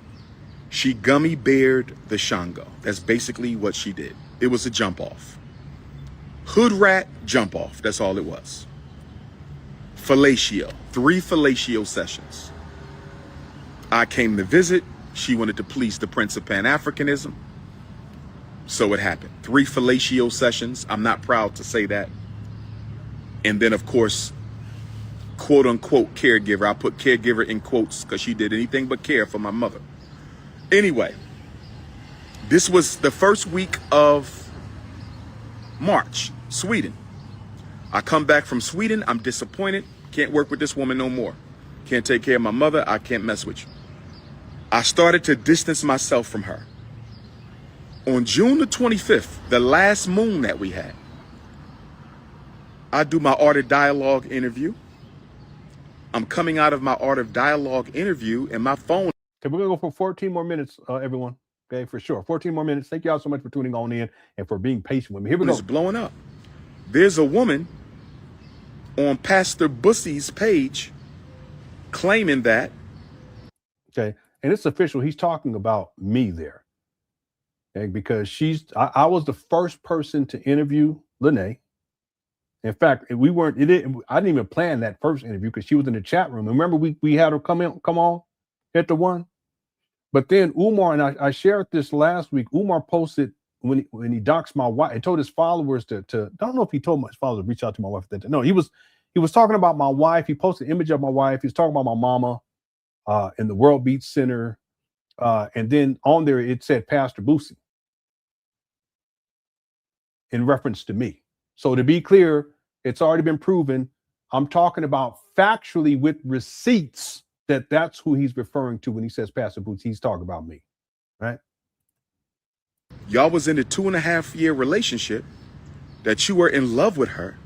She gummy beared the Shango. That's basically what she did. It was a jump off. Hood rat jump off. That's all it was. Fellatio. 3 fellatio sessions. I came to visit. She wanted to please the Prince of Pan Africanism. So it happened. 3 fellatio sessions. I'm not proud to say that. And then, of course, quote unquote caregiver. I put caregiver in quotes because she did anything but care for my mother. Anyway, this was the first week of March, Sweden. I come back from Sweden. I'm disappointed. Can't work with this woman no more. Can't take care of my mother. I can't mess with you. I started to distance myself from her. On June the 25th, the last moon that we had, I do my Art of Dialogue interview. I'm coming out of my Art of Dialogue interview and my phone. Okay, we're going to go for 14 more minutes, everyone. Okay, for sure. 14 more minutes. Thank you all so much for tuning on in and for being patient with me. Here we go. It's blowing up. There's a woman on Pastor Bussy's page claiming that. Okay, and it's official. He's talking about me there. Okay, because I was the first person to interview Lene. In fact, I didn't even plan that first interview because she was in the chat room. Remember, we had her come on at the one. But then Umar, and I shared this last week, Umar posted when he doxed my wife, he told his followers to I don't know if he told his followers to reach out to my wife at that time. No, he was talking about my wife. He posted an image of my wife. He was talking about my mama in the World Beach Center. And then on there, it said Pastor Boosie in reference to me. So to be clear, it's already been proven. I'm talking about factually with receipts that's who he's referring to when he says Pastor Boosie. He's talking about me, right? Y'all was in a 2.5-year relationship, that you were in love with her.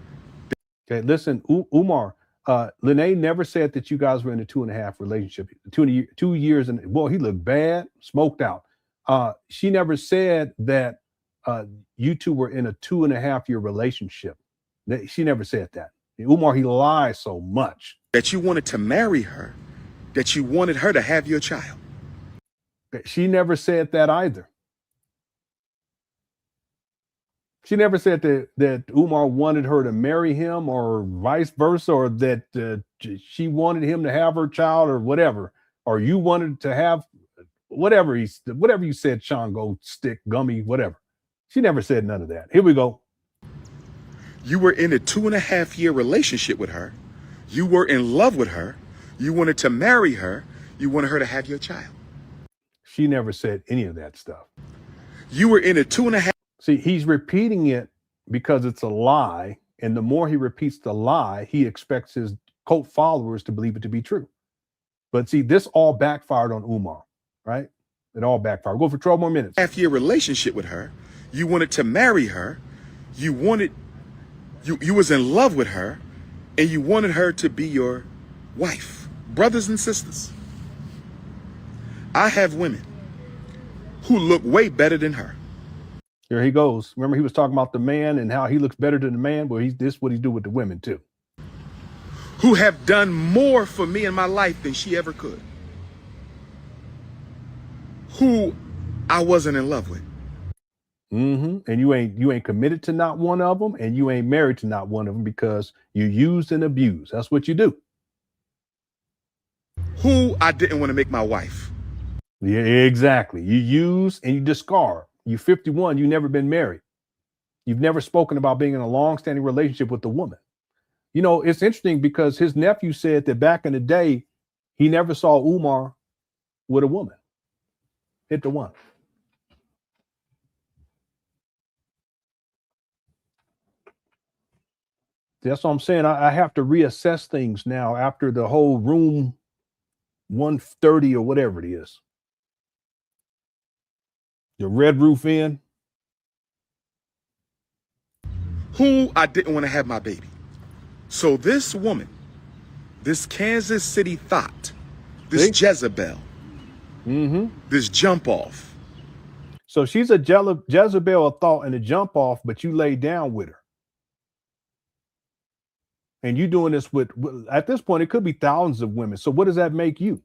Okay, listen, Umar, Lene never said that you guys were in a 2.5 relationship. 2 years, and well, he looked bad, smoked out. She never said that you two were in a 2.5-year relationship. She never said that. Umar, he lies so much. That you wanted to marry her, that you wanted her to have your child. She never said that either. She never said that Umar wanted her to marry him or vice versa, or that she wanted him to have her child or whatever, or you wanted to have whatever you said, Shango, stick, gummy, whatever. She never said none of that. Here we go. You were in a 2.5-year relationship with her. You were in love with her. You wanted to marry her. You wanted her to have your child. She never said any of that stuff. You were in a 2.5. See, he's repeating it because it's a lie. And the more he repeats the lie, he expects his cult followers to believe it to be true. But see, this all backfired on Umar, right? It all backfired. We'll go for 12 more minutes. Half-year relationship with her. You wanted to marry her. You was in love with her, and you wanted her to be your wife. Brothers and sisters, I have women who look way better than her. Here he goes. Remember, he was talking about the man and how he looks better than the man. Well, this is what he do with the women too. Who have done more for me in my life than she ever could. Who I wasn't in love with. Mm-hmm. And you ain't committed to not one of them, and you ain't married to not one of them because you used and abused. That's what you do. Who I didn't want to make my wife. Yeah, exactly. You use and you discard. You're 51. You've never been married. You've never spoken about being in a long-standing relationship with a woman. You know, it's interesting because his nephew said that back in the day, he never saw Umar with a woman. Hit the one. That's what I'm saying. I have to reassess things now after the whole room 130 or whatever it is. The Red Roof Inn. Who I didn't want to have my baby. So this woman, this Kansas City thought, this Jezebel, this jump off. So she's a Jezebel of thought and a jump off, but you lay down with her. And you doing this with, at this point, it could be thousands of women. So what does that make you?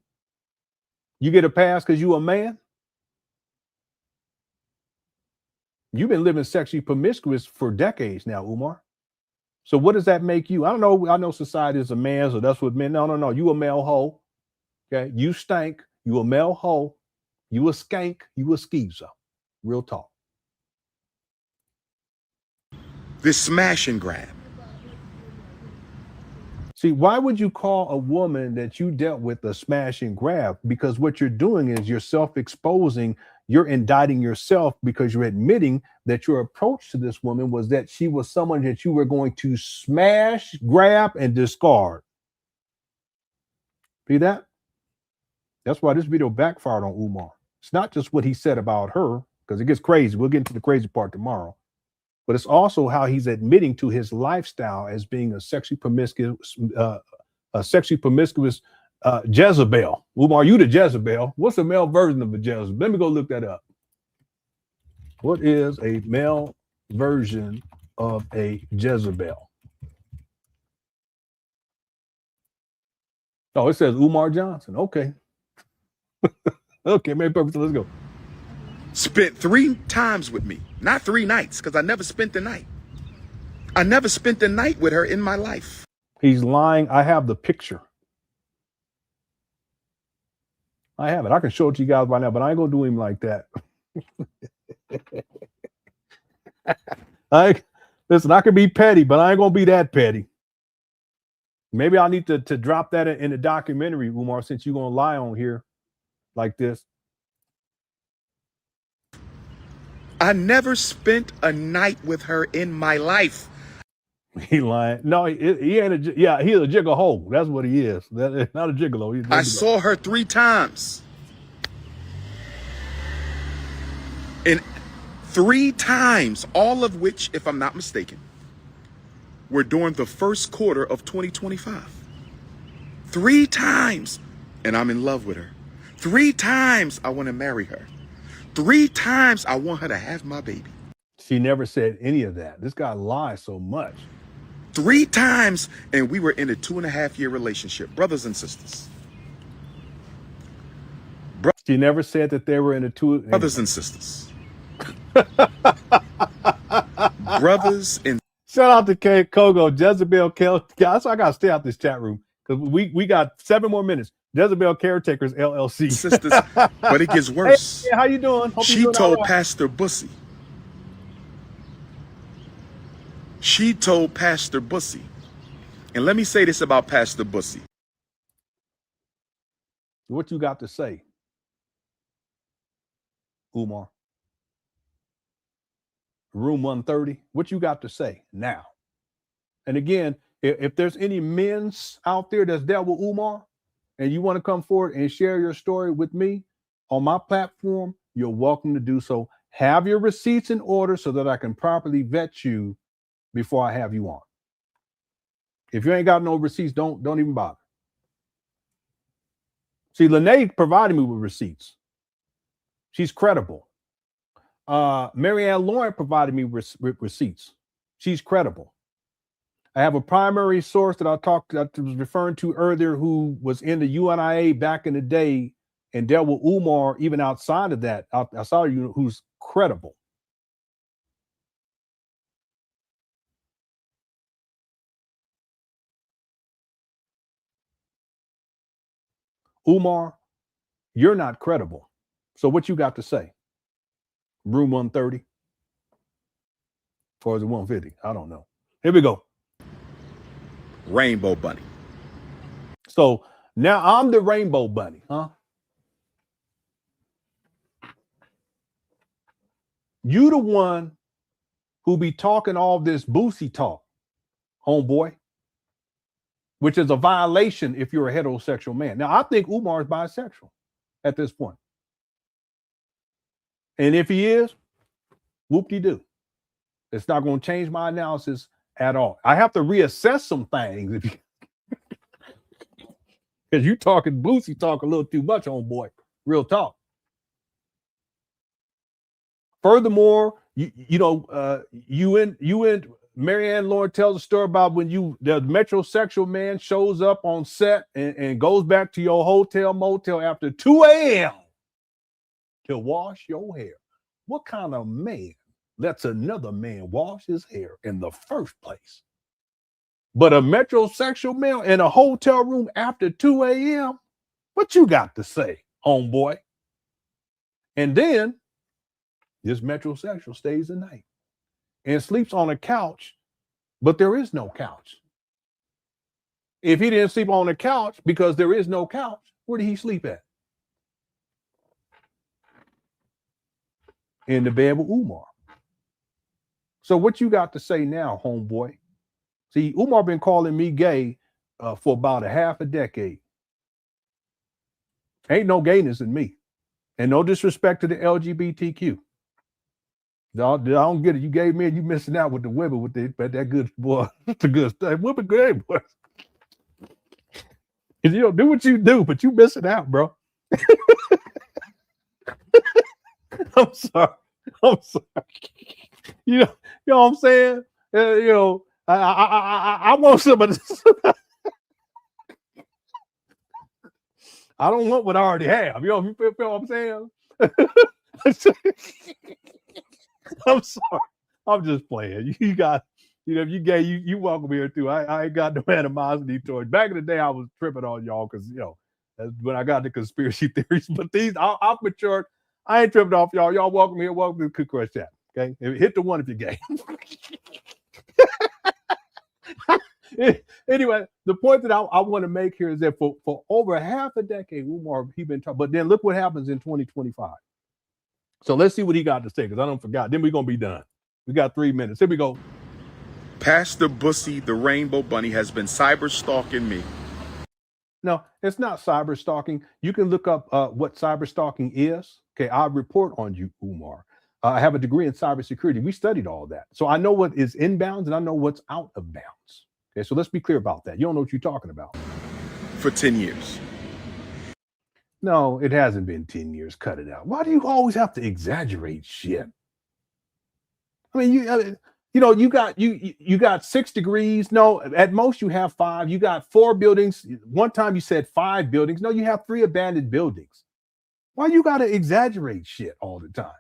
You get a pass because you a man? You've been living sexually promiscuous for decades now, Umar. So what does that make you? I don't know. I know society is a man, so that's what men. No. You a male hoe. Okay. You stank. You a male hoe. You a skank. You a skeezer. Real talk. This smash and grab. See, why would you call a woman that you dealt with a smash and grab? Because what you're doing is you're self-exposing, you're indicting yourself because you're admitting that your approach to this woman was that she was someone that you were going to smash, grab, and discard. See that? That's why this video backfired on Umar. It's not just what he said about her, because it gets crazy. We'll get into the crazy part tomorrow. But it's also how he's admitting to his lifestyle as being a sexually promiscuous Jezebel. Umar, you the Jezebel. What's the male version of a Jezebel? Let me go look that up. What is a male version of a Jezebel? Oh, it says Umar Johnson. Okay. Okay, maybe perfect. Let's go. Spent 3 times with me, not 3 nights, because I never spent the night. I never spent the night with her in my life. He's lying. I have the picture. I have it. I can show it to you guys right now, but I ain't gonna do him like that. Listen, I can be petty, but I ain't gonna be that petty. Maybe I need to drop that in the documentary, Umar, since you're gonna lie on here like this. I never spent a night with her in my life. He lying. No, he ain't he's a jiggle-hole. That's what he is. That's not a gigolo. I saw her 3 times. And 3 times, all of which, if I'm not mistaken, were during the first quarter of 2025. 3 times, and I'm in love with her. 3 times, I want to marry her. 3 times, I want her to have my baby. She never said any of that. This guy lies so much. 3 times, and we were in a 2.5-year relationship, brothers and sisters. She never said that they were in a two. Brothers and sisters. Brothers and shout out to Kogo, Jezebel. Guys, I gotta stay out this chat room because we got 7 more minutes. Jezebel Caretakers LLC. Sisters, but it gets worse. Hey, how you doing? Hope She told Pastor Bussy. She told Pastor Bussy. And let me say this about Pastor Bussy. What you got to say, Umar? Room 130. What you got to say now? And again, if there's any men's out there that's dealt with Umar and you want to come forward and share your story with me on my platform, you're welcome to do so. Have your receipts in order so that I can properly vet you before I have you on. If you ain't got no receipts, don't even bother. See, Lene provided me with receipts. She's credible. Marianne Lauren provided me with receipts. She's credible. I have a primary source that I was referring to earlier who was in the UNIA back in the day and dealt with Umar even outside of that, outside of you, who's credible. Umar, you're not credible. So what you got to say? Room 130? Or is it 150? I don't know. Here we go. Rainbow Bunny. So now I'm the Rainbow Bunny, huh? You the one who be talking all this Boosie talk, homeboy, which is a violation if you're a heterosexual man. Now, I think Umar is bisexual at this point. And if he is, whoop-de-doo. It's not going to change my analysis at all. I have to reassess some things because you talking Boosie talk a little too much, homeboy. Real talk. Furthermore, you and Marianne Lauren tells a story about when the metrosexual man shows up on set and goes back to your hotel motel after 2 a.m. to wash your hair. What kind of man lets another man wash his hair in the first place? But a metrosexual man in a hotel room after 2 a.m.? What you got to say, homeboy? And then this metrosexual stays the night and sleeps on a couch, but there is no couch. If he didn't sleep on the couch because there is no couch, where did he sleep at? In the bed with Umar. So what you got to say now, homeboy? See, Umar been calling me gay for about a half a decade. Ain't no gayness in me. And no disrespect to the LGBTQ. I don't get it. You gay men, you missing out with the women with that good boy. That's a good stuff. Women good, boy. You don't do what you do, but you missing out, bro. I'm sorry. You know what I'm saying? I want some of this. I don't want what I already have. You feel what I'm saying? I'm sorry. I'm just playing. You got, if you gay, you welcome here too. I ain't got no animosity towards. Back in the day, I was tripping on y'all because that's when I got the conspiracy theories. But these, I've matured. I ain't tripping off y'all. Y'all welcome here. Welcome to Cook Crush Chat. Okay, hit the one if you're gay. Anyway, the point that I want to make here is that for over half a decade, Umar, he been talking. But then look what happens in 2025. So let's see what he got to say, because I don't forgot. Then we're gonna be done. We got 3 minutes. Here we go. Pastor Bussy, the Rainbow Bunny, has been cyber stalking me. No, it's not cyber stalking. You can look up what cyber stalking is. Okay, I report on you, Umar. I have a degree in cybersecurity. We studied all that. So I know what is inbounds and I know what's out of bounds. Okay, so let's be clear about that. You don't know what you're talking about. For 10 years. No, it hasn't been 10 years. Cut it out. Why do you always have to exaggerate shit? I mean, you got 6 degrees. No, at most you have 5. You got 4 buildings. One time you said 5 buildings. No, you have 3 abandoned buildings. Why you got to exaggerate shit all the time?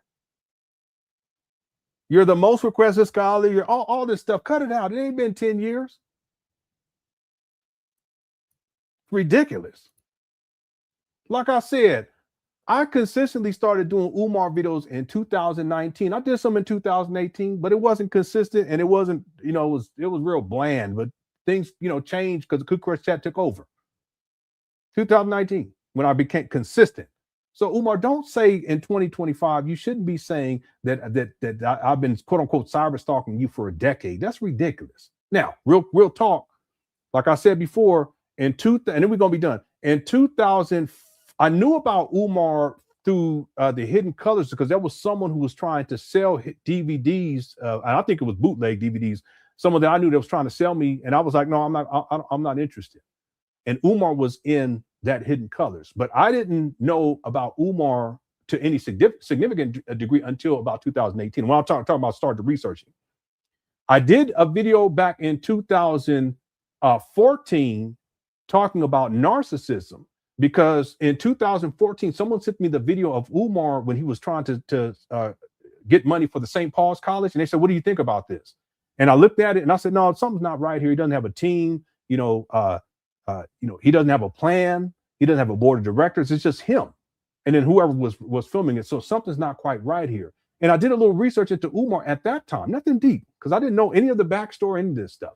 You're the most requested scholar. You're all this stuff. Cut it out. It ain't been 10 years. Ridiculous. Like I said, I consistently started doing Umar videos in 2019. I did some in 2018, but it wasn't consistent and it wasn't, it was real bland. But things, changed because the Cook Crush Chat took over. 2019, when I became consistent. So Umar, don't say in 2025, you shouldn't be saying that I've been quote unquote cyber stalking you for a decade. That's ridiculous. Now, real talk. Like I said before, and then we're gonna be done. In 2000, I knew about Umar through the Hidden Colors because there was someone who was trying to sell DVDs. And I think it was bootleg DVDs. Someone that I knew that was trying to sell me, and I was like, no, I'm not interested. And Umar was in that Hidden Colors, but I didn't know about Umar to any significant degree until about 2018. When I'm talking about started researching, I did a video back in 2014 talking about narcissism, because in 2014 someone sent me the video of Umar when he was trying to get money for the St. Paul's College, and they said, "What do you think about this?" And I looked at it and I said, "No, something's not right here. He doesn't have a team. He doesn't have a plan. He doesn't have a board of directors. It's just him. And then whoever was filming it. So something's not quite right here." And I did a little research into Umar at that time, nothing deep, because I didn't know any of the backstory in this stuff.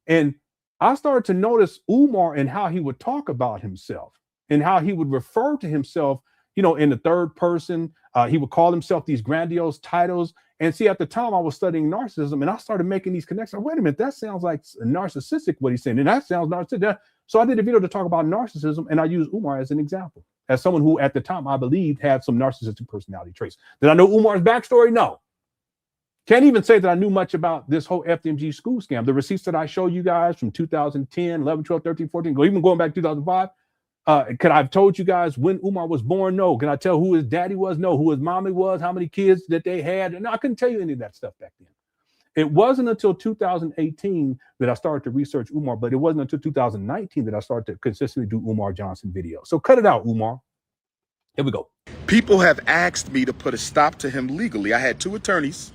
And I started to notice Umar and how he would talk about himself and how he would refer to himself, in the third person. He would call himself these grandiose titles. And see, at the time I was studying narcissism and I started making these connections. Wait a minute, that sounds like narcissistic, what he's saying. And that sounds narcissistic. So I did a video to talk about narcissism, and I used Umar as an example, as someone who at the time I believed had some narcissistic personality traits. Did I know Umar's backstory? No. Can't even say that I knew much about this whole FDMG school scam. The receipts that I showed you guys from 2010, 11, 12, 13, 14, even going back to 2005. Could I have told you guys when Umar was born? No. Can I tell who his daddy was? No. Who his mommy was? How many kids that they had? No, I couldn't tell you any of that stuff back then. It wasn't until 2018 that I started to research Umar, but it wasn't until 2019 that I started to consistently do Umar Johnson videos. So cut it out, Umar. Here we go. People have asked me to put a stop to him legally. I had 2 attorneys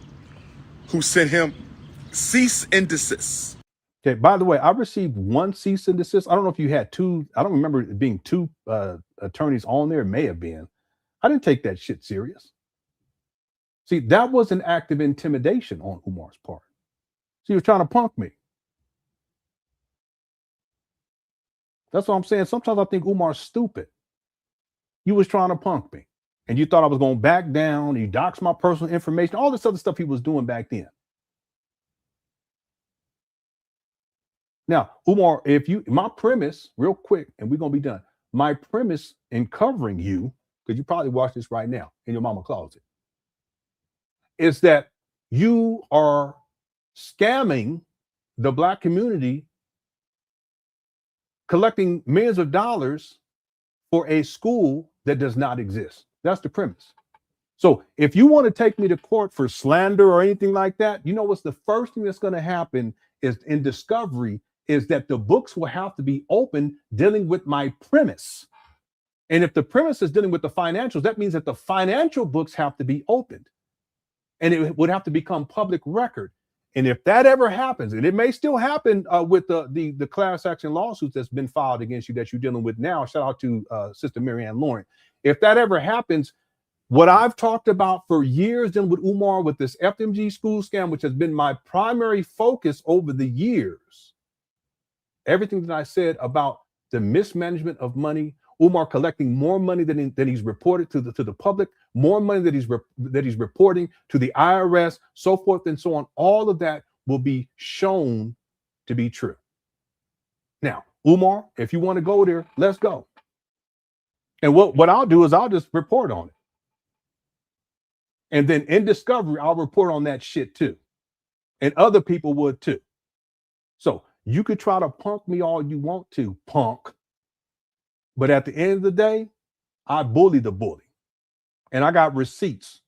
who sent him cease and desist. Okay, by the way, I received 1 cease and desist. I don't know if you had 2. I don't remember it being 2 attorneys on there. It may have been. I didn't take that shit serious. See, that was an act of intimidation on Umar's part. So he was trying to punk me. That's what I'm saying. Sometimes I think Umar's stupid. You was trying to punk me, and you thought I was going to back down. You doxed my personal information, all this other stuff he was doing back then. Now, Umar, my premise, real quick, and we're going to be done. My premise in covering you, because you probably watch this right now in your mama closet, is that you are scamming the Black community, collecting millions of dollars for a school that does not exist. That's the premise. So if you want to take me to court for slander or anything like that, you know what's the first thing that's going to happen is in discovery is that the books will have to be open dealing with my premise. And if the premise is dealing with the financials, that means that the financial books have to be opened. And it would have to become public record. And if that ever happens, and it may still happen with the class action lawsuits that's been filed against you that you're dealing with now, shout out to Sister Marianne Lauren. If that ever happens, what I've talked about for years dealing with Umar with this FDMG school scam, which has been my primary focus over the years, everything that I said about the mismanagement of money, Umar collecting more money than he's reported to the public, more money that he's reporting to the IRS, so forth and so on. All of that will be shown to be true. Now, Umar, if you want to go there, let's go. And what I'll do is I'll just report on it. And then in discovery, I'll report on that shit too. And other people would too. So you could try to punk me all you want to, punk. But at the end of the day, I bully the bully. And I got receipts.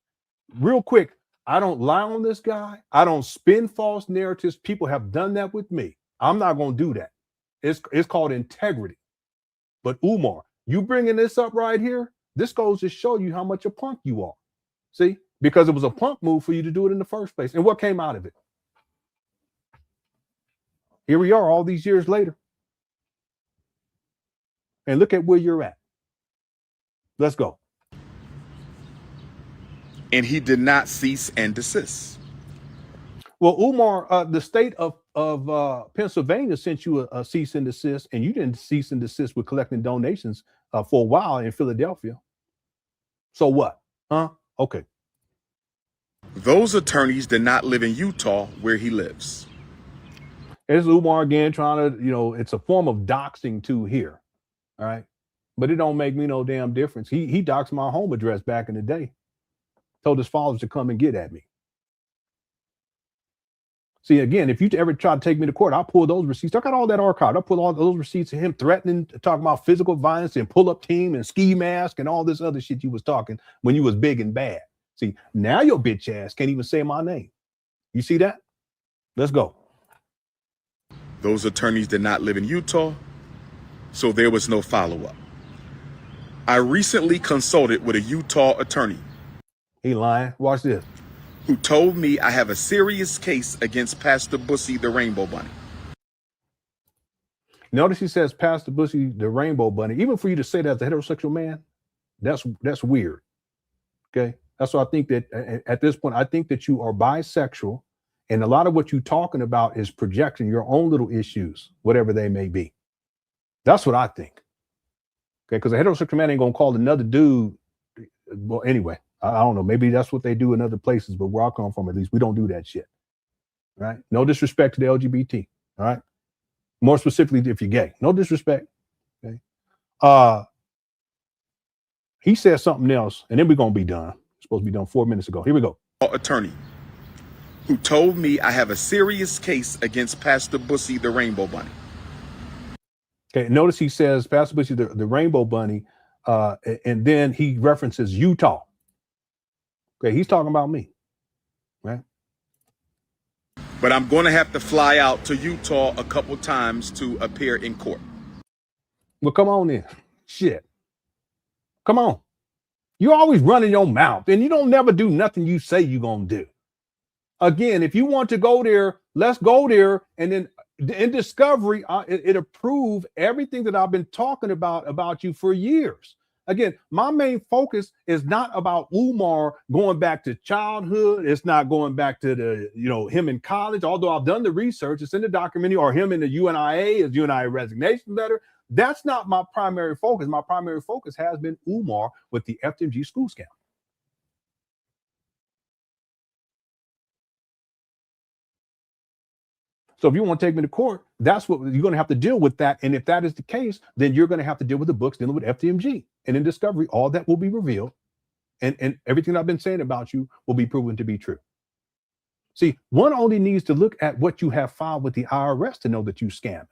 Real quick, I don't lie on this guy. I don't spin false narratives. People have done that with me. I'm not going to do that. It's called integrity. But Umar, you bringing this up right here, this goes to show you how much a punk you are. See? Because it was a punk move for you to do it in the first place. And what came out of it? Here we are all these years later. And look at where you're at. Let's go. And he did not cease and desist. Well, Umar, the state of Pennsylvania sent you a cease and desist, and you didn't cease and desist with collecting donations for a while in Philadelphia. So what? Huh? Okay. Those attorneys did not live in Utah where he lives. It's Umar again trying to, it's a form of doxing too here. All right. But it don't make me no damn difference. He doxed my home address back in the day. Told his followers to come and get at me. See, again, if you ever try to take me to court, I'll pull those receipts. I got all that archived. I'll pull all those receipts of him threatening to talk about physical violence and pull-up team and ski mask and all this other shit you was talking when you was big and bad. See, now your bitch ass can't even say my name. You see that? Let's go. Those attorneys did not live in Utah, so there was no follow-up. I recently consulted with a Utah attorney. He lying. Watch this. Who told me I have a serious case against Pastor Bussy the Rainbow Bunny. Notice he says Pastor Bussy the Rainbow Bunny. Even for you to say that as a heterosexual man, that's weird. Okay. That's why I think that at this point, I think that you are bisexual, and a lot of what you're talking about is projecting your own little issues, whatever they may be. That's what I think. Okay, because a heterosexual man ain't gonna call another dude. Well, anyway, I don't know. Maybe that's what they do in other places, but where I come from, at least, we don't do that shit. Right? No disrespect to the LGBT. All right. More specifically, if you're gay, no disrespect. Okay. He said something else, and then we're gonna be done. Supposed to be done 4 minutes ago. Here we go. Attorney who told me I have a serious case against Pastor Bussy the Rainbow Bunny. Okay, notice he says Pastor Bussy the Rainbow Bunny, and then he references Utah. Okay, he's talking about me, right? But I'm going to have to fly out to Utah a couple times to appear in court. Well, come on in. Shit. Come on. You're always running your mouth, and you don't never do nothing you say you're going to do. Again, if you want to go there, let's go there. And then in discovery, it'll prove everything that I've been talking about you for years. Again, my main focus is not about Umar going back to childhood. It's not going back to him in college, although I've done the research. It's in the documentary, or him in the UNIA, his UNIA resignation letter. That's not my primary focus. My primary focus has been Umar with the FDMG school scam. So if you want to take me to court, that's what you're going to have to deal with that. And if that is the case, then you're going to have to deal with the books dealing with FDMG. And in discovery, all that will be revealed. And everything I've been saying about you will be proven to be true. See, one only needs to look at what you have filed with the IRS to know that you scamming.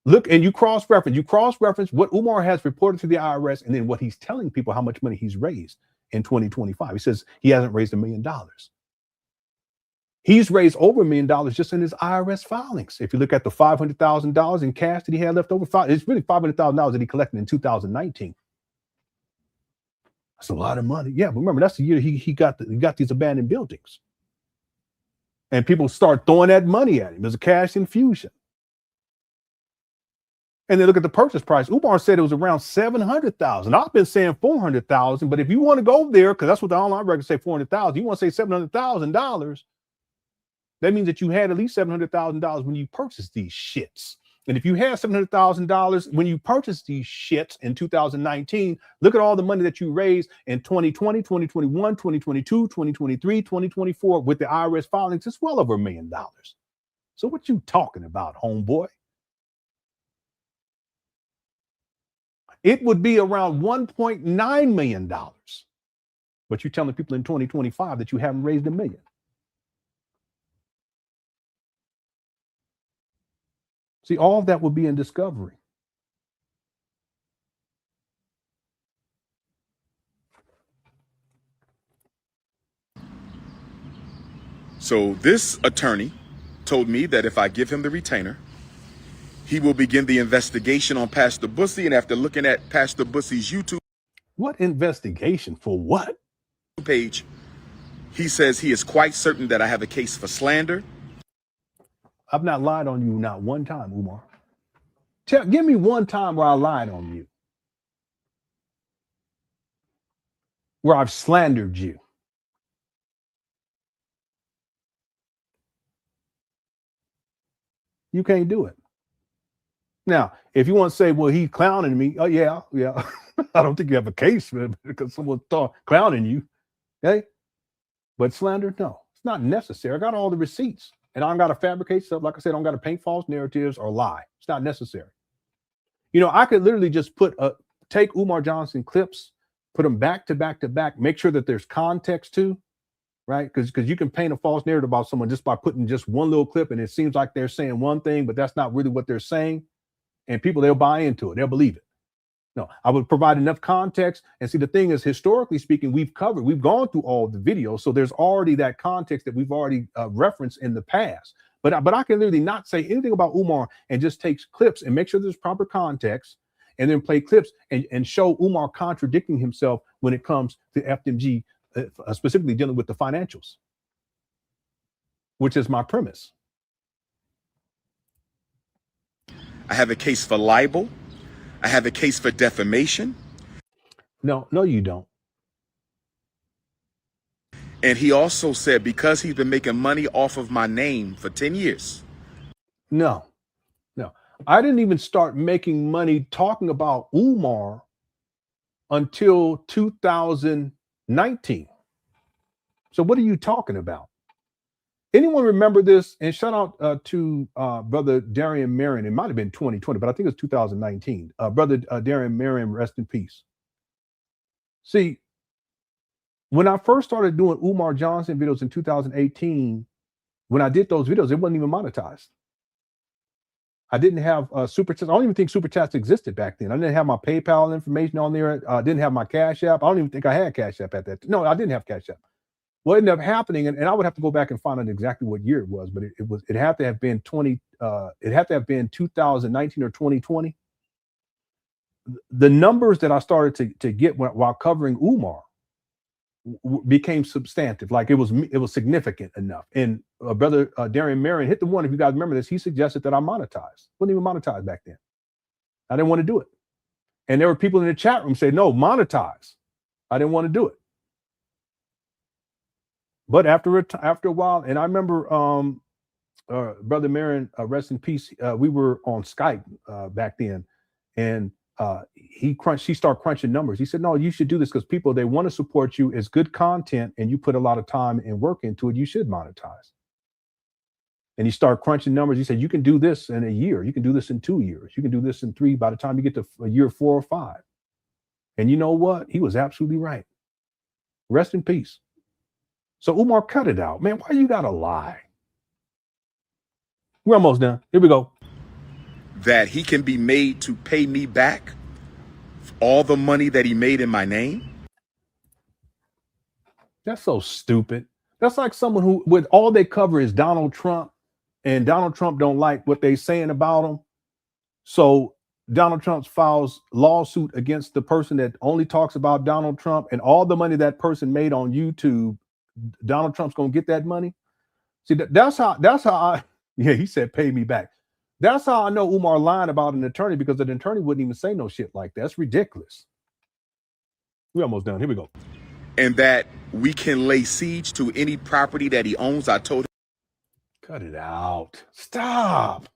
Look, and you cross-reference what Umar has reported to the IRS and then what he's telling people how much money he's raised in 2025. He says he hasn't raised $1 million. He's raised over $1 million just in his IRS filings. If you look at the $500,000 in cash that he had left over, it's really $500,000 that he collected in 2019. That's a lot of money. Yeah, but remember, that's the year he got these abandoned buildings. And people start throwing that money at him. There's a cash infusion. And then look at the purchase price. Umar said it was around $700,000. I've been saying $400,000, but if you want to go there, because that's what the online records say, $400,000, you want to say $700,000, that means that you had at least $700,000 when you purchased these shits. And if you had $700,000 when you purchased these shits in 2019, look at all the money that you raised in 2020, 2021, 2022, 2023, 2024 with the IRS filings. It's well over $1 million. So what you talking about, homeboy? It would be around $1.9 million. But you're telling people in 2025 that you haven't raised $1 million. See, all of that will be in discovery. So this attorney told me that if I give him the retainer, he will begin the investigation on Pastor Bussy. And after looking at Pastor Bussy's YouTube What investigation for what? Page, he says he is quite certain that I have a case for slander. I've not lied on you not one time, Umar. Give me one time where I lied on you, where I've slandered you. You can't do it. Now, if you want to say, well, he's clowning me, oh, yeah. I don't think you have a case for it because someone's clowning you, okay? But slander, no, it's not necessary. I got all the receipts. And I don't got to fabricate stuff. Like I said, I don't got to paint false narratives or lie. It's not necessary. You know, I could literally just take Umar Johnson clips, put them back to back to back, make sure that there's context too, right? Because you can paint a false narrative about someone just by putting just one little clip and it seems like they're saying one thing, but that's not really what they're saying. And people, they'll buy into it. They'll believe it. No, I would provide enough context. And see, the thing is, historically speaking, we've gone through all the videos. So there's already that context that we've already referenced in the past. But I can literally not say anything about Umar and just take clips and make sure there's proper context and then play clips and show Umar contradicting himself when it comes to FDMG, specifically dealing with the financials, which is my premise. I have a case for libel. I have a case for defamation. No, you don't. And he also said because he's been making money off of my name for 10 years. No. I didn't even start making money talking about Umar until 2019. So what are you talking about? Anyone remember this? And shout out to Brother Darian Marion. It might have been 2020, but I think it was 2019. Brother Darian Marion, rest in peace. See, when I first started doing Umar Johnson videos in 2018, when I did those videos, it wasn't even monetized. I didn't have super chats. I don't even think super chats existed back then. I didn't have my PayPal information on there. I didn't have my Cash App. I don't even think I had Cash App at that. No, I didn't have Cash App. What ended up happening, and I would have to go back and find out exactly what year it was, but it had to have been 2019 or 2020. The numbers that I started to get while covering Umar became substantive. Like it was significant enough. And Brother Darian Marion hit the one. If you guys remember this, he suggested that I monetize. Wasn't even monetized back then. I didn't want to do it. And there were people in the chat room saying, no, monetize. I didn't want to do it. But after a while, and I remember Brother Marin, rest in peace. We were on Skype back then, and he started crunching numbers. He said, no, you should do this because people, they want to support you. It's good content and you put a lot of time and work into it. You should monetize. And he started crunching numbers. He said, you can do this in a year. You can do this in 2 years. You can do this in 3 by the time you get to year 4 or 5. And you know what? He was absolutely right. Rest in peace. So Umar, cut it out, man. Why you gotta lie? We're almost done. Here we go. That he can be made to pay me back all the money that he made in my name? That's so stupid. That's like someone who, with all they cover is Donald Trump, and Donald Trump don't like what they saying about him. So Donald Trump files lawsuit against the person that only talks about Donald Trump, and all the money that person made on YouTube, Donald Trump's gonna get that money. See, that's how I, yeah, he said, pay me back. That's how I know Umar lying about an attorney, because an attorney wouldn't even say no shit like that. That's ridiculous. We're almost done. Here we go. And that we can lay siege to any property that he owns. I told him. Cut it out. Stop.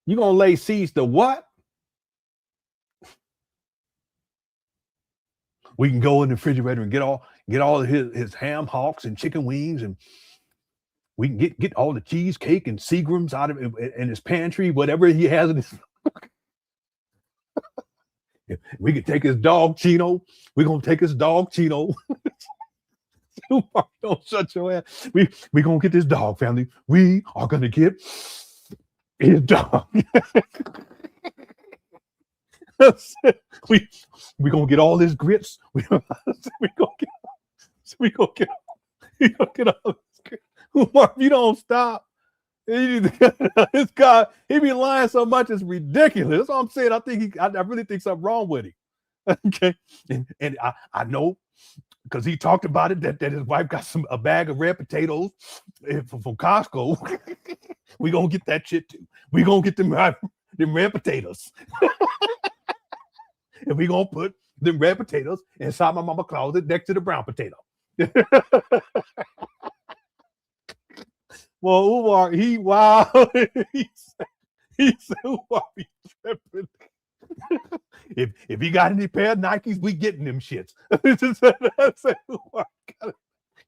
You gonna lay siege to what? We can go in the refrigerator and get all of his ham hocks and chicken wings, and we can get all the cheesecake and Seagrams out of it in his pantry, whatever he has in his. We can take his dog Chino. We're gonna take his dog Chino. Don't shut your ass. We gonna get this dog, family. We are gonna get his dog. we gonna get all his grits. We gonna get all his grits. Umar, if you don't stop, this guy, he be lying so much, it's ridiculous. That's what I'm saying. I really think something wrong with him. Okay, and I know, because he talked about it, that his wife got a bag of red potatoes from Costco. We gonna get that shit too. We gonna get them red potatoes. And we gonna put them red potatoes inside my mama closet next to the brown potato. Well, Umar, he said Umar be tripping. If he got any pair of Nikes, we getting them shits. I said, Umar,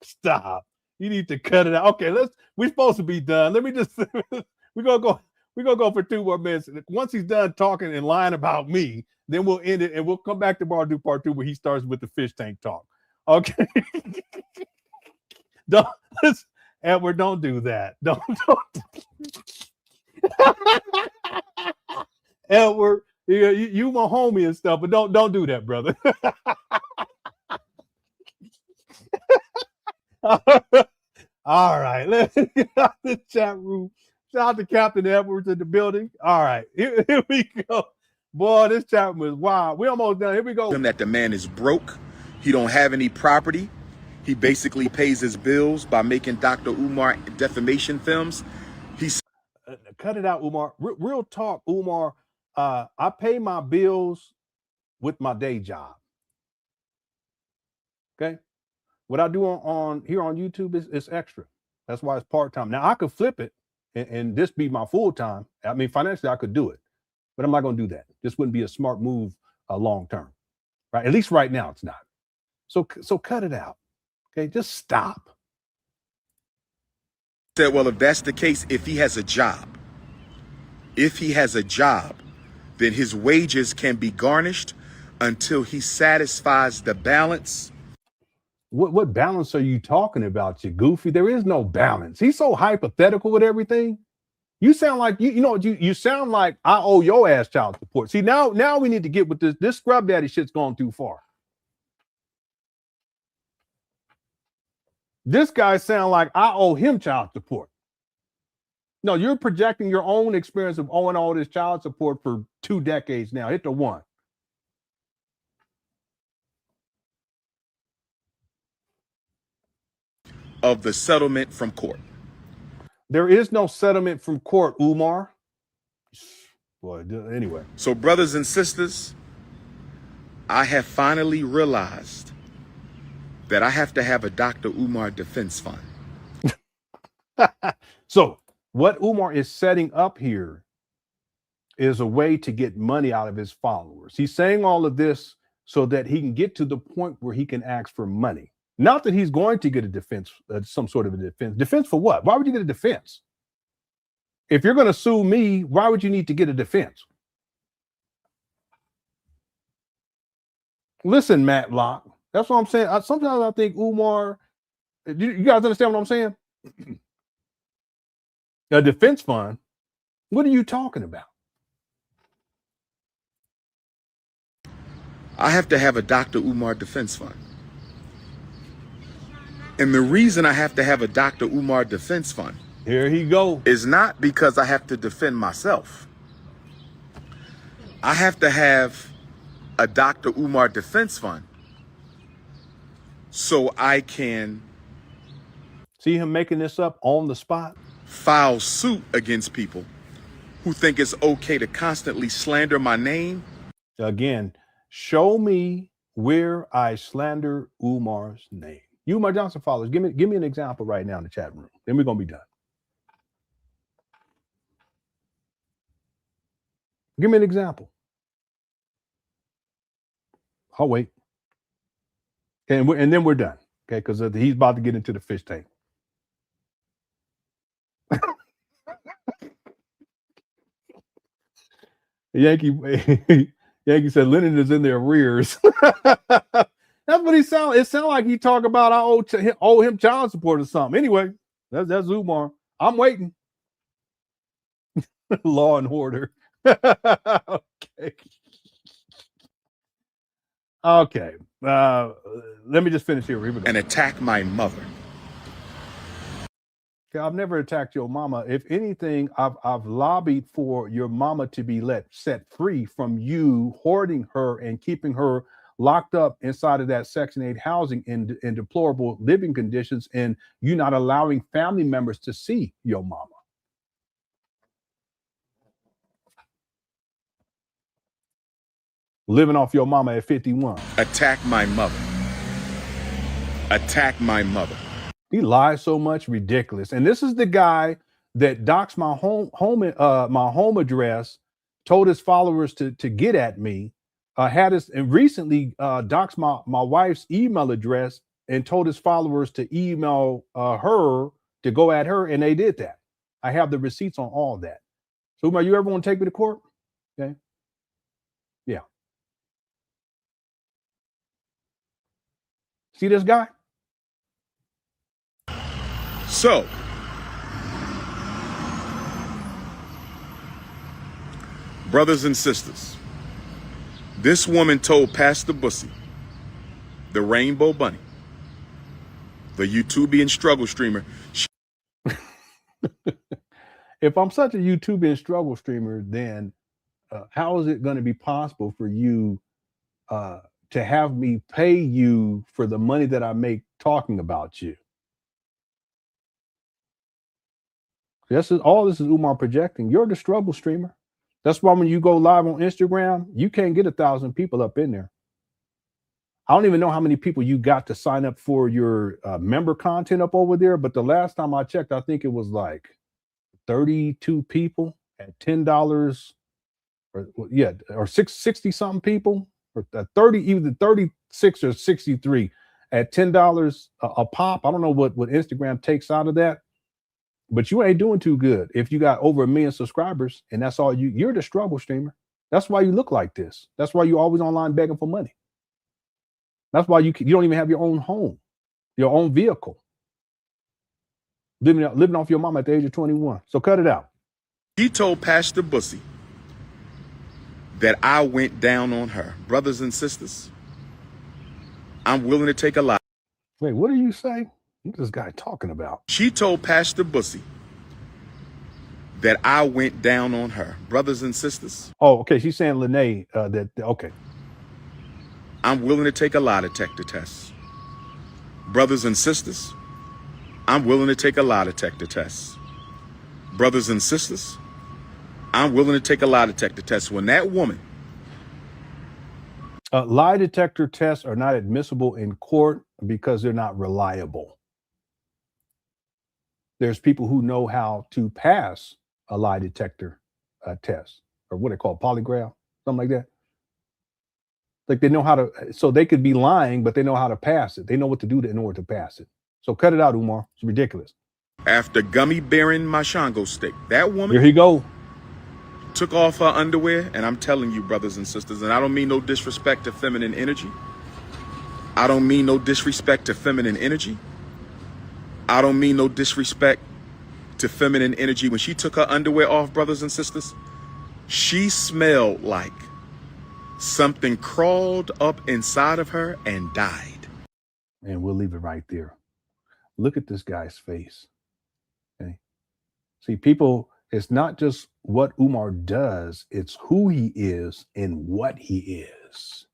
stop. You need to cut it out. Okay, we're supposed to be done. Let me just we're gonna go for 2 more minutes. Once he's done talking and lying about me, then we'll end it and we'll come back tomorrow and do part 2 where he starts with the fish tank talk. Okay. Edward, don't do that. Don't. Edward, you my homie and stuff, but don't do that, brother. All right, let's get out the chat room. Shout out to Captain Edwards in the building. All right, here we go. Boy, this chat was wild. We almost done. Here we go. That the man is broke. He don't have any property. He basically pays his bills by making Dr. Umar defamation films. He's cut it out, Umar. Real talk, Umar. I pay my bills with my day job. Okay, what I do on here on YouTube is extra. That's why it's part-time. Now I could flip it and this be my full-time. I mean, financially I could do it, but I'm not going to do that. This wouldn't be a smart move long-term, right? At least right now it's not. So cut it out. Okay, just stop. Said, well, if that's the case, if he has a job, then his wages can be garnished until he satisfies the balance. What balance are you talking about, you goofy? There is no balance. He's so hypothetical with everything. You sound like you sound like I owe your ass child support. See, now we need to get with this. This scrub daddy shit's gone too far. This guy sound like I owe him child support. No, you're projecting your own experience of owing all this child support for 2 decades now. Hit the 1. Of the settlement from court. There is no settlement from court, Umar. Boy, anyway. So, brothers and sisters, I have finally realized that I have to have a Dr. Umar defense fund. So What Umar is setting up here is a way to get money out of his followers. He's saying all of this so that he can get to the point where he can ask for money. Not that he's going to get a defense, some sort of a defense. Defense for what? Why would you get a defense? If you're going to sue me, why would you need to get a defense? Listen, Matlock, that's what I'm saying. Sometimes I think Umar, you guys understand what I'm saying? A defense fund? What are you talking about? I have to have a Dr. Umar defense fund. And the reason I have to have a Dr. Umar defense fund, here he go, is not because I have to defend myself. I have to have a Dr. Umar defense fund so I can see him making this up on the spot, file suit against people who think it's okay to constantly slander my name. Again, show me where I slander Umar's name. You, Umar Johnson followers, give me an example right now in the chat room. Then we're gonna be done. Give me an example. I'll wait. Okay, and then we're done. Okay, because he's about to get into the fish tank. Yankee said Lenon is in their rears. That's what he sound. It sounds like he talk about I owe him child support or something. Anyway, that's Umar. I'm waiting. Law and order. Okay. Okay. Let me just finish here. And attack my mother. Okay, I've never attacked your mama. If anything, I've lobbied for your mama to be set free from you hoarding her and keeping her locked up inside of that Section 8 housing in deplorable living conditions, and you not allowing family members to see your mama. Living off your mama at 51. Attack my mother. Attack my mother. He lies so much, ridiculous. And this is the guy that doxed my home address, told his followers to get at me, and recently doxed my wife's email address and told his followers to email her to go at her, and they did that. I have the receipts on all that. So, Umar, you ever want to take me to court? Okay. Yeah. See this guy? So, brothers and sisters, this woman told Pastor Bussy, the Rainbow Bunny, the YouTubian struggle streamer. If I'm such a YouTubian struggle streamer, then how is it going to be possible for you to have me pay you for the money that I make talking about you? This is Umar projecting. You're the struggle streamer. That's why when you go live on Instagram, you can't get 1,000 people up in there. I don't even know how many people you got to sign up for your member content up over there. But the last time I checked, I think it was like 32 people at $10, or 60 something people, or 30, either 36 or 63 at $10 a pop. I don't know what Instagram takes out of that. But you ain't doing too good if you got over 1 million subscribers and that's all you're the struggle streamer. That's why you look like this. That's why you're always online begging for money. That's why you don't even have your own home, your own vehicle. Living off your mom at the age of 21. So cut it out. He told Pastor Bussy that I went down on her. Brothers and sisters, I'm willing to take a lot. Wait, what do you say? What's this guy talking about? She told Pastor Bussy that I went down on her. Brothers and sisters. Oh, okay. She's saying Lene, okay. I'm willing to take a lie detector test. Brothers and sisters, I'm willing to take a lie detector test. Brothers and sisters, I'm willing to take a lie detector test. When that woman... lie detector tests are not admissible in court because they're not reliable. There's people who know how to pass a lie detector test, or what they call polygraph, something like that. Like they know how to, so they could be lying, but they know how to pass it. They know what to do in order to pass it. So cut it out, Umar. It's ridiculous. After gummy bearing my Shango stick, that woman Here he go. took off her underwear, and I'm telling you, brothers and sisters, and I don't mean no disrespect to feminine energy. I don't mean no disrespect to feminine energy. I don't mean no disrespect to feminine energy. When she took her underwear off, brothers and sisters, she smelled like something crawled up inside of her and died. And we'll leave it right there. Look at this guy's face. Okay. See, people, it's not just what Umar does, it's who he is and what he is.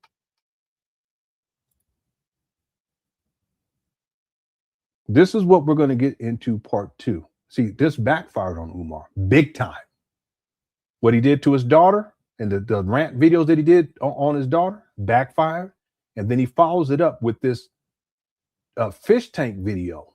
This is what we're going to get into part 2. See, this backfired on Umar big time. What he did to his daughter and the rant videos that he did on his daughter backfired. And then he follows it up with this fish tank video.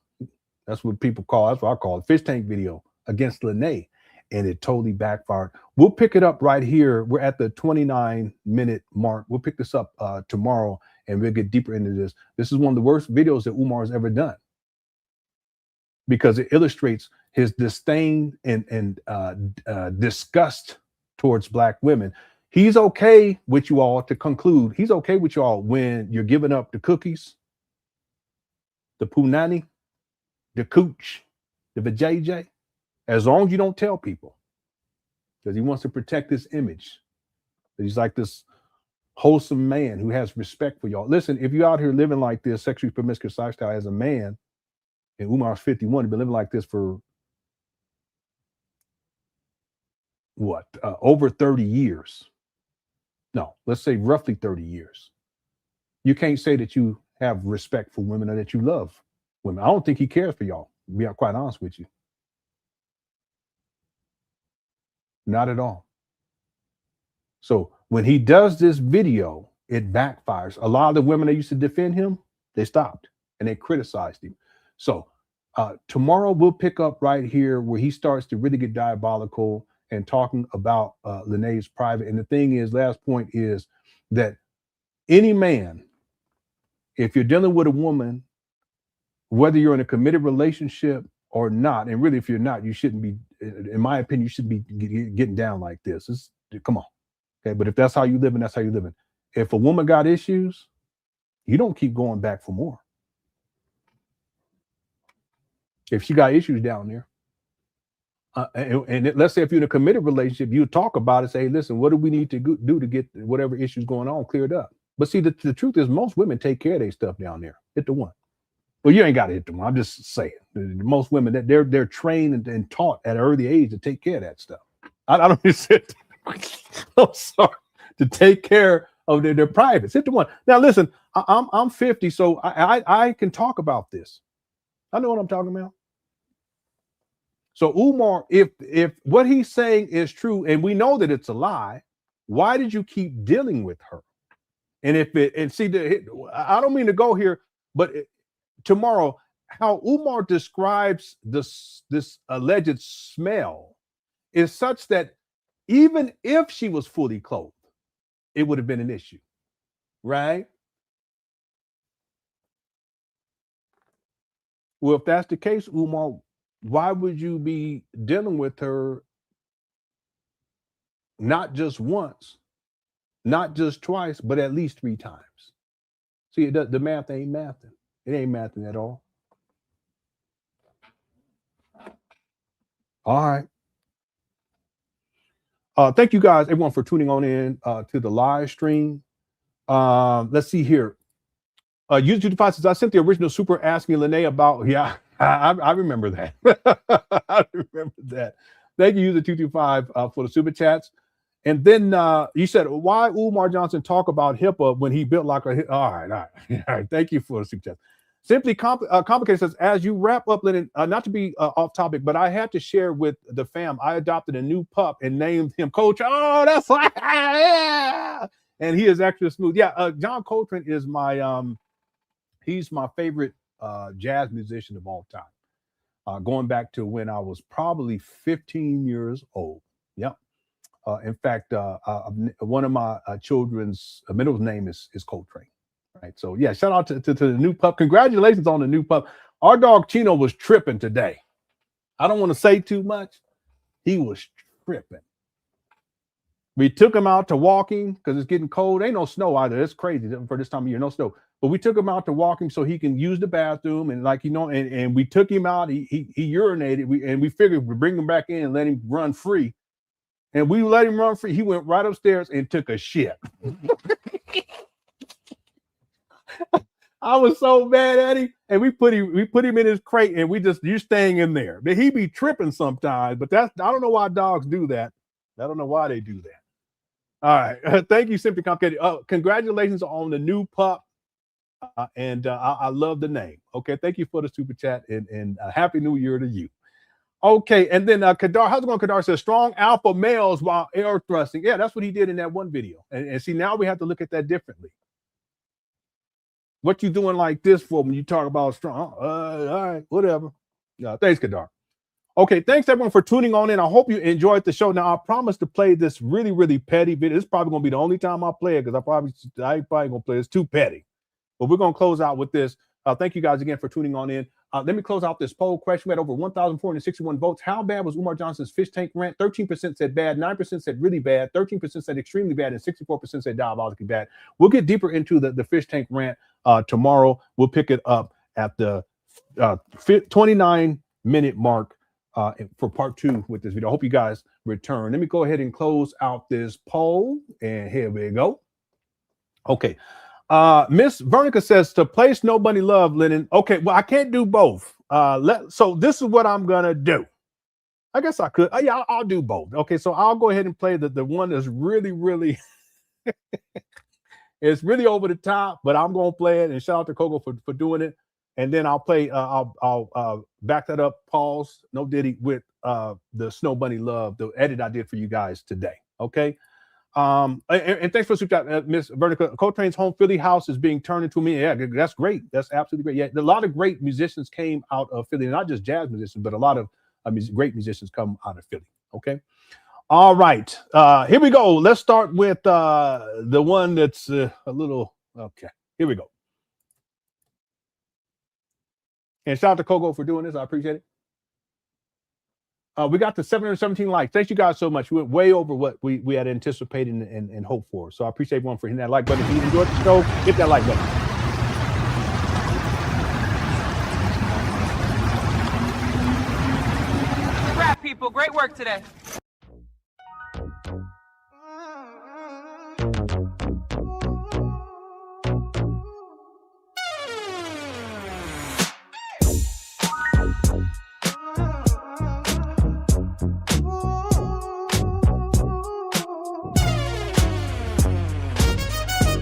That's what people call, that's what I call it, fish tank video against Lenon. And it totally backfired. We'll pick it up right here. We're at the 29-minute mark. We'll pick this up tomorrow and we'll get deeper into this. This is one of the worst videos that Umar has ever done, because it illustrates his disdain and disgust towards black women. He's okay with you all, to conclude, he's okay with you all when you're giving up the cookies, the punani, the cooch, the vajayjay, as long as you don't tell people, because he wants to protect this image. He's like this wholesome man who has respect for y'all. Listen, if you're out here living like this, sexually promiscuous lifestyle as a man, and Umar's 51, he's been living like this for what, over 30 years. No, let's say roughly 30 years. You can't say that you have respect for women or that you love women. I don't think he cares for y'all, to be quite honest with you. Not at all. So when he does this video, it backfires. A lot of the women that used to defend him, they stopped and they criticized him. So tomorrow we'll pick up right here where he starts to really get diabolical and talking about Lenon's private. And the thing is, last point is that any man, if you're dealing with a woman, whether you're in a committed relationship or not, and really if you're not, you shouldn't be, in my opinion, you should be getting down like this. Come on. Okay, but if that's how you living, that's how you living. If a woman got issues, you don't keep going back for more. If she got issues down there, and let's say if you're in a committed relationship, you talk about it, say, hey, listen, what do we need to do to get whatever issues going on cleared up? But see, the truth is most women take care of their stuff down there. Hit the one. Well, you ain't got to hit the one. I'm just saying. Most women, that they're trained and taught at an early age to take care of that stuff. I don't mean to sit. I'm sorry. To take care of their privates. Hit the one. Now, listen, I'm 50, so I can talk about this. I know what I'm talking about. So Umar, if what he's saying is true, and we know that it's a lie, why did you keep dealing with her? And I don't mean to go here, but tomorrow, how Umar describes this alleged smell is such that even if she was fully clothed, it would have been an issue, right? Well, if that's the case, Umar, why would you be dealing with her not just once, not just twice, but at least 3 times? See, the math ain't mathing. It ain't mathing at all. All right. Thank you guys, everyone, for tuning on in to the live stream. Let's see here. YouTube says, I sent the original super asking Lenon about, yeah, I remember that. I remember that. Thank you, User225, for the super chats. And then you said, why Umar Johnson talk about HIPAA when he built like a, all right. Thank you for the super chat. Simply Complicated says, as you wrap up, Lenon, not to be off topic, but I had to share with the fam, I adopted a new pup and named him Coach. Oh, that's like, yeah. And he is extra smooth. Yeah, John Coltrane is my, he's my favorite jazz musician of all time. going back to when I was probably 15 years old. Yep. In fact, one of my children's middle name is Coltrane. Right. So yeah, shout out to the new pup. Congratulations on the new pup. Our dog Chino was tripping today. I don't want to say too much. He was tripping. We took him out to walking because it's getting cold. Ain't no snow either. It's crazy for this time of year. No snow. But we took him out to walk him so he can use the bathroom. And like, and we took him out. He urinated. We figured we'd bring him back in and let him run free. And we let him run free. He went right upstairs and took a shit. I was so mad at him. And we put him in his crate and you're staying in there. But he be tripping sometimes. But I don't know why dogs do that. I don't know why they do that. All right. Thank you, Simply Complicated. Congratulations on the new pup. I love the name. Okay. Thank you for the super chat and happy new year to you. Okay. And then Kadar, how's it going? Kadar says strong alpha males while air thrusting. Yeah, that's what he did in that one video. And see, now we have to look at that differently. What you doing like this for when you talk about strong? All right, whatever. Thanks, Kadar. Okay, thanks everyone for tuning on in. I hope you enjoyed the show. Now, I promise to play this really, really petty video. It's probably going to be the only time I play it because I ain't probably going to play it. It's too petty. But we're going to close out with this. Thank you guys again for tuning on in. Let me close out this poll question. We had over 1,461 votes. How bad was Umar Johnson's fish tank rant? 13% said bad, 9% said really bad, 13% said extremely bad, and 64% said diabolically bad. We'll get deeper into the fish tank rant tomorrow. We'll pick it up at the 29-minute mark for part 2 with this video. I hope you guys return. Let me go ahead and close out this poll. And here we go. Okay. Miss Vernica says to place nobody love, Lenon. Okay, well, I can't do both. So this is what I'm gonna do. I guess I could. Yeah, I'll do both. Okay, so I'll go ahead and play the one that's really, really it's really over the top, but I'm gonna play it. And shout out to Coco for doing it. And then I'll play. I'll back that up. Pause. No Diddy with the Snow Bunny Love, the edit I did for you guys today. Okay. And thanks for the super chat, Miss Vertica. Coltrane's home Philly house is being turned into me. Yeah, that's great. That's absolutely great. Yeah, a lot of great musicians came out of Philly, not just jazz musicians, but a lot of great musicians come out of Philly. Okay. All right. Here we go. Let's start with the one that's a little okay. Here we go. And shout out to Coco for doing this. I appreciate it. We got to 717 likes. Thank you guys so much. We went way over what we had anticipated and hoped for. So I appreciate everyone for hitting that like button. If you enjoyed the show, hit that like button. Rap people, great work today.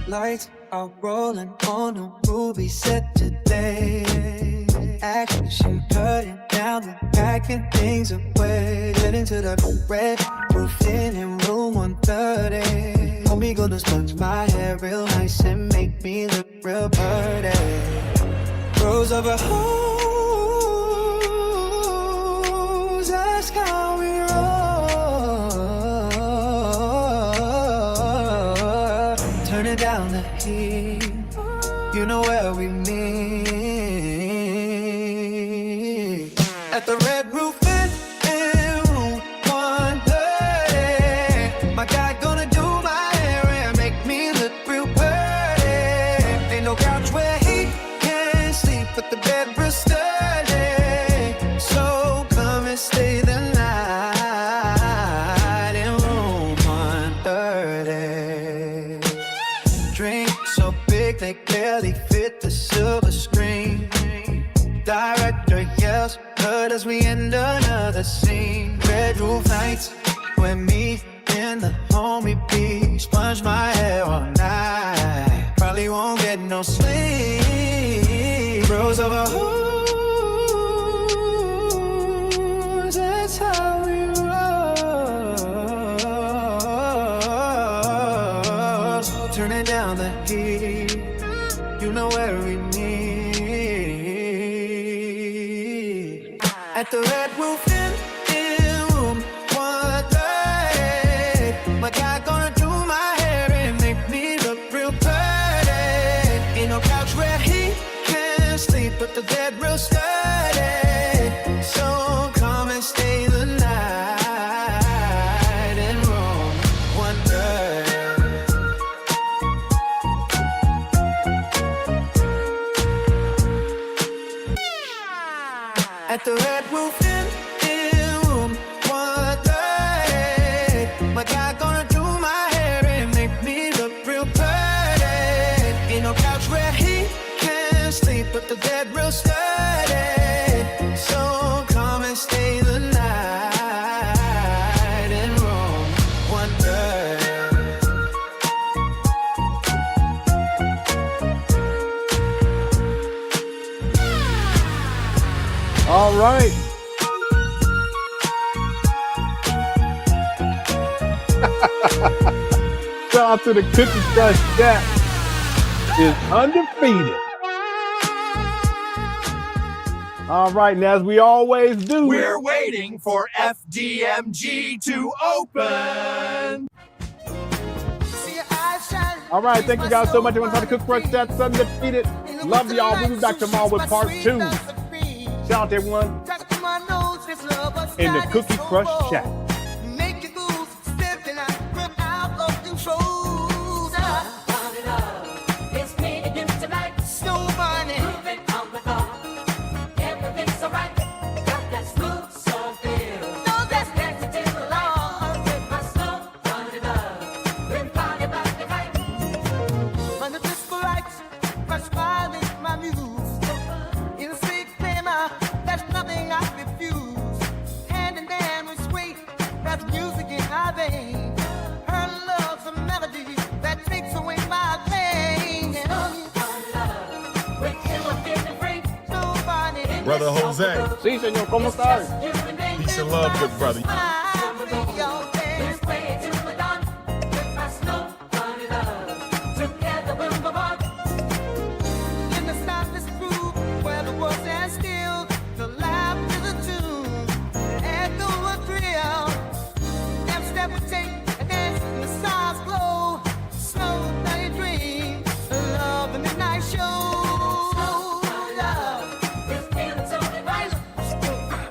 Lights are rolling on a movie set today. Action cutting down the packing things away. Get into the red roof in room 130. Homie gonna sponge my hair real nice and make me look real pretty. Rose over hoes, that's how we roll. Turning down the heat, you know where we meet. At the red roof in room 130. My guy gonna do my hair and make me look real pretty. Ain't no couch where he can sleep, but the bed real sturdy. So come and stay the night in room 130. Drink so big they barely fit the silver screen. Director yells, heard as we end another scene. Red roof nights, with me and the homie B. Sponge my hair all night, probably won't get no sleep. Bros over hoes, that's how we roll. Turning down the heat, you know where we need. At the Red Roof Inn in room 130. My guy gonna do my hair and make me look real pretty. Ain't no couch where he can sleep, but the bed real sturdy. So come and stay the night in room 130. At the Red Roof Inn in room 130. My guy gonna do my hair and make me look real pretty. Ain't no couch where he can sleep, but the bed real sturdy. So come and stay the night in room 130. All right. Shout out to the Cookie Crush Chat is undefeated. All right, and as we always do, We're waiting for FDMG to open. all right, thank you guys so much. I want to talk to Cookie Crush Chat's undefeated. Love y'all. We'll be back tomorrow with part 2. Shout out to everyone in the Cookie Crush Chat. Make your goose step and I rip out of control. It's me and you tonight. Snow bunny. Moving on the floor. Everything's alright. Got that smooth soul feel. No, that's Dancing till the light. With my snow bunny love. We're party about the right. Under disco lights, my smile is my muse. In a sweet glamour, that's nothing I refuse. Hand in hand we sway, that's music in our veins. Her love's a melody that takes away my pain. With you I'm feeling free. Nobody Brother Jose, Sí, señor, ¿cómo estás? You and me. peace and love, good brother. Let's play it till the dawn. With my snow bunny love. Together we'll move on. In the stopless groove where the world stands still, the laugh to the tune, echo a thrill. Every step we take, a dance in the stars glow. Snow bunny dream, love the midnight show. Love. This feeling so divine.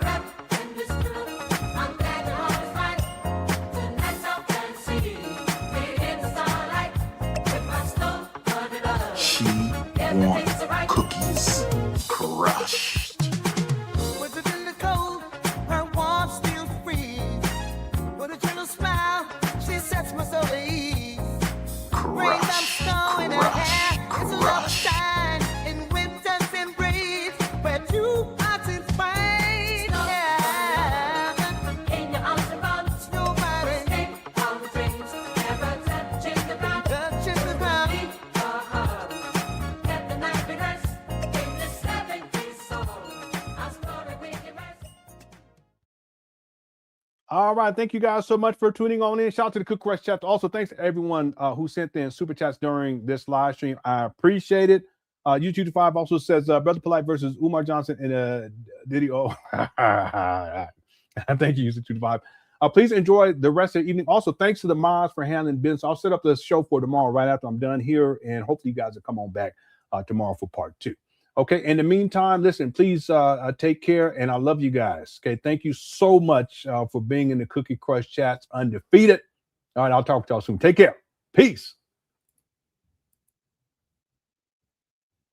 Rap in this groove. I'm glad your heart is right. Tonight's our fancy. We're in the starlight. With my snow bunny love. She wants cookies crushed. Was it in the cold? Her warmth still freeze. With a gentle smile, she sets my soul at ease. Raindrops Crush, snow in her hair. crush, It's a love crush. shine in winter's embrace. Where two hearts entwine. Yeah. In your arms around. Nobody Escape all the dreams. Never touching the ground. touches the ground. Let the night be rest. In this 70s soul. Our story we can rest. All right, thank you guys so much for tuning on in. Shout out to the Cook Crush Chat. Also, thanks to everyone who sent in super chats during this live stream. I appreciate it. YouTube 5 also says Brother Polite versus Umar Johnson in a video. Thank you, YouTube 5. Please enjoy the rest of the evening. Also, thanks to the mods for handling business. I'll set up the show for tomorrow right after I'm done here, and hopefully you guys will come on back tomorrow for part 2. Okay, in the meantime, listen, please take care, and I love you guys. Okay, thank you so much for being in the Cookie Crush Chats undefeated. All right, I'll talk to y'all soon. Take care. Peace.